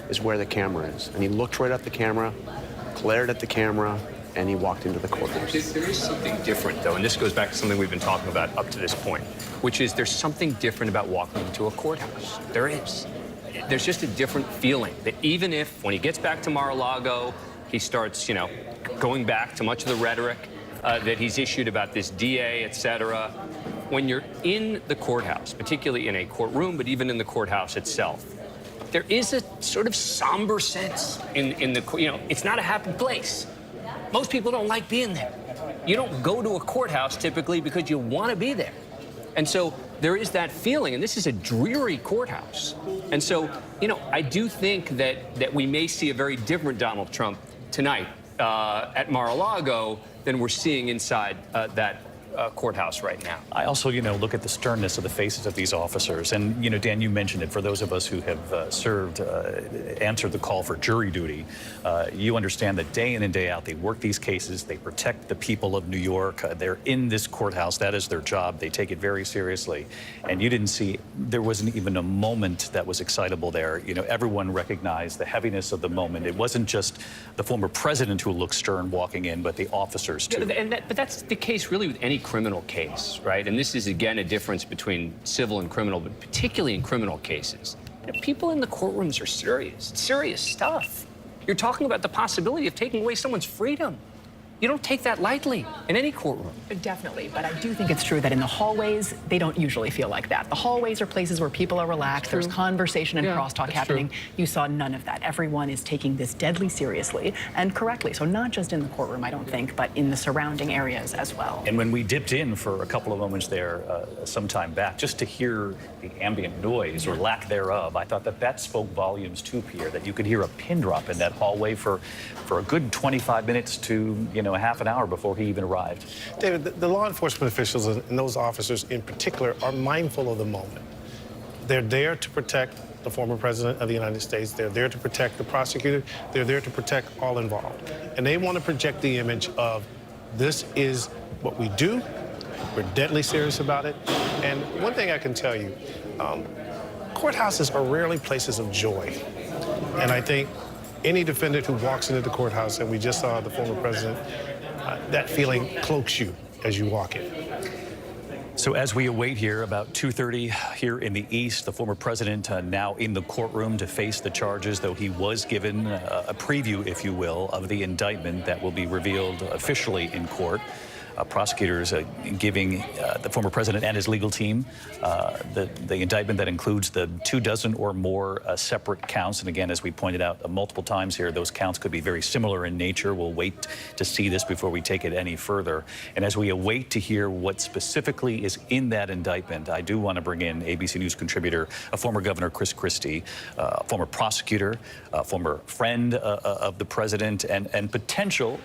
is where the camera is. And he looked right at the camera, glared at the camera, and he walked into the courthouse. There is something different, though, and this goes back to something we've been talking about up to this point, which is there's something different about walking into a courthouse. There is. There's just a different feeling that even if, when he gets back to Mar-a-Lago, he starts, going back to much of the rhetoric that he's issued about this DA, et cetera, when you're in the courthouse, particularly in a courtroom, but even in the courthouse itself, there is a sort of somber sense in the, it's not a happy place. Most people don't like being there. You don't go to a courthouse typically because you want to be there. And so there is that feeling, and this is a dreary courthouse. And so, I do think that we may see a very different Donald Trump tonight at Mar-a-Lago than we're seeing inside that courthouse right now. I also, look at the sternness of the faces of these officers. And, Dan, you mentioned it. For those of us who have served, answered the call for jury duty, you understand that day in and day out, they work these cases. They protect the people of New York. They're in this courthouse. That is their job. They take it very seriously. And you didn't see, there wasn't even a moment that was excitable there. Everyone recognized the heaviness of the moment. It wasn't just the former president who looked stern walking in, but the officers, too. But that's the case really with any criminal case, right? And this is, again, a difference between civil and criminal, but particularly in criminal cases. People in the courtrooms are serious. It's serious stuff. You're talking about the possibility of taking away someone's freedom. You don't take that lightly in any courtroom. Definitely, but I do think it's true that in the hallways, they don't usually feel like that. The hallways are places where people are relaxed. There's conversation and crosstalk happening. True. You saw none of that. Everyone is taking this deadly seriously and correctly. So not just in the courtroom, I don't think, but in the surrounding areas as well. And when we dipped in for a couple of moments there some time back, just to hear the ambient noise or lack thereof, I thought that spoke volumes too, Pierre, that you could hear a pin drop in that hallway for a good 25 minutes to, a half an hour before he even arrived. David, the law enforcement officials and those officers in particular are mindful of the moment. They're there to protect the former president of the United States. They're there to protect the prosecutor. They're there to protect all involved. And they want to project the image of this is what we do. We're deadly serious about it. And one thing I can tell you, courthouses are rarely places of joy. And I think any defendant who walks into the courthouse, and we just saw the former president, that feeling cloaks you as you walk in. So as we await here, about 2:30 here in the East, the former president now in the courtroom to face the charges, though he was given a preview, if you will, of the indictment that will be revealed officially in court. prosecutors giving the former president and his legal team the indictment that includes the 24 or more separate counts. And again, as we pointed out multiple times here, those counts could be very similar in nature. We'll wait to see this before we take it any further. And as we await to hear what specifically is in that indictment, I do want to bring in ABC News contributor, former Governor Chris Christie, former prosecutor, former friend of the president, and potential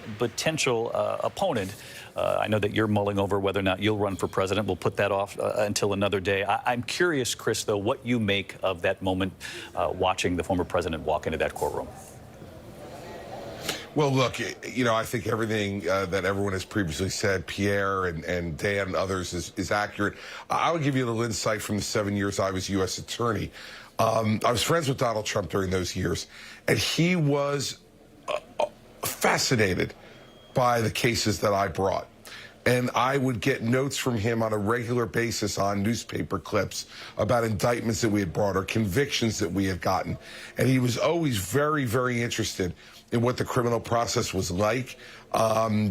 opponent. I know that you're mulling over whether or not you'll run for president. We'll put that off until another day. I'm curious, Chris, though, what you make of that moment watching the former president walk into that courtroom. Well, look, you know, I think everything that everyone has previously said, Pierre and Dan and others, is accurate. I would give you a little insight from the 7 years I was U.S. attorney. I was friends with Donald Trump during those years, and he was fascinated by the cases that I brought. And I would get notes from him on a regular basis on newspaper clips about indictments that we had brought or convictions that we had gotten. And he was always very, very interested in what the criminal process was like,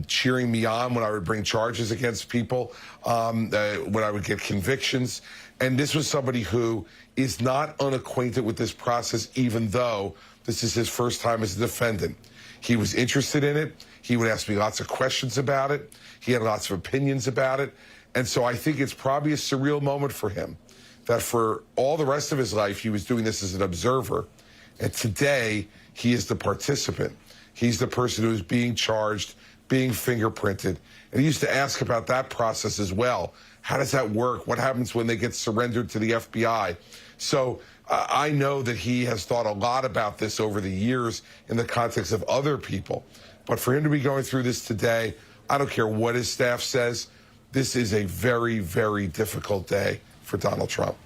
cheering me on when I would bring charges against people, when I would get convictions. And this was somebody who is not unacquainted with this process, even though this is his first time as a defendant. He was interested in it. He would ask me lots of questions about it. He had lots of opinions about it. And so I think it's probably a surreal moment for him that for all the rest of his life, he was doing this as an observer. And today, he is the participant. He's the person who is being charged, being fingerprinted. And he used to ask about that process as well. How does that work? What happens when they get surrendered to the FBI? So I know that he has thought a lot about this over the years in the context of other people. But for him to be going through this today, I don't care what his staff says, this is a very, very difficult day for Donald Trump.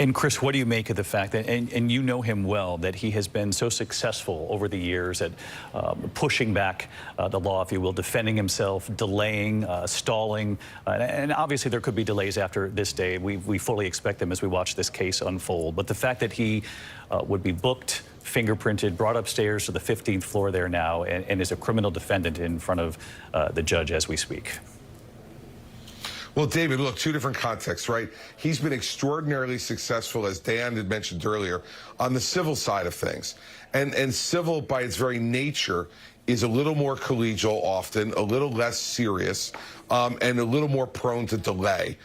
And Chris, what do you make of the fact that, and you know him well, that he has been so successful over the years at pushing back the law, if you will, defending himself, delaying, stalling, and obviously there could be delays after this day. We fully expect them as we watch this case unfold. But the fact that he would be booked, fingerprinted, brought upstairs to the 15th floor there now, and is a criminal defendant in front of the judge as we speak. Well, David, look, two different contexts, right? He's been extraordinarily successful, as Dan had mentioned earlier, on the civil side of things. And civil, by its very nature, is a little more collegial often, a little less serious, and a little more prone to delay.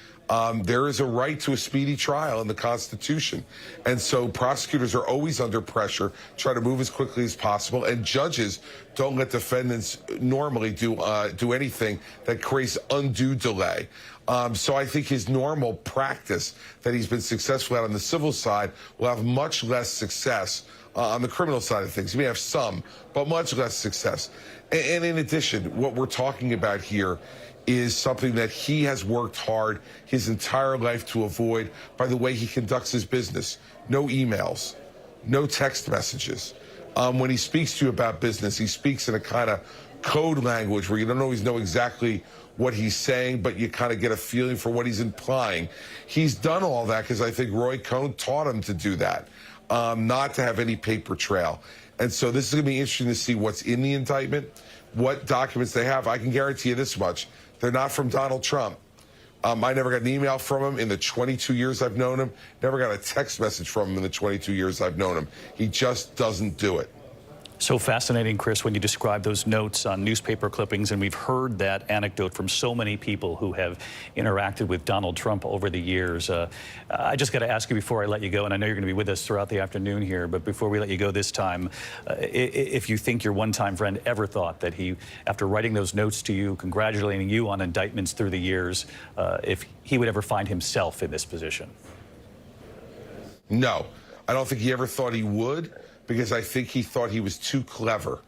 There is a right to a speedy trial in the Constitution. And so prosecutors are always under pressure, try to move as quickly as possible, and judges don't let defendants normally do anything that creates undue delay. So I think his normal practice that he's been successful at on the civil side will have much less success on the criminal side of things. He may have some, but much less success. And in addition, what we're talking about here is something that he has worked hard his entire life to avoid by the way he conducts his business. No emails, no text messages. When he speaks to you about business, he speaks in a kind of code language where you don't always know exactly what he's saying, but you kind of get a feeling for what he's implying. He's done all that because I think Roy Cohn taught him to do that, not to have any paper trail. And so this is going to be interesting to see what's in the indictment, what documents they have. I can guarantee you this much. They're not from Donald Trump. I never got an email from him in the 22 years I've known him. Never got a text message from him in the 22 years I've known him. He just doesn't do it. So fascinating, Chris, when you describe those notes on newspaper clippings, and we've heard that anecdote from so many people who have interacted with Donald Trump over the years. I just got to ask you before I let you go, and I know you're going to be with us throughout the afternoon here, but before we let you go this time, if you think your one-time friend ever thought that he, after writing those notes to you, congratulating you on indictments through the years, if he would ever find himself in this position? No, I don't think he ever thought he would, because I think he thought he was too clever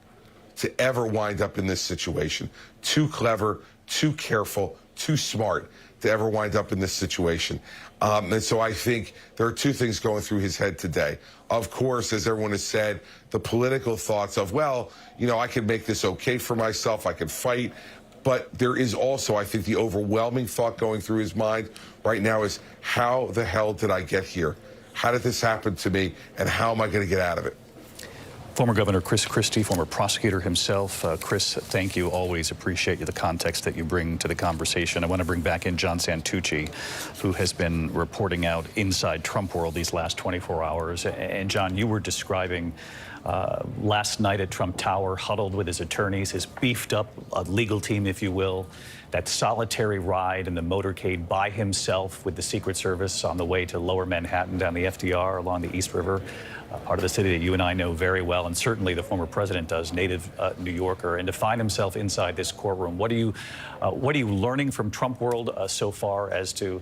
to ever wind up in this situation. Too clever, too careful, too smart to ever wind up in this situation. And so I think there are two things going through his head today. Of course, as everyone has said, the political thoughts of, well, you know, I can make this okay for myself, I can fight. But there is also, I think, the overwhelming thought going through his mind right now is, how the hell did I get here? How did this happen to me? And how am I going to get out of it? Former Governor Chris Christie, former prosecutor himself. Chris, thank you. Always appreciate the context that you bring to the conversation. I want to bring back in John Santucci, who has been reporting out inside Trump world these last 24 hours. And John, you were describing last night at Trump Tower, huddled with his attorneys, his beefed up legal team, if you will, that solitary ride in the motorcade by himself with the Secret Service on the way to Lower Manhattan down the FDR along the East River. Part of the city that you and I know very well, and certainly the former president does, native New Yorker, and to find himself inside this courtroom. What are you learning from Trump world so far as to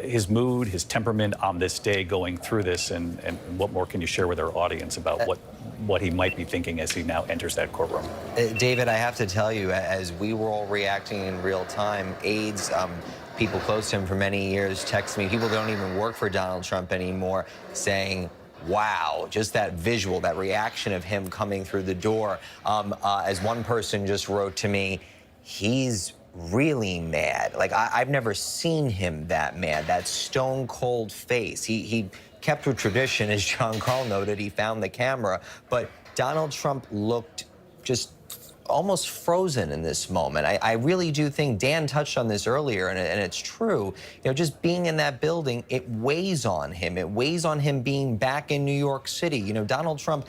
his mood, his temperament on this day going through this, and what more can you share with our audience about what he might be thinking as he now enters that courtroom? David, I have to tell you, as we were all reacting in real time, aides, people close to him for many years text me, people that don't even work for Donald Trump anymore, saying, wow, just that visual, that reaction of him coming through the door. As one person just wrote to me, he's really mad. Like, I've never seen him that mad, that stone cold face. He kept a tradition, as John Carl noted, he found the camera, but Donald Trump looked just almost frozen in this moment. I really do think, Dan touched on this earlier, and it's true, you know, just being in that building, it weighs on him. It weighs on him being back in New York City. You know, Donald Trump,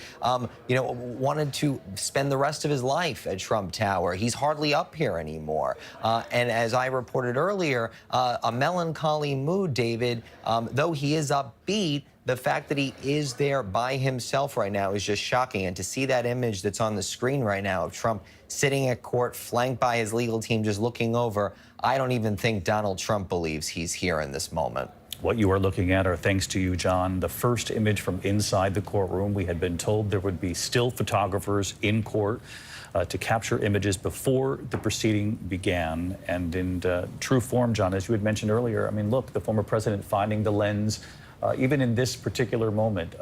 you know, wanted to spend the rest of his life at Trump Tower. He's hardly up here anymore. And as I reported earlier, a melancholy mood, David, though he is upbeat, the fact that he is there by himself right now is just shocking. And to see that image that's on the screen right now of Trump sitting at court, flanked by his legal team, just looking over, I don't even think Donald Trump believes he's here in this moment. What you are looking at are, thanks to you, John, the first image from inside the courtroom. We had been told there would be still photographers in court to capture images before the proceeding began. And in true form, John, as you had mentioned earlier, I mean, look, the former president finding the lens, even in this particular moment,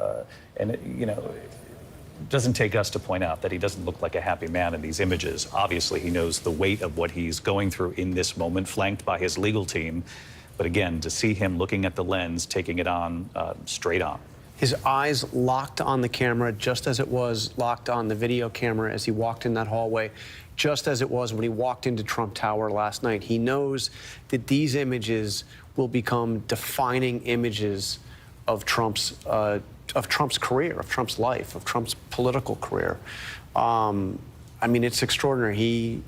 and it, you know, it doesn't take us to point out that he doesn't look like a happy man in these images. Obviously, he knows the weight of what he's going through in this moment, flanked by his legal team. But again, to see him looking at the lens, taking it on straight on. His eyes locked on the camera, just as it was locked on the video camera as he walked in that hallway, just as it was when he walked into Trump Tower last night. He knows that these images will become defining images of Trump's career, of Trump's life, of Trump's political career. I mean, it's extraordinary.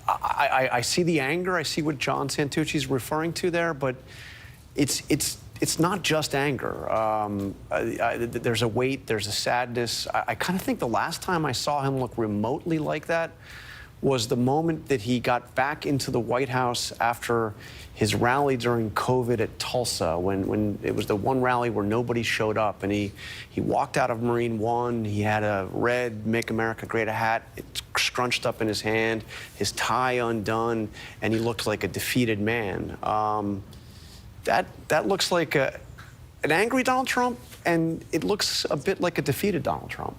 I see the anger. I see what John Santucci's referring to there, but it's not just anger. There's a weight. There's a sadness. I kind of think the last time I saw him look remotely like that was the moment that he got back into the White House after his rally during COVID at Tulsa, when it was the one rally where nobody showed up, and he walked out of Marine One. He had a red Make America Great hat, it's scrunched up in his hand, his tie undone, and he looked like a defeated man. That looks like an angry Donald Trump, and it looks a bit like a defeated Donald Trump.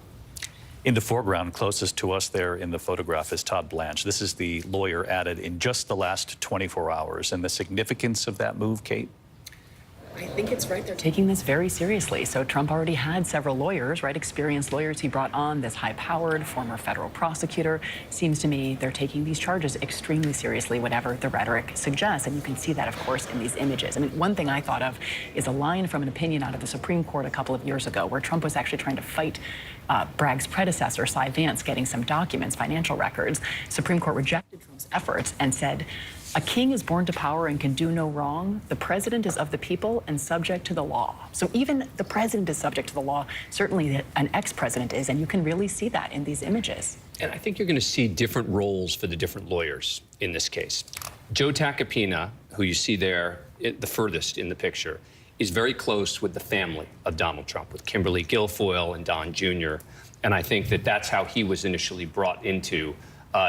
In the foreground, closest to us there in the photograph, is Todd Blanche. This is the lawyer added in just the last 24 hours. And the significance of that move, Kate? I think it's right. They're taking this very seriously. So Trump already had several lawyers, right? Experienced lawyers he brought on. This high-powered former federal prosecutor. Seems to me they're taking these charges extremely seriously, whatever the rhetoric suggests. And you can see that, of course, in these images. I mean, one thing I thought of is a line from an opinion out of the Supreme Court a couple of years ago, where Trump was actually trying to fight Bragg's predecessor, Cy Vance, getting some documents, financial records. Supreme Court rejected Trump's efforts and said, a king is born to power and can do no wrong. The president is of the people and subject to the law. So even the president is subject to the law. Certainly an ex-president is, and you can really see that in these images. And I think you're going to see different roles for the different lawyers in this case. Joe Tacopina, who you see there, the furthest in the picture, is very close with the family of Donald Trump, with Kimberly Guilfoyle and Don Jr. And I think that that's how he was initially brought into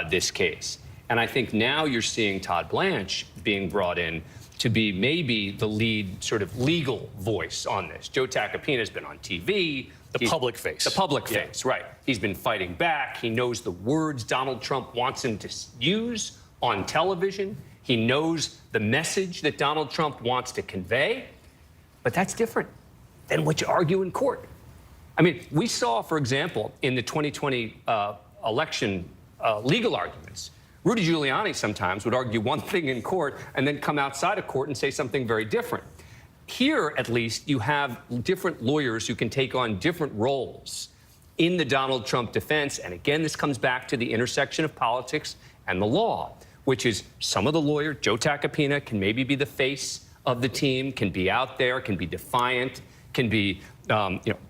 this case. And I think now you're seeing Todd Blanche being brought in to be maybe the lead sort of legal voice on this. Joe Tacopina's been on TV. The public face. The public face, right. He's been fighting back. He knows the words Donald Trump wants him to use on television. He knows the message that Donald Trump wants to convey. But that's different than what you argue in court. I mean, we saw, for example, in the 2020 election legal arguments, Rudy Giuliani sometimes would argue one thing in court and then come outside of court and say something very different. Here, at least, you have different lawyers who can take on different roles in the Donald Trump defense. And again, this comes back to the intersection of politics and the law, which is some of the lawyer, Joe Tacopina, can maybe be the face of the team, can be out there, can be defiant, can be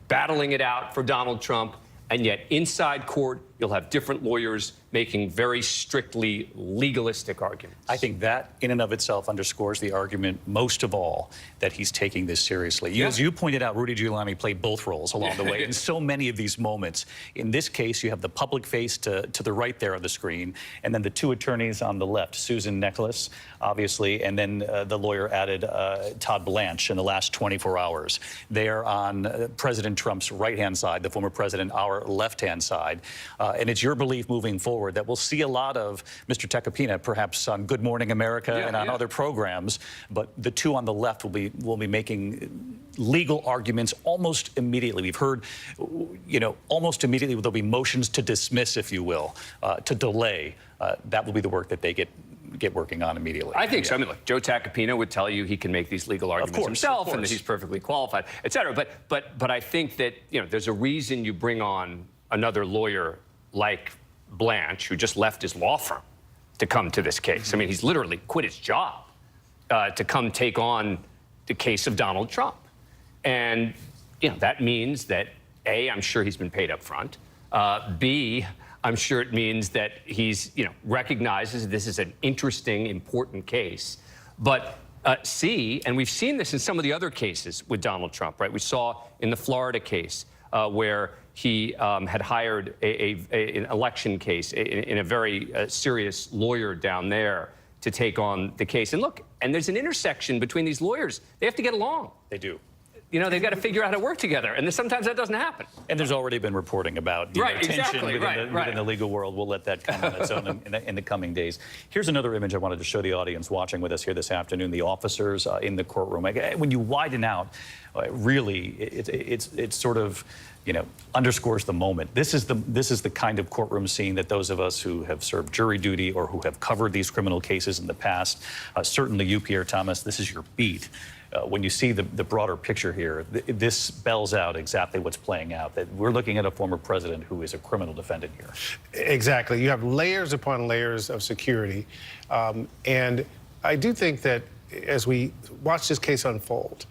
battling it out for Donald Trump. And yet inside court, you'll have different lawyers making very strictly legalistic arguments. I think that in and of itself underscores the argument most of all that he's taking this seriously. As you pointed out, Rudy Giuliani played both roles along the way in so many of these moments. In this case, you have the public face to the right there on the screen, and then the two attorneys on the left, Susan Nicholas, obviously, and then the lawyer added Todd Blanche in the last 24 hours. They're on President Trump's right-hand side, the former president, our left-hand side. And it's your belief moving forward that we'll see a lot of Mr. Tacopina, perhaps on Good Morning America and on other programs, but the two on the left will be making legal arguments almost immediately. We've heard, almost immediately there'll be motions to dismiss, if you will, to delay. That will be the work that they get working on immediately. I think so. I mean, look, Joe Tacopina would tell you he can make these legal arguments himself and that he's perfectly qualified, et cetera. But I think that, there's a reason you bring on another lawyer like Blanche, who just left his law firm to come to this case. I mean, he's literally quit his job to come take on the case of Donald Trump. And, that means that, A, I'm sure he's been paid up front. B, I'm sure it means that he's, recognizes this is an interesting, important case. But C, and we've seen this in some of the other cases with Donald Trump, right? We saw in the Florida case where he had hired an election case in a very serious lawyer down there to take on the case. And look, and there's an intersection between these lawyers. They have to get along. They do. They've got to figure out how to work together, and sometimes that doesn't happen. And there's already been reporting about tension within the legal world. We'll let that come on its own in the coming days. Here's another image I wanted to show the audience watching with us here this afternoon, the officers in the courtroom. When you widen out, really, it's sort of, underscores the moment. This is the kind of courtroom scene that those of us who have served jury duty or who have covered these criminal cases in the past, certainly you, Pierre Thomas, this is your beat. When you see the broader picture here, this spells out exactly what's playing out, that we're looking at a former president who is a criminal defendant here. Exactly. You have layers upon layers of security. And I do think that as we watch this case unfold,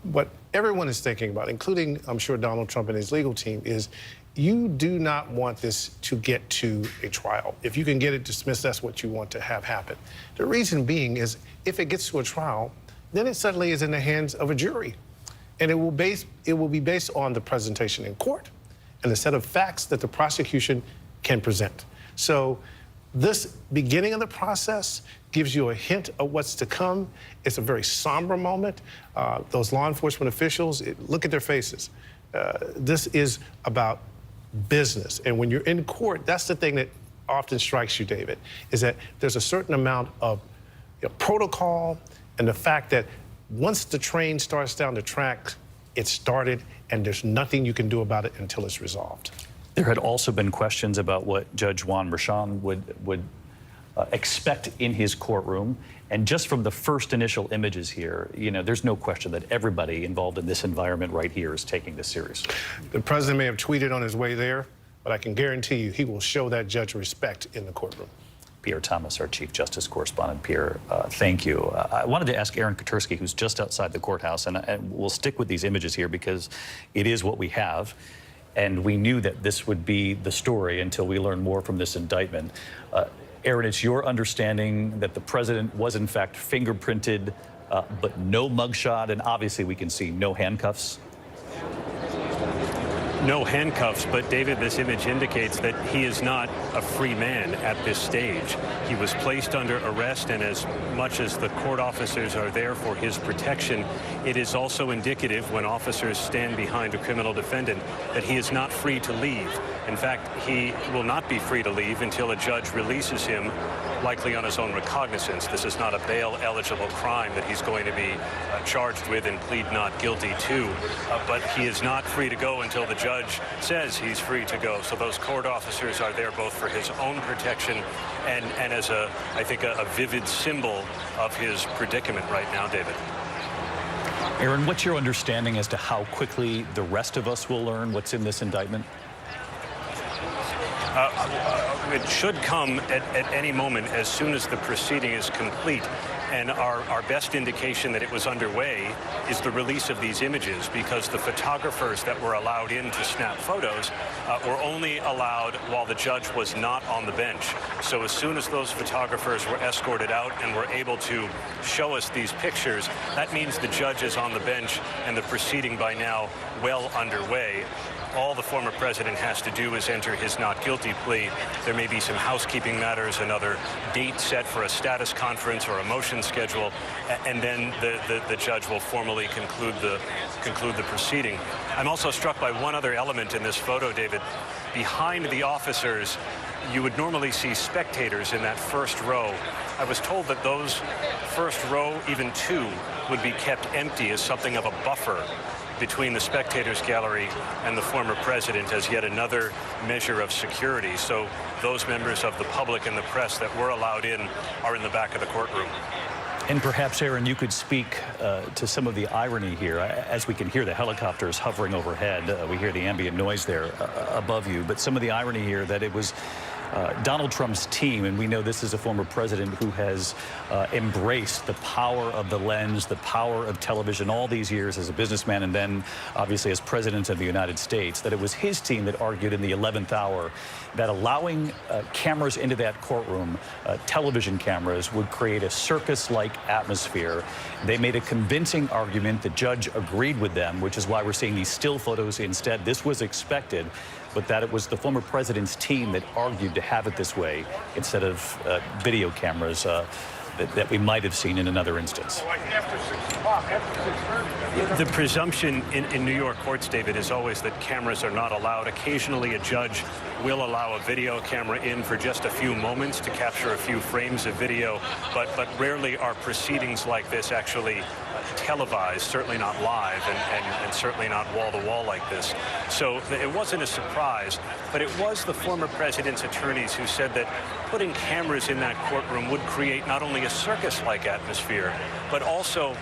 what everyone is thinking about, including, I'm sure, Donald Trump and his legal team, is you do not want this to get to a trial. If you can get it dismissed, that's what you want to have happen. The reason being is if it gets to a trial, then it suddenly is in the hands of a jury. And it will be based on the presentation in court and the set of facts that the prosecution can present. So this beginning of the process gives you a hint of what's to come. It's a very somber moment. Those law enforcement officials, look at their faces. This is about business. And when you're in court, that's the thing that often strikes you, David, is that there's a certain amount of protocol and the fact that once the train starts down the track, it started, and there's nothing you can do about it until it's resolved. There had also been questions about what Judge Juan Merchan would expect in his courtroom. And just from the first initial images here, there's no question that everybody involved in this environment right here is taking this seriously. The president may have tweeted on his way there, but I can guarantee you he will show that judge respect in the courtroom. Pierre Thomas, our Chief Justice Correspondent. Pierre, thank you. I wanted to ask Aaron Katersky, who's just outside the courthouse, and we'll stick with these images here because it is what we have. And we knew that this would be the story until we learned more from this indictment. Aaron, it's your understanding that the president was in fact fingerprinted, but no mugshot, and obviously we can see no handcuffs? No handcuffs, but David, this image indicates that he is not a free man at this stage. He was placed under arrest, and as much as the court officers are there for his protection, it is also indicative when officers stand behind a criminal defendant that he is not free to leave. In fact, he will not be free to leave until a judge releases him, likely on his own recognizance. This is not a bail-eligible crime that he's going to be charged with and plead not guilty to, but he is not free to go until the judge says he's free to go. So those court officers are there both for his own protection and as I think a vivid symbol of his predicament right now, David. Aaron, what's your understanding as to how quickly the rest of us will learn what's in this indictment? It should come at any moment as soon as the proceeding is complete. And our best indication that it was underway is the release of these images, because the photographers that were allowed in to snap photos were only allowed while the judge was not on the bench. So as soon as those photographers were escorted out and were able to show us these pictures, that means the judge is on the bench and the proceeding by now well underway. All the former president has to do is enter his not guilty plea. There may be some housekeeping matters, another date set for a status conference or a motion schedule, and then the judge will formally conclude the proceeding. I'm also struck by one other element in this photo, David. Behind the officers, you would normally see spectators in that first row. I was told that those first row, even two, would be kept empty as something of a buffer between the spectators gallery and the former president, as yet another measure of security. So those members of the public and the press that were allowed in are in the back of the courtroom. And perhaps, Aaron, you could speak to some of the irony here. As we can hear the helicopters hovering overhead, we hear the ambient noise there above you, but some of the irony here that it was Donald Trump's team, and we know this is a former president who has embraced the power of the lens, the power of television all these years as a businessman and then obviously as president of the United States, that it was his team that argued in the 11th hour that allowing cameras into that courtroom, television cameras, would create a circus-like atmosphere. They made a convincing argument. The judge agreed with them, which is why we're seeing these still photos instead. This was expected, but that it was the former president's team that argued to have it this way instead of video cameras that we might have seen in another instance. The presumption in New York courts, David, is always that cameras are not allowed. Occasionally, a judge will allow a video camera in for just a few moments to capture a few frames of video, but rarely are proceedings like this actually televised, certainly not live, and certainly not wall-to-wall like this. So it wasn't a surprise, but it was the former president's attorneys who said that putting cameras in that courtroom would create not only a circus-like atmosphere, but also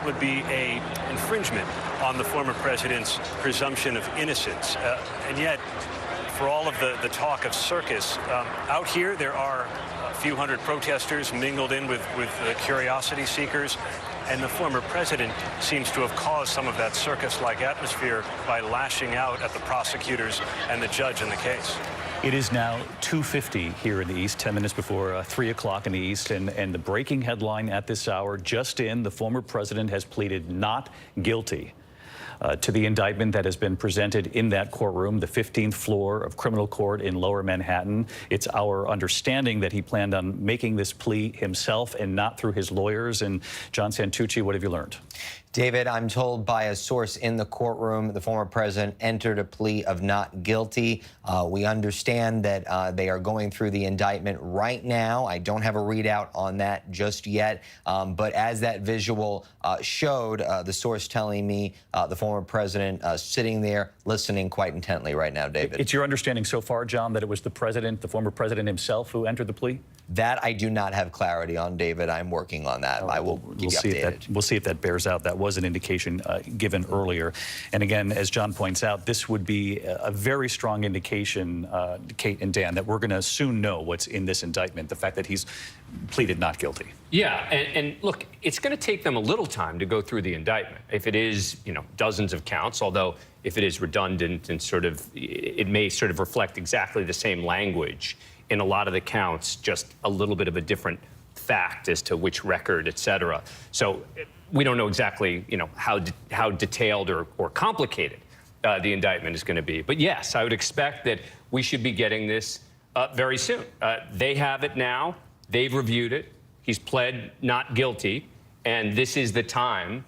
would be an infringement on the former president's presumption of innocence. And yet, for all of the talk of circus, out here there are a few hundred protesters mingled in with curiosity seekers. And the former president seems to have caused some of that circus-like atmosphere by lashing out at the prosecutors and the judge in the case. It is now 2:50 here in the East, 10 minutes before 3 o'clock in the East, and the breaking headline at this hour, just in, the former president has pleaded not guilty to the indictment that has been presented in that courtroom, the 15th floor of criminal court in Lower Manhattan. It's our understanding that he planned on making this plea himself and not through his lawyers. And John Santucci, what have you learned? David, I'm told by a source in the courtroom the former president entered a plea of not guilty. We understand that they are going through the indictment right now. I don't have a readout on that just yet. But as that visual showed, the source telling me the former president sitting there listening quite intently right now, David. It's your understanding so far, John, that it was the president, the former president himself, who entered the plea? That I do not have clarity on, David. I'm working on that. I will keep you updated. We'll see if that bears out. That was an indication given earlier. And again, as John points out, this would be a very strong indication, Kate and Dan, that we're going to soon know what's in this indictment, the fact that he's pleaded not guilty. Yeah, and look, it's going to take them a little time to go through the indictment. If it is, dozens of counts, although if it is redundant and it may sort of reflect exactly the same language in a lot of the counts, just a little bit of a different fact as to which record, et cetera. So we don't know exactly, how detailed or complicated the indictment is going to be. But yes, I would expect that we should be getting this very soon. They have it now. They've reviewed it. He's pled not guilty, and this is the time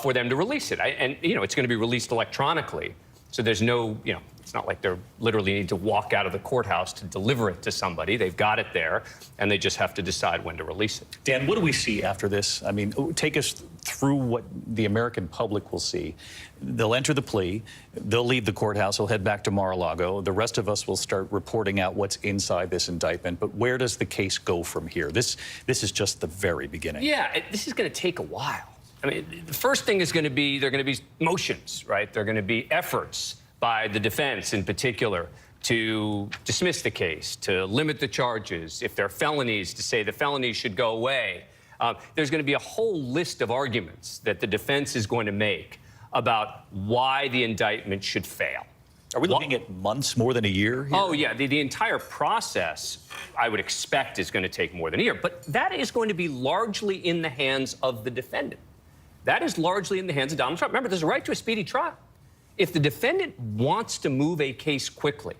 for them to release it. And, you know, it's going to be released electronically, so there's no, you know, it's not like they literally need to walk out of the courthouse to deliver it to somebody. They've got it there, and they just have to decide when to release it. Dan, what do we see after this? I mean, take us through what the American public will see. They'll enter the plea. They'll leave the courthouse. They'll head back to Mar-a-Lago. The rest of us will start reporting out what's inside this indictment. But where does the case go from here? This is just the very beginning. Yeah, this is going to take a while. I mean, the first thing is going to be, there are going to be motions, right? There are going to be efforts by the defense in particular to dismiss the case, to limit the charges. If there are felonies, to say the felonies should go away. There's going to be a whole list of arguments that the defense is going to make about why the indictment should fail. Are we looking at months, more than a year here? Oh, yeah. The entire process, I would expect, is going to take more than a year. But that is going to be largely in the hands of the defendant. That is largely in the hands of Donald Trump. Remember, there's a right to a speedy trial. If the defendant wants to move a case quickly,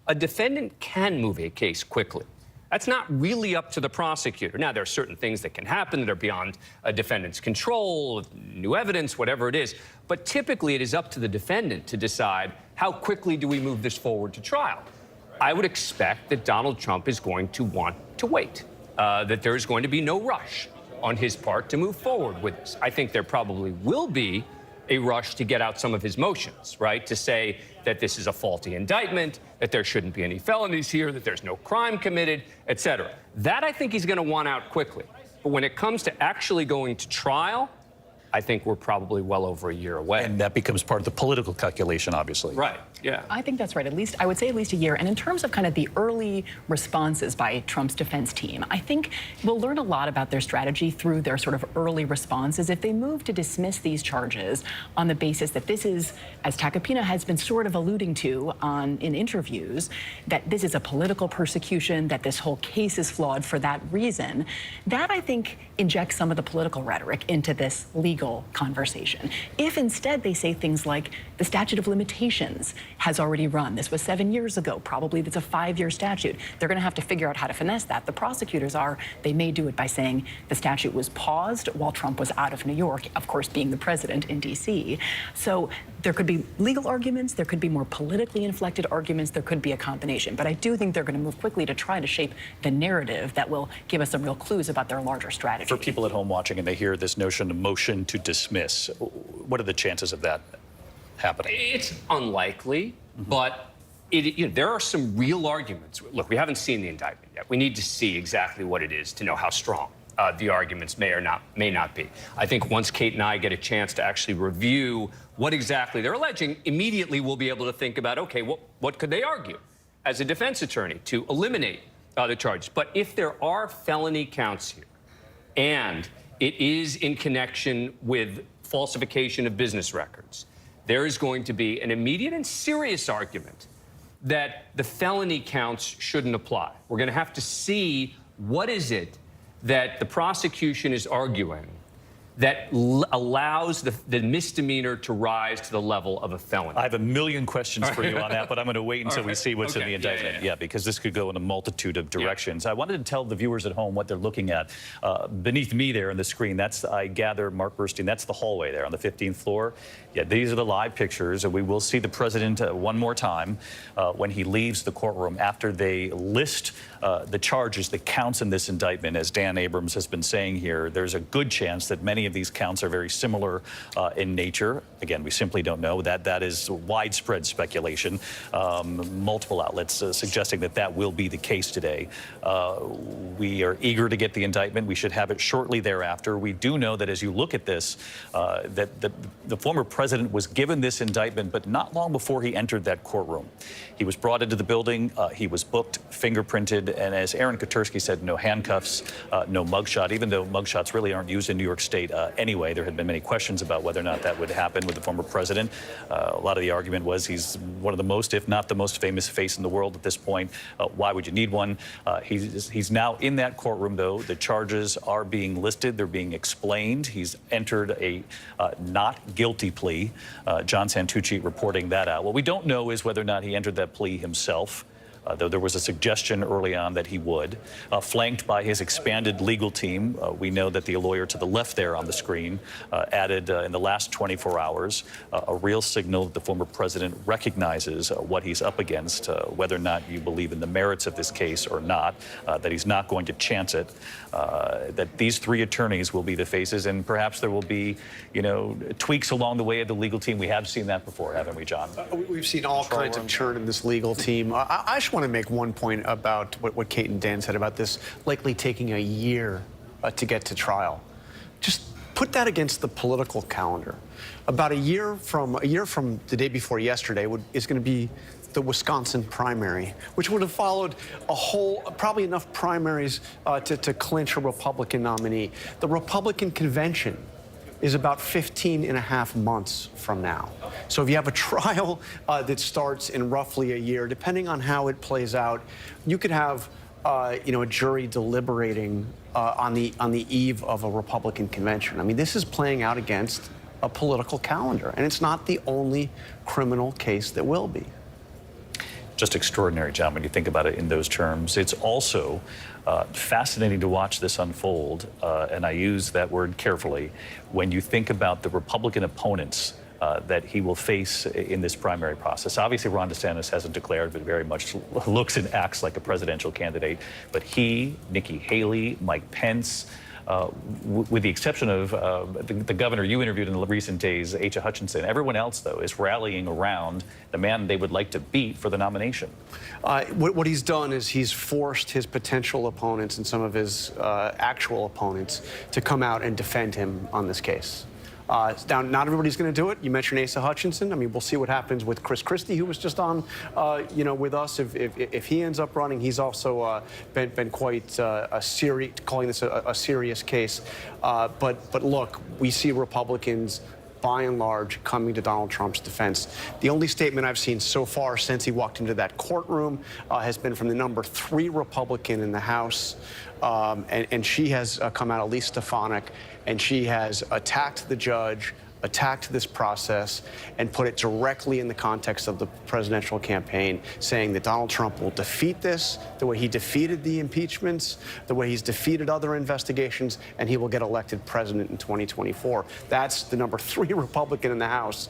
a defendant can move a case quickly. That's not really up to the prosecutor. Now, there are certain things that can happen that are beyond a defendant's control, new evidence, whatever it is. But typically, it is up to the defendant to decide how quickly do we move this forward to trial. I would expect that Donald Trump is going to want to wait, that there is going to be no rush on his part to move forward with this. I think there probably will be a rush to get out some of his motions, right? To say that this is a faulty indictment, that there shouldn't be any felonies here, that there's no crime committed, et cetera. That I think he's going to want out quickly. But when it comes to actually going to trial, I think we're probably well over a year away. And that becomes part of the political calculation, obviously. Right, yeah. I think that's right. At least, I would say at least a year. And in terms of kind of the early responses by Trump's defense team, I think we'll learn a lot about their strategy through their sort of early responses. If they move to dismiss these charges on the basis that this is, as Tacopina has been sort of alluding to in interviews, that this is a political persecution, that this whole case is flawed for that reason, that I think injects some of the political rhetoric into this legal conversation. If instead they say things like the statute of limitations has already run, this was 7 years ago, probably it's a 5-year statute, they're going to have to figure out how to finesse that. The prosecutors they may do it by saying the statute was paused while Trump was out of New York, of course being the president in D.C. So there could be legal arguments, there could be more politically inflected arguments, there could be a combination. But I do think they're going to move quickly to try to shape the narrative that will give us some real clues about their larger strategy. For people at home watching and they hear this notion of motion to dismiss, what are the chances of that happening? It's unlikely, but there are some real arguments. Look, we haven't seen the indictment yet. We need to see exactly what it is to know how strong the arguments may not be. I think once Kate and I get a chance to actually review what exactly they're alleging, immediately we'll be able to think about, okay, what could they argue as a defense attorney to eliminate the charges? But if there are felony counts here, and it is in connection with falsification of business records, there is going to be an immediate and serious argument that the felony counts shouldn't apply. We're going to have to see what is it that the prosecution is arguing that allows the misdemeanor to rise to the level of a felony. I have a million questions for you on that, but I'm going to wait until we see what's in the indictment. Yeah, because this could go in a multitude of directions. I wanted to tell the viewers at home what they're looking at. Beneath me there on the screen, that's, I gather, Mark Burstein, that's the hallway there on the 15th floor. Yeah, these are the live pictures. We will see the president one more time when he leaves the courtroom after they list the charges, the counts in this indictment. As Dan Abrams has been saying here, there's a good chance that many of these counts are very similar in nature. Again, we simply don't know. That is widespread speculation. Multiple outlets suggesting that will be the case today. We are eager to get the indictment. We should have it shortly thereafter. We do know that as you look at this, that the former president was given this indictment, but not long before he entered that courtroom. He was brought into the building. He was booked, fingerprinted, arrested, and as Aaron Katersky said, no handcuffs, no mugshot, even though mugshots really aren't used in New York State anyway. There had been many questions about whether or not that would happen with the former president. A lot of the argument was he's one of the most, if not the most famous face in the world at this point. Why would you need one? He's now in that courtroom, though. The charges are being listed. They're being explained. He's entered a not guilty plea. John Santucci reporting that out. What we don't know is whether or not he entered that plea himself. Though there was a suggestion early on that he would. Flanked by his expanded legal team, we know that the lawyer to the left there on the screen added in the last 24 hours a real signal that the former president recognizes what he's up against, whether or not you believe in the merits of this case or not, that he's not going to chance it, that these three attorneys will be the faces, and perhaps there will be, tweaks along the way of the legal team. We have seen that before, haven't we, John? We've seen all kinds of churn in this legal team. I just want to make one point about what Kate and Dan said about this likely taking a year to get to trial. Just put that against the political calendar. About a year from the day before yesterday is going to be the Wisconsin primary, which would have followed probably enough primaries to clinch a Republican nominee. The Republican convention is about 15 and a half months from now. So if you have a trial that starts in roughly a year, depending on how it plays out, you could have a jury deliberating on the eve of a Republican convention. I mean, this is playing out against a political calendar, and it's not the only criminal case that will be. Just extraordinary, John, when you think about it in those terms. It's also fascinating to watch this unfold, and I use that word carefully, when you think about the Republican opponents that he will face in this primary process. Obviously, Ron DeSantis hasn't declared, but very much looks and acts like a presidential candidate. But he, Nikki Haley, Mike Pence, with the exception of the governor you interviewed in the recent days, Asa Hutchinson, everyone else, though, is rallying around the man they would like to beat for the nomination. What he's done is he's forced his potential opponents and some of his actual opponents to come out and defend him on this case. Now, not everybody's going to do it. You mentioned Asa Hutchinson. I mean, we'll see what happens with Chris Christie, who was just on, with us. If he ends up running, he's also been quite calling this a serious case. But look, we see Republicans, by and large, coming to Donald Trump's defense. The only statement I've seen so far since he walked into that courtroom has been from the number 3 Republican in the House, and she has come out, Elise Stefanik, and she has attacked the judge, attacked this process, and put it directly in the context of the presidential campaign, saying that Donald Trump will defeat this the way he defeated the impeachments, the way he's defeated other investigations, and he will get elected president in 2024. That's the number 3 Republican in the House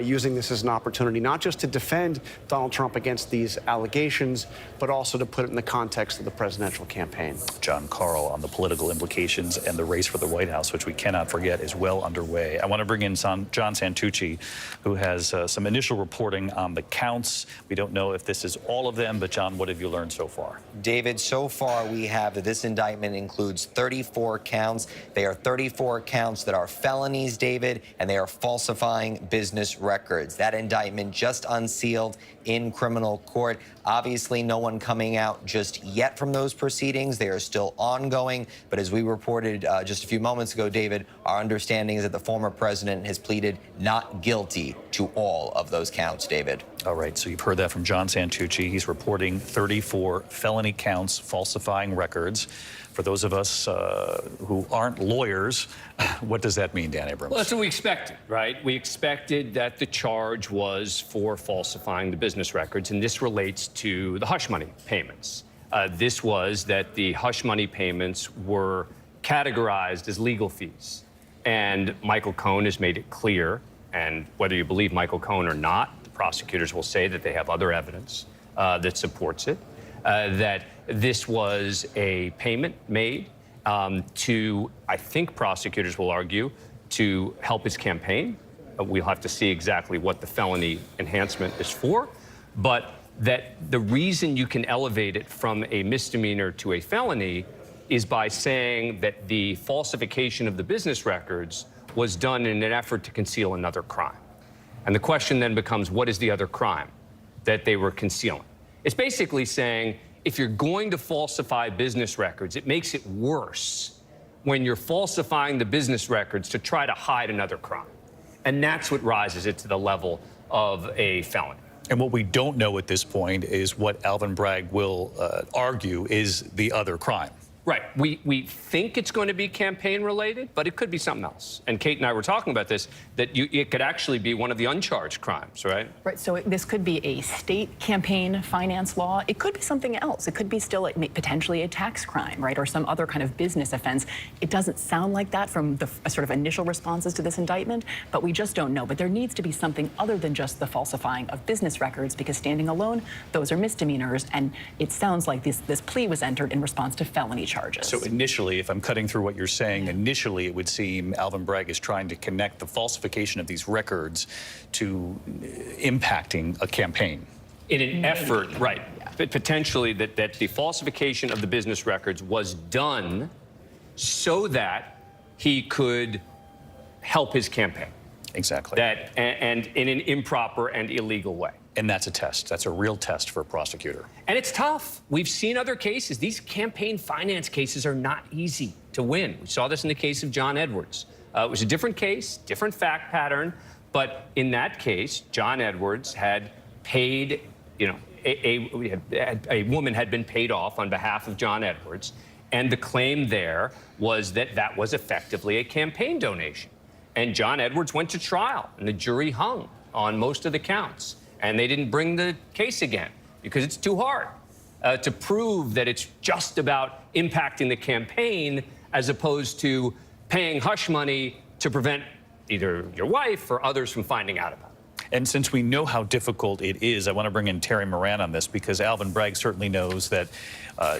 using this as an opportunity, not just to defend Donald Trump against these allegations, but also to put it in the context of the presidential campaign. John Carl on the political implications and the race for the White House, which we cannot forget is well underway. I want to bring in John Santucci, who has some initial reporting on the counts. We don't know if this is all of them, but John, what have you learned so far? David, so far we have that this indictment includes 34 counts. They are 34 counts that are felonies, David, and they are falsifying business records. That indictment just unsealed in criminal court. Obviously, no one coming out just yet from those proceedings. They are still ongoing. But as we reported just a few moments ago, David, our understanding is that the former president has pleaded not guilty to all of those counts, David. All right, so you've heard that from John Santucci. He's reporting 34 felony counts falsifying records. For those of us who aren't lawyers, what does that mean, Dan Abrams? Well, that's what we expected, right? We expected that the charge was for falsifying the business records, and this relates to the hush money payments. This was that the hush money payments were categorized as legal fees. And Michael Cohen has made it clear, and whether you believe Michael Cohen or not, the prosecutors will say that they have other evidence that supports it, that this was a payment made to, I think prosecutors will argue, to help his campaign. We'll have to see exactly what the felony enhancement is for, but that the reason you can elevate it from a misdemeanor to a felony is by saying that the falsification of the business records was done in an effort to conceal another crime. And the question then becomes, what is the other crime that they were concealing? It's basically saying, if you're going to falsify business records, it makes it worse when you're falsifying the business records to try to hide another crime. And that's what rises it to the level of a felony. And what we don't know at this point is what Alvin Bragg will argue is the other crime. Right. We think it's going to be campaign related, but it could be something else. And Kate and I were talking about this, that it could actually be one of the uncharged crimes, right? Right. So this could be a state campaign finance law. It could be something else. It could be still potentially a tax crime, right? Or some other kind of business offense. It doesn't sound like that from the sort of initial responses to this indictment, but we just don't know. But there needs to be something other than just the falsifying of business records, because standing alone, those are misdemeanors. And it sounds like this plea was entered in response to felony charges. So initially, if I'm cutting through what you're saying, initially it would seem Alvin Bragg is trying to connect the falsification of these records to impacting a campaign. In an effort, right, potentially that the falsification of the business records was done so that he could help his campaign. Exactly. That, and in an improper and illegal way. And that's a test. That's a real test for a prosecutor. And it's tough. We've seen other cases. These campaign finance cases are not easy to win. We saw this in the case of John Edwards. It was a different case, different fact pattern. But in that case, John Edwards had paid, a woman had been paid off on behalf of John Edwards. And the claim there was that that was effectively a campaign donation. And John Edwards went to trial, and the jury hung on most of the counts. And they didn't bring the case again because it's too hard to prove that it's just about impacting the campaign as opposed to paying hush money to prevent either your wife or others from finding out about it. And since we know how difficult it is, I want to bring in Terry Moran on this, because Alvin Bragg certainly knows that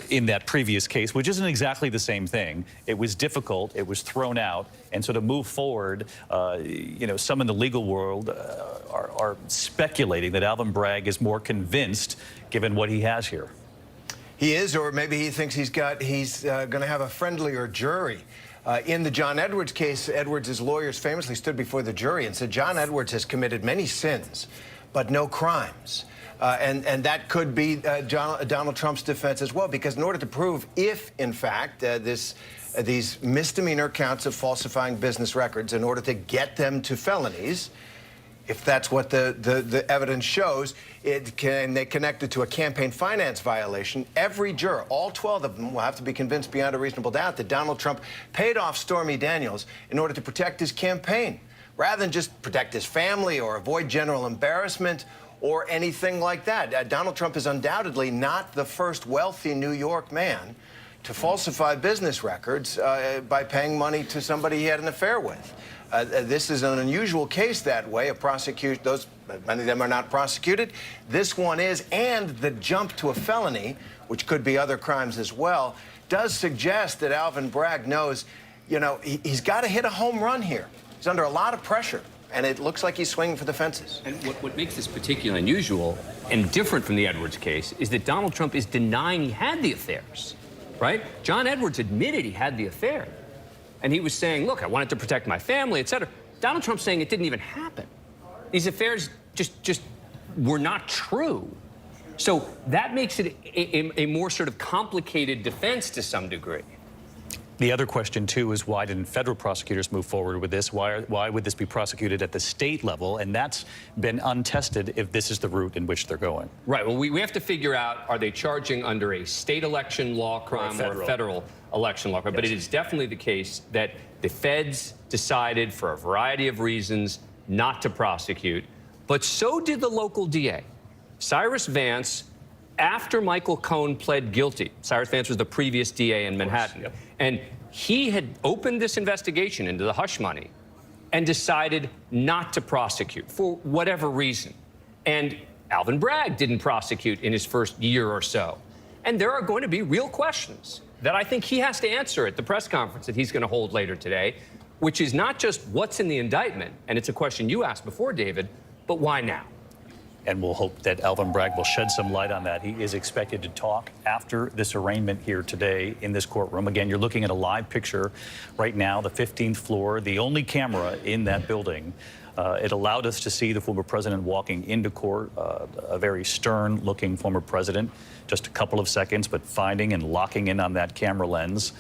in that previous case, which isn't exactly the same thing, it was difficult, it was thrown out, and so to move forward, some in the legal world are speculating that Alvin Bragg is more convinced given what he has here. He is, or maybe he thinks he's going to have a friendlier jury. In the John Edwards case, Edwards' lawyers famously stood before the jury and said John Edwards has committed many sins, but no crimes. And that could be Donald Trump's defense as well, because in order to prove if, in fact, these misdemeanor counts of falsifying business records, in order to get them to felonies, if that's what the evidence shows, they connect it to a campaign finance violation. Every juror, all 12 of them, will have to be convinced beyond a reasonable doubt that Donald Trump paid off Stormy Daniels in order to protect his campaign, rather than just protect his family or avoid general embarrassment or anything like that. Donald Trump is undoubtedly not the first wealthy New York man to falsify business records by paying money to somebody he had an affair with. This is an unusual case that way. Many of them are not prosecuted. This one is, and the jump to a felony, which could be other crimes as well, does suggest that Alvin Bragg knows, he's got to hit a home run here. He's under a lot of pressure, and it looks like he's swinging for the fences. And what makes this particularly unusual and different from the Edwards case is that Donald Trump is denying he had the affairs, right? John Edwards admitted he had the affair. And he was saying, look, I wanted to protect my family, et cetera. Donald Trump's saying it didn't even happen. These affairs just were not true. So that makes it a more sort of complicated defense to some degree. The other question, too, is why didn't federal prosecutors move forward with this? Why would this be prosecuted at the state level? And that's been untested if this is the route in which they're going. Right. Well, we have to figure out, are they charging under a state election law crime or a federal election law crime? Yes. But it is definitely the case that the feds decided, for a variety of reasons, not to prosecute. But so did the local DA. Cyrus Vance, after Michael Cohen pled guilty, Cyrus Vance was the previous DA in Manhattan, yep. And he had opened this investigation into the hush money and decided not to prosecute for whatever reason. And Alvin Bragg didn't prosecute in his first year or so. And there are going to be real questions that I think he has to answer at the press conference that he's going to hold later today, which is not just what's in the indictment, and it's a question you asked before, David, but why now? and we'll hope that Alvin Bragg will shed some light on that. He is expected to talk after this arraignment here today in this courtroom. Again, you're looking at a live picture right now, the 15th floor, the only camera in that building. It allowed us to see the former president walking into court, a very stern-looking former president, just a couple of seconds, but finding and locking in on that camera lens.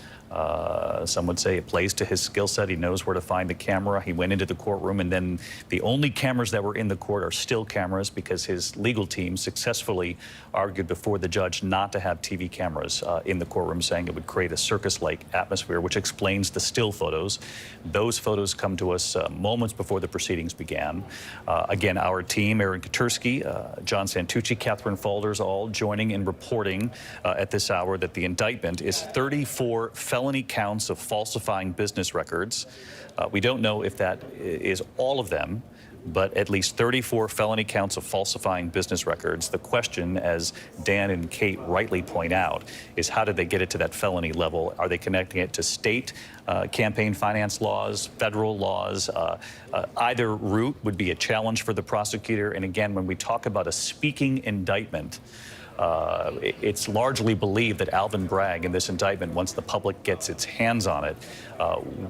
Some would say it plays to his skill set. He knows where to find the camera. He went into the courtroom, and then the only cameras that were in the court are still cameras because his legal team successfully argued before the judge not to have TV cameras in the courtroom, saying it would create a circus-like atmosphere, which explains the still photos. Those photos come to us moments before the proceedings began. Again, our team, Aaron Katursky, John Santucci, Catherine Falders, all joining in reporting at this hour that the indictment is 34 felony counts of falsifying business records. We don't know if that is all of them, but at least 34 felony counts of falsifying business records. The question, as Dan and Kate rightly point out, is how did they get it to that felony level? Are they connecting it to state campaign finance laws, federal laws? Either route would be a challenge for the prosecutor. And again, when we talk about a speaking indictment, it's largely believed that Alvin Bragg in this indictment, once the public gets its hands on it,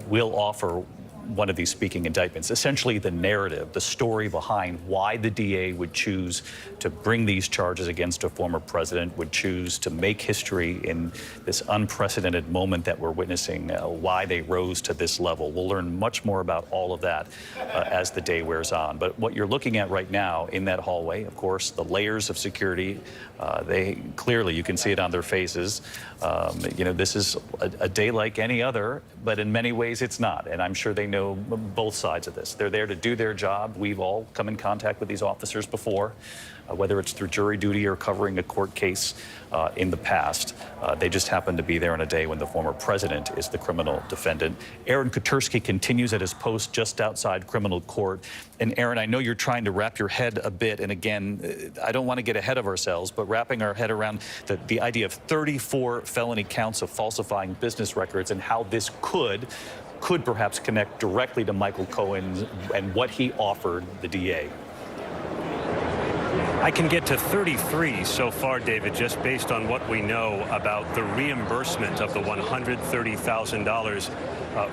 will offer one of these speaking indictments, essentially the narrative, the story behind why the DA would choose to bring these charges against a former president, would choose to make history in this unprecedented moment that we're witnessing, why they rose to this level. We'll learn much more about all of that as the day wears on. But what you're looking at right now in that hallway, of course, the layers of security, they clearly, you can see it on their faces. You know, this is a day like any other, but in many ways it's not. And I'm sure they know both sides of this. They're there to do their job. We've all come in contact with these officers before, whether it's through jury duty or covering a court case in the past. They just happen to be there on a day when the former president is the criminal defendant. Aaron Katursky continues at his post just outside criminal court. And Aaron, I know you're trying to wrap your head a bit. And again, I don't want to get ahead of ourselves, but wrapping our head around the idea of 34 felony counts of falsifying business records and how this could perhaps connect directly to Michael Cohen and what he offered the DA. I can get to 33 so far, David, just based on what we know about the reimbursement of the $130,000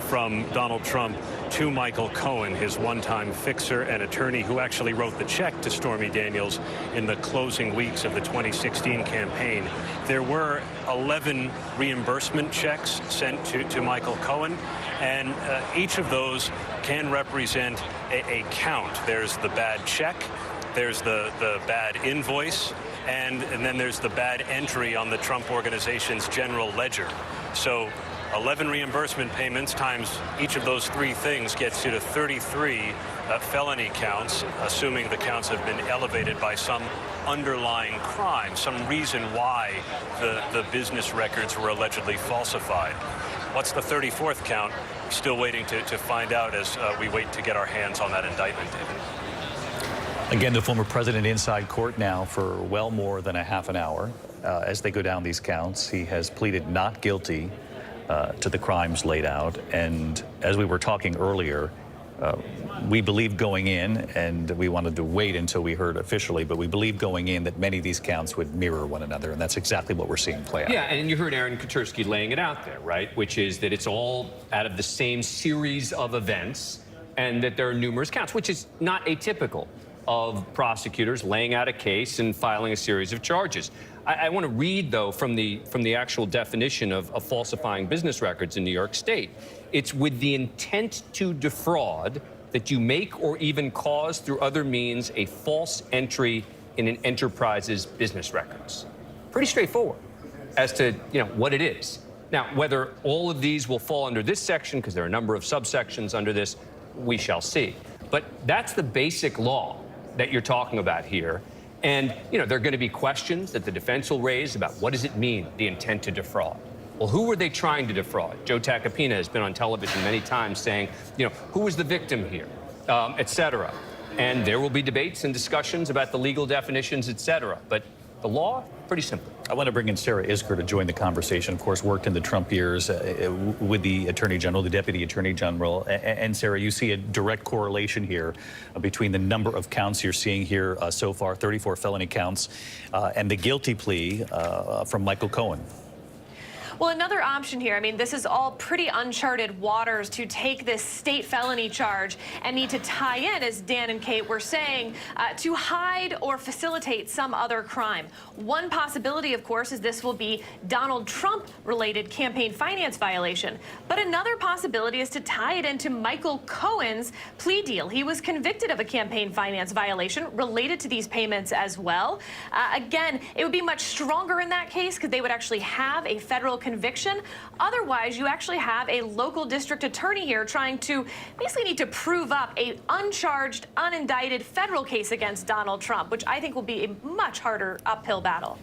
from Donald Trump to Michael Cohen, his one-time fixer and attorney who actually wrote the check to Stormy Daniels in the closing weeks of the 2016 campaign. There were 11 reimbursement checks sent to Michael Cohen, and each of those can represent a count. There's the bad check, there's the bad invoice, and then there's the bad entry on the Trump Organization's general ledger. So 11 reimbursement payments times each of those three things gets you to 33 felony counts, assuming the counts have been elevated by some underlying crime, some reason why the business records were allegedly falsified. What's the 34th count? Still waiting to find out as we wait to get our hands on that indictment, David. Again, the former president inside court now for well more than a half an hour. As they go down these counts, he has pleaded not guilty to the crimes laid out. And as we were talking earlier, we believed going in, and we wanted to wait until we heard officially, but we believed going in that many of these counts would mirror one another, and that's exactly what we're seeing play out. Yeah, and you heard Aaron Katursky laying it out there, right? Which is that it's all out of the same series of events, and that there are numerous counts, which is not atypical of prosecutors laying out a case and filing a series of charges. I want to read, though, from the actual definition of falsifying business records in New York State. It's with the intent to defraud that you make or even cause through other means a false entry in an enterprise's business records. Pretty straightforward as to what it is. Now, whether all of these will fall under this section, because there are a number of subsections under this, we shall see. But that's the basic law that you're talking about here. And, there are going to be questions that the defense will raise about what does it mean, the intent to defraud? Well, who were they trying to defraud? Joe Tacopina has been on television many times saying, who was the victim here, et cetera. And there will be debates and discussions about the legal definitions, et cetera. But The law, pretty simple. I want to bring in Sarah Isgur to join the conversation. Of course, worked in the Trump years with the Attorney General, the Deputy Attorney General. And Sarah, you see a direct correlation here between the number of counts you're seeing here so far, 34 felony counts, and the guilty plea from Michael Cohen. Well, another option here, I mean, this is all pretty uncharted waters to take this state felony charge and need to tie in, as Dan and Kate were saying, to hide or facilitate some other crime. One possibility, of course, is this will be Donald Trump-related campaign finance violation. But another possibility is to tie it into Michael Cohen's plea deal. He was convicted of a campaign finance violation related to these payments as well. Again, it would be much stronger in that case because they would actually have a federal conviction. Otherwise, you actually have a local district attorney here trying to basically need to prove up a uncharged, unindicted federal case against Donald Trump, which I think will be a much harder uphill battle.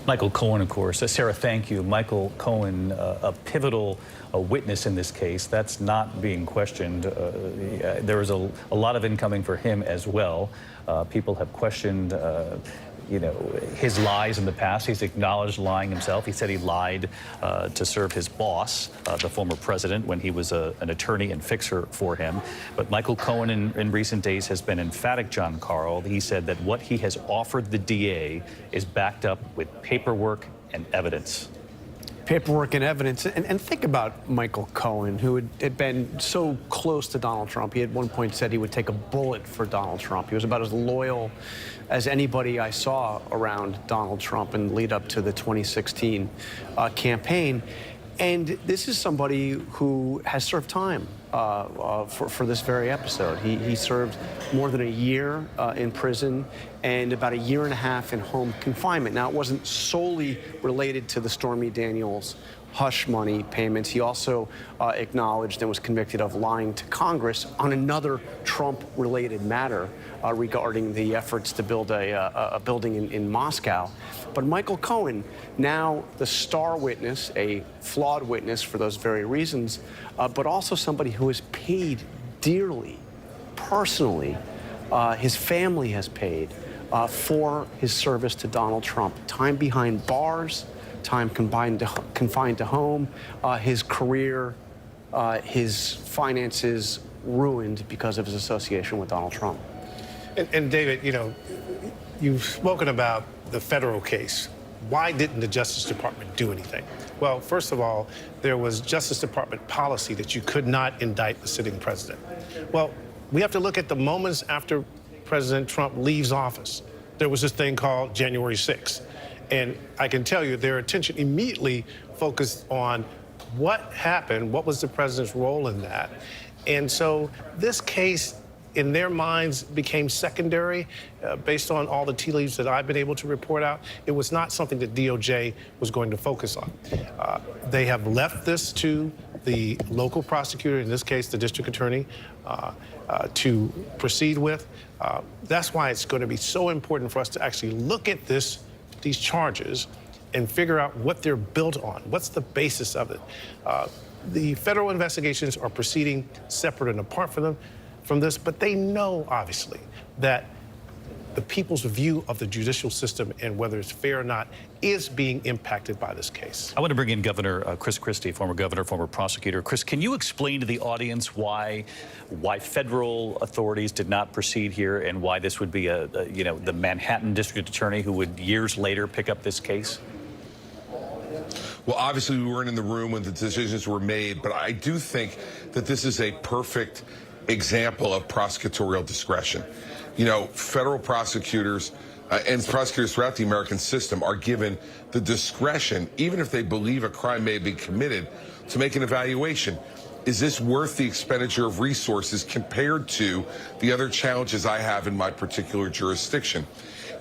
Michael Cohen, of course. Sarah, thank you. Michael Cohen, a pivotal witness in this case. That's not being questioned. There was a lot of incoming for him as well. People have questioned his lies in the past. He's acknowledged lying himself. He said he lied to serve his boss, the former president, when he was an attorney and fixer for him. But Michael Cohen in recent days has been emphatic, John Carl. He said that what he has offered the DA is backed up with paperwork and evidence. Paperwork and evidence. And think about Michael Cohen, who had been so close to Donald Trump. He at one point said he would take a bullet for Donald Trump. He was about as loyal as anybody I saw around Donald Trump in the lead up to the 2016 campaign. And this is somebody who has served time for this very episode. He served more than a year in prison and about a year and a half in home confinement. Now, it wasn't solely related to the Stormy Daniels hush money payments. He also acknowledged and was convicted of lying to Congress on another Trump-related matter regarding the efforts to build a building in Moscow. But Michael Cohen, now the star witness, a flawed witness for those very reasons, but also somebody who has paid dearly, personally, his family has paid for his service to Donald Trump. Time behind bars, time confined to home, his career, his finances ruined because of his association with Donald Trump. And David, you've spoken about the federal case. Why didn't the Justice Department do anything? Well, first of all, there was Justice Department policy that you could not indict the sitting president. Well, we have to look at the moments after President Trump leaves office. There was this thing called January 6th. And I can tell you their attention immediately focused on what happened, what was the president's role in that. And so this case, in their minds, became secondary based on all the tea leaves that I've been able to report out. It was not something that DOJ was going to focus on. They have left this to the local prosecutor, in this case, the district attorney, to proceed with. That's why it's going to be so important for us to actually look at these charges and figure out what they're built on. What's the basis of it? The federal investigations are proceeding separate and apart from this, but they know, obviously, that the people's view of the judicial system and whether it's fair or not is being impacted by this case. I want to bring in Governor Chris Christie, former governor, former prosecutor. Chris, can you explain to the audience why federal authorities did not proceed here and why this would be the Manhattan district attorney who would years later pick up this case? Well, obviously, we weren't in the room when the decisions were made, but I do think that this is a perfect example of prosecutorial discretion. Federal prosecutors and prosecutors throughout the American system are given the discretion, even if they believe a crime may be committed, to make an evaluation. Is this worth the expenditure of resources compared to the other challenges I have in my particular jurisdiction?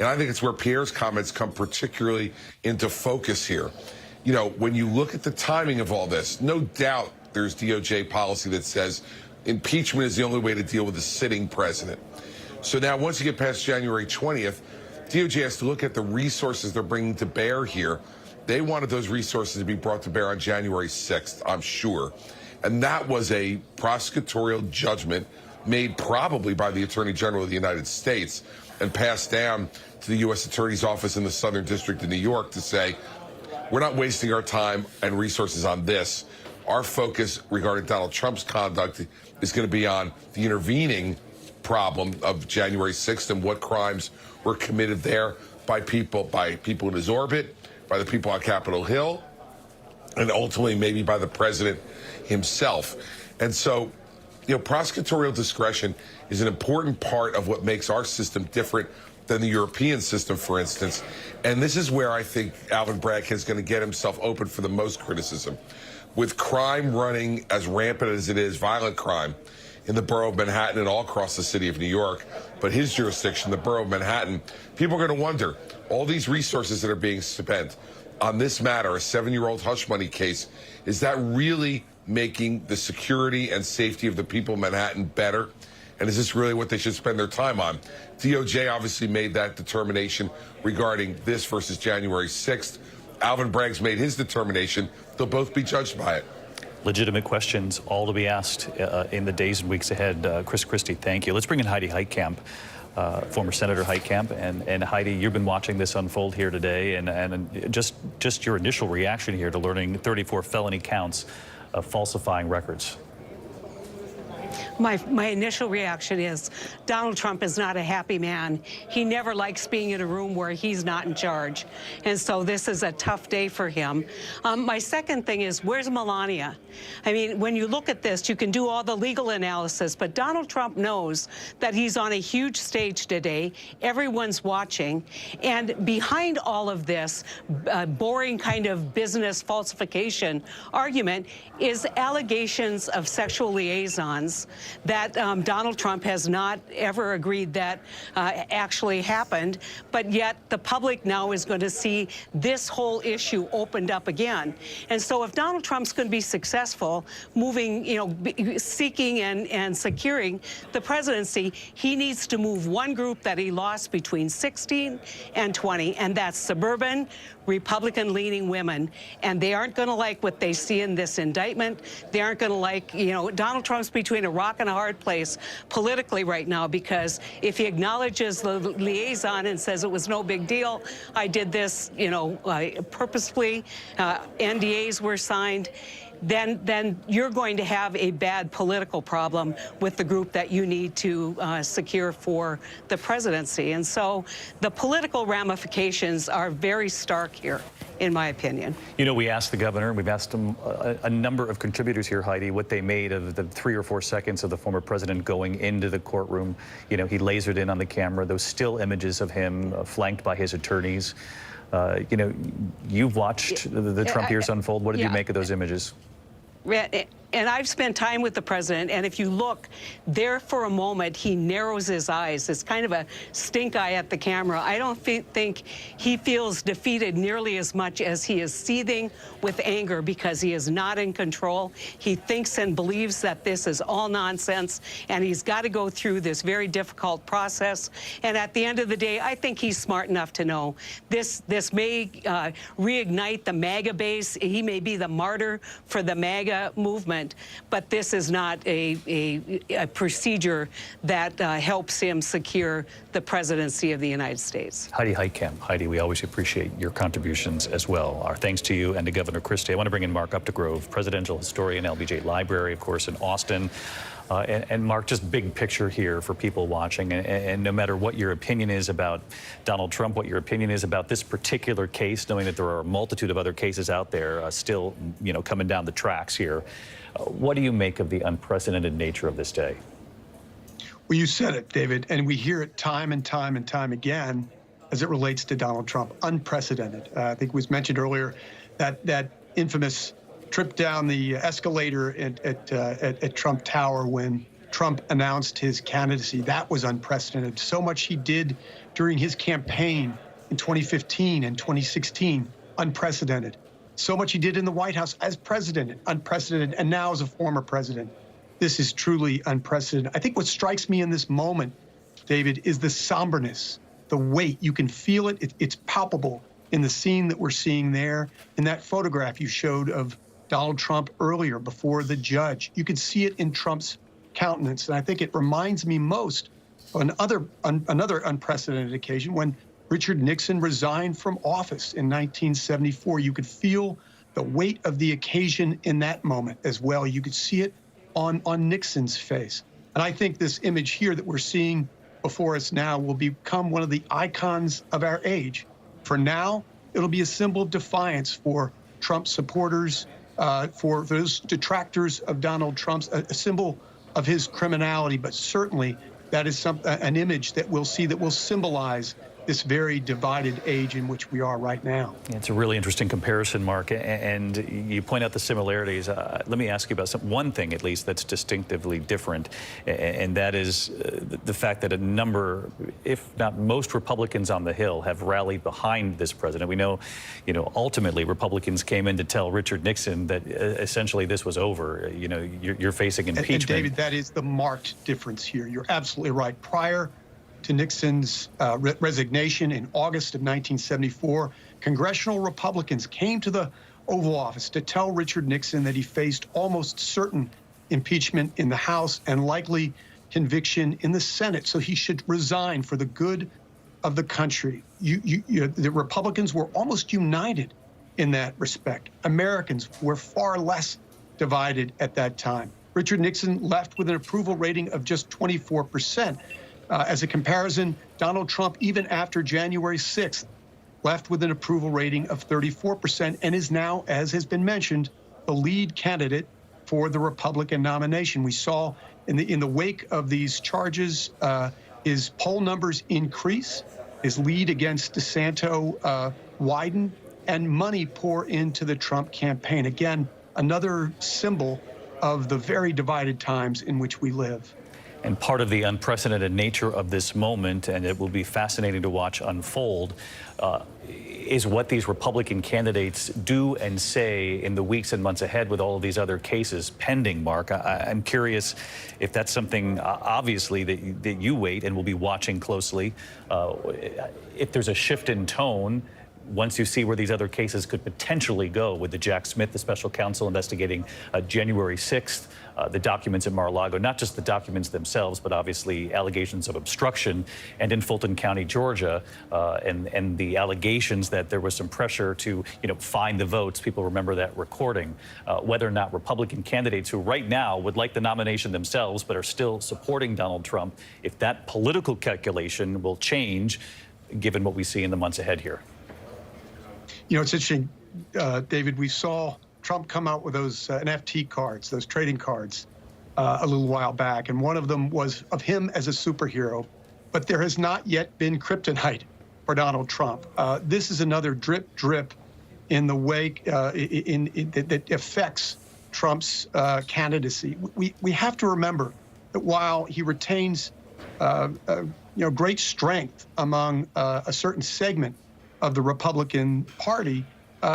And I think it's where Pierre's comments come particularly into focus here. When you look at the timing of all this, no doubt there's DOJ policy that says impeachment is the only way to deal with a sitting president. So now once you get past January 20th, DOJ has to look at the resources they're bringing to bear here. They wanted those resources to be brought to bear on January 6th, I'm sure. And that was a prosecutorial judgment made probably by the Attorney General of the United States and passed down to the U.S. Attorney's Office in the Southern District of New York to say, we're not wasting our time and resources on this. Our focus regarding Donald Trump's conduct is going to be on the intervening problem of January 6th and what crimes were committed there by people in his orbit, by the people on Capitol Hill, and ultimately maybe by the president himself. And so, prosecutorial discretion is an important part of what makes our system different than the European system, for instance. And this is where I think Alvin Bragg is going to get himself open for the most criticism. With crime running as rampant as it is, violent crime, in the borough of Manhattan and all across the city of New York, but his jurisdiction, the borough of Manhattan, people are going to wonder, all these resources that are being spent on this matter, a 7-year-old hush money case, is that really making the security and safety of the people of Manhattan better? And is this really what they should spend their time on? DOJ obviously made that determination regarding this versus January 6th. Alvin Bragg's made his determination. They'll both be judged by it. Legitimate questions, all to be asked in the days and weeks ahead. Chris Christie, thank you. Let's bring in Heidi Heitkamp, former Senator Heitkamp. And Heidi, you've been watching this unfold here today, and just your initial reaction here to learning 34 felony counts of falsifying records. My initial reaction is Donald Trump is not a happy man. He never likes being in a room where he's not in charge. And so this is a tough day for him. My second thing is, where's Melania? I mean, when you look at this, you can do all the legal analysis, but Donald Trump knows that he's on a huge stage today. Everyone's watching. And behind all of this boring kind of business falsification argument is allegations of sexual liaisons that Donald Trump has not ever agreed that actually happened, but yet the public now is going to see this whole issue opened up again. And so if Donald Trump's going to be successful moving, seeking and securing the presidency, he needs to move one group that he lost between 16 and 20, and that's suburban, Republican-leaning women, and they aren't going to like what they see in this indictment. They aren't going to like, Donald Trump's between a rock and a hard place politically right now, because if he acknowledges the liaison and says it was no big deal, I did this, purposefully, NDAs were signed, then you're going to have a bad political problem with the group that you need to secure for the presidency. And so the political ramifications are very stark here, in my opinion. We asked the governor, and we've asked him a number of contributors here, Heidi, what they made of the 3 or 4 seconds of the former president going into the courtroom. He lasered in on the camera, those still images of him flanked by his attorneys. You've watched the Trump years unfold. What did you make of those images? And I've spent time with the president, and if you look there for a moment, he narrows his eyes. It's kind of a stink eye at the camera. I don't think he feels defeated nearly as much as he is seething with anger because he is not in control. He thinks and believes that this is all nonsense, and he's got to go through this very difficult process. And at the end of the day, I think he's smart enough to know this may reignite the MAGA base. He may be the martyr for the MAGA movement, but this is not a procedure that helps him secure the presidency of the United States. Heidi Heitkamp. Heidi, we always appreciate your contributions as well. Our thanks to you and to Governor Christie. I want to bring in Mark Updegrove, presidential historian, LBJ Library, of course, in Austin. And Mark, just big picture here for people watching, and no matter what your opinion is about Donald Trump, what your opinion is about this particular case, knowing that there are a multitude of other cases out there still, coming down the tracks here, what do you make of the unprecedented nature of this day? Well, you said it, David, and we hear it time and time and time again as it relates to Donald Trump. Unprecedented. I think it was mentioned earlier that infamous trip down the escalator at Trump Tower when Trump announced his candidacy. That was unprecedented. So much he did during his campaign in 2015 and 2016, unprecedented. So much he did in the White House as president, unprecedented, and now as a former president. This is truly unprecedented. I think what strikes me in this moment, David, is the somberness, the weight. You can feel it. It's palpable in the scene that we're seeing there, in that photograph you showed of Donald Trump earlier before the judge. You could see it in Trump's countenance, and I think it reminds me most another unprecedented occasion when Richard Nixon resigned from office in 1974. You could feel the weight of the occasion in that moment as well. You could see it on Nixon's face. And I think this image here that we're seeing before us now will become one of the icons of our age. For now, it'll be a symbol of defiance for Trump supporters, for those detractors of Donald Trump, a symbol of his criminality, but certainly that is an image that we'll see that will symbolize this very divided age in which we are right now. It's a really interesting comparison, Mark, and you point out the similarities. Let me ask you about one thing, at least, that's distinctively different, and that is the fact that a number, if not most, Republicans on the Hill have rallied behind this president. We know, ultimately Republicans came in to tell Richard Nixon that essentially this was over. You're facing impeachment. And David, that is the marked difference here. You're absolutely right. Prior to Nixon's resignation in August of 1974, congressional Republicans came to the Oval Office to tell Richard Nixon that he faced almost certain impeachment in the House and likely conviction in the Senate, so he should resign for the good of the country. The Republicans were almost united in that respect. Americans were far less divided at that time. Richard Nixon left with an approval rating of just 24%. As a comparison, Donald Trump, even after January 6th, left with an approval rating of 34% and is now, as has been mentioned, the lead candidate for the Republican nomination. We saw in the wake of these charges, his poll numbers increase, his lead against DeSantis widen, and money pour into the Trump campaign. Again, another symbol of the very divided times in which we live. And part of the unprecedented nature of this moment, and it will be fascinating to watch unfold, is what these Republican candidates do and say in the weeks and months ahead with all of these other cases pending, Mark. I'm curious if that's something, obviously, that you wait and will be watching closely. If there's a shift in tone, once you see where these other cases could potentially go with the Jack Smith, the special counsel investigating January 6th, the documents at Mar-a-Lago, not just the documents themselves, but obviously allegations of obstruction, and in Fulton County, Georgia, and the allegations that there was some pressure to, find the votes. People remember that recording. Whether or not Republican candidates who right now would like the nomination themselves, but are still supporting Donald Trump, if that political calculation will change, given what we see in the months ahead here. It's interesting, David, we saw Trump come out with those NFT cards, those trading cards, a little while back, and one of them was of him as a superhero, but there has not yet been kryptonite for Donald Trump. This is another drip in the wake that affects Trump's candidacy. We have to remember that while he retains great strength among a certain segment of the Republican Party,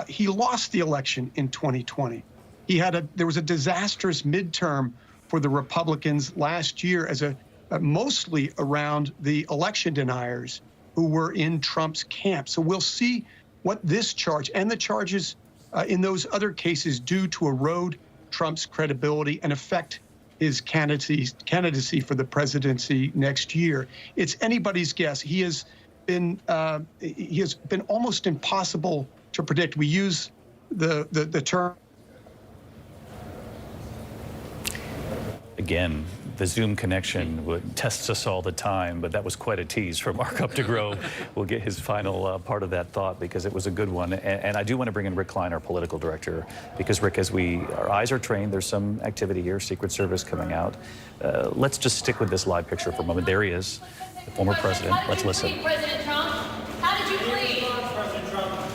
he lost the election in 2020. There was a disastrous midterm for the Republicans last year as mostly around the election deniers who were in Trump's camp. So we'll see what this charge and the charges in those other cases do to erode Trump's credibility and affect his candidacy for the presidency next year. It's anybody's guess. He has been almost impossible to predict. We use the term. Again, the Zoom connection tests us all the time, but that was quite a tease for Mark Updegrove. We'll get his final part of that thought because it was a good one. And I do want to bring in Rick Klein, our political director, because Rick, as our eyes are trained, there's some activity here, Secret Service coming out. Let's just stick with this live picture for a moment. There he is, the former president. Let's listen. President Trump, how did you plead? President Trump.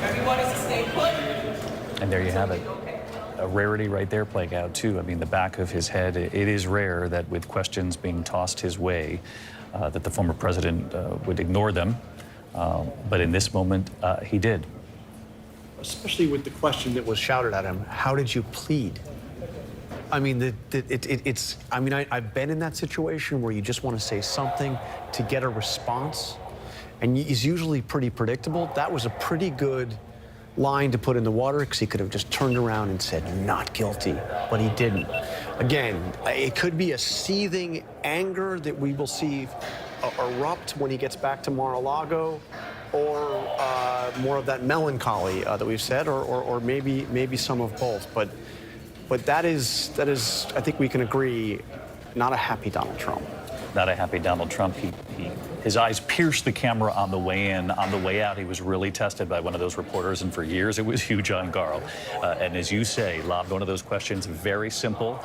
Everyone is to stay put. And there you have it. A rarity right there playing out, too. I mean, the back of his head, it is rare that with questions being tossed his way, that the former president would ignore them. But in this moment, he did. Especially with the question that was shouted at him, how did you plead? I mean, I've been in that situation where you just want to say something to get a response, and it's usually pretty predictable. That was a pretty good line to put in the water, because he could have just turned around and said, not guilty, but he didn't. Again, it could be a seething anger that we will see erupt when he gets back to Mar-a-Lago, or more of that melancholy that we've said, or maybe some of both. But that is, I think we can agree, not a happy Donald Trump. Not a happy Donald Trump. His eyes pierced the camera on the way in. On the way out, he was really tested by one of those reporters, and for years it was Hugh John Garl. And as you say, lobbed one of those questions, very simple.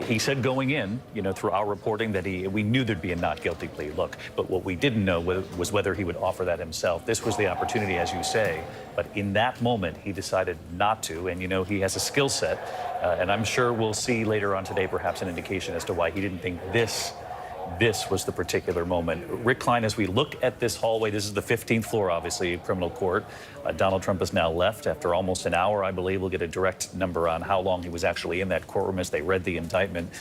He said going in, through our reporting, that we knew there'd be a not guilty plea. Look, but what we didn't know was whether he would offer that himself. This was the opportunity, as you say, but in that moment, he decided not to. And, he has a skill set, and I'm sure we'll see later on today perhaps an indication as to why he didn't think this was the particular moment. Rick Klein, as we look at this hallway, this is the 15th floor, obviously, criminal court. Donald Trump has now left after almost an hour, I believe. We'll get a direct number on how long he was actually in that courtroom as they read the indictment.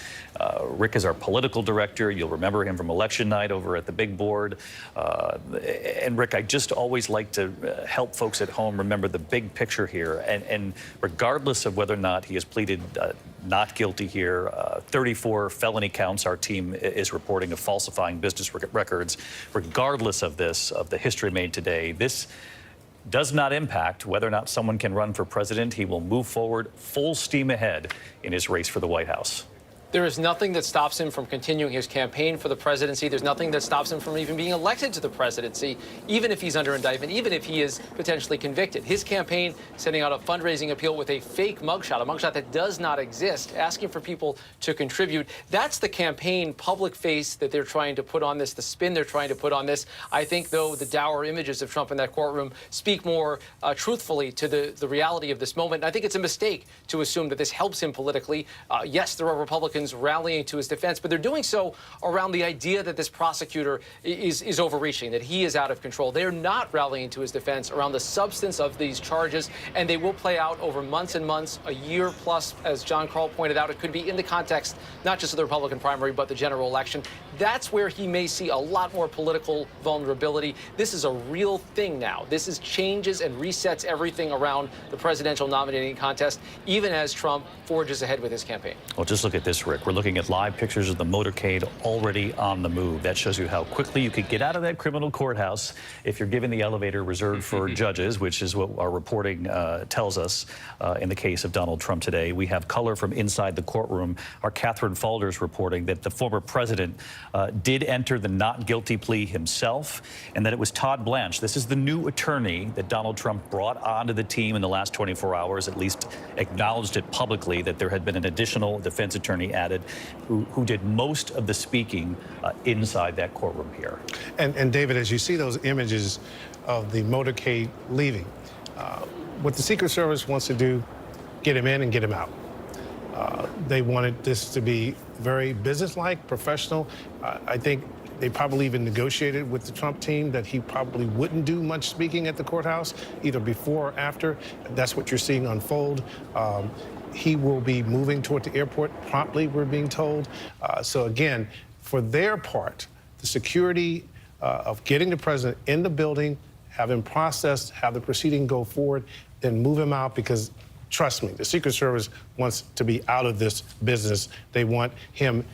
Rick is our political director. You'll remember him from election night over at the big board. And Rick, I just always like to help folks at home remember the big picture here. And regardless of whether or not he has pleaded not guilty here, 34 felony counts our team is reporting of falsifying business records. Regardless of this, of the history made today, this does not impact whether or not someone can run for president. He will move forward full steam ahead in his race for the White House. There is nothing that stops him from continuing his campaign for the presidency. There's nothing that stops him from even being elected to the presidency, even if he's under indictment, even if he is potentially convicted. His campaign sending out a fundraising appeal with a fake mugshot, a mugshot that does not exist, asking for people to contribute. That's the campaign public face that they're trying to put on this, the spin they're trying to put on this. I think, though, the dour images of Trump in that courtroom speak more truthfully to the reality of this moment. And I think it's a mistake to assume that this helps him politically. Yes, there are Republicans rallying to his defense, but they're doing so around the idea that this prosecutor is overreaching, that he is out of control. They're not rallying to his defense around the substance of these charges, and they will play out over months and months, a year plus, as John Carl pointed out. It could be in the context not just of the Republican primary, but the general election. That's where he may see a lot more political vulnerability. This is a real thing now. This is changes and resets everything around the presidential nominating contest, even as Trump forges ahead with his campaign. Well, just look at this, Rick. We're looking at live pictures of the motorcade already on the move. That shows you how quickly you could get out of that criminal courthouse if you're given the elevator reserved for judges, which is what our reporting tells us in the case of Donald Trump today. We have color from inside the courtroom. Our Catherine Falder's reporting that the former president did enter the not guilty plea himself, and that it was Todd Blanche. This is the new attorney that Donald Trump brought onto the team in the last 24 hours, at least acknowledged it publicly, that there had been an additional defense attorney added who did most of the speaking inside that courtroom here. And David, as you see those images of the motorcade leaving, what the Secret Service wants to do, get him in and get him out. They wanted this to be very businesslike, professional. I think they probably even negotiated with the Trump team that he probably wouldn't do much speaking at the courthouse, either before or after. That's what you're seeing unfold. He will be moving toward the airport promptly, we're being told. So again, for their part, the security of getting the president in the building, have him processed, have the proceeding go forward, then move him out, because trust me, the Secret Service wants to be out of this business. They want him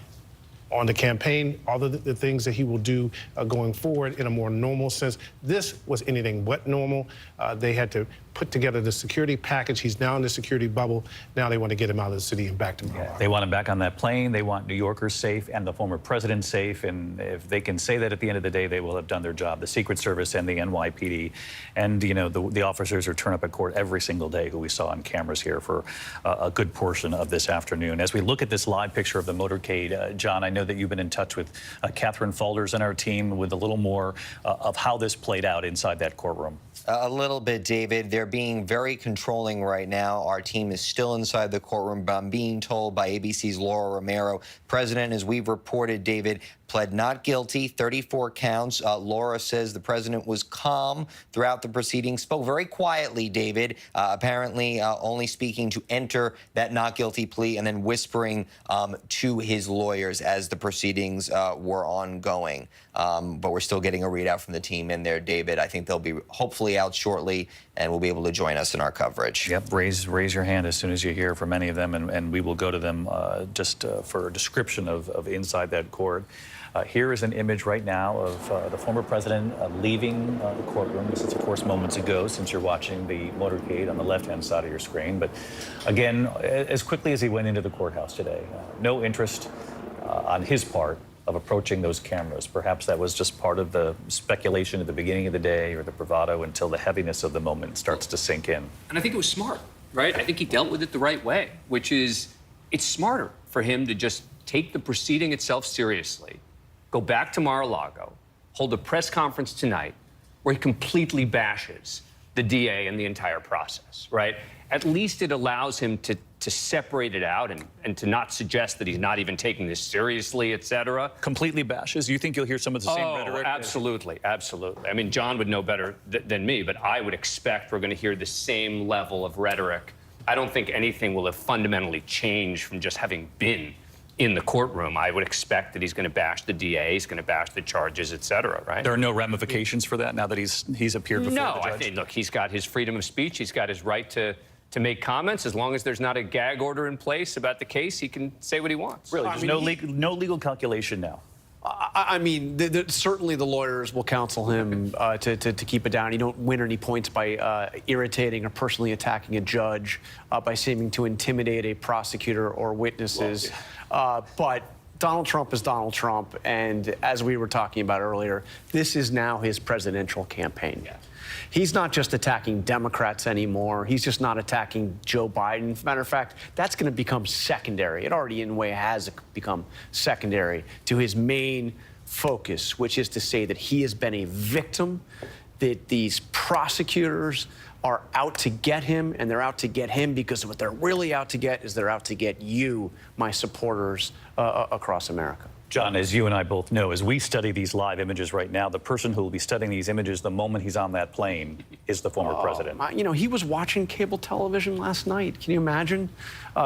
on the campaign, all the things that he will do going forward in a more normal sense. This was anything but normal. They had to put together the security package. He's now in the security bubble. Now they want to get him out of the city and back to Mar-a-Lago. Yeah, they want him back on that plane. They want New Yorkers safe and the former president safe. And if they can say that at the end of the day, they will have done their job. The Secret Service and the NYPD. And, the officers who turn up at court every single day who we saw on cameras here for a good portion of this afternoon. As we look at this live picture of the motorcade, John, I know that you've been in touch with Catherine Falder's and our team with a little more of how this played out inside that courtroom. A little bit, David. They're being very controlling right now. Our team is still inside the courtroom, but I'm being told by ABC's Laura Romero, President, as we've reported, David, pled not guilty, 34 counts. Laura says the president was calm throughout the proceedings, spoke very quietly, David, apparently only speaking to enter that not guilty plea and then whispering to his lawyers as the proceedings were ongoing. But we're still getting a readout from the team in there, David. I think they'll be hopefully out shortly and will be able to join us in our coverage. Yep, raise your hand as soon as you hear from any of them, and we will go to them just for a description of inside that court. Here is an image right now of the former president leaving the courtroom. This is, of course, moments ago, since you're watching the motorcade on the left-hand side of your screen. But again, as quickly as he went into the courthouse today, no interest on his part of approaching those cameras. Perhaps that was just part of the speculation at the beginning of the day, or the bravado, until the heaviness of the moment starts to sink in. And I think it was smart, right? I think he dealt with it the right way, which is it's smarter for him to just take the proceeding itself seriously, go back to Mar-a-Lago, hold a press conference tonight where he completely bashes the DA and the entire process, right? At least it allows him to separate it out and to not suggest that he's not even taking this seriously, et cetera. Completely bashes? You think you'll hear some of the same rhetoric? Absolutely, absolutely. I mean, John would know better than me, but I would expect we're going to hear the same level of rhetoric. I don't think anything will have fundamentally changed from just having been in the courtroom. I would expect that he's going to bash the DA, he's going to bash the charges, et cetera, right? There are no ramifications for that now that he's appeared before the judge? No, I think, look, he's got his freedom of speech, he's got his right to make comments. As long as there's not a gag order in place about the case, he can say what he wants. Really, there's no legal calculation now. I mean, certainly the lawyers will counsel him to keep it down. You don't win any points by irritating or personally attacking a judge, by seeming to intimidate a prosecutor or witnesses. But Donald Trump is Donald Trump, and as we were talking about earlier, this is now his presidential campaign. Yeah. He's not just attacking Democrats anymore. He's just not attacking Joe Biden. As a matter of fact, that's going to become secondary. It already, in a way, has become secondary to his main focus, which is to say that he has been a victim, that these prosecutors are out to get him, and they're out to get him because what they're really out to get is they're out to get you, my supporters, across America. John, as you and I both know, as we study these live images right now, the person who will be studying these images the moment he's on that plane is the former president. You know, he was watching cable television last night. Can you imagine?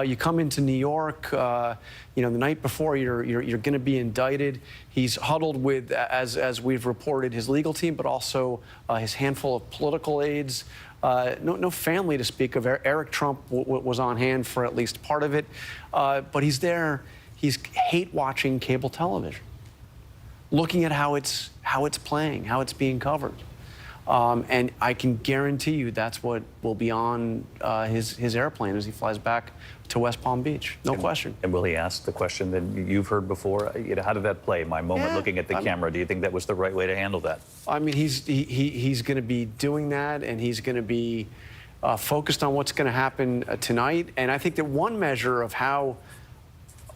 You come into New York, you know, the night before you're going to be indicted. He's huddled with, as we've reported, his legal team, but also his handful of political aides. No family to speak of. Eric Trump was on hand for at least part of it, but he's there. He's hate-watching cable television, looking at how it's playing, how it's being covered. And I can guarantee you that's what will be on his airplane as he flies back to West Palm Beach. No question. And will he ask the question that you've heard before? You know, how did that play? My moment looking at the camera. Do you think that was the right way to handle that? I mean, he's going to be doing that, and he's going to be focused on what's going to happen tonight. And I think that one measure of how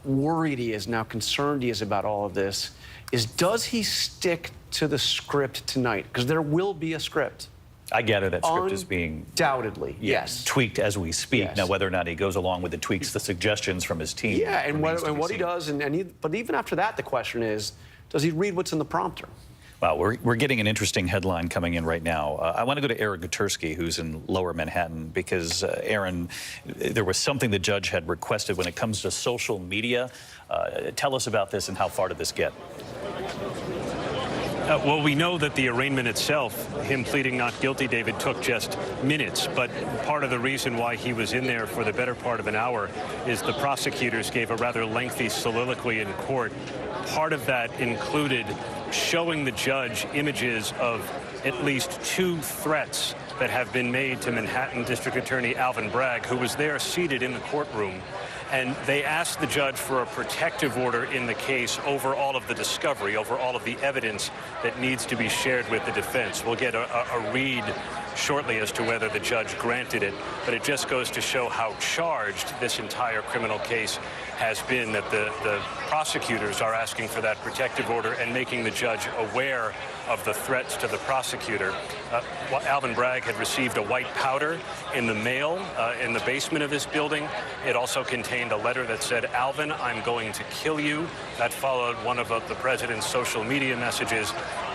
worried he is now, concerned he is about all of this, is does he stick to the script tonight? Because there will be a script. I gather that script is being undoubtedly, yes, tweaked as we speak. Yes. Now, whether or not he goes along with the tweaks, the suggestions from his team. Yeah, and what he does, but even after that, the question is, does he read what's in the prompter? Well, we're getting an interesting headline coming in right now. I want to go to Aaron Gutersky, who's in Lower Manhattan, because, Aaron, there was something the judge had requested when it comes to social media. Tell us about this and how far did this get? Well, we know that the arraignment itself, him pleading not guilty, David, took just minutes. But part of the reason why he was in there for the better part of an hour is the prosecutors gave a rather lengthy soliloquy in court. Part of that included showing the judge images of at least 2 threats that have been made to Manhattan District Attorney Alvin Bragg, who was there seated in the courtroom. And they asked the judge for a protective order in the case over all of the discovery, over all of the evidence that needs to be shared with the defense. We'll get a read shortly as to whether the judge granted it, but it just goes to show how charged this entire criminal case has been, that the prosecutors are asking for that protective order and making the judge aware of the threats to the prosecutor. Alvin Bragg had received a white powder in the mail in the basement of this building. It also contained a letter that said, "Alvin, I'm going to kill you." That followed one of the president's social media messages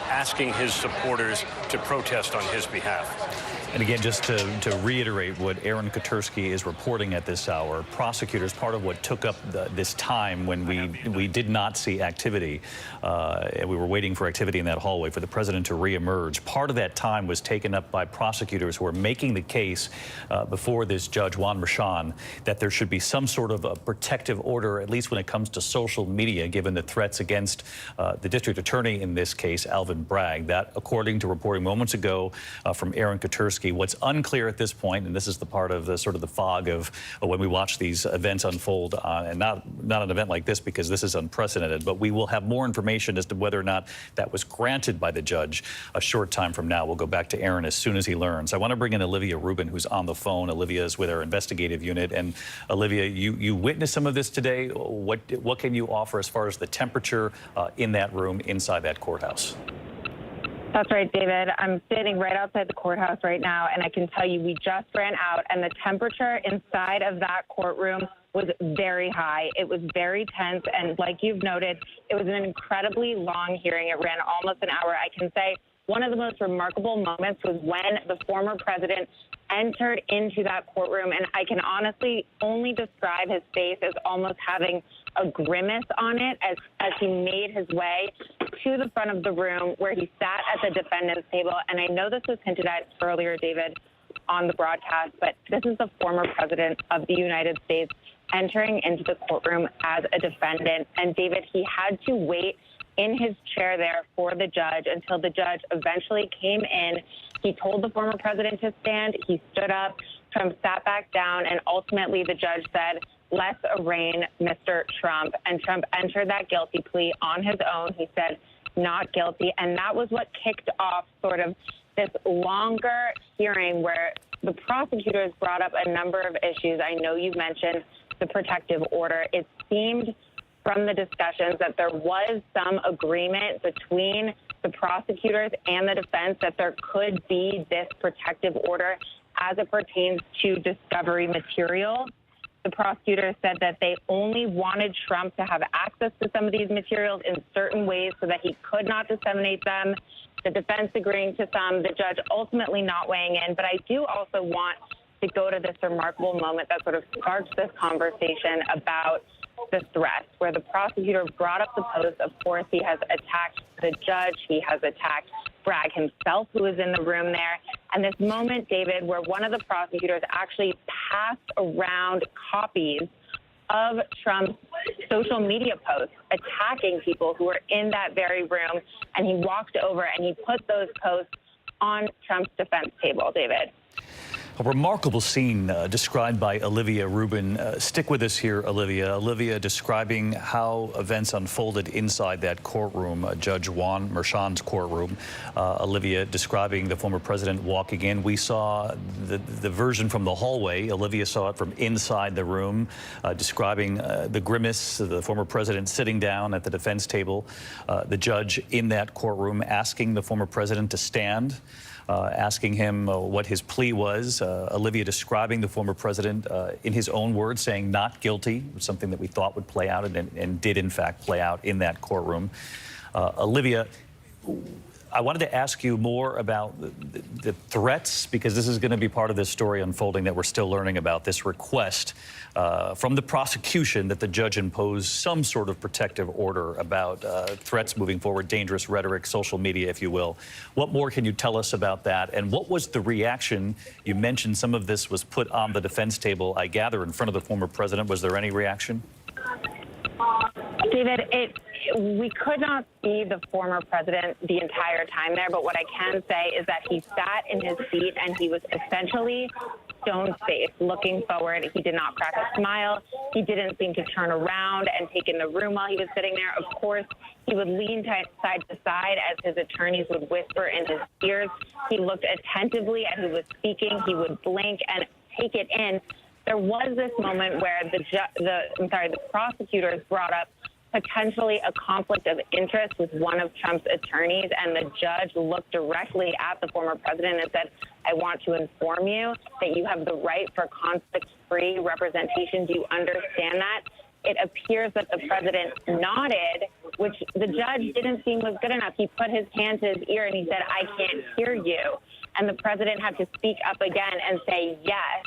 asking his supporters to protest on his behalf. And again, just to reiterate what Aaron Katersky is reporting at this hour, prosecutors, part of what took up this time when we did not see activity, we were waiting for activity in that hallway for the president to reemerge. Part of that time was taken up by prosecutors who are making the case before this judge, Juan Merchan, that there should be some sort of a protective order, at least when it comes to social media, given the threats against the district attorney in this case, Alvin Bragg. That, according to reporting moments ago from Aaron Katersky. What's unclear at this point, and this is the part of the sort of the fog of when we watch these events unfold, and not an event like this because this is unprecedented, but we will have more information as to whether or not that was granted by the judge a short time from now. We'll go back to Aaron as soon as he learns. I want to bring in Olivia Rubin, who's on the phone. Olivia is with our investigative unit, and Olivia, you witnessed some of this today. What can you offer as far as the temperature in that room inside that courthouse? That's right, David. I'm standing right outside the courthouse right now, and I can tell you we just ran out, and the temperature inside of that courtroom was very high. It was very tense, and like you've noted, it was an incredibly long hearing. It ran almost an hour. I can say one of the most remarkable moments was when the former president entered into that courtroom, and I can honestly only describe his face as almost having a grimace on it as he made his way to the front of the room where he sat at the defendant's table. And I know this was hinted at earlier, David, on the broadcast, but this is the former president of the United States entering into the courtroom as a defendant. And David, he had to wait in his chair there for the judge until the judge eventually came in. He told the former president to stand. He stood up. Trump sat back down, and ultimately the judge said, "Let's arraign Mr. Trump." And Trump entered that guilty plea on his own. He said, "Not guilty." And that was what kicked off sort of this longer hearing where the prosecutors brought up a number of issues. I know you mentioned the protective order. It seemed from the discussions that there was some agreement between the prosecutors and the defense that there could be this protective order as it pertains to discovery material. The prosecutors said that they only wanted Trump to have access to some of these materials in certain ways so that he could not disseminate them. The defense agreeing to some, the judge ultimately not weighing in. But I do also want to go to this remarkable moment that sort of sparked this conversation about the threats, where the prosecutor brought up the post. Of course, he has attacked the judge. He has attacked Bragg himself, who was in the room there. And this moment, David, where one of the prosecutors actually passed around copies of Trump's social media posts attacking people who were in that very room. And he walked over and he put those posts on Trump's defense table, David. A remarkable scene described by Olivia Rubin. Stick with us here, Olivia. Olivia describing how events unfolded inside that courtroom, Judge Juan Merchan's courtroom. Olivia describing the former president walking in. We saw the version from the hallway. Olivia saw it from inside the room, describing the grimace, the former president sitting down at the defense table, the judge in that courtroom asking the former president to stand. Asking him what his plea was. Olivia describing the former president in his own words, saying not guilty, something that we thought would play out and did in fact play out in that courtroom. Olivia, I wanted to ask you more about the threats, because this is going to be part of this story unfolding that we're still learning about, this request from the prosecution that the judge impose some sort of protective order about threats moving forward, dangerous rhetoric, social media, if you will. What more can you tell us about that? And what was the reaction? You mentioned some of this was put on the defense table, I gather, in front of the former president. Was there any reaction? David, we could not see the former president the entire time there, but what I can say is that he sat in his seat and he was essentially stone-faced, looking forward. He did not crack a smile. He didn't seem to turn around and take in the room while he was sitting there. Of course, he would lean side to side as his attorneys would whisper in his ears. He looked attentively as he was speaking. He would blink and take it in. There was this moment where the prosecutors brought up potentially a conflict of interest with one of Trump's attorneys, and the judge looked directly at the former president and said, I want to inform you that you have the right for conflict-free representation. Do you understand that? It appears that the president nodded, which the judge didn't seem was good enough. He put his hand to his ear and he said, I can't hear you. And the president had to speak up again and say yes.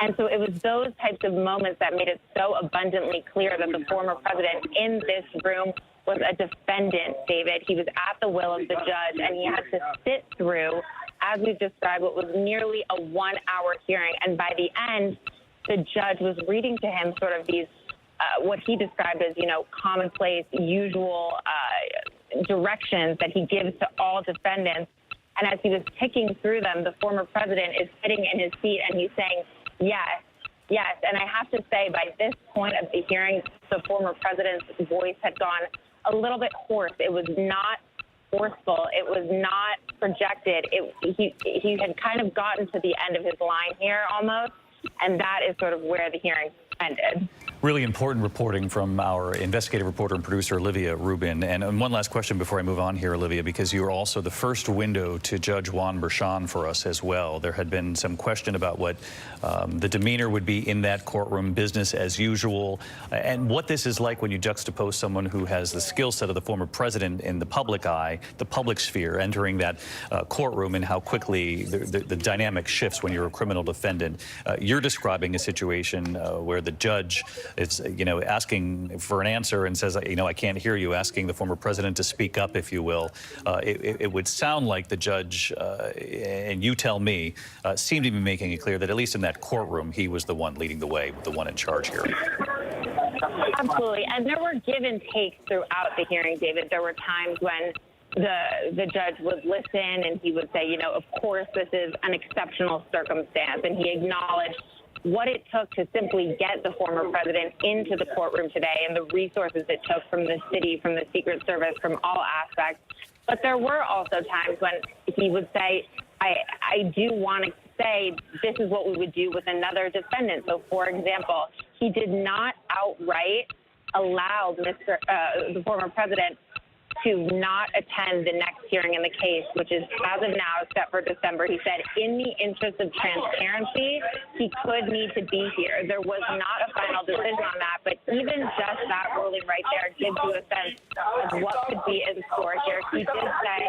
And so it was those types of moments that made it so abundantly clear that the former president in this room was a defendant, David. He was at the will of the judge, and he had to sit through, as we've described, what was nearly a 1-hour hearing. And by the end, the judge was reading to him sort of these, what he described as, commonplace, usual directions that he gives to all defendants. And as he was ticking through them, the former president is sitting in his seat, and he's saying, yes, yes. And I have to say, by this point of the hearing, the former president's voice had gone a little bit hoarse. It was not forceful. It was not projected. He had kind of gotten to the end of his line here almost, and that is sort of where the hearing ended. Really important reporting from our investigative reporter and producer, Olivia Rubin. And one last question before I move on here, Olivia, because you were also the first window to Judge Juan Merchan for us as well. There had been some question about what the demeanor would be in that courtroom, business as usual, and what this is like when you juxtapose someone who has the skill set of the former president in the public eye, the public sphere, entering that courtroom, and how quickly the dynamic shifts when you're a criminal defendant. You're describing a situation where the judge is, asking for an answer and says, I can't hear you, asking the former president to speak up, if you will. It would sound like the judge, and you tell me, seemed to be making it clear that at least in that courtroom, he was the one leading the way, the one in charge here. Absolutely. And there were give and takes throughout the hearing, David. There were times when the judge would listen and he would say, of course, this is an exceptional circumstance. And he acknowledged what it took to simply get the former president into the courtroom today and the resources it took from the city, from the Secret Service, from all aspects. But there were also times when he would say, I do want to say this is what we would do with another defendant. So, for example, he did not outright allow the former president to not attend the next hearing in the case, which is as of now set for December. He said in the interest of transparency, he could need to be here. There was not a final decision on that, but even just that ruling right there gives you a sense of what could be in store here. He did say,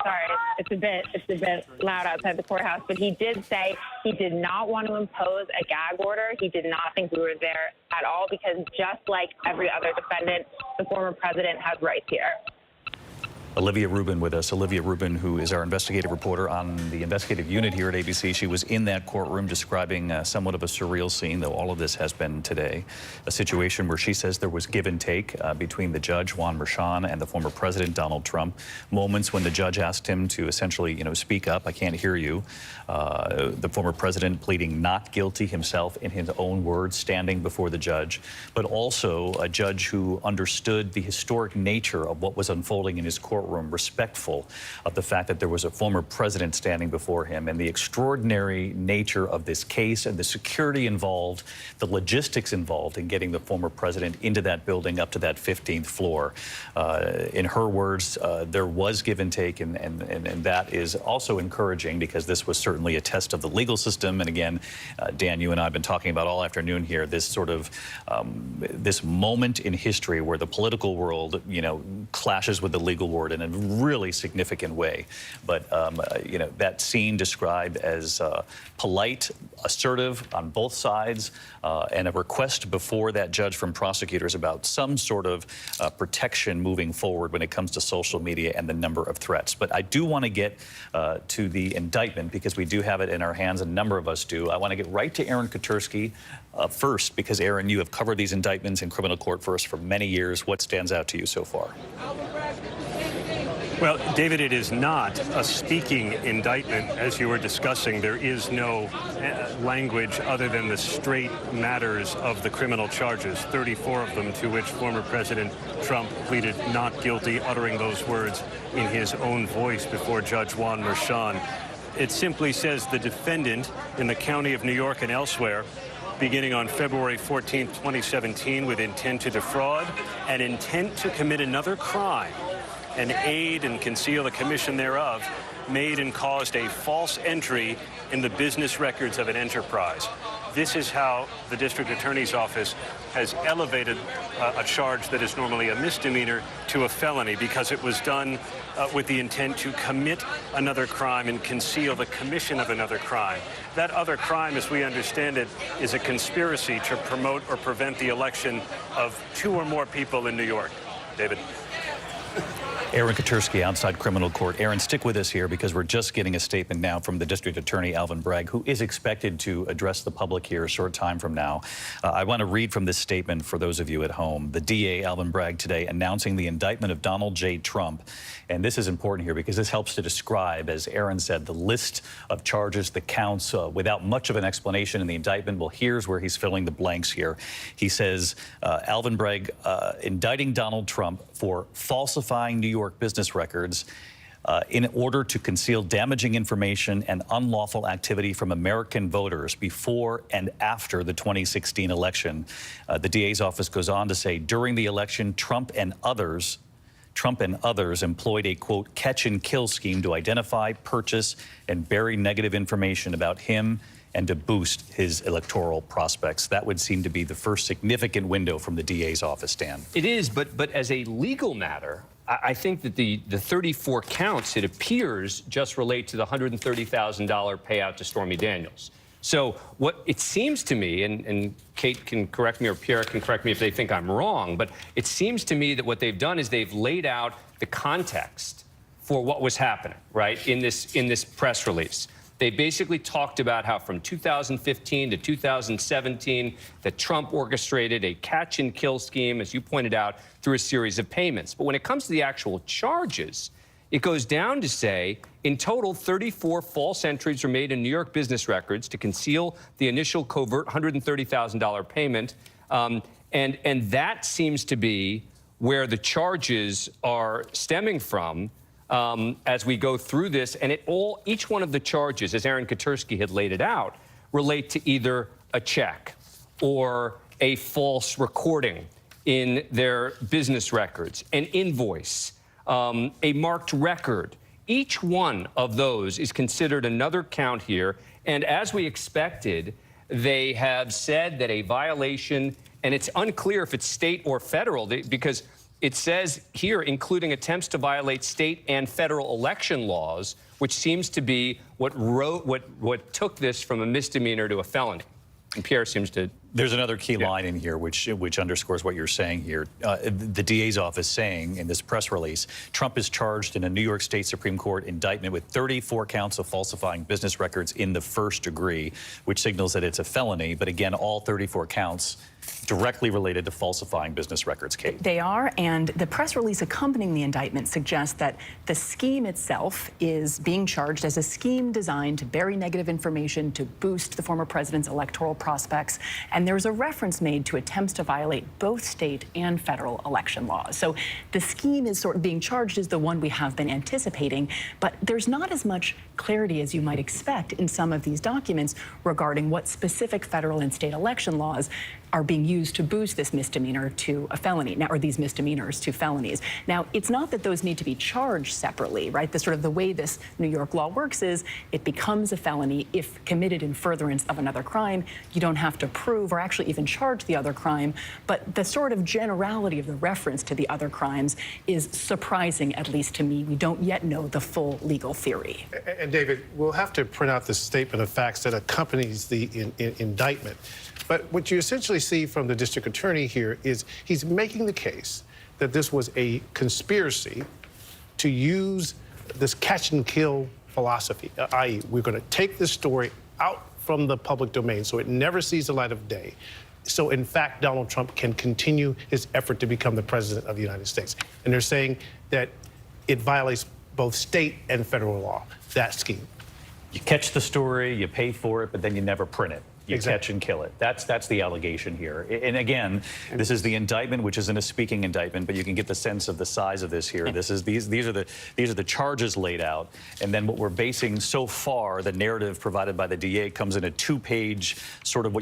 sorry, it's a bit loud outside the courthouse, but he did say he did not want to impose a gag order. He did not think we were there at all because just like every other defendant, the former president has rights here. Olivia Rubin with us. Olivia Rubin, who is our investigative reporter on the investigative unit here at ABC. She was in that courtroom describing somewhat of a surreal scene, though all of this has been today. A situation where she says there was give and take between the judge, Juan Merchan, and the former president, Donald Trump. Moments when the judge asked him to essentially, speak up, I can't hear you. The former president pleading not guilty himself in his own words, standing before the judge, but also a judge who understood the historic nature of what was unfolding in his courtroom, respectful of the fact that there was a former president standing before him, and the extraordinary nature of this case and the security involved, the logistics involved in getting the former president into that building up to that 15th floor. In her words, there was give and take, and that is also encouraging because this was certainly a test of the legal system. And again, Dan, you and I have been talking about all afternoon here, this sort of this moment in history where the political world, clashes with the legal world in a really significant way. But, that scene described as polite, assertive on both sides, and a request before that judge from prosecutors about some sort of protection moving forward when it comes to social media and the number of threats. But I do want to get to the indictment because we do have it in our hands, a number of us do. I want to get right to Aaron Katersky first because, Aaron, you have covered these indictments in criminal court for us for many years. What stands out to you so far? Well, David, it is not a speaking indictment, as you were discussing. There is no language other than the straight matters of the criminal charges, 34 of them, to which former President Trump pleaded not guilty, uttering those words in his own voice before Judge Juan Merchan. It simply says the defendant in the county of New York and elsewhere, beginning on February 14, 2017, with intent to defraud and intent to commit another crime and aid and conceal the commission thereof, made and caused a false entry in the business records of an enterprise. This is how the district attorney's office has elevated a charge that is normally a misdemeanor to a felony, because it was done with the intent to commit another crime and conceal the commission of another crime. That other crime, as we understand it, is a conspiracy to promote or prevent the election of 2 or more people in New York. David. Aaron Katursky, outside criminal court. Aaron, stick with us here, because we're just getting a statement now from the district attorney, Alvin Bragg, who is expected to address the public here a short time from now. I want to read from this statement for those of you at home. The DA, Alvin Bragg, today announcing the indictment of Donald J. Trump. And this is important here because this helps to describe, as Aaron said, the list of charges, the counts, without much of an explanation in the indictment. Well, here's where he's filling the blanks here. He says, Alvin Bragg indicting Donald Trump for falsifying New York business records in order to conceal damaging information and unlawful activity from American voters before and after the 2016 election. The DA's office goes on to say, during the election, Trump and others employed a, quote, catch-and-kill scheme to identify, purchase, and bury negative information about him and to boost his electoral prospects. That would seem to be the first significant window from the DA's office, Dan. It is, but as a legal matter, I think that the 34 counts, it appears, just relate to the $130,000 payout to Stormy Daniels. So what it seems to me, and Kate can correct me or Pierre can correct me if they think I'm wrong, but it seems to me that what they've done is they've laid out the context for what was happening, right, in this press release. They basically talked about how from 2015 to 2017 that Trump orchestrated a catch-and-kill scheme, as you pointed out, through a series of payments. But when it comes to the actual charges, it goes down to say, in total, 34 false entries were made in New York business records to conceal the initial covert $130,000 payment. And that seems to be where the charges are stemming from as we go through this. And each one of the charges, as Aaron Katursky had laid it out, relate to either a check or a false recording in their business records, an invoice, a marked record. Each one of those is considered another count here. And as we expected, they have said that a violation, and it's unclear if it's state or federal, because it says here, including attempts to violate state and federal election laws, which seems to be what took this from a misdemeanor to a felony. And Pierre seems to... There's another key line in here which underscores what you're saying here. The DA's office saying in this press release, Trump is charged in a New York State Supreme Court indictment with 34 counts of falsifying business records in the first degree, which signals that it's a felony. But again, all 34 counts directly related to falsifying business records, Kate. They are, and the press release accompanying the indictment suggests that the scheme itself is being charged as a scheme designed to bury negative information to boost the former president's electoral prospects. And there's a reference made to attempts to violate both state and federal election laws. So the scheme is sort of being charged as the one we have been anticipating, but there's not as much clarity as you might expect in some of these documents regarding what specific federal and state election laws are being used to boost this misdemeanor to a felony, now, or these misdemeanors to felonies. Now, it's not that those need to be charged separately, right? The way this New York law works is it becomes a felony if committed in furtherance of another crime. You don't have to prove or actually even charge the other crime, but the sort of generality of the reference to the other crimes is surprising, at least to me. We don't yet know the full legal theory. And David, we'll have to print out the statement of facts that accompanies the indictment. But what you essentially see from the district attorney here is he's making the case that this was a conspiracy to use this catch-and-kill philosophy, i.e., we're going to take this story out from the public domain so it never sees the light of day. So, in fact, Donald Trump can continue his effort to become the president of the United States. And they're saying that it violates both state and federal law, that scheme. You catch the story, you pay for it, but then you never print it. You catch and kill it. That's the allegation here. And again, this is the indictment, which isn't a speaking indictment, but you can get the sense of the size of this here. These are the charges laid out, and then what we're basing so far, the narrative provided by the DA comes in a 2-page sort of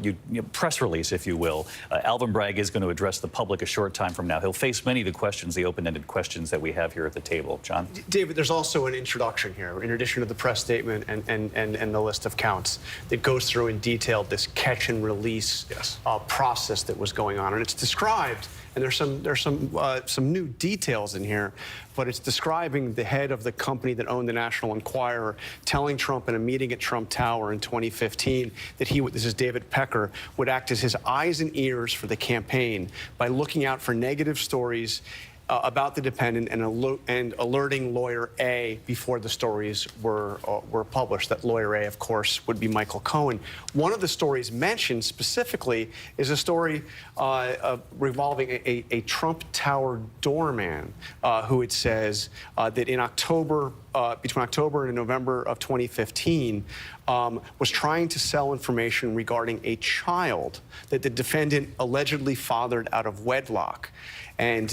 press release, if you will. Alvin Bragg is going to address the public a short time from now. He'll face many of the questions, the open-ended questions that we have here at the table. John? David, there's also an introduction here, in addition to the press statement and the list of counts, that goes through in detail this catch and release process that was going on, and it's described. And there's some new details in here, but it's describing the head of the company that owned the National Enquirer telling Trump in a meeting at Trump Tower in 2015 that this is David Pecker, would act as his eyes and ears for the campaign by looking out for negative stories about the defendant and alerting lawyer A before the stories were published. That lawyer A, of course, would be Michael Cohen. One of the stories mentioned specifically is a story revolving a Trump Tower doorman who it says that in October, between October and November of 2015, was trying to sell information regarding a child that the defendant allegedly fathered out of wedlock. And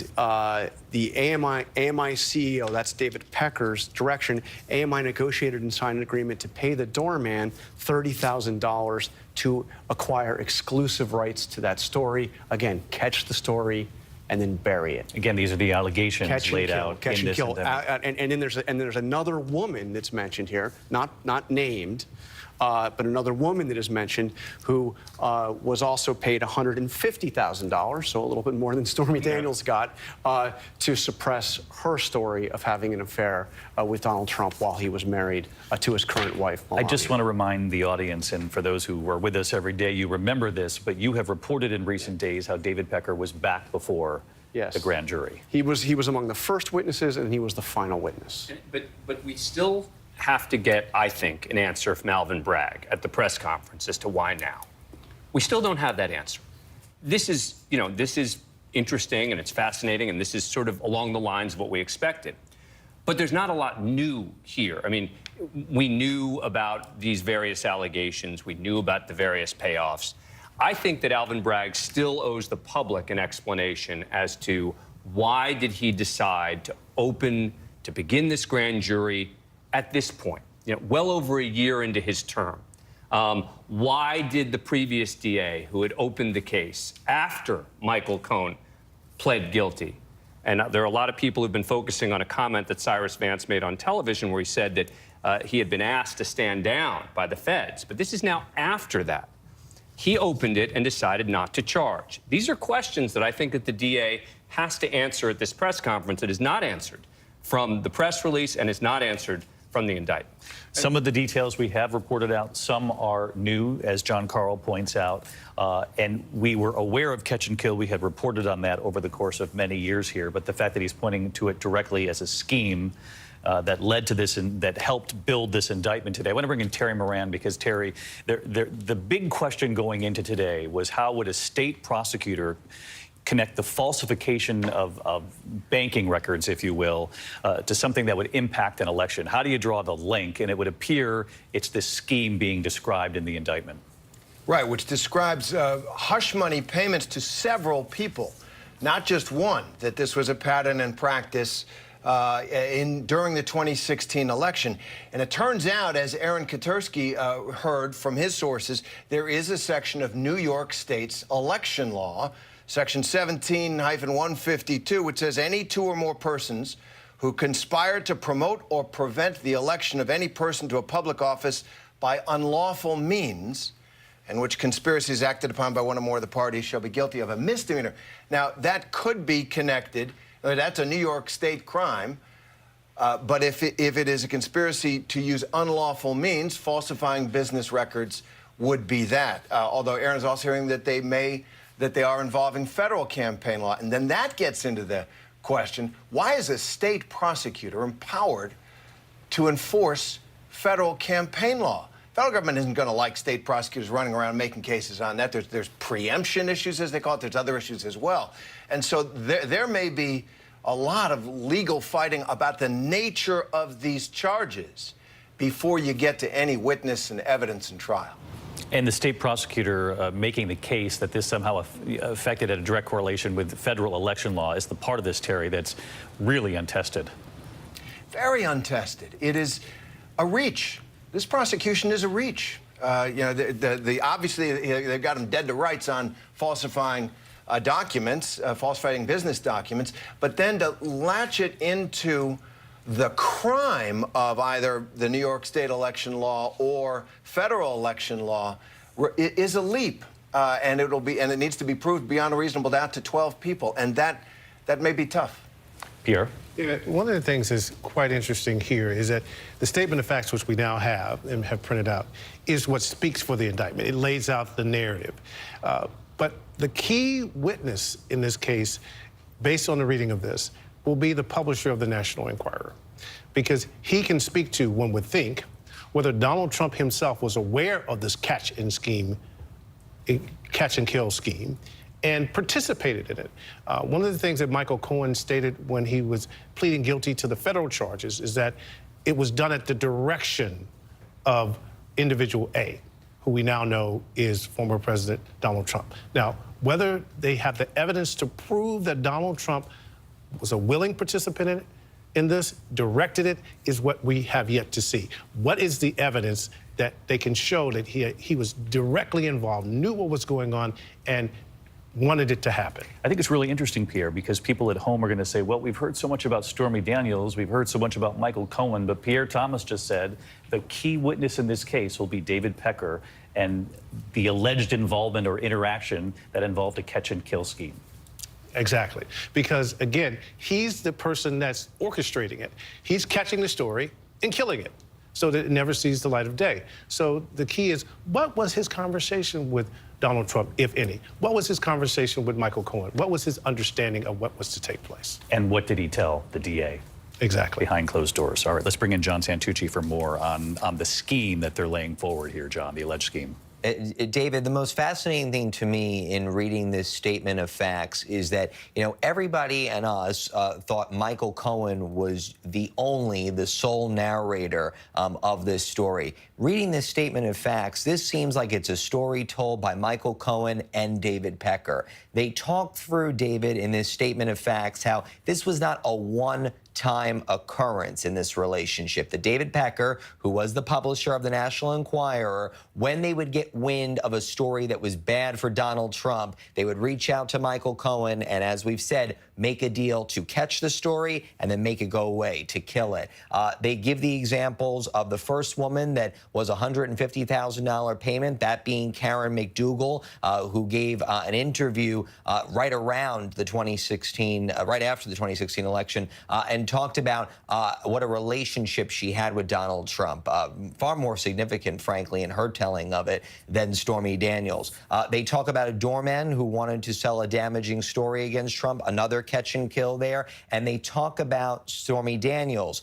the AMI CEO, that's David Pecker's direction, AMI negotiated and signed an agreement to pay the doorman $30,000 to acquire exclusive rights to that story. Again, catch the story and then bury it. Again, these are the allegations laid out in this indictment. And then there's another woman that's mentioned here, not named, but another woman that is mentioned who was also paid $150,000, so a little bit more than Stormy Daniels got, to suppress her story of having an affair with Donald Trump while he was married to his current wife, Melania. I just want to remind the audience, and for those who are with us every day, you remember this, but you have reported in recent days how David Pecker was back before the grand jury. He was among the first witnesses, and he was the final witness. But we still have to get, I think, an answer from Alvin Bragg at the press conference as to why now. We still don't have that answer. This is, this is interesting and it's fascinating, and this is sort of along the lines of what we expected. But there's not a lot new here. I mean, we knew about these various allegations. We knew about the various payoffs. I think that Alvin Bragg still owes the public an explanation as to why did he decide to begin this grand jury at this point, well over a year into his term. Why did the previous DA, who had opened the case after Michael Cohen pled guilty, and there are a lot of people who've been focusing on a comment that Cyrus Vance made on television where he said that he had been asked to stand down by the feds, but this is now after that. He opened it and decided not to charge. These are questions that I think that the DA has to answer at this press conference that is not answered from the press release and is not answered from the indictment. Some of the details we have reported out, some are new, as John Carl points out, and we were aware of catch and kill. We had reported on that over the course of many years here, but the fact that he's pointing to it directly as a scheme that led to this and that helped build this indictment today. I want to bring in Terry Moran because, Terry, the big question going into today was how would a state prosecutor connect the falsification of banking records, if you will, to something that would impact an election? How do you draw the link? And it would appear it's this scheme being described in the indictment. Right, which describes hush money payments to several people, not just one, that this was a pattern and practice during the 2016 election. And it turns out, as Aaron Katersky heard from his sources, there is a section of New York State's election law, Section 17-152, which says any two or more persons who conspire to promote or prevent the election of any person to a public office by unlawful means, and which conspiracy is acted upon by one or more of the parties, shall be guilty of a misdemeanor. Now, that could be connected. That's a New York State crime. But if it is a conspiracy to use unlawful means, falsifying business records would be that. Although Aaron is also hearing that they are involving federal campaign law. And then that gets into the question, why is a state prosecutor empowered to enforce federal campaign law? Federal government isn't going to like state prosecutors running around making cases on that. There's preemption issues, as they call it. There's other issues as well. And so there may be a lot of legal fighting about the nature of these charges before you get to any witness and evidence and trial. And the state prosecutor making the case that this somehow affected a direct correlation with federal election law is the part of this, Terry, that's really untested. Very untested. It is a reach. This prosecution is a reach. You know, obviously they've got him dead to rights on falsifying documents, falsifying business documents, but then to latch it into the crime of either the New York state election law or federal election law is a leap, and it needs to be proved beyond a reasonable doubt to 12 people, and that may be tough. Pierre? Yeah, one of the things that's quite interesting here is that the statement of facts, which we now have and have printed out, is what speaks for the indictment. It lays out the narrative. But the key witness in this case, based on the reading of this, will be the publisher of the National Enquirer, because he can speak to, one would think, whether Donald Trump himself was aware of this catch and kill scheme, and participated in it. One of the things that Michael Cohen stated when he was pleading guilty to the federal charges is that it was done at the direction of individual A, who we now know is former President Donald Trump. Now, whether they have the evidence to prove that Donald Trump was a willing participant in this, directed it, is what we have yet to see. What is the evidence that they can show that he was directly involved, knew what was going on, and wanted it to happen? I think it's really interesting, Pierre, because people at home are going to say, well, we've heard so much about Stormy Daniels, we've heard so much about Michael Cohen, but Pierre Thomas just said the key witness in this case will be David Pecker and the alleged involvement or interaction that involved a catch-and-kill scheme. Exactly. Because, again, he's the person that's orchestrating it. He's catching the story and killing it so that it never sees the light of day. So the key is, what was his conversation with Donald Trump, if any? What was his conversation with Michael Cohen? What was his understanding of what was to take place? And what did he tell the DA? Exactly. Behind closed doors. All right, let's bring in John Santucci for more on the scheme that they're laying forward here, John, the alleged scheme. David, the most fascinating thing to me in reading this statement of facts is that, you know, everybody and us thought Michael Cohen was the sole narrator of this story. Reading this statement of facts, this seems like it's a story told by Michael Cohen and David Pecker. They talked through, David, in this statement of facts, how this was not a one-time occurrence in this relationship. That David Pecker, who was the publisher of the National Enquirer, when they would get wind of a story that was bad for Donald Trump, they would reach out to Michael Cohen and, as we've said, make a deal to catch the story and then make it go away, to kill it. They give the examples of the first woman that was a $150,000 payment, that being Karen McDougal, who gave an interview right around the 2016, right after the 2016 election, and talked about what a relationship she had with Donald Trump. Far more significant, frankly, in her telling of it than Stormy Daniels. They talk about a doorman who wanted to sell a damaging story against Trump, another catch and kill there, and they talk about Stormy Daniels.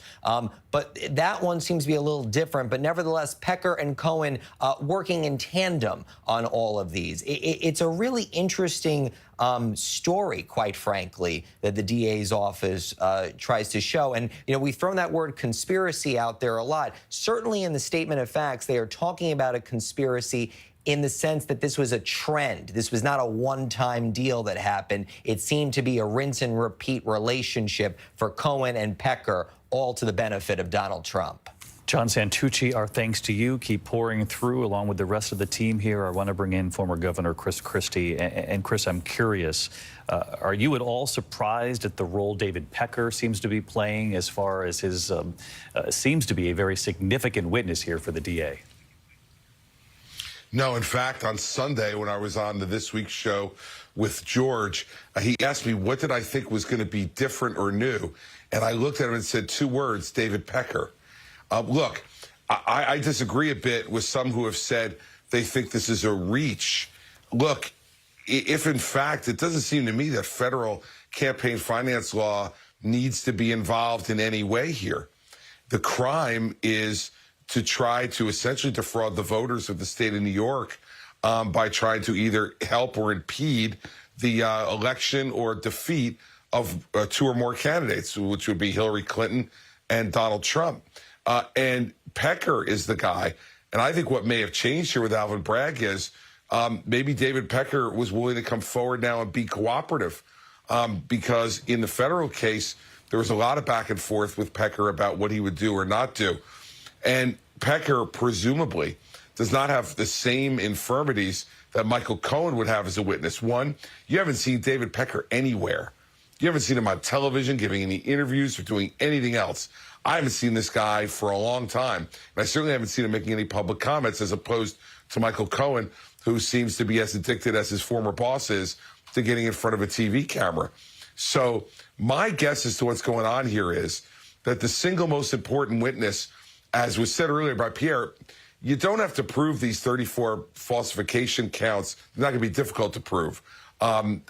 But that one seems to be a little different, but nevertheless, Pecker and Cohen working in tandem on all of these. It's a really interesting story, quite frankly, that the DA's office tries to show. And, you know, we've thrown that word conspiracy out there a lot. Certainly in the statement of facts, they are talking about a conspiracy in the sense that this was a trend. This was not a one-time deal that happened. It seemed to be a rinse and repeat relationship for Cohen and Pecker, all to the benefit of Donald Trump. John Santucci, our thanks to you. Keep pouring through along with the rest of the team here. I want to bring in former Governor Chris Christie. And Chris, I'm curious, are you at all surprised at the role David Pecker seems to be playing as far as his seems to be a very significant witness here for the DA? No, in fact, on Sunday when I was on the This Week show with George, he asked me what did I think was going to be different or new. And I looked at him and said two words, David Pecker. Look, I disagree a bit with some who have said they think this is a reach. Look, if in fact it doesn't seem to me that federal campaign finance law needs to be involved in any way here. The crime is to try to essentially defraud the voters of the state of New York by trying to either help or impede the election or defeat of 2 or more candidates, which would be Hillary Clinton and Donald Trump. And Pecker is the guy. And I think what may have changed here with Alvin Bragg is maybe David Pecker was willing to come forward now and be cooperative because in the federal case, there was a lot of back and forth with Pecker about what he would do or not do. And Pecker, presumably, does not have the same infirmities that Michael Cohen would have as a witness. One, you haven't seen David Pecker anywhere. You haven't seen him on television giving any interviews or doing anything else. I haven't seen this guy for a long time. And I certainly haven't seen him making any public comments as opposed to Michael Cohen, who seems to be as addicted as his former boss is to getting in front of a TV camera. So my guess as to what's going on here is that the single most important witness, as was said earlier by Pierre, you don't have to prove these 34 falsification counts. They're not going to be difficult to prove. And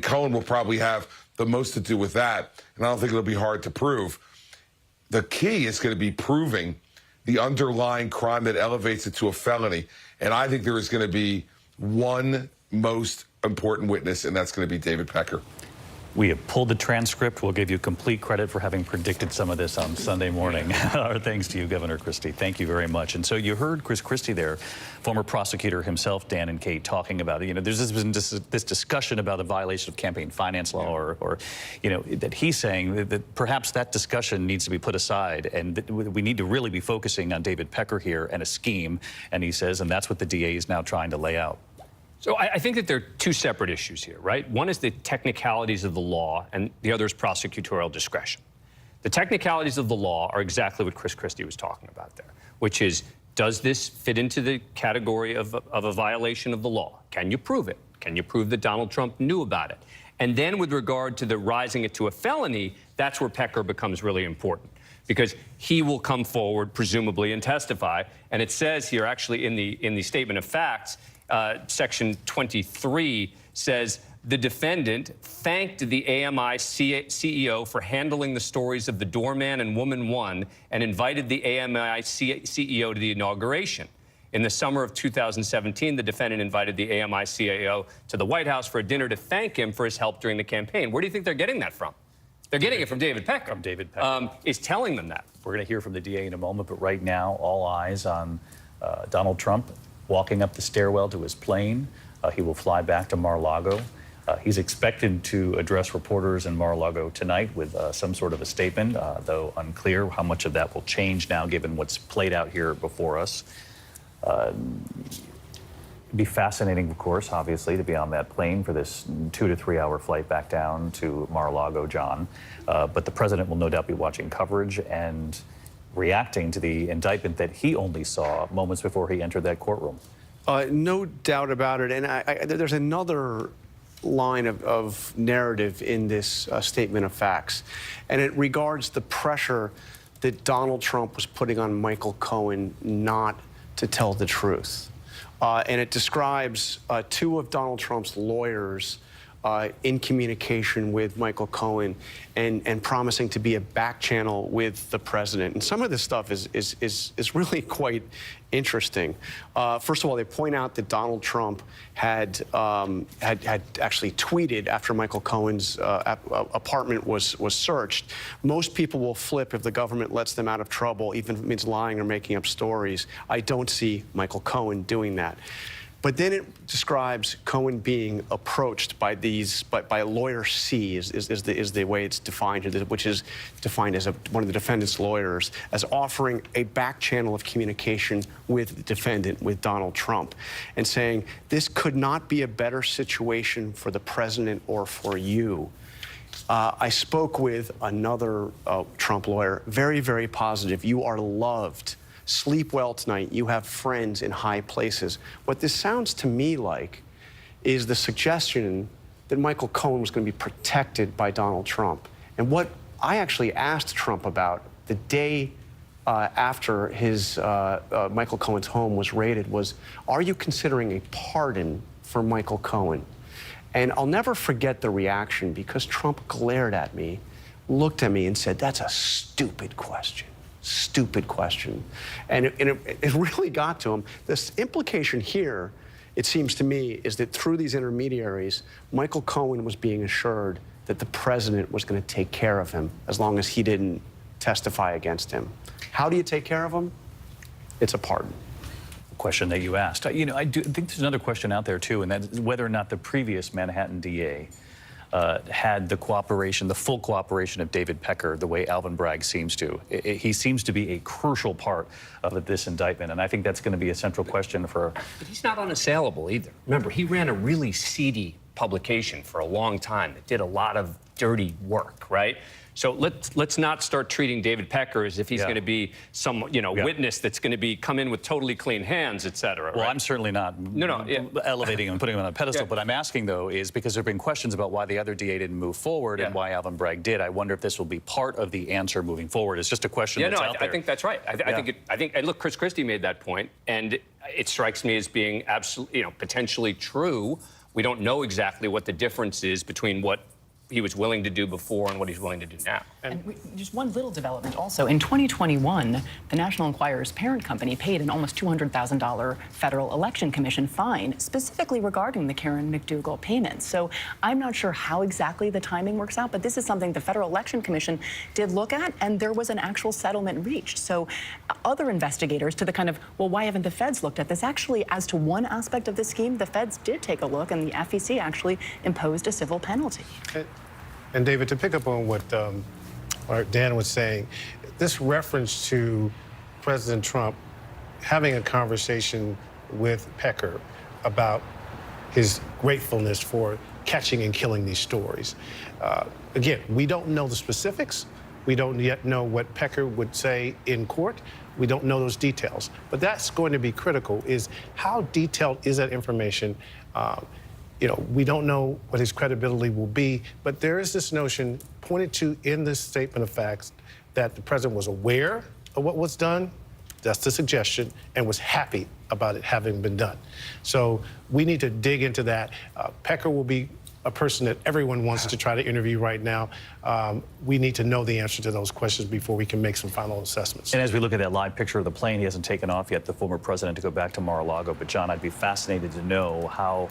Cohen will probably have the most to do with that. And I don't think it'll be hard to prove. The key is going to be proving the underlying crime that elevates it to a felony. And I think there is going to be one most important witness, and that's going to be David Pecker. We have pulled the transcript. We'll give you complete credit for having predicted some of this on Sunday morning. Our thanks to you, Governor Christie. Thank you very much. And so you heard Chris Christie there, former prosecutor himself, Dan and Kate, talking about it. You know, there's been this discussion about a violation of campaign finance law, or you know, that he's saying that perhaps that discussion needs to be put aside, and that we need to really be focusing on David Pecker here and a scheme. And he says, and that's what the DA is now trying to lay out. So I think that there are 2 separate issues here, right? One is the technicalities of the law, and the other is prosecutorial discretion. The technicalities of the law are exactly what Chris Christie was talking about there, which is, does this fit into the category of a violation of the law? Can you prove it? Can you prove that Donald Trump knew about it? And then with regard to the rising it to a felony, that's where Pecker becomes really important, because he will come forward, presumably, and testify. And it says here, actually, in the statement of facts, Section 23 says the defendant thanked the AMI CEO for handling the stories of the doorman and woman one and invited the AMI CEO to the inauguration. In the summer of 2017, the defendant invited the AMI CEO to the White House for a dinner to thank him for his help during the campaign. Where do you think they're getting that from? They're getting it from David Pecker. From David Pecker. Is telling them that. We're going to hear from the DA in a moment, but right now, all eyes on Donald Trump walking up the stairwell to his plane. He will fly back to Mar-a-Lago. He's expected to address reporters in Mar-a-Lago tonight with some sort of a statement, though unclear how much of that will change now given what's played out here before us. It'd be fascinating, of course, obviously, to be on that plane for this 2 to 3 hour flight back down to Mar-a-Lago, John. But the president will no doubt be watching coverage and reacting to the indictment that he only saw moments before he entered that courtroom. No doubt about it. And there's another line of narrative in this statement of facts, and it regards the pressure that Donald Trump was putting on Michael Cohen not to tell the truth. And it describes 2 of Donald Trump's lawyers in communication with Michael Cohen and promising to be a back channel with the president. And some of this stuff is really quite interesting. First of all, they point out that Donald Trump had actually tweeted after Michael Cohen's apartment was searched. Most people will flip if the government lets them out of trouble, even if it means lying or making up stories. I don't see Michael Cohen doing that. But then it describes Cohen being approached by lawyer C is the way it's defined, which is defined as one of the defendant's lawyers, as offering a back channel of communication with the defendant, with Donald Trump, and saying, this could not be a better situation for the president or for you. I spoke with another Trump lawyer, very, very positive. You are loved. Sleep well tonight. You have friends in high places. What this sounds to me like is the suggestion that Michael Cohen was going to be protected by Donald Trump. And what I actually asked Trump about the day after his Michael Cohen's home was raided was, are you considering a pardon for Michael Cohen? And I'll never forget the reaction, because Trump glared at me, looked at me and said, that's a stupid question. Stupid question. And it really got to him. This implication here, it seems to me, is that through these intermediaries, Michael Cohen was being assured that the president was going to take care of him as long as he didn't testify against him. How do you take care of him? It's a pardon. Question that you asked. You know, I think there's another question out there too, and that is whether or not the previous Manhattan DA had the cooperation, the full cooperation of David Pecker, the way Alvin Bragg seems to. He seems to be a crucial part of this indictment, and I think that's going to be a central question for. But he's not unassailable either. Remember, he ran a really seedy publication for a long time that did a lot of dirty work, right? So let's not start treating David Pecker as if he's going to be some witness that's going to be come in with totally clean hands, et cetera. Well, right? I'm certainly not elevating him and putting him on a pedestal. What I'm asking, though, is because there have been questions about why the other DA didn't move forward and why Alvin Bragg did. I wonder if this will be part of the answer moving forward. It's just a question that's out there. I think that's right. I think look, Chris Christie made that point, and it strikes me as being absolutely, potentially true. We don't know exactly what the difference is between what he was willing to do before and what he's willing to do now. And just one little development also. In 2021, the National Enquirer's parent company paid an almost $200,000 Federal Election Commission fine specifically regarding the Karen McDougal payments. So I'm not sure how exactly the timing works out, but this is something the Federal Election Commission did look at, and there was an actual settlement reached. So other investigators to the kind of, well, why haven't the feds looked at this? Actually, as to one aspect of the scheme, the feds did take a look, and the FEC actually imposed a civil penalty. And David, to pick up on what Dan was saying, this reference to President Trump having a conversation with Pecker about his gratefulness for catching and killing these stories. Again, we don't know the specifics. We don't yet know what Pecker would say in court. We don't know those details. But that's going to be critical, is how detailed is that information? We don't know what his credibility will be, but there is this notion pointed to in this statement of facts that the president was aware of what was done, that's the suggestion, and was happy about it having been done. So we need to dig into that. Pecker will be a person that everyone wants to try to interview right now. We need to know the answer to those questions before we can make some final assessments. And as we look at that live picture of the plane, he hasn't taken off yet, the former president, to go back to Mar-a-Lago. But John, I'd be fascinated to know how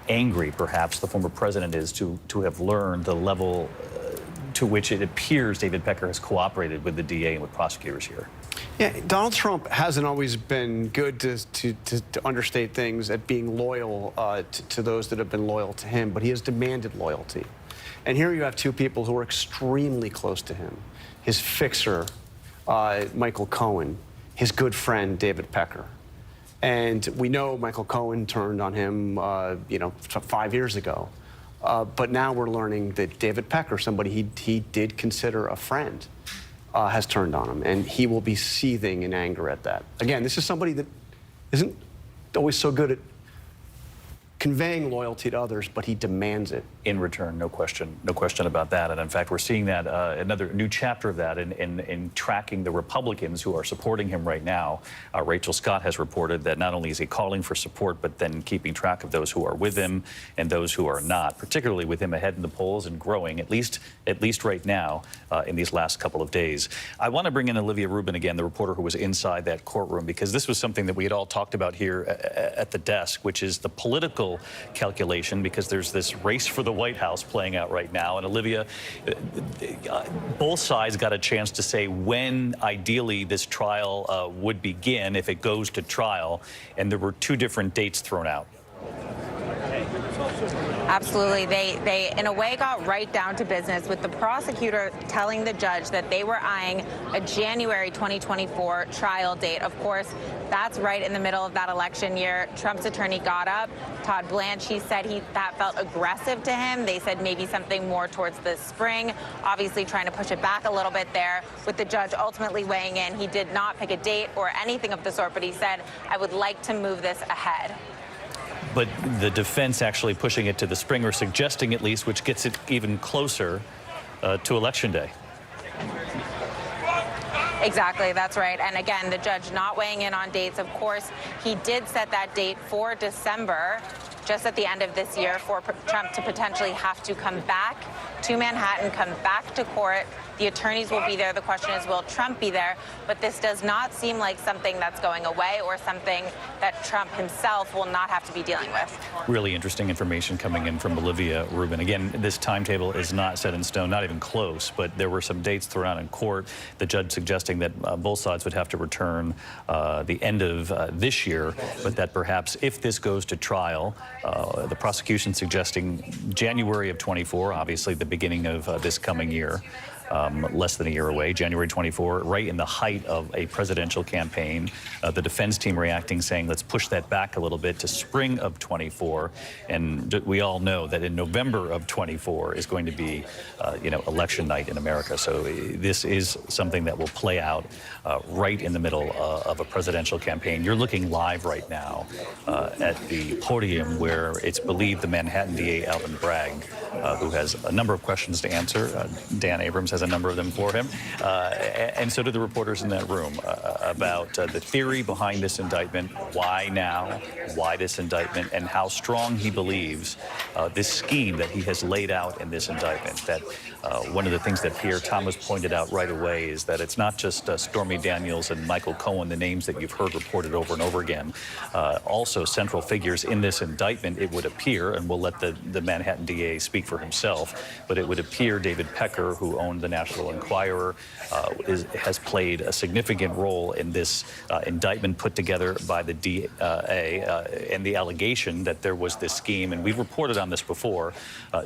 angry, perhaps, the former president is to have learned the level to which it appears David Pecker has cooperated with the DA and with prosecutors here. Yeah, Donald Trump hasn't always been good to understate things at being loyal to those that have been loyal to him, but he has demanded loyalty. And here you have two people who are extremely close to him. His fixer, Michael Cohen, his good friend, David Pecker. And we know Michael Cohen turned on him, 5 years ago. But now we're learning that David Pecker, somebody he did consider a friend, has turned on him. And he will be seething in anger at that. Again, this is somebody that isn't always so good at conveying loyalty to others, but he demands it. In return, no question about that. And in fact, we're seeing that another new chapter of that in tracking the Republicans who are supporting him right now. Rachel Scott has reported that not only is he calling for support, but then keeping track of those who are with him and those who are not, particularly with him ahead in the polls and growing, at least right now, in these last couple of days. I want to bring in Olivia Rubin again, the reporter who was inside that courtroom, because this was something that we had all talked about here at the desk, which is the political calculation, because there's this race for the White House playing out right now. And Olivia, both sides got a chance to say when ideally this trial would begin if it goes to trial, and there were two different dates thrown out. Absolutely. They, in a way, got right down to business with the prosecutor telling the judge that they were eyeing a January 2024 trial date. Of course, that's right in the middle of that election year. Trump's attorney got up. Todd Blanche, he said that felt aggressive to him. They said maybe something more towards the spring, obviously trying to push it back a little bit there. With the judge ultimately weighing in, he did not pick a date or anything of the sort, but he said, I would like to move this ahead. But the defense actually pushing it to the spring, or suggesting at least, which gets it even closer to Election Day. Exactly, that's right. And again, the judge not weighing in on dates. Of course, he did set that date for December, just at the end of this year, for Trump to potentially have to come back to Manhattan, come back to court, The attorneys will be there. The question is, will Trump be there? But this does not seem like something that's going away or something that Trump himself will not have to be dealing with. Really interesting information coming in from Olivia Rubin. Again, this timetable is not set in stone, not even close, but there were some dates thrown out in court. The judge suggesting that both sides would have to return the end of this year, but that perhaps if this goes to trial, the prosecution suggesting January of 24, obviously the beginning of this coming year. Less than a year away, January 24, right in the height of a presidential campaign. The defense team reacting, saying, let's push that back a little bit to spring of 24. And we all know that in November of 24 is going to be, election night in America. So this is something that will play out right in the middle of a presidential campaign. You're looking live right now at the podium where it's believed the Manhattan DA, Alvin Bragg, who has a number of questions to answer. Dan Abrams has a number of them for him. And so do the reporters in that room about the theory behind this indictment, why now, why this indictment, and how strong he believes this scheme that he has laid out in this indictment. That one of the things that Pierre Thomas pointed out right away is that it's not just Stormy Daniels and Michael Cohen, the names that you've heard reported over and over again. Also central figures in this indictment, it would appear, and we'll let the Manhattan DA speak for himself, but it would appear David Pecker, who owned the National Enquirer, has played a significant role in this indictment put together by the DA and the allegation that there was this scheme, and we've reported on this before,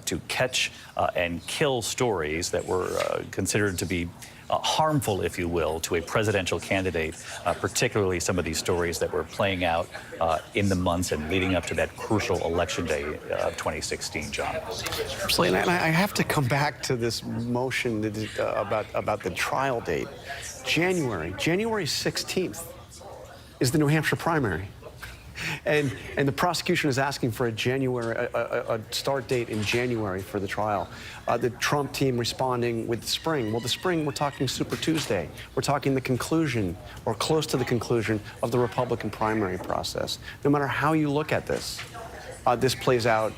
to catch and kill stories that were considered to be harmful, if you will, to a presidential candidate, particularly some of these stories that were playing out in the months and leading up to that crucial election day of 2016, John. Absolutely, and I have to come back to this motion about the trial date. January 16th is the New Hampshire primary. And the prosecution is asking for a start date in January for the trial. The Trump team responding with the spring. Well, the spring, we're talking Super Tuesday. We're talking the conclusion, or close to the conclusion, of the Republican primary process. No matter how you look at this, this plays out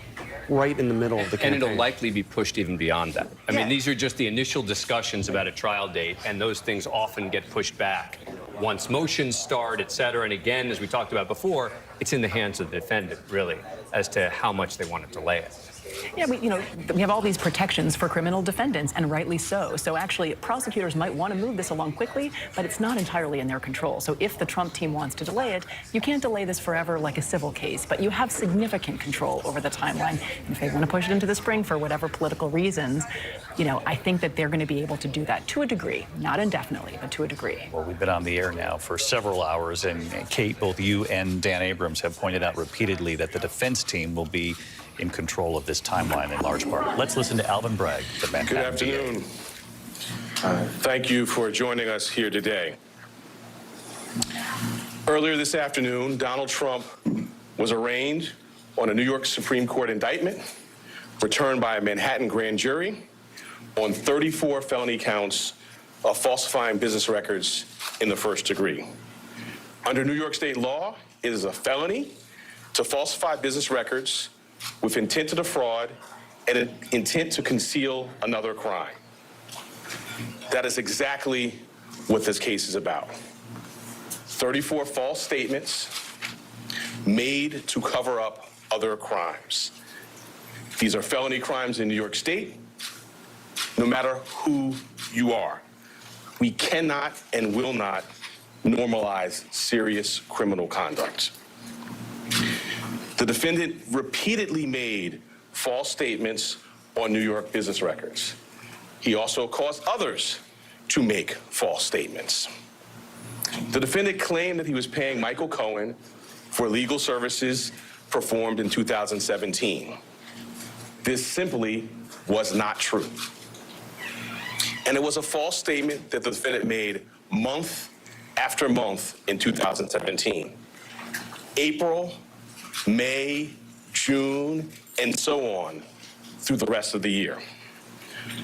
right in the middle of the campaign. And it'll likely be pushed even beyond that. I mean, these are just the initial discussions about a trial date, and those things often get pushed back once motions start, et cetera. And again, as we talked about before, it's in the hands of the defendant, really, as to how much they want to delay it. Yeah, we have all these protections for criminal defendants, and rightly so. So actually, prosecutors might want to move this along quickly, but it's not entirely in their control. So if the Trump team wants to delay it, you can't delay this forever like a civil case, but you have significant control over the timeline. And if they want to push it into the spring for whatever political reasons, I think that they're going to be able to do that to a degree, not indefinitely, but to a degree. Well, we've been on the air now for several hours, and Kate, both you and Dan Abrams have pointed out repeatedly that the defense team will be in control of this timeline in large part. Let's listen to Alvin Bragg, the Manhattan Good afternoon. Thank you for joining us here today. Earlier this afternoon, Donald Trump was arraigned on a New York Supreme Court indictment returned by a Manhattan grand jury on 34 felony counts of falsifying business records in the first degree. Under New York state law, it is a felony to falsify business records with intent to defraud and an intent to conceal another crime. That is exactly what this case is about. 34 false statements made to cover up other crimes. These are felony crimes in New York State, no matter who you are. We cannot and will not normalize serious criminal conduct. The defendant repeatedly made false statements on New York business records. He also caused others to make false statements. The defendant claimed that he was paying Michael Cohen for legal services performed in 2017. This simply was not true. And it was a false statement that the defendant made month after month in 2017. April, May, June, and so on through the rest of the year.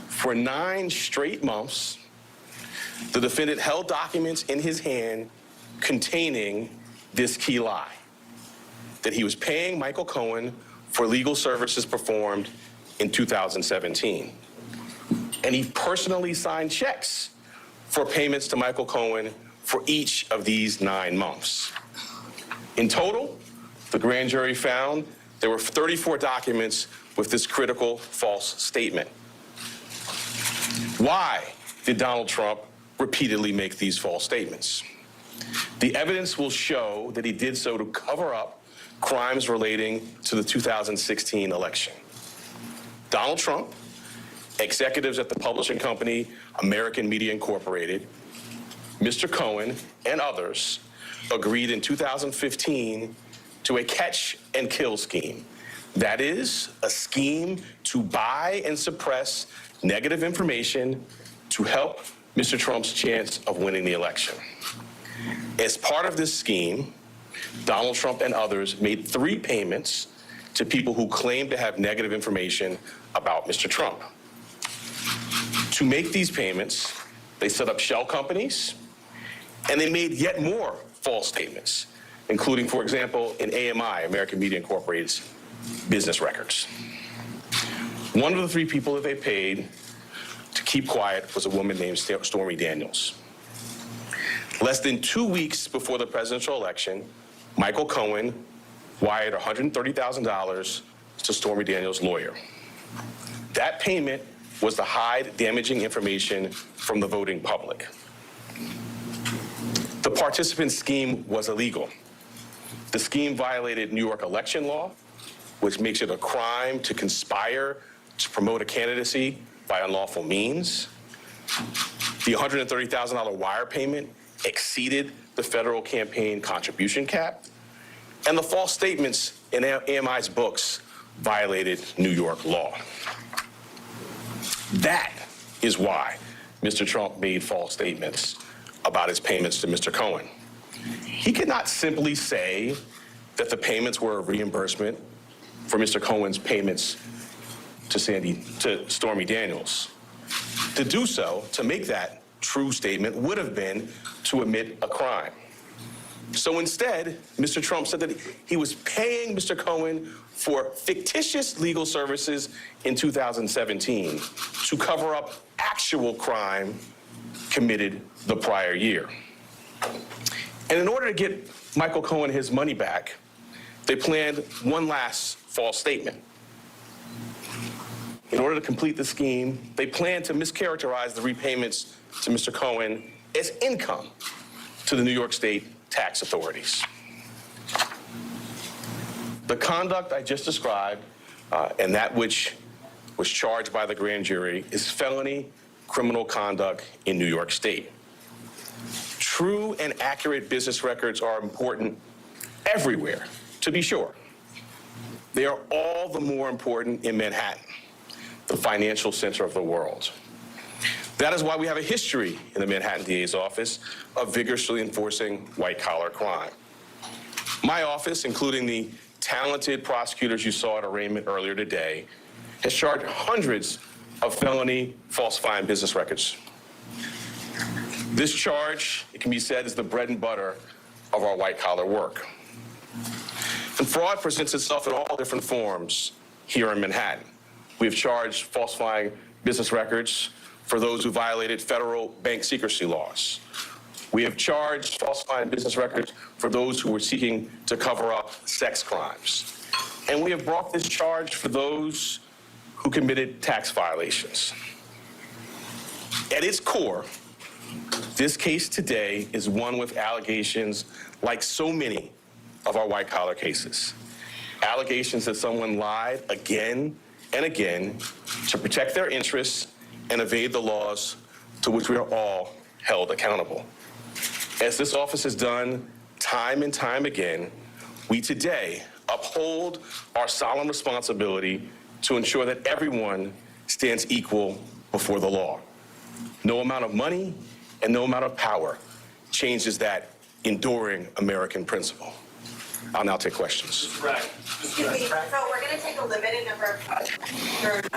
For 9 straight months, the defendant held documents in his hand containing this key lie, that he was paying Michael Cohen for legal services performed in 2017. And and he personally signed checks for payments to Michael Cohen for each of these 9 months. In total, the grand jury found there were 34 documents with this critical false statement. Why did Donald Trump repeatedly make these false statements? The evidence will show that he did so to cover up crimes relating to the 2016 election. Donald Trump, executives at the publishing company American Media Incorporated, Mr. Cohen, and others agreed in 2015 to a catch and kill scheme. That is, a scheme to buy and suppress negative information to help Mr. Trump's chance of winning the election. As part of this scheme, Donald Trump and others made 3 payments to people who claimed to have negative information about Mr. Trump. To make these payments, they set up shell companies, and they made yet more false statements, including, for example, in AMI, American Media Incorporated's business records. One of the 3 people that they paid to keep quiet was a woman named Stormy Daniels. Less than 2 weeks before the presidential election, Michael Cohen wired $130,000 to Stormy Daniels' lawyer. That payment was to hide damaging information from the voting public. The participant scheme was illegal. The scheme violated New York election law, which makes it a crime to conspire to promote a candidacy by unlawful means. The $130,000 wire payment exceeded the federal campaign contribution cap, and the false statements in AMI's books violated New York law. That is why Mr. Trump made false statements about his payments to Mr. Cohen. He could not simply say that the payments were a reimbursement for Mr. Cohen's payments to Stormy Daniels. To do so, to make that true statement, would have been to admit a crime. So instead, Mr. Trump said that he was paying Mr. Cohen for fictitious legal services in 2017 to cover up actual crime committed the prior year. And in order to get Michael Cohen his money back, they planned one last false statement. In order to complete the scheme, they planned to mischaracterize the repayments to Mr. Cohen as income to the New York State tax authorities. The conduct I just described and that which was charged by the grand jury is felony criminal conduct in New York State. True and accurate business records are important everywhere, to be sure. They are all the more important in Manhattan, the financial center of the world. That is why we have a history in the Manhattan DA's office of vigorously enforcing white-collar crime. My office, including the talented prosecutors you saw at arraignment earlier today, has charged hundreds of felony falsifying business records. This charge, it can be said, is the bread and butter of our white-collar work. And fraud presents itself in all different forms here in Manhattan. We have charged falsifying business records for those who violated federal bank secrecy laws. We have charged falsifying business records for those who were seeking to cover up sex crimes. And we have brought this charge for those who committed tax violations. At its core, this case today is one with allegations like so many of our white-collar cases. Allegations that someone lied again and again to protect their interests and evade the laws to which we are all held accountable. As this office has done time and time again, we today uphold our solemn responsibility to ensure that everyone stands equal before the law. No amount of money and no amount of power changes that enduring American principle. I'll now take questions. Excuse me, so we're going to take a limited number of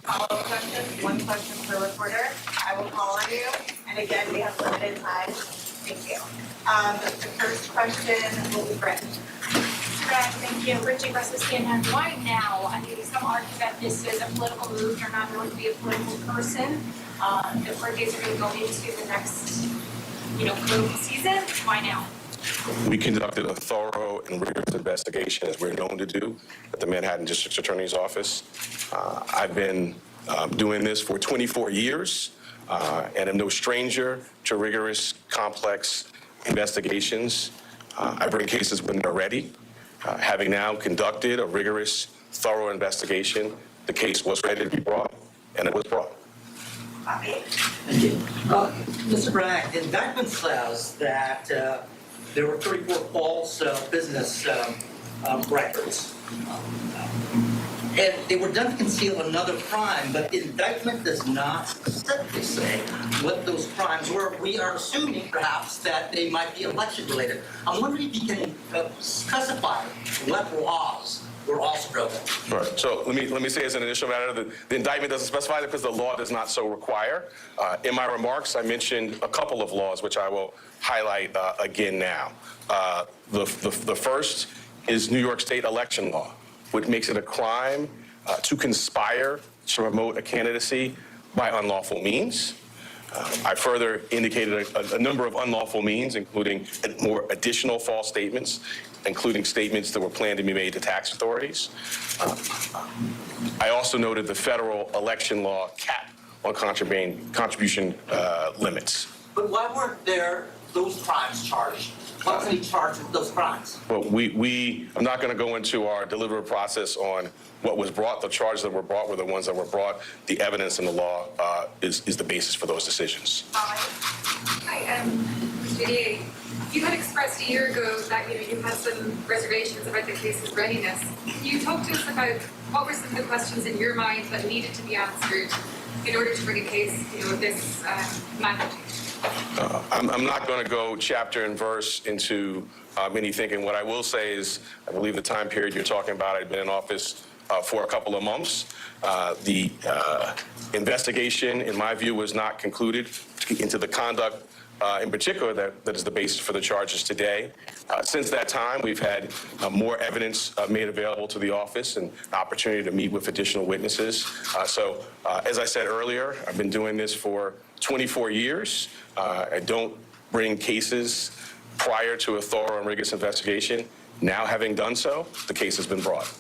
follow-up questions, one question per reporter. I will call on you, and again, we have limited time. Thank you. The first question will be Brett. Thank you. Richie versus CNN. Why now? I mean, some argue that this is a political move. You're not going to be a political person. the court dates are going to go into the next, political season. Why now? We conducted a thorough and rigorous investigation, as we're known to do, at the Manhattan District Attorney's Office. I've been doing this for 24 years and am no stranger to rigorous, complex investigations. I bring cases when they're ready. Having now conducted a rigorous, thorough investigation, the case was ready to be brought, and it was brought. Thank you. Mr. Bragg, the indictment says that there were 34 false business records. And they were done to conceal another crime, but the indictment does not specifically say what those crimes were. We are assuming, perhaps, that they might be election-related. I'm wondering if you can specify what laws were also broken. Right. So let me say as an initial matter, the indictment doesn't specify that because the law does not so require. In my remarks, I mentioned a couple of laws, which I will highlight again now. The first is New York State election law, which makes it a crime to conspire to promote a candidacy by unlawful means. I further indicated a number of unlawful means, including more additional false statements, including statements that were planned to be made to tax authorities. I also noted the federal election law cap on contribution limits. But why weren't there those crimes charged? Why wasn't he charged with those crimes? Well, I'm not going to go into our deliberative process on what was brought. The charges that were brought were the ones that were brought. The evidence in the law is the basis for those decisions. You had expressed a year ago that you had some reservations about the case's readiness. Can you talk to us about what were some of the questions in your mind that needed to be answered in order to bring a case of this magnitude? I'm not going to go chapter and verse into any thinking. What I will say is, I believe the time period you're talking about, I'd been in office for a couple of months. The investigation, in my view, was not concluded into the conduct in particular that is the basis for the charges today. Since that time, we've had more evidence made available to the office and an opportunity to meet with additional witnesses. So as I said earlier, I've been doing this for 24 years. I don't bring cases prior to a thorough and rigorous investigation. Now, having done so, the case has been brought.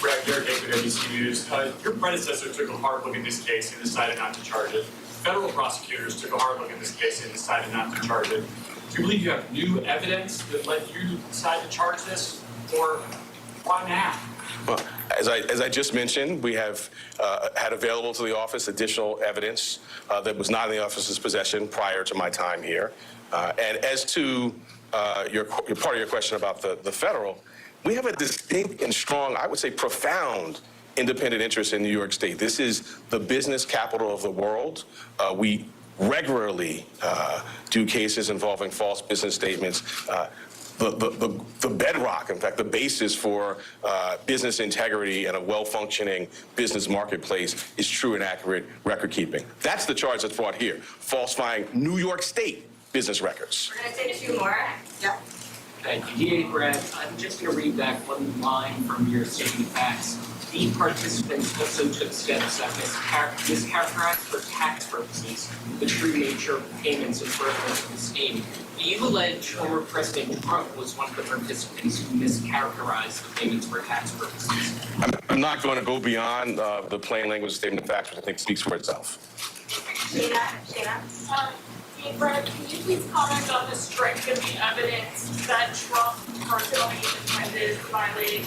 Brad Garrett, ABC News. Your predecessor took a hard look at this case and decided not to charge it. Federal prosecutors took a hard look at this case and decided not to charge it. Do you believe you have new evidence that led you to decide to charge this, or why now? Well, as I just mentioned, we have had available to the office additional evidence that was not in the office's possession prior to my time here. And as to your part of your question about the federal, we have a distinct and strong, I would say profound, independent interest in New York State. This is the business capital of the world. We regularly do cases involving false business statements. The bedrock, in fact, the basis for business integrity and a well-functioning business marketplace is true and accurate record keeping. That's the charge that's brought here, falsifying New York State business records. We're going to take two more. Yep. Thank you. DA Brad, I'm just going to read back one line from your statement of facts. The participants also took steps that mischaracterized for tax purposes the true nature of payments and furtherance of the scheme. Do you allege former President Trump was one of the participants who mischaracterized the payments for tax purposes? I'm not going to go beyond the plain language statement of facts, which I think speaks for itself. Shana? Brad, can you please comment on the strength of the evidence that Trump personally intended violating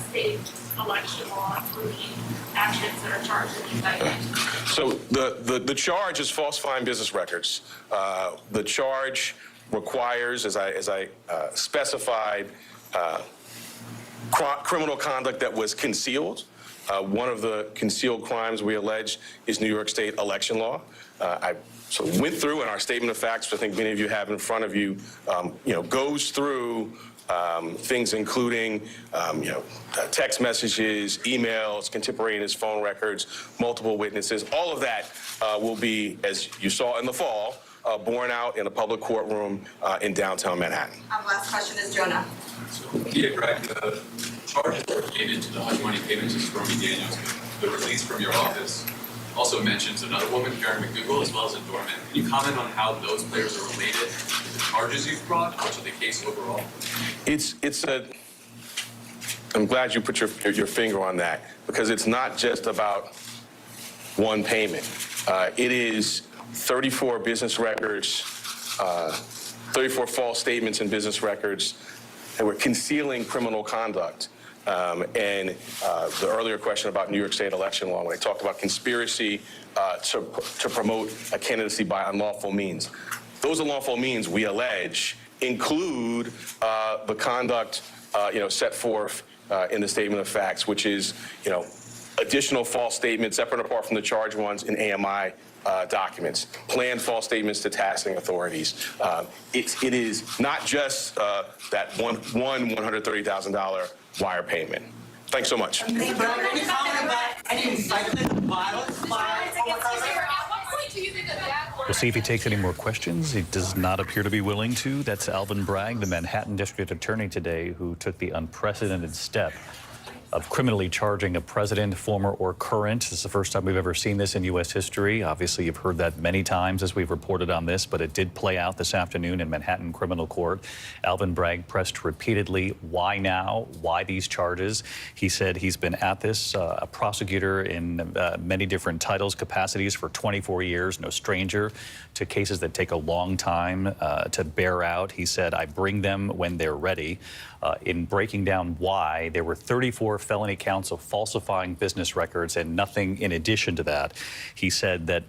state election law, including actions that are charged in the indictment? So the charge is falsifying business records. The charge requires, as I specified, criminal conduct that was concealed. One of the concealed crimes we allege is New York State election law. I went through in our statement of facts, which I think many of you have in front of you, goes through things including, text messages, emails, contemporaneous phone records, multiple witnesses. All of that will be, as you saw in the fall, borne out in a public courtroom in downtown Manhattan. Last question is Jonah. So, Peter Bragg, the charges related to the hush money payments to Stormy Daniels, the release from your office. also mentions another woman, Karen McDougal, as well as a doorman. Can you comment on how those players are related to the charges you've brought or to the case overall? I'm glad you put your finger on that, because it's not just about one payment. It is 34 business records, 34 false statements in business records that were concealing criminal conduct. And the earlier question about New York State election law, when I talked about conspiracy to promote a candidacy by unlawful means. Those unlawful means, we allege, include the conduct set forth in the statement of facts, which is, additional false statements separate and apart from the charged ones in AMI documents, planned false statements to tasking authorities. It is not just that one $130,000 wire payment. Thanks so much. Mr. Bragg, any comment about any incitement of violence by We'll see if he takes any more questions. He does not appear to be willing to. That's Alvin Bragg, the Manhattan District Attorney today, who took the unprecedented step of criminally charging a president, former or current. This is the first time we've ever seen this in U.S. history. Obviously, you've heard that many times as we've reported on this, but it did play out this afternoon in Manhattan Criminal Court. Alvin Bragg pressed repeatedly, why now? Why these charges? He said he's been at this, a prosecutor in many different titles, capacities for 24 years, no stranger to cases that take a long time to bear out. He said, I bring them when they're ready. In breaking down why, there were 34 felony counts of falsifying business records and nothing in addition to that. He said that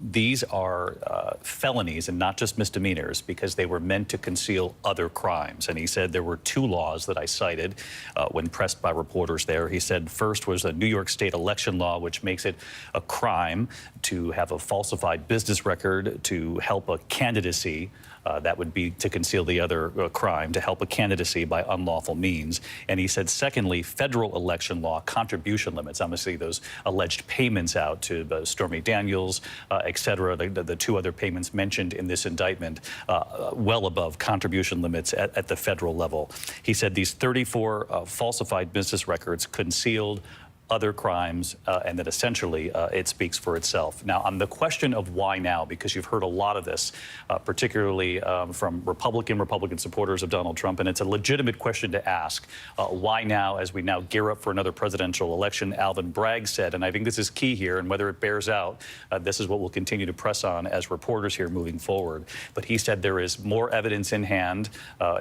these are felonies and not just misdemeanors because they were meant to conceal other crimes. And he said there were two laws that I cited when pressed by reporters there. He said first was a New York State election law, which makes it a crime to have a falsified business record to help a candidacy. That would be to conceal the other crime, to help a candidacy by unlawful means. And he said, secondly, federal election law contribution limits, obviously those alleged payments out to Stormy Daniels, et cetera, the two other payments mentioned in this indictment, well above contribution limits at the federal level. He said these 34 falsified business records concealed other crimes, and that essentially it speaks for itself. Now, on the question of why now, because you've heard a lot of this, particularly from Republican supporters of Donald Trump, and it's a legitimate question to ask, why now as we now gear up for another presidential election? Alvin Bragg said, and I think this is key here, and whether it bears out, this is what we'll continue to press on as reporters here moving forward. But he said there is more evidence in hand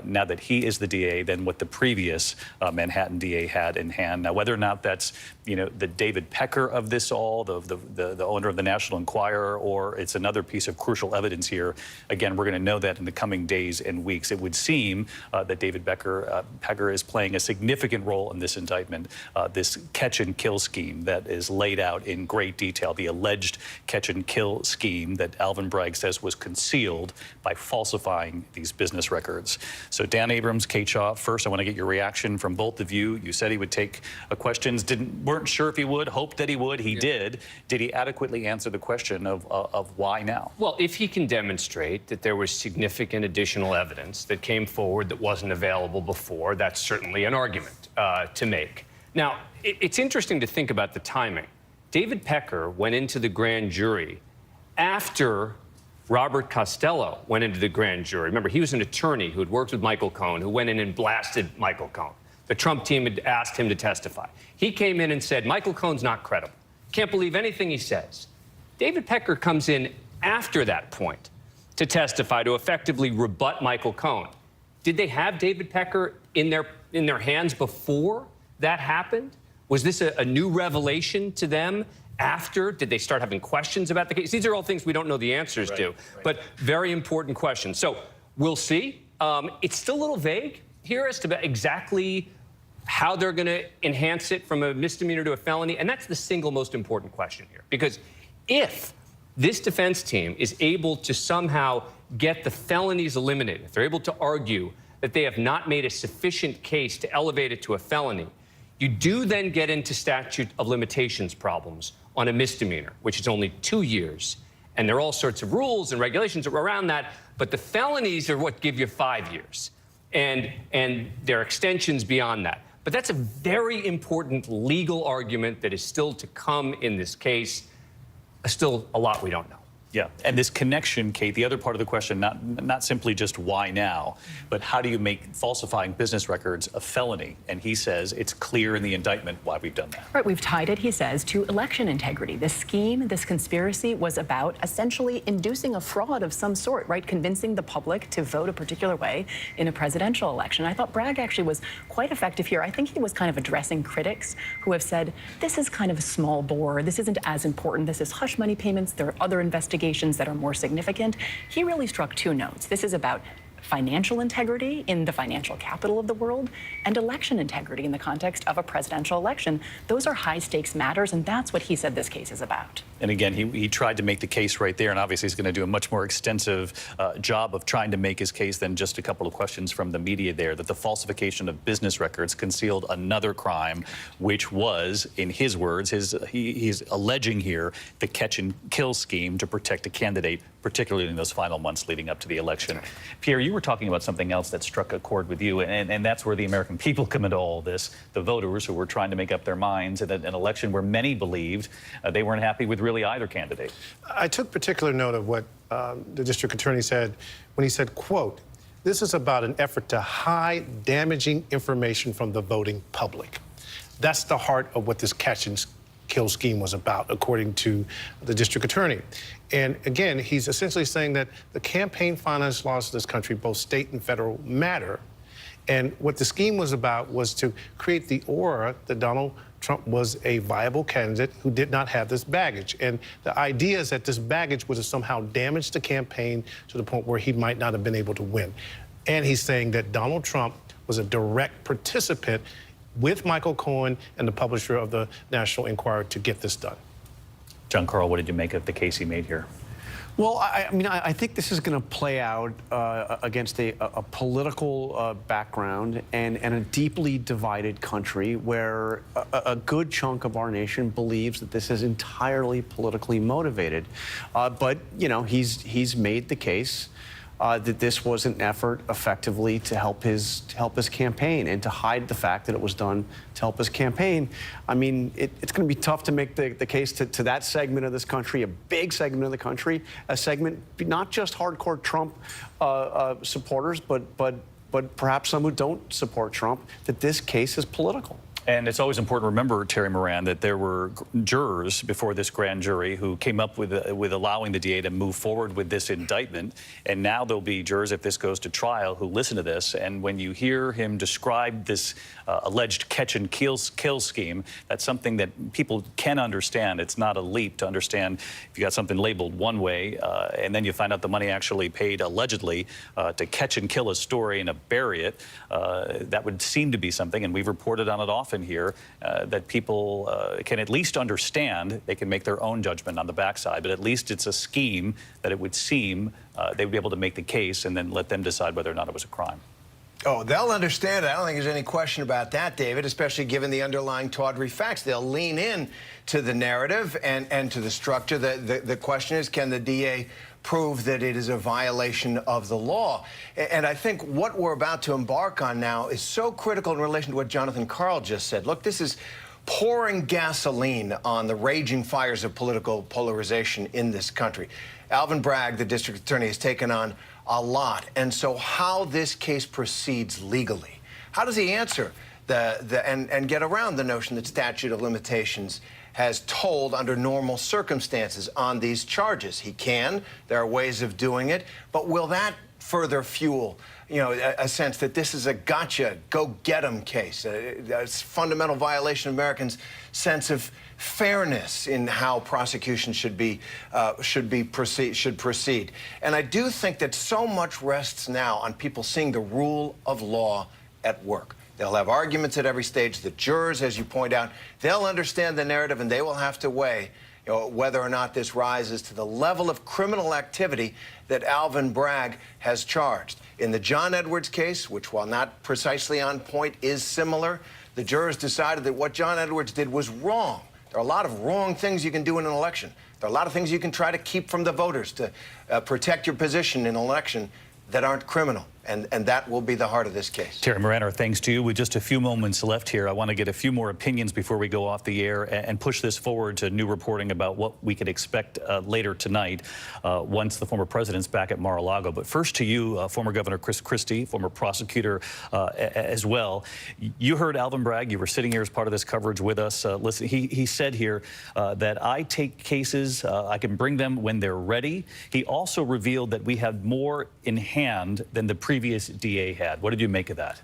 now that he is the DA than what the previous Manhattan DA had in hand. Now, whether or not that's the David Pecker of this all, the owner of the National Enquirer, or it's another piece of crucial evidence here. Again, we're going to know that in the coming days and weeks. It would seem that David Pecker is playing a significant role in this indictment, this catch and kill scheme that is laid out in great detail, the alleged catch and kill scheme that Alvin Bragg says was concealed by falsifying these business records. So Dan Abrams, Kate Shaw, first I want to get your reaction from both of you. You said he would take questions, weren't sure if he would, hoped that he would. He did. Did he adequately answer the question of why now? Well, if he can demonstrate that there was significant additional evidence that came forward that wasn't available before, that's certainly an argument to make. Now, it's interesting to think about the timing. David Pecker went into the grand jury after Robert Costello went into the grand jury. Remember, he was an attorney who had worked with Michael Cohen, who went in and blasted Michael Cohen. The Trump team had asked him to testify. He came in and said, Michael Cohen's not credible. Can't believe anything he says. David Pecker comes in after that point to testify, to effectively rebut Michael Cohen. Did they have David Pecker in their hands before that happened? Was this a new revelation to them after? Did they start having questions about the case? These are all things we don't know the answers to, but very important questions. So we'll see. It's still a little vague here as to exactly how they're going to enhance it from a misdemeanor to a felony. And that's the single most important question here. Because if this defense team is able to somehow get the felonies eliminated, if they're able to argue that they have not made a sufficient case to elevate it to a felony, you do then get into statute of limitations problems on a misdemeanor, which is only 2 years. And there are all sorts of rules and regulations around that. But the felonies are what give you 5 years. And there are extensions beyond that. But that's a very important legal argument that is still to come in this case. still a lot we don't know. Yeah, and this connection, Kate, the other part of the question, not simply just why now, but how do you make falsifying business records a felony? And he says it's clear in the indictment why we've done that. Right, we've tied it, he says, to election integrity. This scheme, this conspiracy was about essentially inducing a fraud of some sort, right? Convincing the public to vote a particular way in a presidential election. I thought Bragg actually was quite effective here. I think he was kind of addressing critics who have said, this is kind of a small bore, this isn't as important, this is hush money payments, there are other investigations that are more significant. He really struck two notes. This is about financial integrity in the financial capital of the world and election integrity in the context of a presidential election. Those are high stakes matters, and that's what he said this case is about. And again, he tried to make the case right there, and obviously he's going to do a much more extensive job of trying to make his case than just a couple of questions from the media there, that the falsification of business records concealed another crime, which was, in his words, he's alleging here the catch and kill scheme to protect a candidate, particularly in those final months leading up to the election. Pierre, you were talking about something else that struck a chord with you, and that's where the American people come into all this, the voters who were trying to make up their minds in an election where many believed they weren't happy with really either candidate. I took particular note of what the district attorney said when he said, quote, this is about an effort to hide damaging information from the voting public. That's the heart of what this catch and kill scheme was about, according to the district attorney. And again, he's essentially saying that the campaign finance laws of this country, both state and federal, matter. And what the scheme was about was to create the aura that Donald Trump was a viable candidate who did not have this baggage. And the idea is that this baggage would have somehow damaged the campaign to the point where he might not have been able to win. And he's saying that Donald Trump was a direct participant with Michael Cohen and the publisher of the National Enquirer to get this done. John Carl, what did you make of the case he made here? Well, I think this is going to play out against a political background and a deeply divided country where a good chunk of our nation believes that this is entirely politically motivated. But, you know, he's made the case that this was an effort effectively to help his campaign and to hide the fact that it was done to help his campaign. I mean, it's going to be tough to make the case to that segment of this country, a big segment of the country, a segment not just hardcore Trump supporters, but perhaps some who don't support Trump, that this case is political. And it's always important to remember, Terry Moran, that there were jurors before this grand jury who came up with allowing the DA to move forward with this indictment. And now there'll be jurors, if this goes to trial, who listen to this. And when you hear him describe this alleged catch and kill scheme, that's something that people can understand. It's not a leap to understand if you got something labeled one way and then you find out the money actually paid allegedly to catch and kill a story and to bury it. That would seem to be something, and we've reported on it often here, that people can at least understand. They can make their own judgment on the backside, but at least it's a scheme that it would seem they would be able to make the case and then let them decide whether or not it was a crime. Oh, they'll understand it. I don't think there's any question about that, David, especially given the underlying tawdry facts. They'll lean in to the narrative and to the structure. The question is, can the DA prove that it is a violation of the law? And I think what we're about to embark on now is so critical in relation to what Jonathan Karl just said. Look, this is pouring gasoline on the raging fires of political polarization in this country. Alvin Bragg, the district attorney, has taken on a lot. And so how this case proceeds legally, how does he answer and get around the notion that statute of limitations has told under normal circumstances on these charges? He can. There are ways of doing it. But will that further fuel, you know, a sense that this is a gotcha, go-get-em case, a fundamental violation of Americans' sense of fairness in how prosecution should proceed. And I do think that so much rests now on people seeing the rule of law at work. They'll have arguments at every stage. The jurors, as you point out, they'll understand the narrative, and they will have to weigh, you know, whether or not this rises to the level of criminal activity that Alvin Bragg has charged. In the John Edwards case, which, while not precisely on point, is similar, the jurors decided that what John Edwards did was wrong. There are a lot of wrong things you can do in an election. There are a lot of things you can try to keep from the voters to protect your position in an election that aren't criminal. And that will be the heart of this case. Terry Moran, our thanks to you. With just a few moments left here, I want to get a few more opinions before we go off the air and push this forward to new reporting about what we could expect later tonight once the former president's back at Mar-a-Lago. But first to you, former Governor Chris Christie, former prosecutor as well. You heard Alvin Bragg. You were sitting here as part of this coverage with us. Listen, he said here that I take cases, I can bring them when they're ready. He also revealed that we had more in hand than the previous DA had. What did you make of that?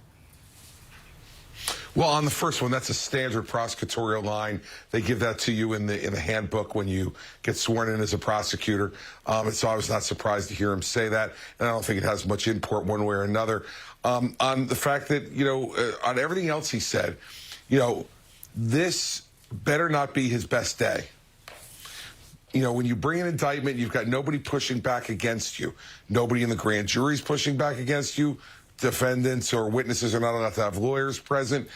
Well, on the first one, that's a standard prosecutorial line. They give that to you in the handbook when you get sworn in as a prosecutor. And so I was not surprised to hear him say that. And I don't think it has much import one way or another. On the fact that, on everything else he said, this better not be his best day. When you bring an indictment, you've got nobody pushing back against you. Nobody in the grand jury is pushing back against you. Defendants or witnesses are not allowed to have lawyers present.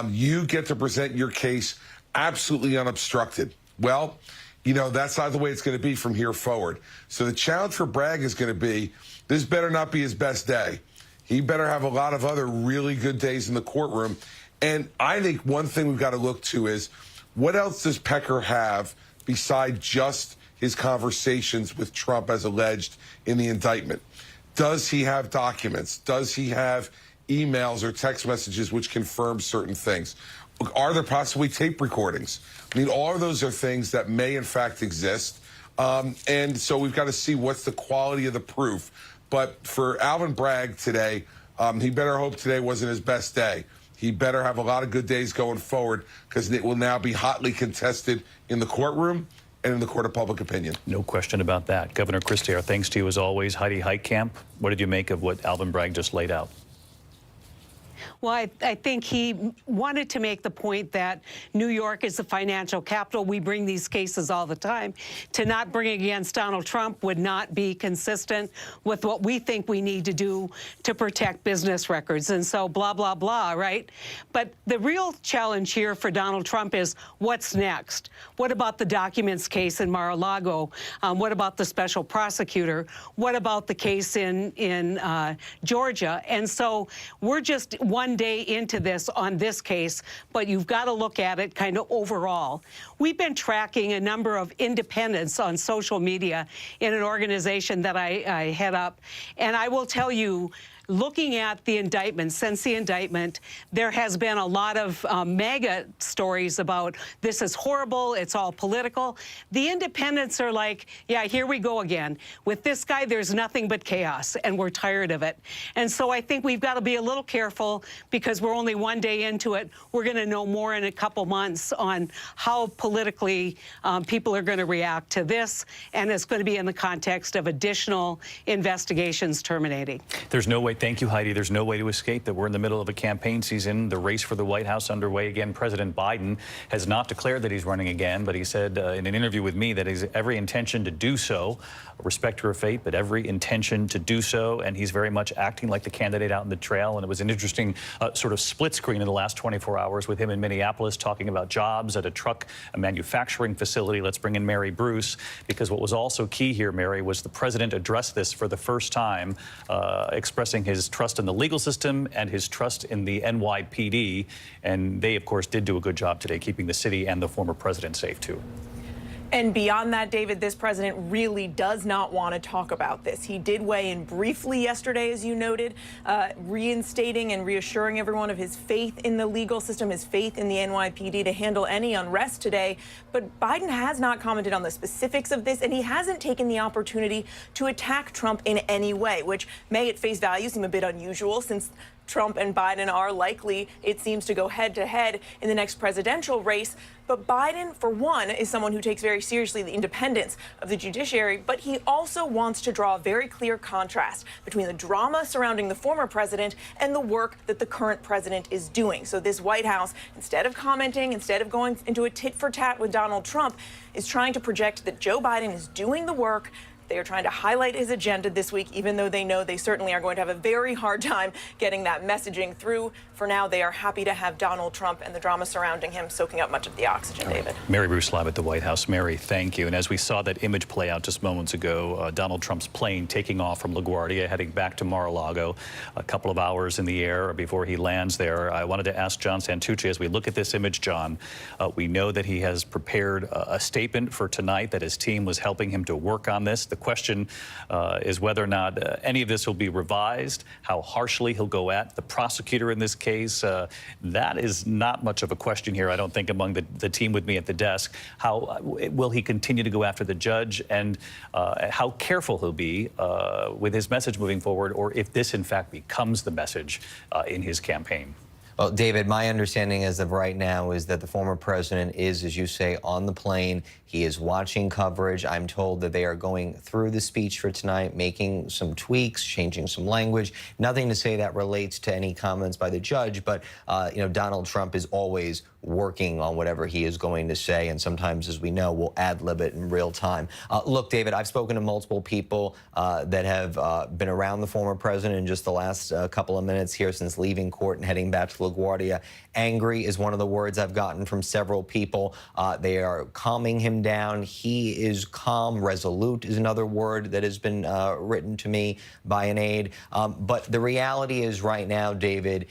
You get to present your case absolutely unobstructed. Well, that's not the way it's going to be from here forward. So the challenge for Bragg is going to be, this better not be his best day. He better have a lot of other really good days in the courtroom. And I think one thing we've got to look to is, what else does Pecker have beside just his conversations with Trump as alleged in the indictment? Does he have documents? Does he have emails or text messages which confirm certain things? Are there possibly tape recordings? I mean, all of those are things that may in fact exist. And so we've got to see what's the quality of the proof. But for Alvin Bragg today, he better hope today wasn't his best day. He better have a lot of good days going forward, because it will now be hotly contested in the courtroom and in the court of public opinion. No question about that. Governor Christie, our thanks to you as always. Heidi Heitkamp, what did you make of what Alvin Bragg just laid out? Well, I think he wanted to make the point that New York is the financial capital. We bring these cases all the time. To not bring against Donald Trump would not be consistent with what we think we need to do to protect business records. And so blah, blah, blah, right? But the real challenge here for Donald Trump is, what's next? What about the documents case in Mar-a-Lago? What about the special prosecutor? What about the case in Georgia? And so we're just one day into this on this case, but you've got to look at it kind of overall. We've been tracking a number of independents on social media in an organization that I head up, and I will tell you, looking at the indictment, since the indictment, there has been a lot of mega stories about this is horrible, it's all political. The independents are like, yeah, here we go again. With this guy, there's nothing but chaos, and we're tired of it. And so I think we've got to be a little careful, because we're only one day into it. We're going to know more in a couple months on how politically people are going to react to this, and it's going to be in the context of additional investigations terminating. There's no way. Thank you, Heidi. There's no way to escape that we're in the middle of a campaign season. The race for the White House underway again. President Biden has not declared that he's running again, but he said in an interview with me that he has every intention to do so. Respect her fate, but every intention to do so. And he's very much acting like the candidate out in the trail. And it was an interesting sort of split screen in the last 24 hours with him in Minneapolis talking about jobs at a manufacturing facility. Let's bring in Mary Bruce, because what was also key here, Mary, was the president addressed this for the first time, expressing his trust in the legal system and his trust in the NYPD. And they, of course, did do a good job today keeping the city and the former president safe, too. And beyond that, David, this president really does not want to talk about this. He did weigh in briefly yesterday, as you noted, reinstating and reassuring everyone of his faith in the legal system, his faith in the NYPD to handle any unrest today. But Biden has not commented on the specifics of this, and he hasn't taken the opportunity to attack Trump in any way, which may at face value seem a bit unusual, since Trump and Biden are likely, it seems, to go head-to-head in the next presidential race. But Biden, for one, is someone who takes very seriously the independence of the judiciary, but he also wants to draw a very clear contrast between the drama surrounding the former president and the work that the current president is doing. So this White House, instead of commenting, instead of going into a tit-for-tat with Donald Trump, is trying to project that Joe Biden is doing the work They are trying to highlight his agenda this week, even though they know they certainly are going to have a very hard time getting that messaging through. For now, they are happy to have Donald Trump and the drama surrounding him soaking up much of the oxygen, David. Mary Bruce live at the White House. Mary, thank you. And as we saw that image play out just moments ago, Donald Trump's plane taking off from LaGuardia, heading back to Mar-a-Lago, a couple of hours in the air before he lands there. I wanted to ask John Santucci, as we look at this image, John, we know that he has prepared a statement for tonight, that his team was helping him to work on this. The question is whether or not any of this will be revised, how harshly he'll go at the prosecutor in this case. That is not much of a question here, I don't think, among the team with me at the desk. How will he continue to go after the judge, and how careful he'll be with his message moving forward, or if this, in fact, becomes the message in his campaign? Well, David, my understanding as of right now is that the former president is, as you say, on the plane. He is watching coverage. I'm told that they are going through the speech for tonight, making some tweaks, changing some language. Nothing to say that relates to any comments by the judge, but, you know, Donald Trump is always working on whatever he is going to say, and sometimes, as we know, we'll ad-lib it in real time. Look, David, I've spoken to multiple people that have been around the former president in just the last couple of minutes here since leaving court and heading back to LaGuardia. Angry is one of the words I've gotten from several people. They are calming him down. He is calm. Resolute is another word that has been written to me by an aide. But the reality is right now, David,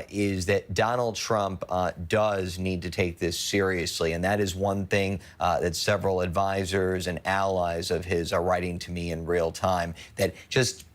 is that Donald Trump does need to take this seriously. And that is one thing that several advisors and allies of his are writing to me in real time, that just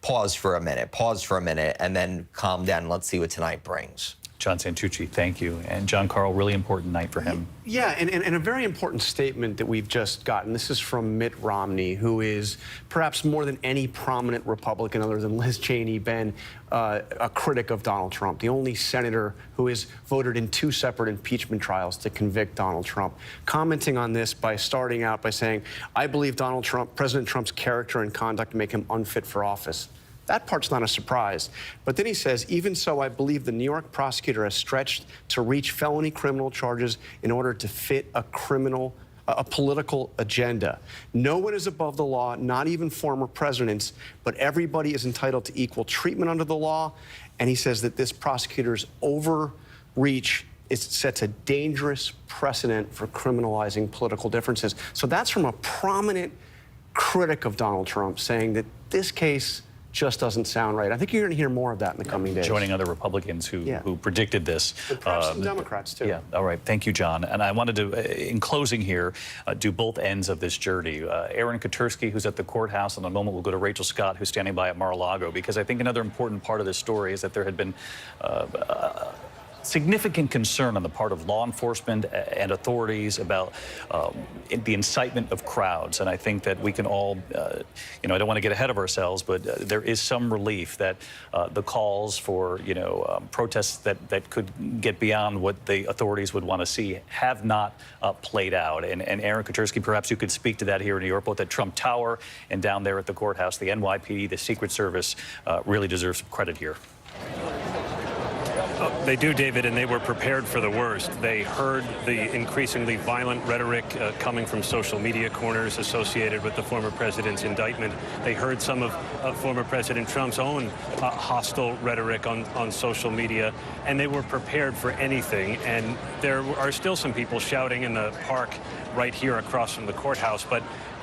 pause for a minute, and then calm down. Let's see what tonight brings. John Santucci, thank you. And John Carl, really important night for him. Yeah, and a very important statement that we've just gotten. This is from Mitt Romney, who is perhaps more than any prominent Republican other than Liz Cheney been a critic of Donald Trump, the only senator who has voted in 2 separate impeachment trials to convict Donald Trump, commenting on this by starting out by saying, "I believe President Trump's character and conduct make him unfit for office." That part's not a surprise. But then he says, "Even so, I believe the New York prosecutor has stretched to reach felony criminal charges in order to fit a political agenda. No one is above the law, not even former presidents, but everybody is entitled to equal treatment under the law." And he says that this prosecutor's overreach sets a dangerous precedent for criminalizing political differences. So that's from a prominent critic of Donald Trump saying that this case just doesn't sound right. I think you're going to hear more of that in the coming days. Joining other Republicans who predicted this. And perhaps some Democrats, too. Yeah, all right. Thank you, John. And I wanted to, in closing here, do both ends of this journey. Aaron Katersky, who's at the courthouse, in a moment we'll go to Rachel Scott, who's standing by at Mar-a-Lago, because I think another important part of this story is that there had been significant concern on the part of law enforcement and authorities about the incitement of crowds. And I think that we can all, you know, I don't want to get ahead of ourselves, but there is some relief that the calls for, you know, protests that could get beyond what the authorities would want to see have not played out. And Aaron Katersky, perhaps you could speak to that here in New York, both at Trump Tower and down there at the courthouse. The NYPD, the Secret Service, really deserves some credit here. They do, David, and they were prepared for the worst. They heard the increasingly violent rhetoric coming from social media corners associated with the former president's indictment. They heard some of former President Trump's own hostile rhetoric on social media, and they were prepared for anything. And there are still some people shouting in the park right here across from the courthouse, but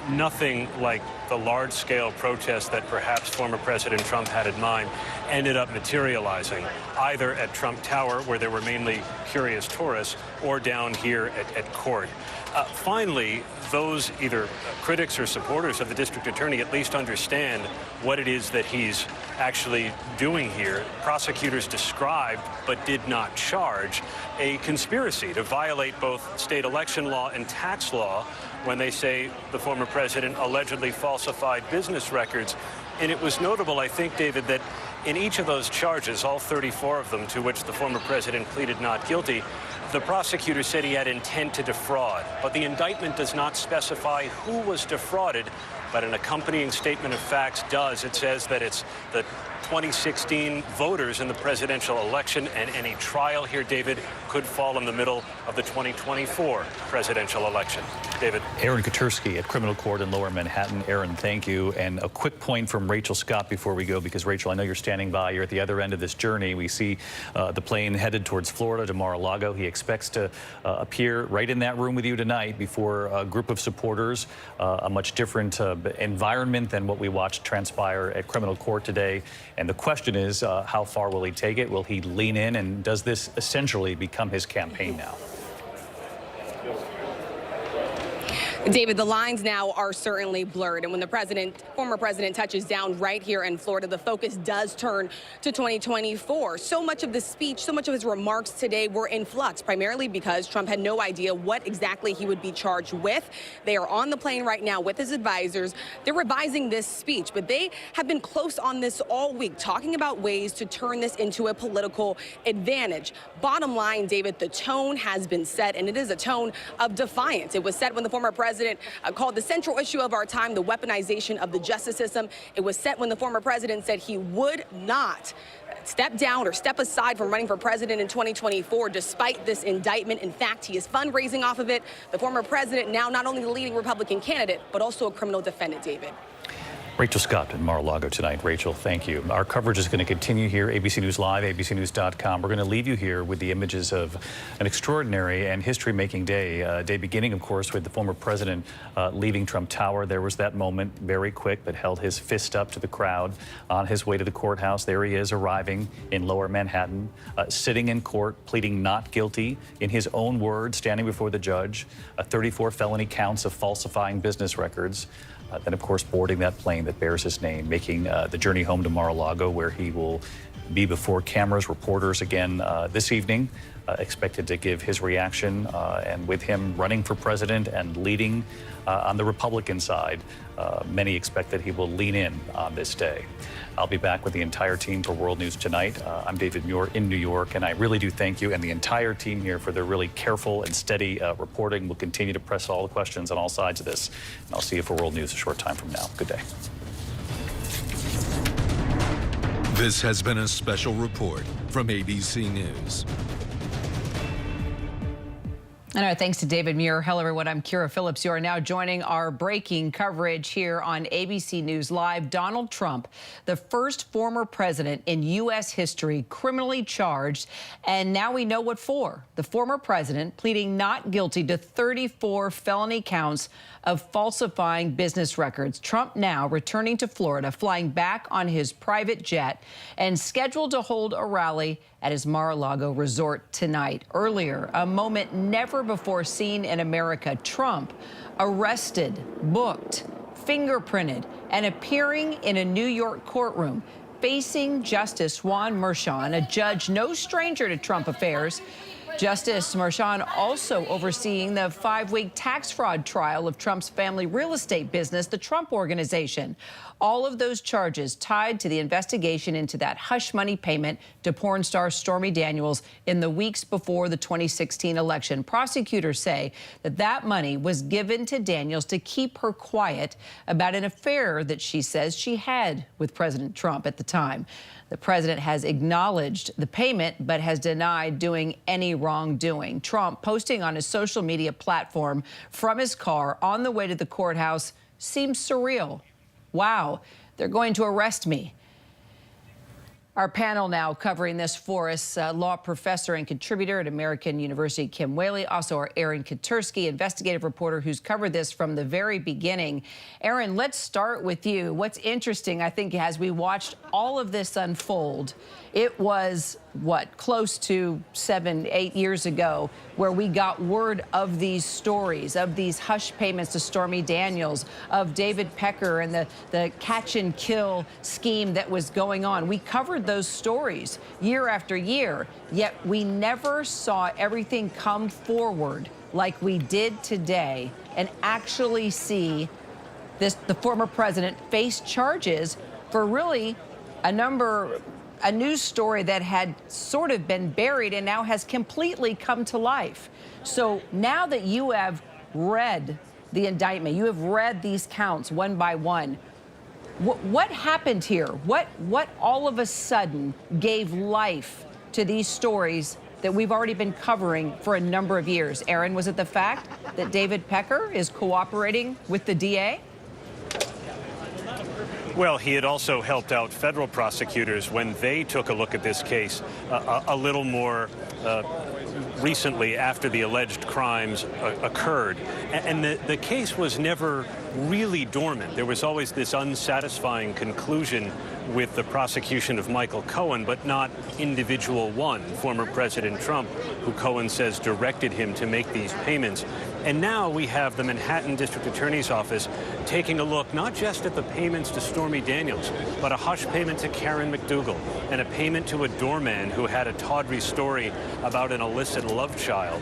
nothing like the large-scale protest that perhaps former President Trump had in mind ended up materializing, either at Trump Tower, where there were mainly curious tourists, or down here at court. Finally, those either critics or supporters of the district attorney at least understand what it is that he's actually doing here. Prosecutors described, but did not charge, a conspiracy to violate both state election law and tax law when they say the former president allegedly falsified business records. And it was notable, I think, David, that in each of those charges, all 34 of them to which the former president pleaded not guilty, the prosecutor said he had intent to defraud. But the indictment does not specify who was defrauded, but an accompanying statement of facts does. It says that it's the 2016 voters in the presidential election, and any trial here, David, could fall in the middle of the 2024 presidential election. David. Aaron Katursky at Criminal Court in Lower Manhattan. Aaron, thank you. And a quick point from Rachel Scott before we go, because Rachel, I know you're standing by. You're at the other end of this journey. We see the plane headed towards Florida to Mar-a-Lago. He expects to appear right in that room with you tonight before a group of supporters, a much different environment than what we watched transpire at Criminal Court today. And the question is, how far will he take it? Will he lean in? And does this essentially become his campaign now? David, the lines now are certainly blurred. And when the former president touches down right here in Florida, the focus does turn to 2024. So much of the speech, so much of his remarks today were in flux, primarily because Trump had no idea what exactly he would be charged with. They are on the plane right now with his advisors. They're revising this speech, but they have been close on this all week, talking about ways to turn this into a political advantage. Bottom line, David, the tone has been set, and it is a tone of defiance. It was set when the former president called the central issue of our time the weaponization of the justice system. It was set when the former president said he would not step down or step aside from running for president in 2024 despite this indictment. In fact, he is fundraising off of it. The former president now not only the leading Republican candidate, but also a criminal defendant, David. Rachel Scott in Mar-a-Lago tonight. Rachel, thank you. Our coverage is going to continue here, ABC News Live, abcnews.com. We're going to leave you here with the images of an extraordinary and history-making day. Day beginning, of course, with the former president leaving Trump Tower. There was that moment, very quick, but held his fist up to the crowd on his way to the courthouse. There he is, arriving in Lower Manhattan, sitting in court, pleading not guilty, in his own words, standing before the judge, 34 felony counts of falsifying business records. Then, of course, boarding that plane that bears his name, making the journey home to Mar-a-Lago, where he will be before cameras, reporters again this evening, expected to give his reaction. And with him running for president and leading on the Republican side, many expect that he will lean in on this day. I'll be back with the entire team for World News Tonight. I'm David Muir in New York, and I really do thank you and the entire team here for their really careful and steady reporting. We'll continue to press all the questions on all sides of this. And I'll see you for World News a short time from now. Good day. This has been a special report from ABC News. And our thanks to David Muir. Hello, everyone. I'm Kira Phillips. You are now joining our breaking coverage here on ABC News Live. Donald Trump, the first former president in U.S. history, criminally charged, and now we know what for. The former president pleading not guilty to 34 felony counts of falsifying business records. Trump now returning to Florida, flying back on his private jet, and scheduled to hold a rally at his Mar-a-Lago resort tonight. Earlier, a moment never before seen in America. Trump arrested, booked, fingerprinted, and appearing in a New York courtroom, facing Justice Juan Merchan, a judge no stranger to Trump affairs. Justice Merchan also overseeing the 5-week tax fraud trial of Trump's family real estate business, the Trump Organization. All of those charges tied to the investigation into that hush money payment to porn star Stormy Daniels in the weeks before the 2016 election. Prosecutors say that that money was given to Daniels to keep her quiet about an affair that she says she had with President Trump at the time. The president has acknowledged the payment, but has denied doing any wrongdoing. Trump posting on his social media platform from his car on the way to the courthouse seems surreal. Wow, they're going to arrest me. Our panel now covering this for us, law professor and contributor at American University, Kim Whaley, also our Aaron Katursky, investigative reporter who's covered this from the very beginning. Aaron, let's start with you. What's interesting, I think, as we watched all of this unfold, it was, what, close to 7-8 years ago where we got word of these stories, of these hush payments to Stormy Daniels, of David Pecker and the catch and kill scheme that was going on. We covered those stories year after year, yet we never saw everything come forward like we did today and actually see the former president face charges for really a news story that had sort of been buried and now has completely come to life. So now that you have read the indictment, you have read these counts one by one, What happened here? What all of a sudden gave life to these stories that we've already been covering for a number of years? Aaron, was it the fact that David Pecker is cooperating with the DA? Well, he had also helped out federal prosecutors when they took a look at this case a little more recently after the alleged crimes occurred. And the case was never really dormant. There was always this unsatisfying conclusion with the prosecution of Michael Cohen, but not individual one, former President Trump, who Cohen says directed him to make these payments. And now we have the Manhattan District Attorney's Office taking a look not just at the payments to Stormy Daniels, but a hush payment to Karen McDougal and a payment to a doorman who had a tawdry story about an illicit love child.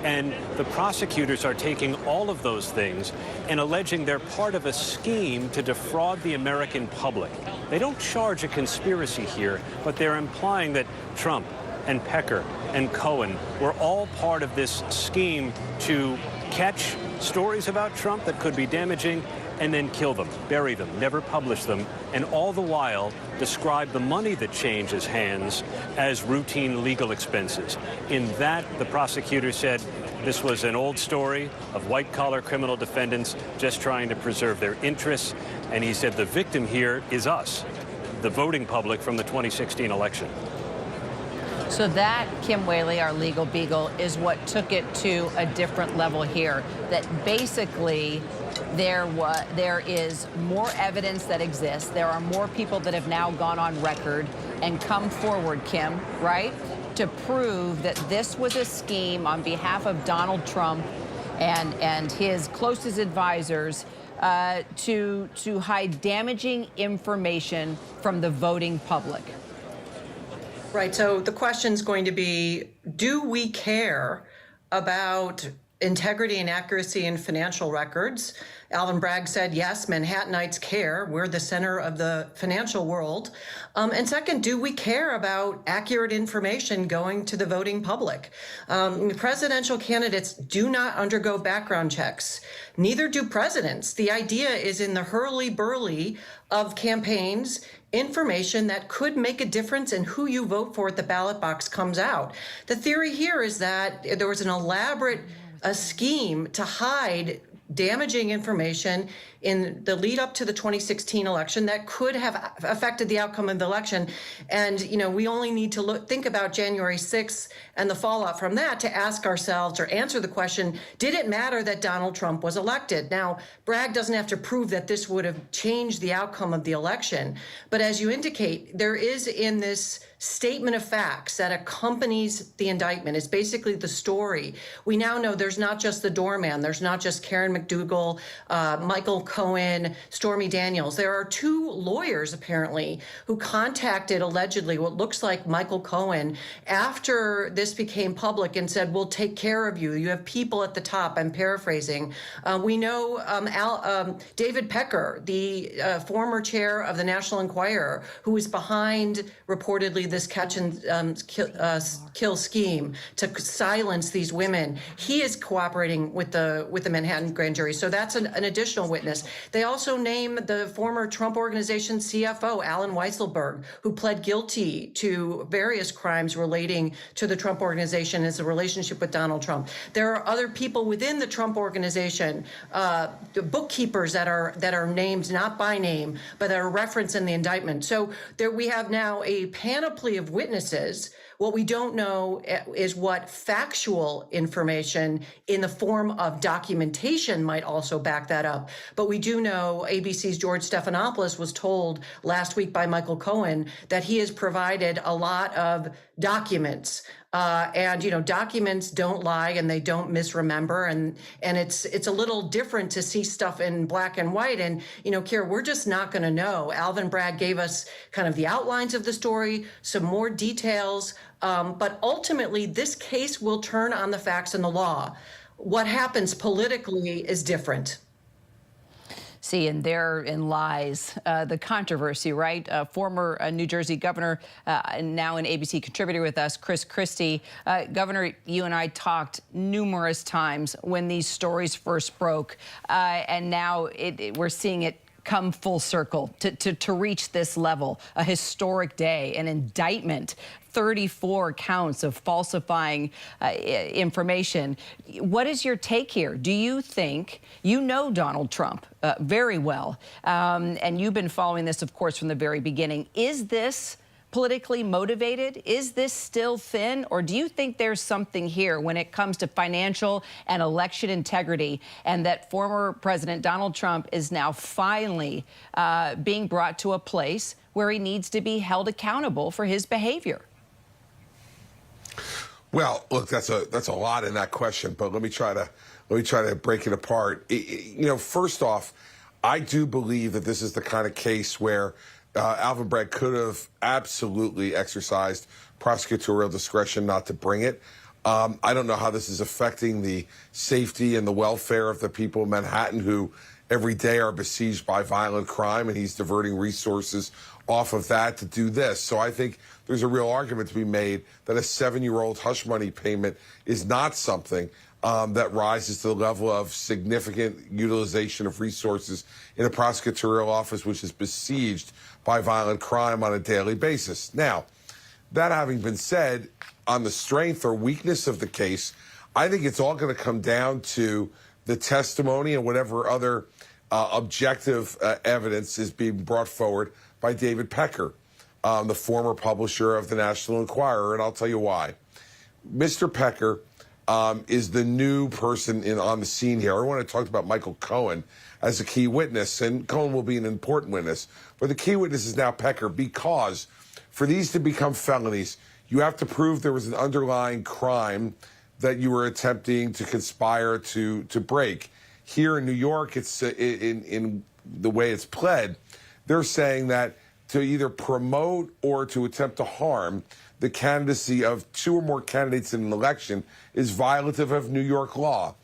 And the prosecutors are taking all of those things and alleging they're part of a scheme to defraud the American public. They don't charge a conspiracy here, but they're implying that Trump and Pecker and Cohen were all part of this scheme to catch stories about Trump that could be damaging and then kill them, bury them, never publish them, and all the while describe the money that changes hands as routine legal expenses. In that, the prosecutor said this was an old story of white-collar criminal defendants just trying to preserve their interests, and he said the victim here is us, the voting public from the 2016 election. So that, Kim Whaley, our legal beagle, is what took it to a different level here. That basically there is more evidence that exists. There are more people that have now gone on record and come forward, Kim, right, to prove that this was a scheme on behalf of Donald Trump and his closest advisors to hide damaging information from the voting public. Right. So the question's going to be, do we care about integrity and accuracy in financial records? Alvin Bragg said, yes, Manhattanites care. We're the center of the financial world. And second, do we care about accurate information going to the voting public? Presidential candidates do not undergo background checks. Neither do presidents. The idea is in the hurly-burly of campaigns, information that could make a difference in who you vote for at the ballot box comes out. The theory here is that there was an elaborate scheme to hide damaging information in the lead up to the 2016 election that could have affected the outcome of the election. And, you know, we only need to think about January 6th and the fallout from that to ask ourselves or answer the question, did it matter that Donald Trump was elected? Now, Bragg doesn't have to prove that this would have changed the outcome of the election. But as you indicate, there is in this statement of facts that accompanies the indictment is basically the story. We now know there's not just the doorman, there's not just Karen McDougal, Michael Cohen, Stormy Daniels. There are two lawyers apparently who contacted allegedly what looks like Michael Cohen after this became public and said, we'll take care of you. You have people at the top. I'm paraphrasing. We know David Pecker, the former chair of the National Enquirer, who is behind reportedly this catch and kill scheme to silence these women. He is cooperating with the Manhattan grand jury. So that's an additional witness. They also name the former Trump Organization CFO, Alan Weisselberg, who pled guilty to various crimes relating to the Trump Organization as a relationship with Donald Trump. There are other people within the Trump Organization, the bookkeepers that are named not by name, but that are referenced in the indictment. So there we have now a panoply of witnesses. What we don't know is what factual information in the form of documentation might also back that up. But we do know ABC's George Stephanopoulos was told last week by Michael Cohen that he has provided a lot of documents. And, you know, documents don't lie and they don't misremember. And it's a little different to see stuff in black and white. And, you know, Kira, we're just not going to know. Alvin Bragg gave us kind of the outlines of the story, some more details. But ultimately, this case will turn on the facts and the law. What happens politically is different. See, and therein lies the controversy, right? Former New Jersey governor, and now an ABC contributor with us, Chris Christie. Governor, you and I talked numerous times when these stories first broke, and now we're seeing it come full circle to reach this level, a historic day, an indictment, 34 counts of falsifying information. What is your take here? Do you think, you know Donald Trump very well, and you've been following this, of course, from the very beginning. Is this politically motivated? Is this still thin? Or do you think there's something here when it comes to financial and election integrity, and that former President Donald Trump is now finally being brought to a place where he needs to be held accountable for his behavior? Well, look, that's a lot in that question, but let me try to break it apart. You know, first off, I do believe that this is the kind of case where Alvin Bragg could have absolutely exercised prosecutorial discretion not to bring it. I don't know how this is affecting the safety and the welfare of the people of Manhattan who every day are besieged by violent crime, and he's diverting resources off of that to do this. So I think there's a real argument to be made that a 7-year-old hush money payment is not something that rises to the level of significant utilization of resources in a prosecutorial office which is besieged by violent crime on a daily basis. Now, that having been said, on the strength or weakness of the case, I think it's all going to come down to the testimony and whatever other objective evidence is being brought forward by David Pecker, the former publisher of the National Enquirer, and I'll tell you why. Mr. Pecker is the new person on the scene here. Everyone had talked about Michael Cohen as a key witness, and Cohen will be an important witness. But the key witness is now Pecker, because for these to become felonies, you have to prove there was an underlying crime that you were attempting to conspire to break. Here in New York, it's in the way it's pled, they're saying that to either promote or to attempt to harm the candidacy of 2 or more candidates in an election is violative of New York law.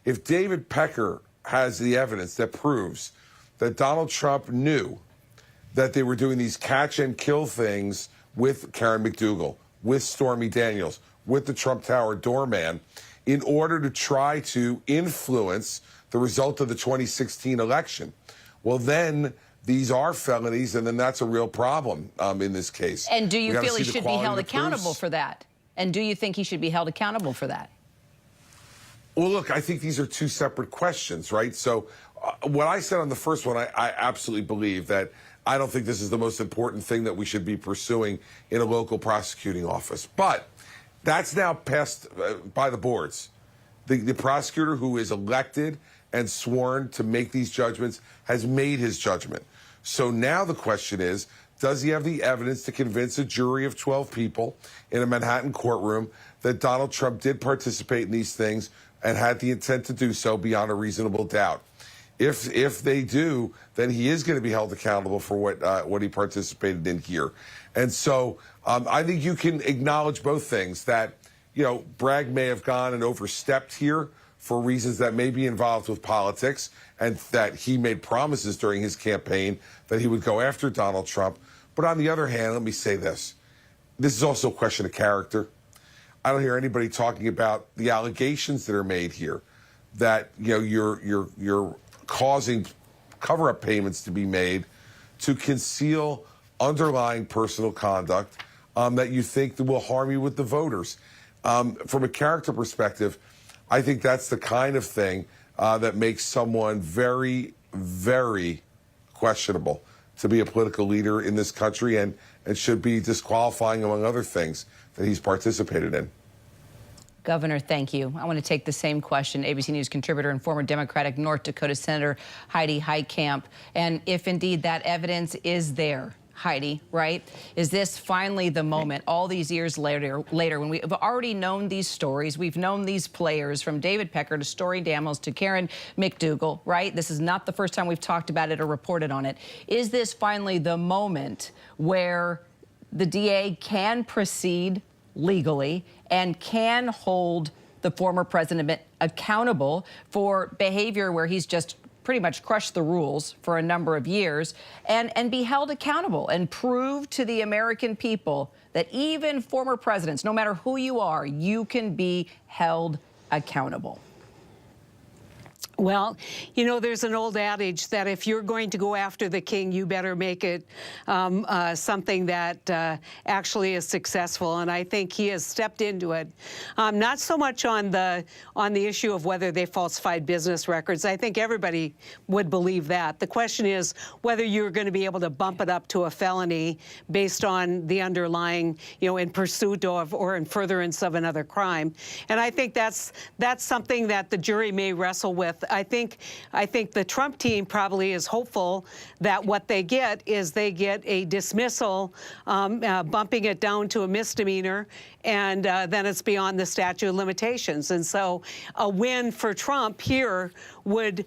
If David Pecker has the evidence that proves that Donald Trump knew that they were doing these catch and kill things with Karen McDougal, with Stormy Daniels, with the Trump Tower doorman, in order to try to influence the result of the 2016 election, well, then these are felonies, and then that's a real problem in this case. And do you feel he should be held accountable for that? And do you think he should be held accountable for that? Well, look, I think these are 2 separate questions, right? So what I said on the first one, I absolutely believe that I don't think this is the most important thing that we should be pursuing in a local prosecuting office. But that's now passed by the boards. The prosecutor who is elected and sworn to make these judgments has made his judgment. So now the question is, does he have the evidence to convince a jury of 12 people in a Manhattan courtroom that Donald Trump did participate in these things and had the intent to do so beyond a reasonable doubt? If they do, then he is going to be held accountable for what he participated in here. And so I think you can acknowledge both things, that, you know, Bragg may have gone and overstepped here for reasons that may be involved with politics, and that he made promises during his campaign that he would go after Donald Trump. But on the other hand, let me say this. This is also a question of character. I don't hear anybody talking about the allegations that are made here, that, you know, you're causing cover-up payments to be made to conceal underlying personal conduct that you think that will harm you with the voters. From a character perspective, I think that's the kind of thing that makes someone very, very questionable to be a political leader in this country, and should be disqualifying, among other things, that he's participated in. Governor, thank you. I want to take the same question. ABC News contributor and former Democratic North Dakota Senator Heidi Heitkamp. And if indeed that evidence is there, Heidi, right? Is this finally the moment, all these years later, when we've already known these stories, we've known these players, from David Pecker to Stormy Daniels to Karen McDougal, right? This is not the first time we've talked about it or reported on it. Is this finally the moment where the DA can proceed legally and can hold the former president accountable for behavior where he's just pretty much crushed the rules for a number of years, and be held accountable and prove to the American people that even former presidents, no matter who you are, you can be held accountable? Well, you know, there's an old adage that if you're going to go after the king, you better make it something that actually is successful. And I think he has stepped into it. Not so much on the issue of whether they falsified business records. I think everybody would believe that. The question is whether you're going to be able to bump it up to a felony based on the underlying, you know, in pursuit of or in furtherance of another crime. And I think that's something that the jury may wrestle with. I think the Trump team probably is hopeful that what they get is they get a dismissal, bumping it down to a misdemeanor, and then it's beyond the statute of limitations. And so a win for Trump here would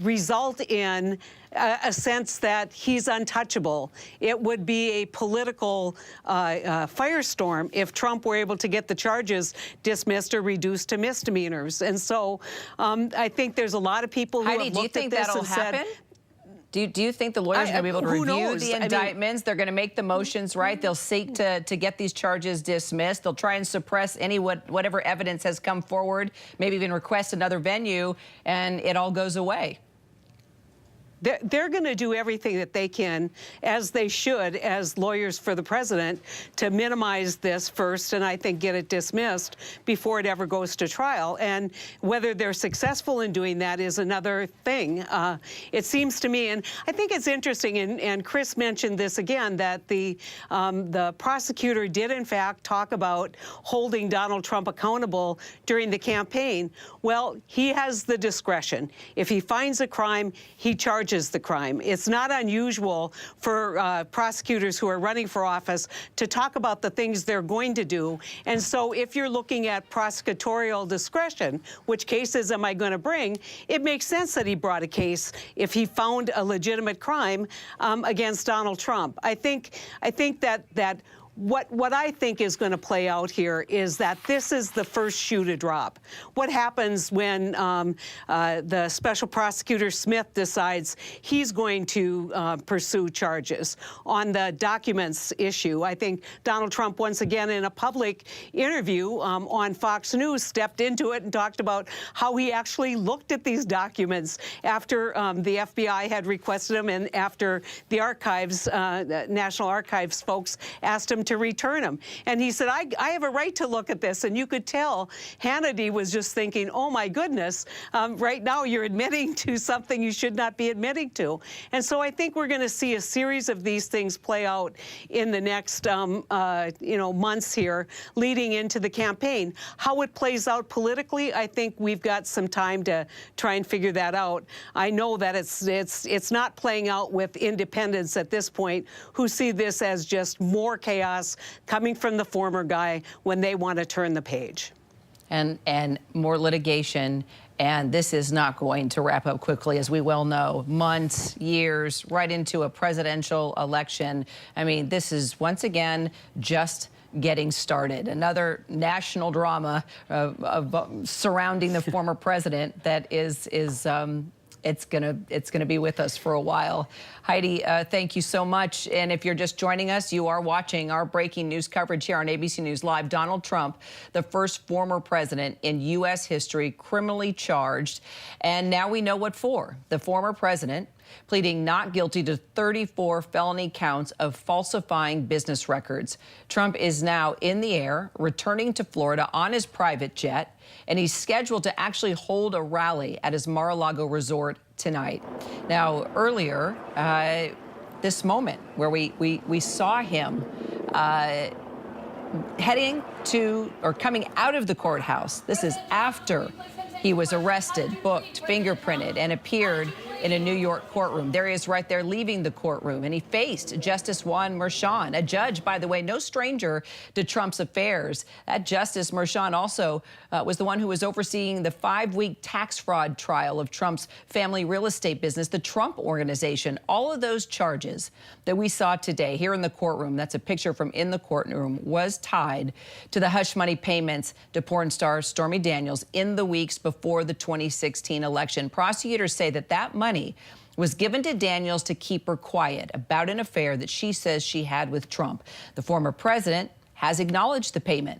result in a sense that he's untouchable. It would be a political firestorm if Trump were able to get the charges dismissed or reduced to misdemeanors. And so I think there's a lot of people who have looked at this and said, Do you think the lawyers are going to be able to review the indictments? They're going to make the motions, right? They'll seek to get these charges dismissed. They'll try and suppress whatever evidence has come forward, maybe even request another venue, and it all goes away. They're going to do everything that they can, as they should, as lawyers for the president, to minimize this first and I think get it dismissed before it ever goes to trial. And whether they're successful in doing that is another thing. It seems to me, and I think it's interesting, and Chris mentioned this again, that the prosecutor did in fact talk about holding Donald Trump accountable during the campaign. Well, he has the discretion. If he finds a crime, he charges the crime. It's not unusual for prosecutors who are running for office to talk about the things they're going to do. And so if you're looking at prosecutorial discretion, which cases am I going to bring, it makes sense that he brought a case if he found a legitimate crime against Donald Trump. I think that what I think is going to play out here is that this is the first shoe to drop. What happens when the special prosecutor Smith decides he's going to pursue charges on the documents issue? I think Donald Trump, once again, in a public interview on Fox News, stepped into it and talked about how he actually looked at these documents after the FBI had requested them and after the archives, National Archives folks asked him to return them. And he said, I have a right to look at this. And you could tell Hannity was just thinking, oh, my goodness, right now you're admitting to something you should not be admitting to. And so I think we're going to see a series of these things play out in the next months here leading into the campaign. How it plays out politically, I think we've got some time to try and figure that out. I know that it's not playing out with independents at this point who see this as just more chaos coming from the former guy when they want to turn the page. And more litigation. And this is not going to wrap up quickly, as we well know. Months, years, right into a presidential election. I mean, this is, once again, just getting started. Another national drama surrounding the former president that is it's gonna be with us for a while. Heidi, thank you so much. And if you're just joining us, you are watching our breaking news coverage here on ABC News Live. Donald Trump, the first former president in U.S. history, criminally charged, and now we know what for. The former president pleading not guilty to 34 felony counts of falsifying business records. Trump is now in the air, returning to Florida on his private jet, and he's scheduled to actually hold a rally at his Mar-a-Lago resort tonight. Now, earlier, this moment where we saw him heading to or coming out of the courthouse. This is after he was arrested, booked, fingerprinted, and appeared in a New York courtroom. There he is right there leaving the courtroom, and he faced Justice Juan Merchan, a judge, by the way, no stranger to Trump's affairs. That Justice Merchan also was the one who was overseeing the 5-week tax fraud trial of Trump's family real estate business, the Trump Organization. All of those charges that we saw today here in the courtroom, that's a picture from in the courtroom, was tied to the hush money payments to porn star Stormy Daniels in the weeks before the 2016 election. Prosecutors say that money was given to Daniels to keep her quiet about an affair that she says she had with Trump. The former president has acknowledged the payment,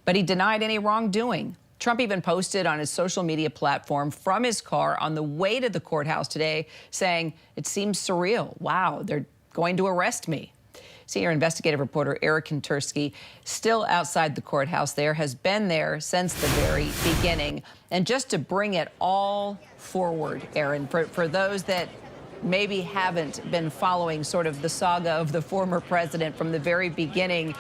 but he denied any wrongdoing. Trump even posted on his social media platform from his car on the way to the courthouse today saying, "It seems surreal. Wow, they're going to arrest me." Senior investigative reporter Eric Kontursky, still outside the courthouse there, has been there since the very beginning. And just to bring it all forward, Aaron, for those that maybe haven't been following sort of the saga of the former president from the very beginning,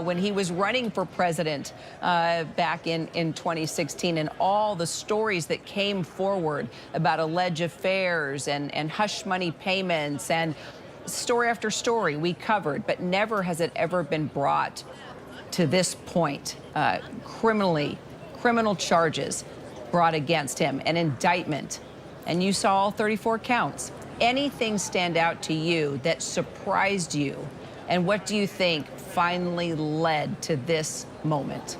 when he was running for president back in 2016, and all the stories that came forward about alleged affairs and hush money payments, and story after story we covered, but never has it ever been brought to this point. Criminal charges brought against him, an indictment, and you saw all 34 counts. Anything stand out to you that surprised you? And what do you think finally led to this moment?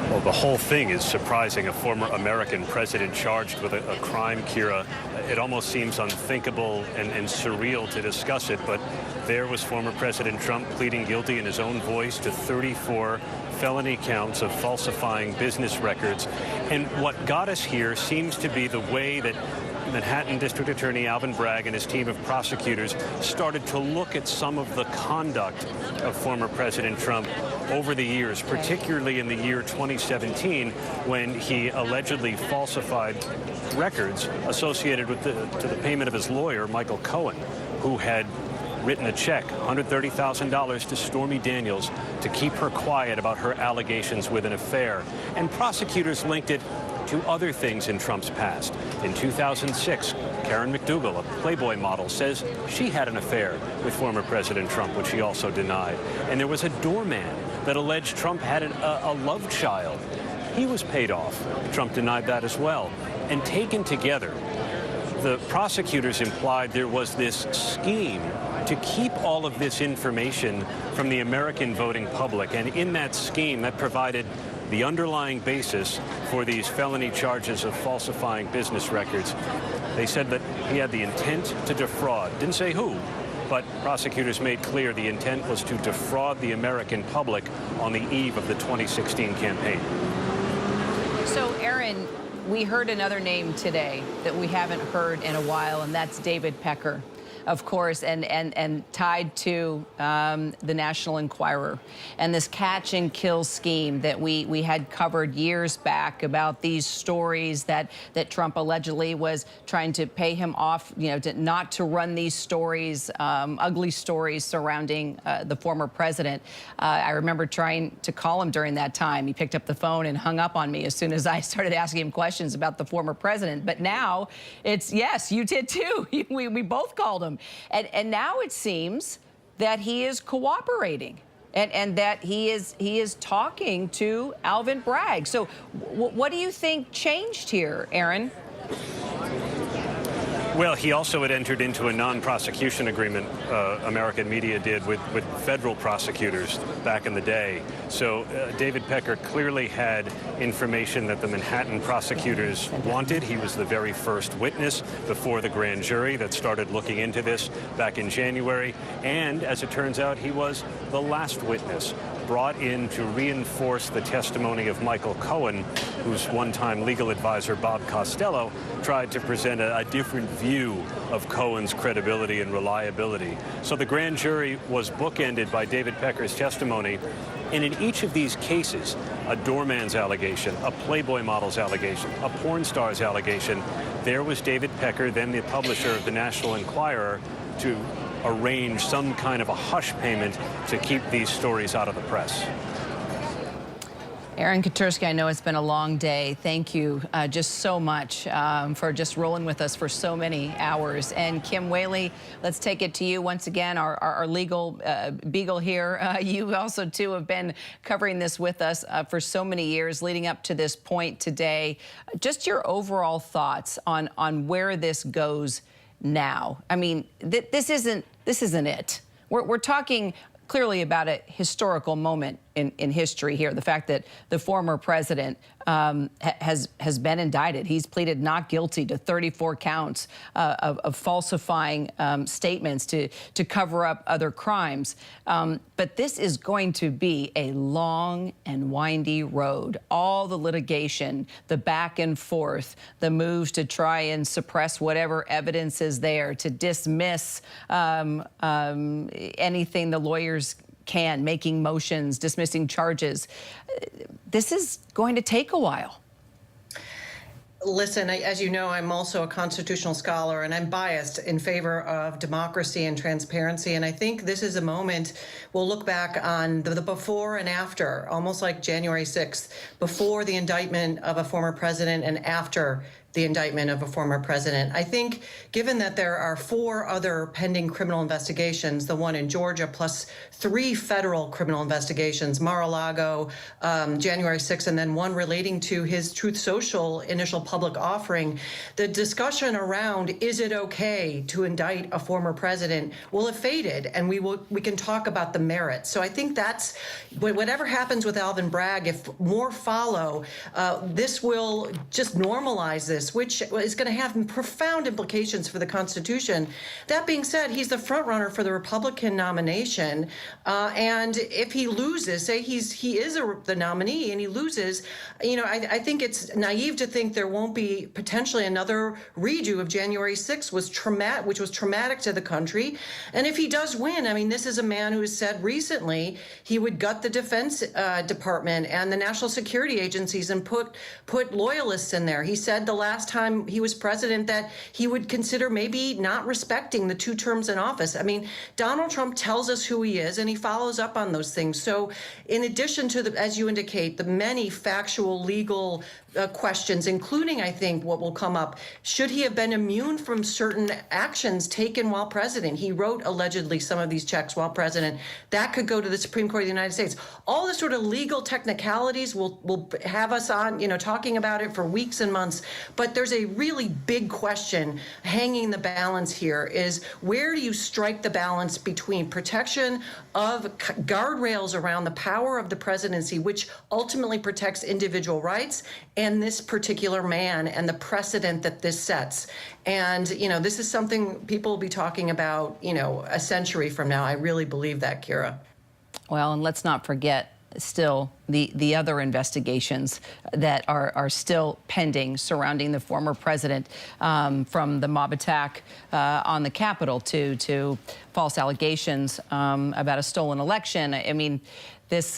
Well, the whole thing is surprising. A former American president charged with a crime, Kira. It almost seems unthinkable and surreal to discuss it, but there was former President Trump pleading guilty in his own voice to 34 felony counts of falsifying business records. And what got us here seems to be the way that Manhattan District Attorney Alvin Bragg and his team of prosecutors started to look at some of the conduct of former President Trump over the years, particularly in the year 2017, when he allegedly falsified records associated with the payment of his lawyer, Michael Cohen, who had written a check, $130,000 to Stormy Daniels to keep her quiet about her allegations with an affair. And prosecutors linked it to other things in Trump's past. In 2006, Karen McDougal, a Playboy model, says she had an affair with former President Trump, which she also denied. And there was a doorman that alleged Trump had a love child. He was paid off. Trump denied that as well. And taken together, the prosecutors implied there was this scheme to keep all of this information from the American voting public. And in that scheme, that provided the underlying basis for these felony charges of falsifying business records. They said that he had the intent to defraud. Didn't say who, but prosecutors made clear the intent was to defraud the American public on the eve of the 2016 campaign. So, Aaron, we heard another name today that we haven't heard in a while, and that's David Pecker, of course, and tied to the National Enquirer and this catch and kill scheme that we had covered years back about these stories that Trump allegedly was trying to pay him off, not to run these stories, ugly stories surrounding the former president. I remember trying to call him during that time. He picked up the phone and hung up on me as soon as I started asking him questions about the former president. But now it's, yes, you did too. We both called him. And now it seems that he is cooperating and that he is talking to Alvin Bragg. So what do you think changed here, Aaron? Well, he also had entered into a non-prosecution agreement, American media did, with federal prosecutors back in the day. So David Pecker clearly had information that the Manhattan prosecutors wanted. He was the very first witness before the grand jury that started looking into this back in January. And as it turns out, he was the last witness brought in to reinforce the testimony of Michael Cohen, whose one-time legal advisor, Bob Costello, tried to present a different view of Cohen's credibility and reliability. So the grand jury was bookended by David Pecker's testimony. And in each of these cases, a doorman's allegation, a Playboy model's allegation, a porn star's allegation, there was David Pecker, then the publisher of the National Enquirer, to arrange some kind of a hush payment to keep these stories out of the press. Aaron Kontursky, I know it's been a long day. Thank you just so much for just rolling with us for so many hours. And Kim Whaley, let's take it to you once again, our legal beagle here. You also, too, have been covering this with us for so many years leading up to this point today. Just your overall thoughts on where this goes now. I mean, this isn't it. We're talking clearly about a historical moment in history here. The fact that the former president has been indicted. He's pleaded not guilty to 34 counts of falsifying statements to cover up other crimes. But this is going to be a long and windy road. All the litigation, the back and forth, the moves to try and suppress whatever evidence is there, to dismiss anything the lawyers can, making motions, dismissing charges. This is going to take a while. Listen, as you know, I'm also a constitutional scholar, and I'm biased in favor of democracy and transparency. And I think this is a moment we'll look back on the before and after, almost like January 6th, before the indictment of a former president and after the indictment of a former president. I think, given that there are 4 other pending criminal investigations, the one in Georgia plus 3 federal criminal investigations, Mar-a-Lago, January 6th, and then one relating to his Truth Social initial public offering, the discussion around, is it okay to indict a former president, will have faded, and we can talk about the merits. So I think that's, whatever happens with Alvin Bragg, if more follow, this will just normalize this, which is going to have profound implications for the Constitution. That being said, he's the front runner for the Republican nomination, and if he loses, say he is the nominee and he loses, I think it's naive to think there won't be potentially another redo of January 6th, which was traumatic to the country. And if he does win, I mean, this is a man who has said recently he would gut the Defense Department and the national security agencies and put loyalists in there. He said the last time he was president that he would consider maybe not respecting the 2 terms in office. I mean, Donald Trump tells us who he is, and he follows up on those things. So in addition to, as you indicate, the many factual legal questions, including, I think, what will come up, should he have been immune from certain actions taken while president? He wrote, allegedly, some of these checks while president. That could go to the Supreme Court of the United States. All the sort of legal technicalities will have us on, talking about it for weeks and months. But there's a really big question hanging the balance here is, where do you strike the balance between protection of guardrails around the power of the presidency, which ultimately protects individual rights, and this particular man and the precedent that this sets? And, this is something people will be talking about, a century from now. I really believe that, Kira. Well, and let's not forget still the other investigations that are still pending surrounding the former president, from the mob attack on the Capitol to false allegations about a stolen election. I mean, this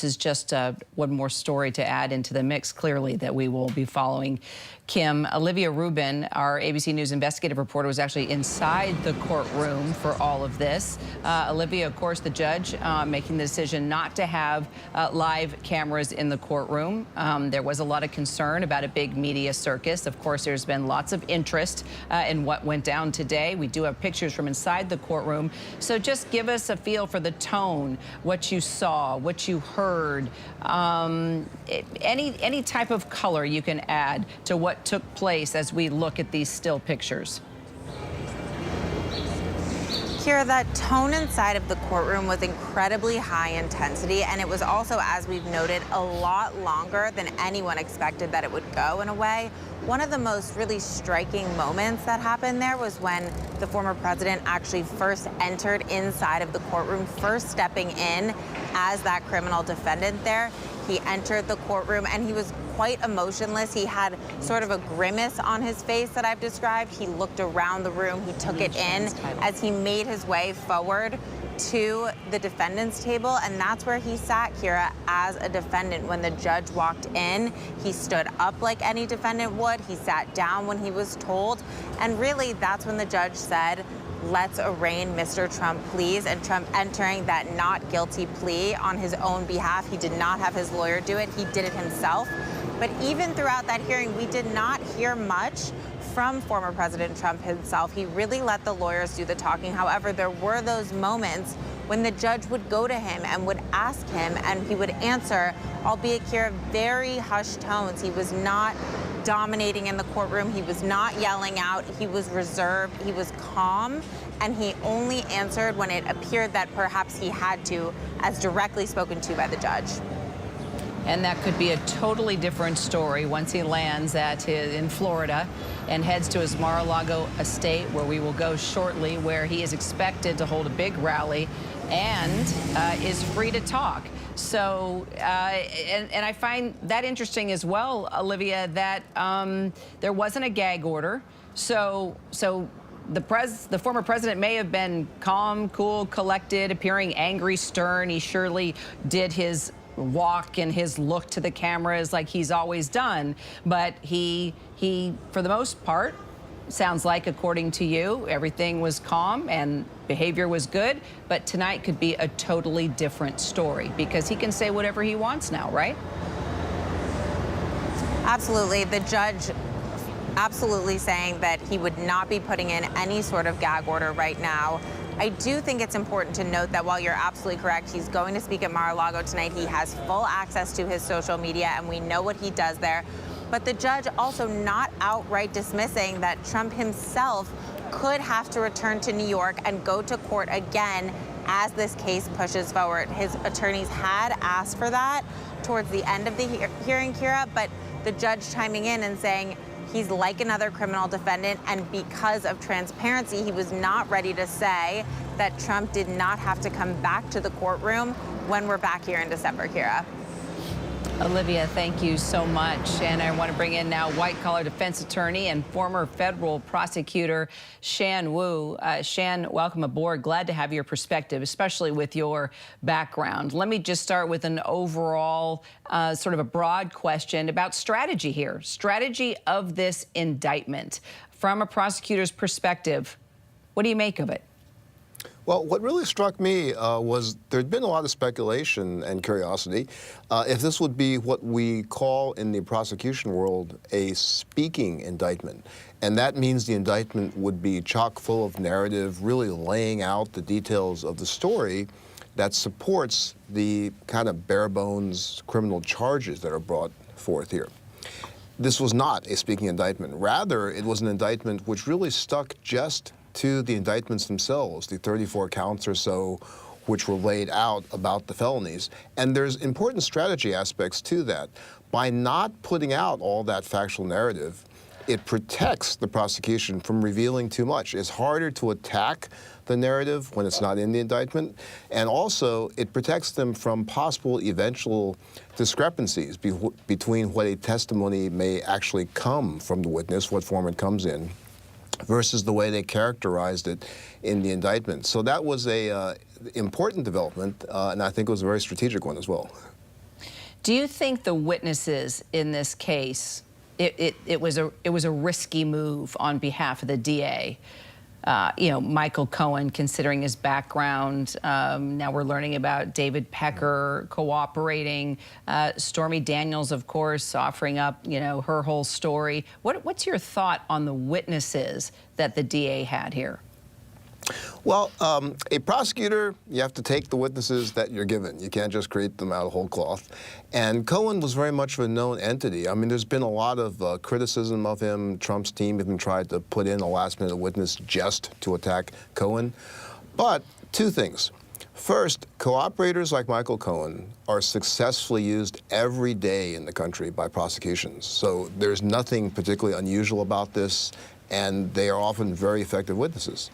is just one more story to add into the mix, clearly, that we will be following. Kim, Olivia Rubin, our ABC News investigative reporter, was actually inside the courtroom for all of this. Olivia, of course, the judge making the decision not to have live cameras in the courtroom. There was a lot of concern about a big media circus. Of course, there's been lots of interest in what went down today. We do have pictures from inside the courtroom. So just give us a feel for the tone, what you saw, what you heard, any type of color you can add to what took place as we look at these still pictures. Kira, that tone inside of the courtroom was incredibly high intensity, and it was also, as we've noted, a lot longer than anyone expected that it would go in a way. One of the most really striking moments that happened there was when the former president actually first entered inside of the courtroom, first stepping in as that criminal defendant there. He entered the courtroom and he was quite emotionless. He had sort of a grimace on his face that I've described. He looked around the room, he took it in as he made his way forward to the defendant's table, and that's where he sat, Kira, as a defendant. When the judge walked in, he stood up like any defendant would. He sat down when he was told, and really that's when the judge said, "Let's arraign Mr. Trump, please." And Trump entering that not guilty plea on his own behalf. He did not have his lawyer do it. He did it himself. But even throughout that hearing, we did not hear much from former President Trump himself. He really let the lawyers do the talking. However, there were those moments when the judge would go to him and would ask him, and he would answer, albeit Kira, very hushed tones. He was not dominating in the courtroom. He was not yelling out. He was reserved. He was calm. And he only answered when it appeared that perhaps he had to, as directly spoken to by the judge. And that could be a totally different story once he lands in Florida and heads to his Mar-a-Lago estate, where we will go shortly, where he is expected to hold a big rally and is free to talk. So, and I find that interesting as well, Olivia, that there wasn't a gag order. So the former president may have been calm, cool, collected, appearing angry, stern. He surely did his walk and his look to the cameras like he's always done. But he, for the most part, sounds like, according to you, everything was calm and behavior was good. But tonight could be a totally different story because he can say whatever he wants now, right? Absolutely. The judge absolutely saying that he would not be putting in any sort of gag order right now. I do think it's important to note that while you're absolutely correct, he's going to speak at Mar-a-Lago tonight. He has full access to his social media, and we know what he does there. But the judge also not outright dismissing that Trump himself could have to return to New York and go to court again as this case pushes forward. His attorneys had asked for that towards the end of the hearing, Kira, but the judge chiming in and saying he's like another criminal defendant, and because of transparency, he was not ready to say that Trump did not have to come back to the courtroom when we're back here in December, Kira. Olivia, thank you so much. And I want to bring in now white-collar defense attorney and former federal prosecutor Shan Wu. Shan, welcome aboard. Glad to have your perspective, especially with your background. Let me just start with an overall sort of a broad question about strategy here. Strategy of this indictment. From a prosecutor's perspective, what do you make of it? Well, what really struck me was there'd been a lot of speculation and curiosity if this would be what we call in the prosecution world a speaking indictment. And that means the indictment would be chock full of narrative, really laying out the details of the story that supports the kind of bare bones criminal charges that are brought forth here. This was not a speaking indictment. Rather, it was an indictment which really stuck just to the indictments themselves, the 34 counts or so which were laid out about the felonies. And there's important strategy aspects to that. By not putting out all that factual narrative, it protects the prosecution from revealing too much. It's harder to attack the narrative when it's not in the indictment. And also, it protects them from possible eventual discrepancies between what a testimony may actually come from the witness, what form it comes in, versus the way they characterized it in the indictment. So that was a important development, and I think it was a very strategic one as well. Do you think the witnesses in this case, it was a risky move on behalf of the DA? You know, Michael Cohen, considering his background. Now we're learning about David Pecker cooperating. Stormy Daniels, of course, offering up, you know, her whole story. What's your thought on the witnesses that the DA had here? Well, a prosecutor, you have to take the witnesses that you're given. You can't just create them out of whole cloth. And Cohen was very much of a known entity. I mean, there's been a lot of criticism of him. Trump's team even tried to put in a last-minute witness just to attack Cohen. But two things. First, cooperators like Michael Cohen are successfully used every day in the country by prosecutions. So there's nothing particularly unusual about this, and they are often very effective witnesses.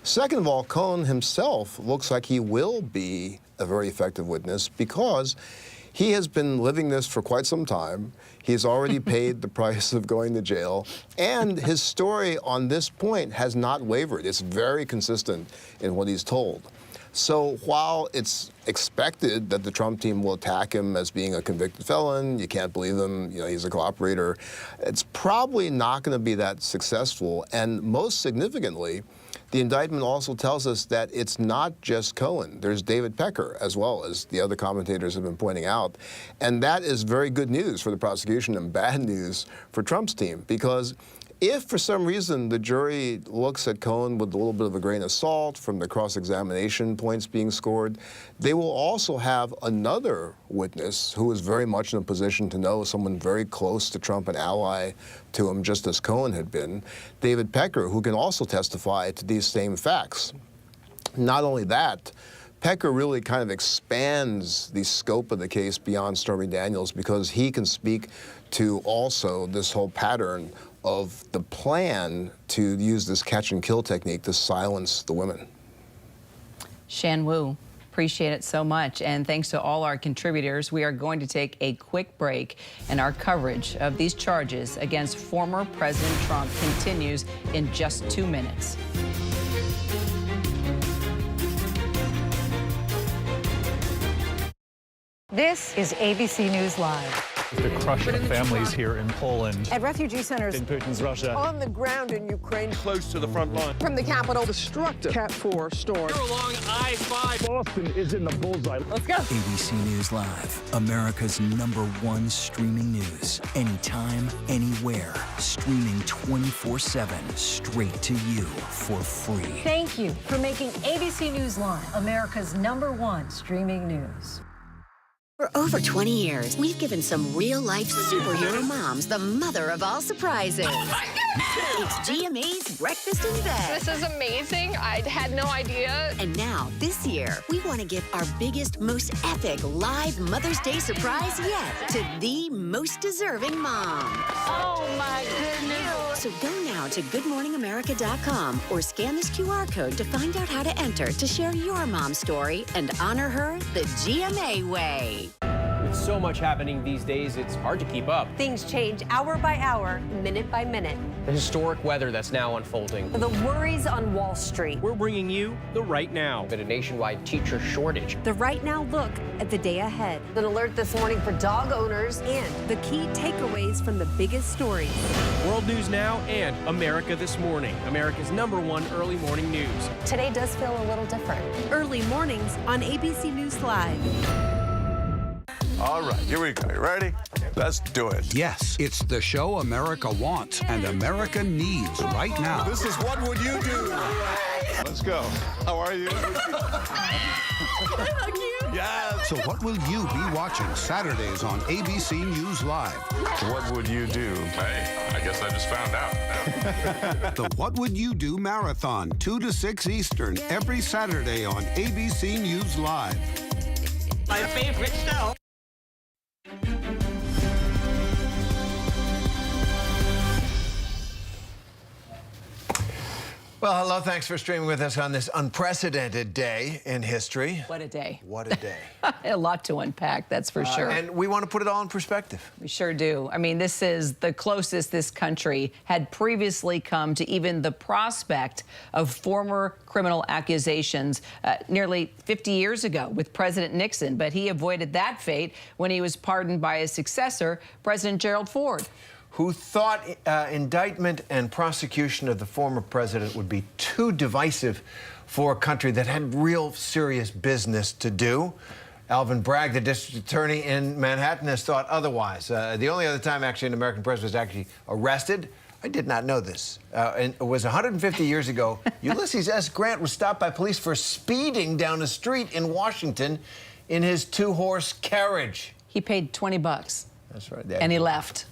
Second of all, Cohen himself looks like he will be a very effective witness because he has been living this for quite some time. He's already paid the price of going to jail, and his story on this point has not wavered. It's very consistent in what he's told. So while it's expected that the Trump team will attack him as being a convicted felon, you can't believe him, you know, he's a cooperator, it's probably not going to be that successful. And most significantly, the indictment also tells us that it's not just Cohen. There's David Pecker, as well, as the other commentators have been pointing out. And that is very good news for the prosecution and bad news for Trump's team, because if for some reason the jury looks at Cohen with a little bit of a grain of salt from the cross-examination points being scored, they will also have another witness who is very much in a position to know, someone very close to Trump, an ally to him, just as Cohen had been, David Pecker, who can also testify to these same facts. Not only that, Pecker really kind of expands the scope of the case beyond Stormy Daniels because he can speak to also this whole pattern of the plan to use this catch-and-kill technique to silence the women. Shan Wu, appreciate it so much. And thanks to all our contributors. We are going to take a quick break, and our coverage of these charges against former President Trump continues in just 2 minutes. This is ABC News Live. The crush of families here in Poland. At refugee centers In Putin's Russia. on the ground in Ukraine. Close to the front line. From the capital, Destructive Cat 4 storm. You're along I-5. Boston is in the bullseye. Let's go. ABC News Live, America's #1 streaming news. Anytime, anywhere. Streaming 24/7, straight to you for free. Thank you for making ABC News Live America's #1 streaming news. For over 20 years, we've given some real-life superhero moms the mother of all surprises. It's GMA's Breakfast in Bed. This is amazing. I had no idea. And now, this year, we want to give our biggest, most epic live Mother's Day surprise yet to the most deserving mom. Oh, my goodness. So go now to GoodMorningAmerica.com or scan this QR code to find out how to enter to share your mom's story and honor her the GMA way. With so much happening these days, it's hard to keep up. Things change hour by hour, minute by minute. The historic weather that's now unfolding. The worries on Wall Street. We're bringing you the Right Now. Been a nationwide teacher shortage. The Right Now look at the day ahead. An alert this morning for dog owners and the key takeaways from the biggest stories. World News Now and America This Morning, America's #1 early morning news. Today does feel a little different. Early mornings on ABC News Live. All right, here we go. You ready? Let's do it. Yes, it's the show America wants and America needs right now. This is What Would You Do? Let's go. How are you? Yeah. So what will you be watching Saturdays on ABC News Live? What would you do? Hey, I guess I just found out. The What Would You Do Marathon, 2 to 6 Eastern, every Saturday on ABC News Live. My favorite show. Well, hello. Thanks for streaming with us on this unprecedented day in history. What a day. What a day. A lot to unpack, that's for sure. And we want to put it all in perspective. We sure do. I mean, this is the closest this country had previously come to even the prospect of former criminal accusations nearly 50 years ago with President Nixon. But he avoided that fate when he was pardoned by his successor, President Gerald Ford, who thought indictment and prosecution of the former president would be too divisive for a country that had real serious business to do. Alvin Bragg, the district attorney in Manhattan, has thought otherwise. The only other time, actually, an American president was actually arrested, I did not know this, and it was 150 years ago. Ulysses S. Grant was stopped by police for speeding down a street in Washington in his 2-horse carriage. he paid $20. That's right. And he left.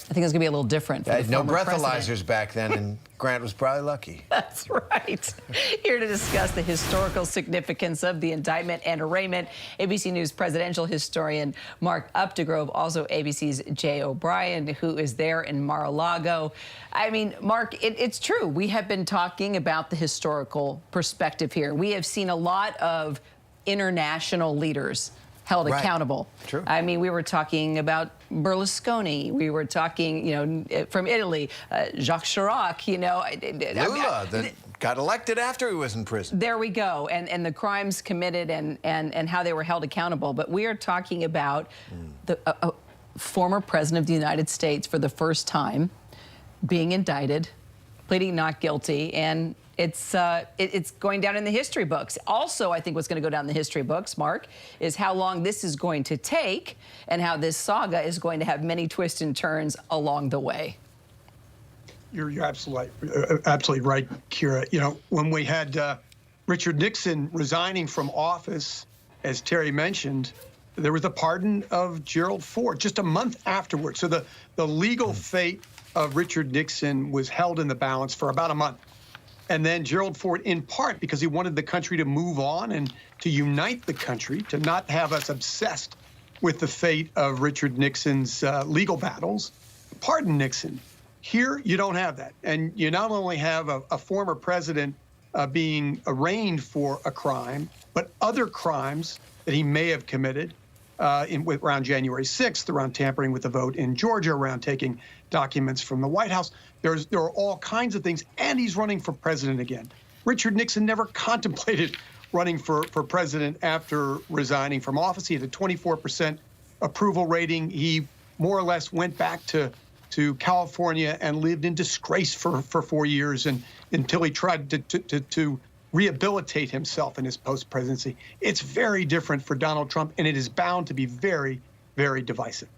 I think it's going to be a little different for the no former breathalyzers president. back then, and Grant was probably lucky. That's right. Here to discuss the historical significance of the indictment and arraignment, ABC News presidential historian Mark Updegrove, also ABC's Jay O'Brien, who is there in Mar-a-Lago. I mean, Mark, it's true. We have been talking about the historical perspective here. We have seen a lot of international leaders held accountable. True. I mean, we were talking about Berlusconi. We were talking, you know, from Italy, Jacques Chirac, you know. Lula, that got elected after he was in prison. There we go. And the crimes committed and how they were held accountable. But we are talking about the former president of the United States for the first time being indicted, pleading not guilty, and it's going down in the history books. Also, I think what's going to go down in the history books, Mark, is how long this is going to take and how this saga is going to have many twists and turns along the way. You're absolutely right, Kira. You know, when we had Richard Nixon resigning from office, as Terry mentioned, there was the pardon of Gerald Ford just a month afterwards. So the legal fate of Richard Nixon was held in the balance for about a month. And then Gerald Ford, in part because he wanted the country to move on and to unite the country, to not have us obsessed with the fate of Richard Nixon's legal battles, pardon Nixon. Here, you don't have that. And you not only have a former president being arraigned for a crime, but other crimes that he may have committed around January 6th, around tampering with the vote in Georgia, around taking documents from the White House. There are all kinds of things, and he's running for president again. Richard Nixon never contemplated running for president after resigning from office. He had a 24% approval rating. He more or less went back to California and lived in disgrace for 4 years and until he tried to rehabilitate himself in his post-presidency. It's very different for Donald Trump, and it is bound to be very, very divisive.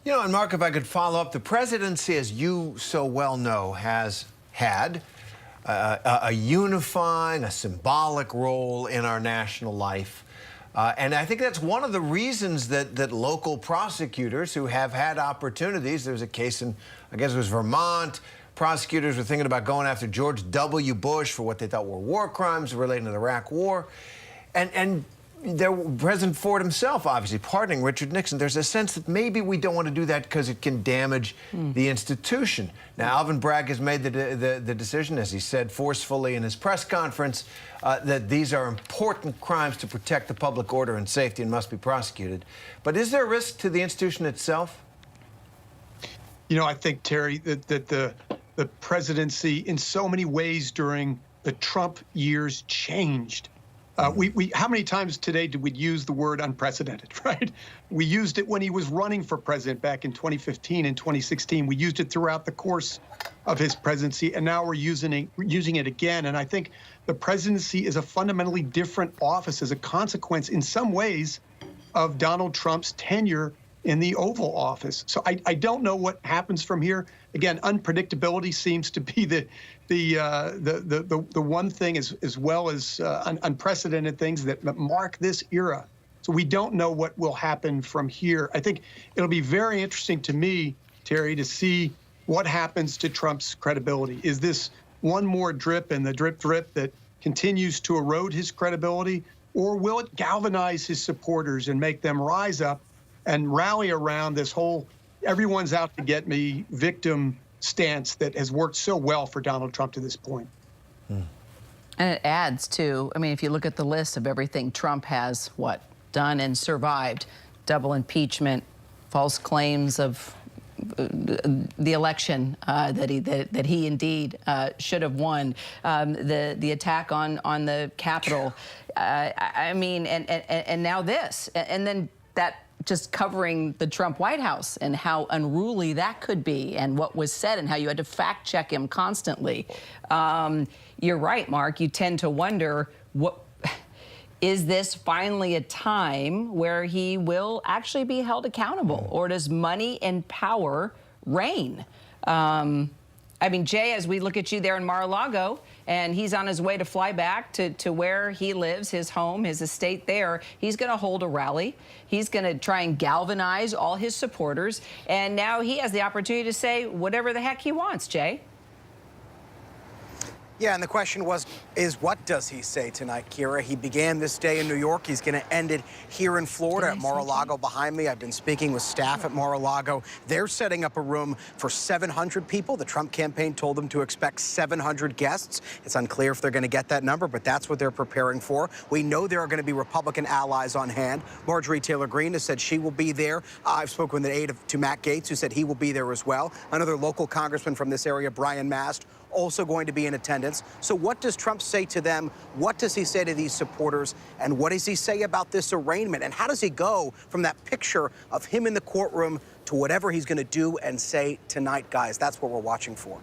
You know, and Mark, if I could follow up, the presidency, as you so well know, has had a unifying, a symbolic role in our national life. And I think that's one of the reasons that local prosecutors who have had opportunities, there's a case in, I guess it was Vermont, prosecutors were thinking about going after George W. Bush for what they thought were war crimes relating to the Iraq War. And President Ford himself, obviously, pardoning Richard Nixon. There's a sense that maybe we don't want to do that because it can damage the institution. Now, Alvin Bragg has made the decision, as he said forcefully in his press conference, that these are important crimes to protect the public order and safety and must be prosecuted. But is there a risk to the institution itself? You know, I think, Terry, that the presidency in so many ways during the Trump years changed. How many times today did we use the word unprecedented, right? We used it when he was running for president back in 2015 and 2016. We used it throughout the course of his presidency, and now we're using it again. And I think the presidency is a fundamentally different office as a consequence, in some ways, of Donald Trump's tenure in the Oval Office. So I don't know what happens from here. Again, unpredictability seems to be the one thing, as well as unprecedented things that mark this era. So we don't know what will happen from here. I think it'll be very interesting to me, Terry, to see what happens to Trump's credibility. Is this one more drip in the drip that continues to erode his credibility, or will it galvanize his supporters and make them rise up and rally around this whole everyone's out to get me victim stance that has worked so well for Donald Trump to this point? And it adds to, I mean, if you look at the list of everything Trump has, done and survived, double impeachment, false claims of the election that he indeed should have won, the attack on the Capitol, I mean, and now this, and then that just covering the Trump White House and how unruly that could be and what was said and how you had to fact check him constantly. You're right, Mark. You tend to wonder, is this finally a time where he will actually be held accountable, or does money and power reign? I mean, Jay, as we look at you there in Mar-a-Lago, and he's on his way to fly back to where he lives, his home, his estate there, he's going to hold a rally. He's going to try and galvanize all his supporters. And now he has the opportunity to say whatever the heck he wants, Jay. Yeah, and the question is what does he say tonight, Kira? He began this day in New York. He's going to end it here in Florida at Mar-a-Lago behind me. I've been speaking with staff at Mar-a-Lago. They're setting up a room for 700 people. The Trump campaign told them to expect 700 guests. It's unclear if they're going to get that number, but that's what they're preparing for. We know there are going to be Republican allies on hand. Marjorie Taylor Greene has said she will be there. I've spoken with an aide to Matt Gaetz, who said he will be there as well. Another local congressman from this area, Brian Mast, also going to be in attendance. So what does Trump say to them? What does he say to these supporters? And what does he say about this arraignment? And how does he go from that picture of him in the courtroom to whatever he's going to do and say tonight, guys? That's what we're watching for.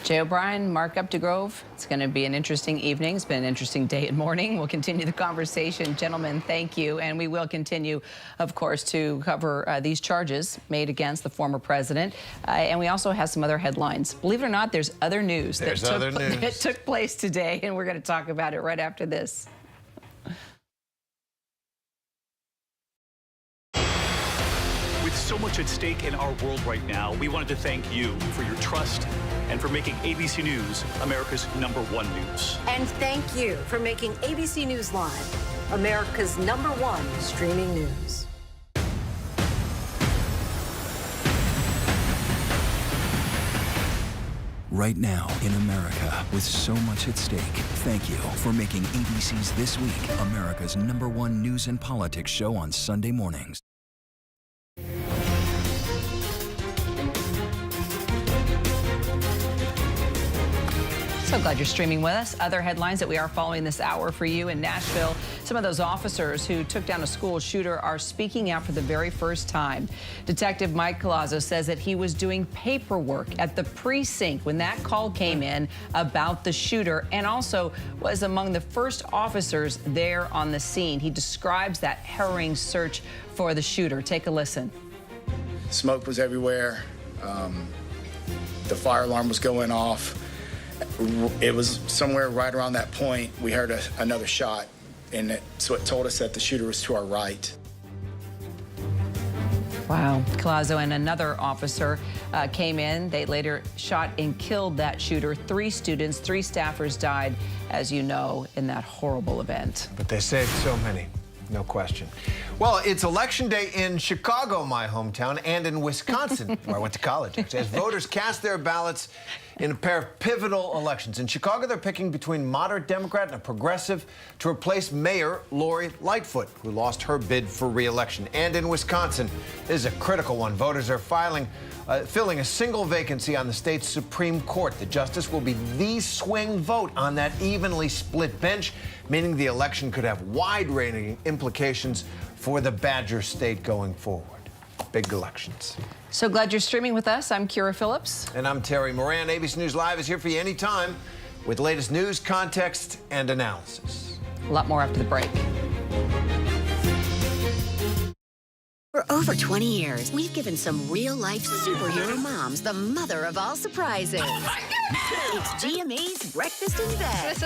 Jay O'Brien, Mark Updegrove. It's going to be an interesting evening. It's been an interesting day and morning. We'll continue the conversation. Gentlemen, thank you. And we will continue, of course, to cover these charges made against the former president. And we also have some other headlines. Believe it or not, there's other news that took place today, and we're going to talk about it right after this. With so much at stake in our world right now, we wanted to thank you for your trust and for making ABC News America's #1 news. And thank you for making ABC News Live America's #1 streaming news. Right now in America, with so much at stake, thank you for making ABC's This Week America's #1 news and politics show on Sunday mornings. So glad you're streaming with us. Other headlines that we are following this hour for you in Nashville. Some of those officers who took down a school shooter are speaking out for the very first time. Detective Mike Collazo says that he was doing paperwork at the precinct when that call came in about the shooter, and also was among the first officers there on the scene. He describes that harrowing search for the shooter. Take a listen. Smoke was everywhere. The fire alarm was going off. It was somewhere right around that point we heard another shot, and so it told us that the shooter was to our right. Wow. Collazo and another officer came in. They later shot and killed that shooter. 3 students, 3 staffers died, as you know, in that horrible event. But they saved so many. No question. Well, it's election day in Chicago, my hometown, and in Wisconsin, where I went to college, as voters cast their ballots in a pair of pivotal elections. In Chicago, they're picking between moderate Democrat and a progressive to replace Mayor Lori Lightfoot, who lost her bid for re-election. And in Wisconsin, this is a critical one. Voters are filling a single vacancy on the state's Supreme Court. The justice will be the swing vote on that evenly split bench, meaning the election could have wide-ranging implications for the Badger State going forward. Big elections. So glad you're streaming with us. I'm Kira Phillips. And I'm Terry Moran. ABC News Live is here for you anytime with the latest news, context, and analysis. A lot more after the break. For over 20 years, we've given some real-life superhero moms the mother of all surprises. It's GMA's Breakfast in Bed.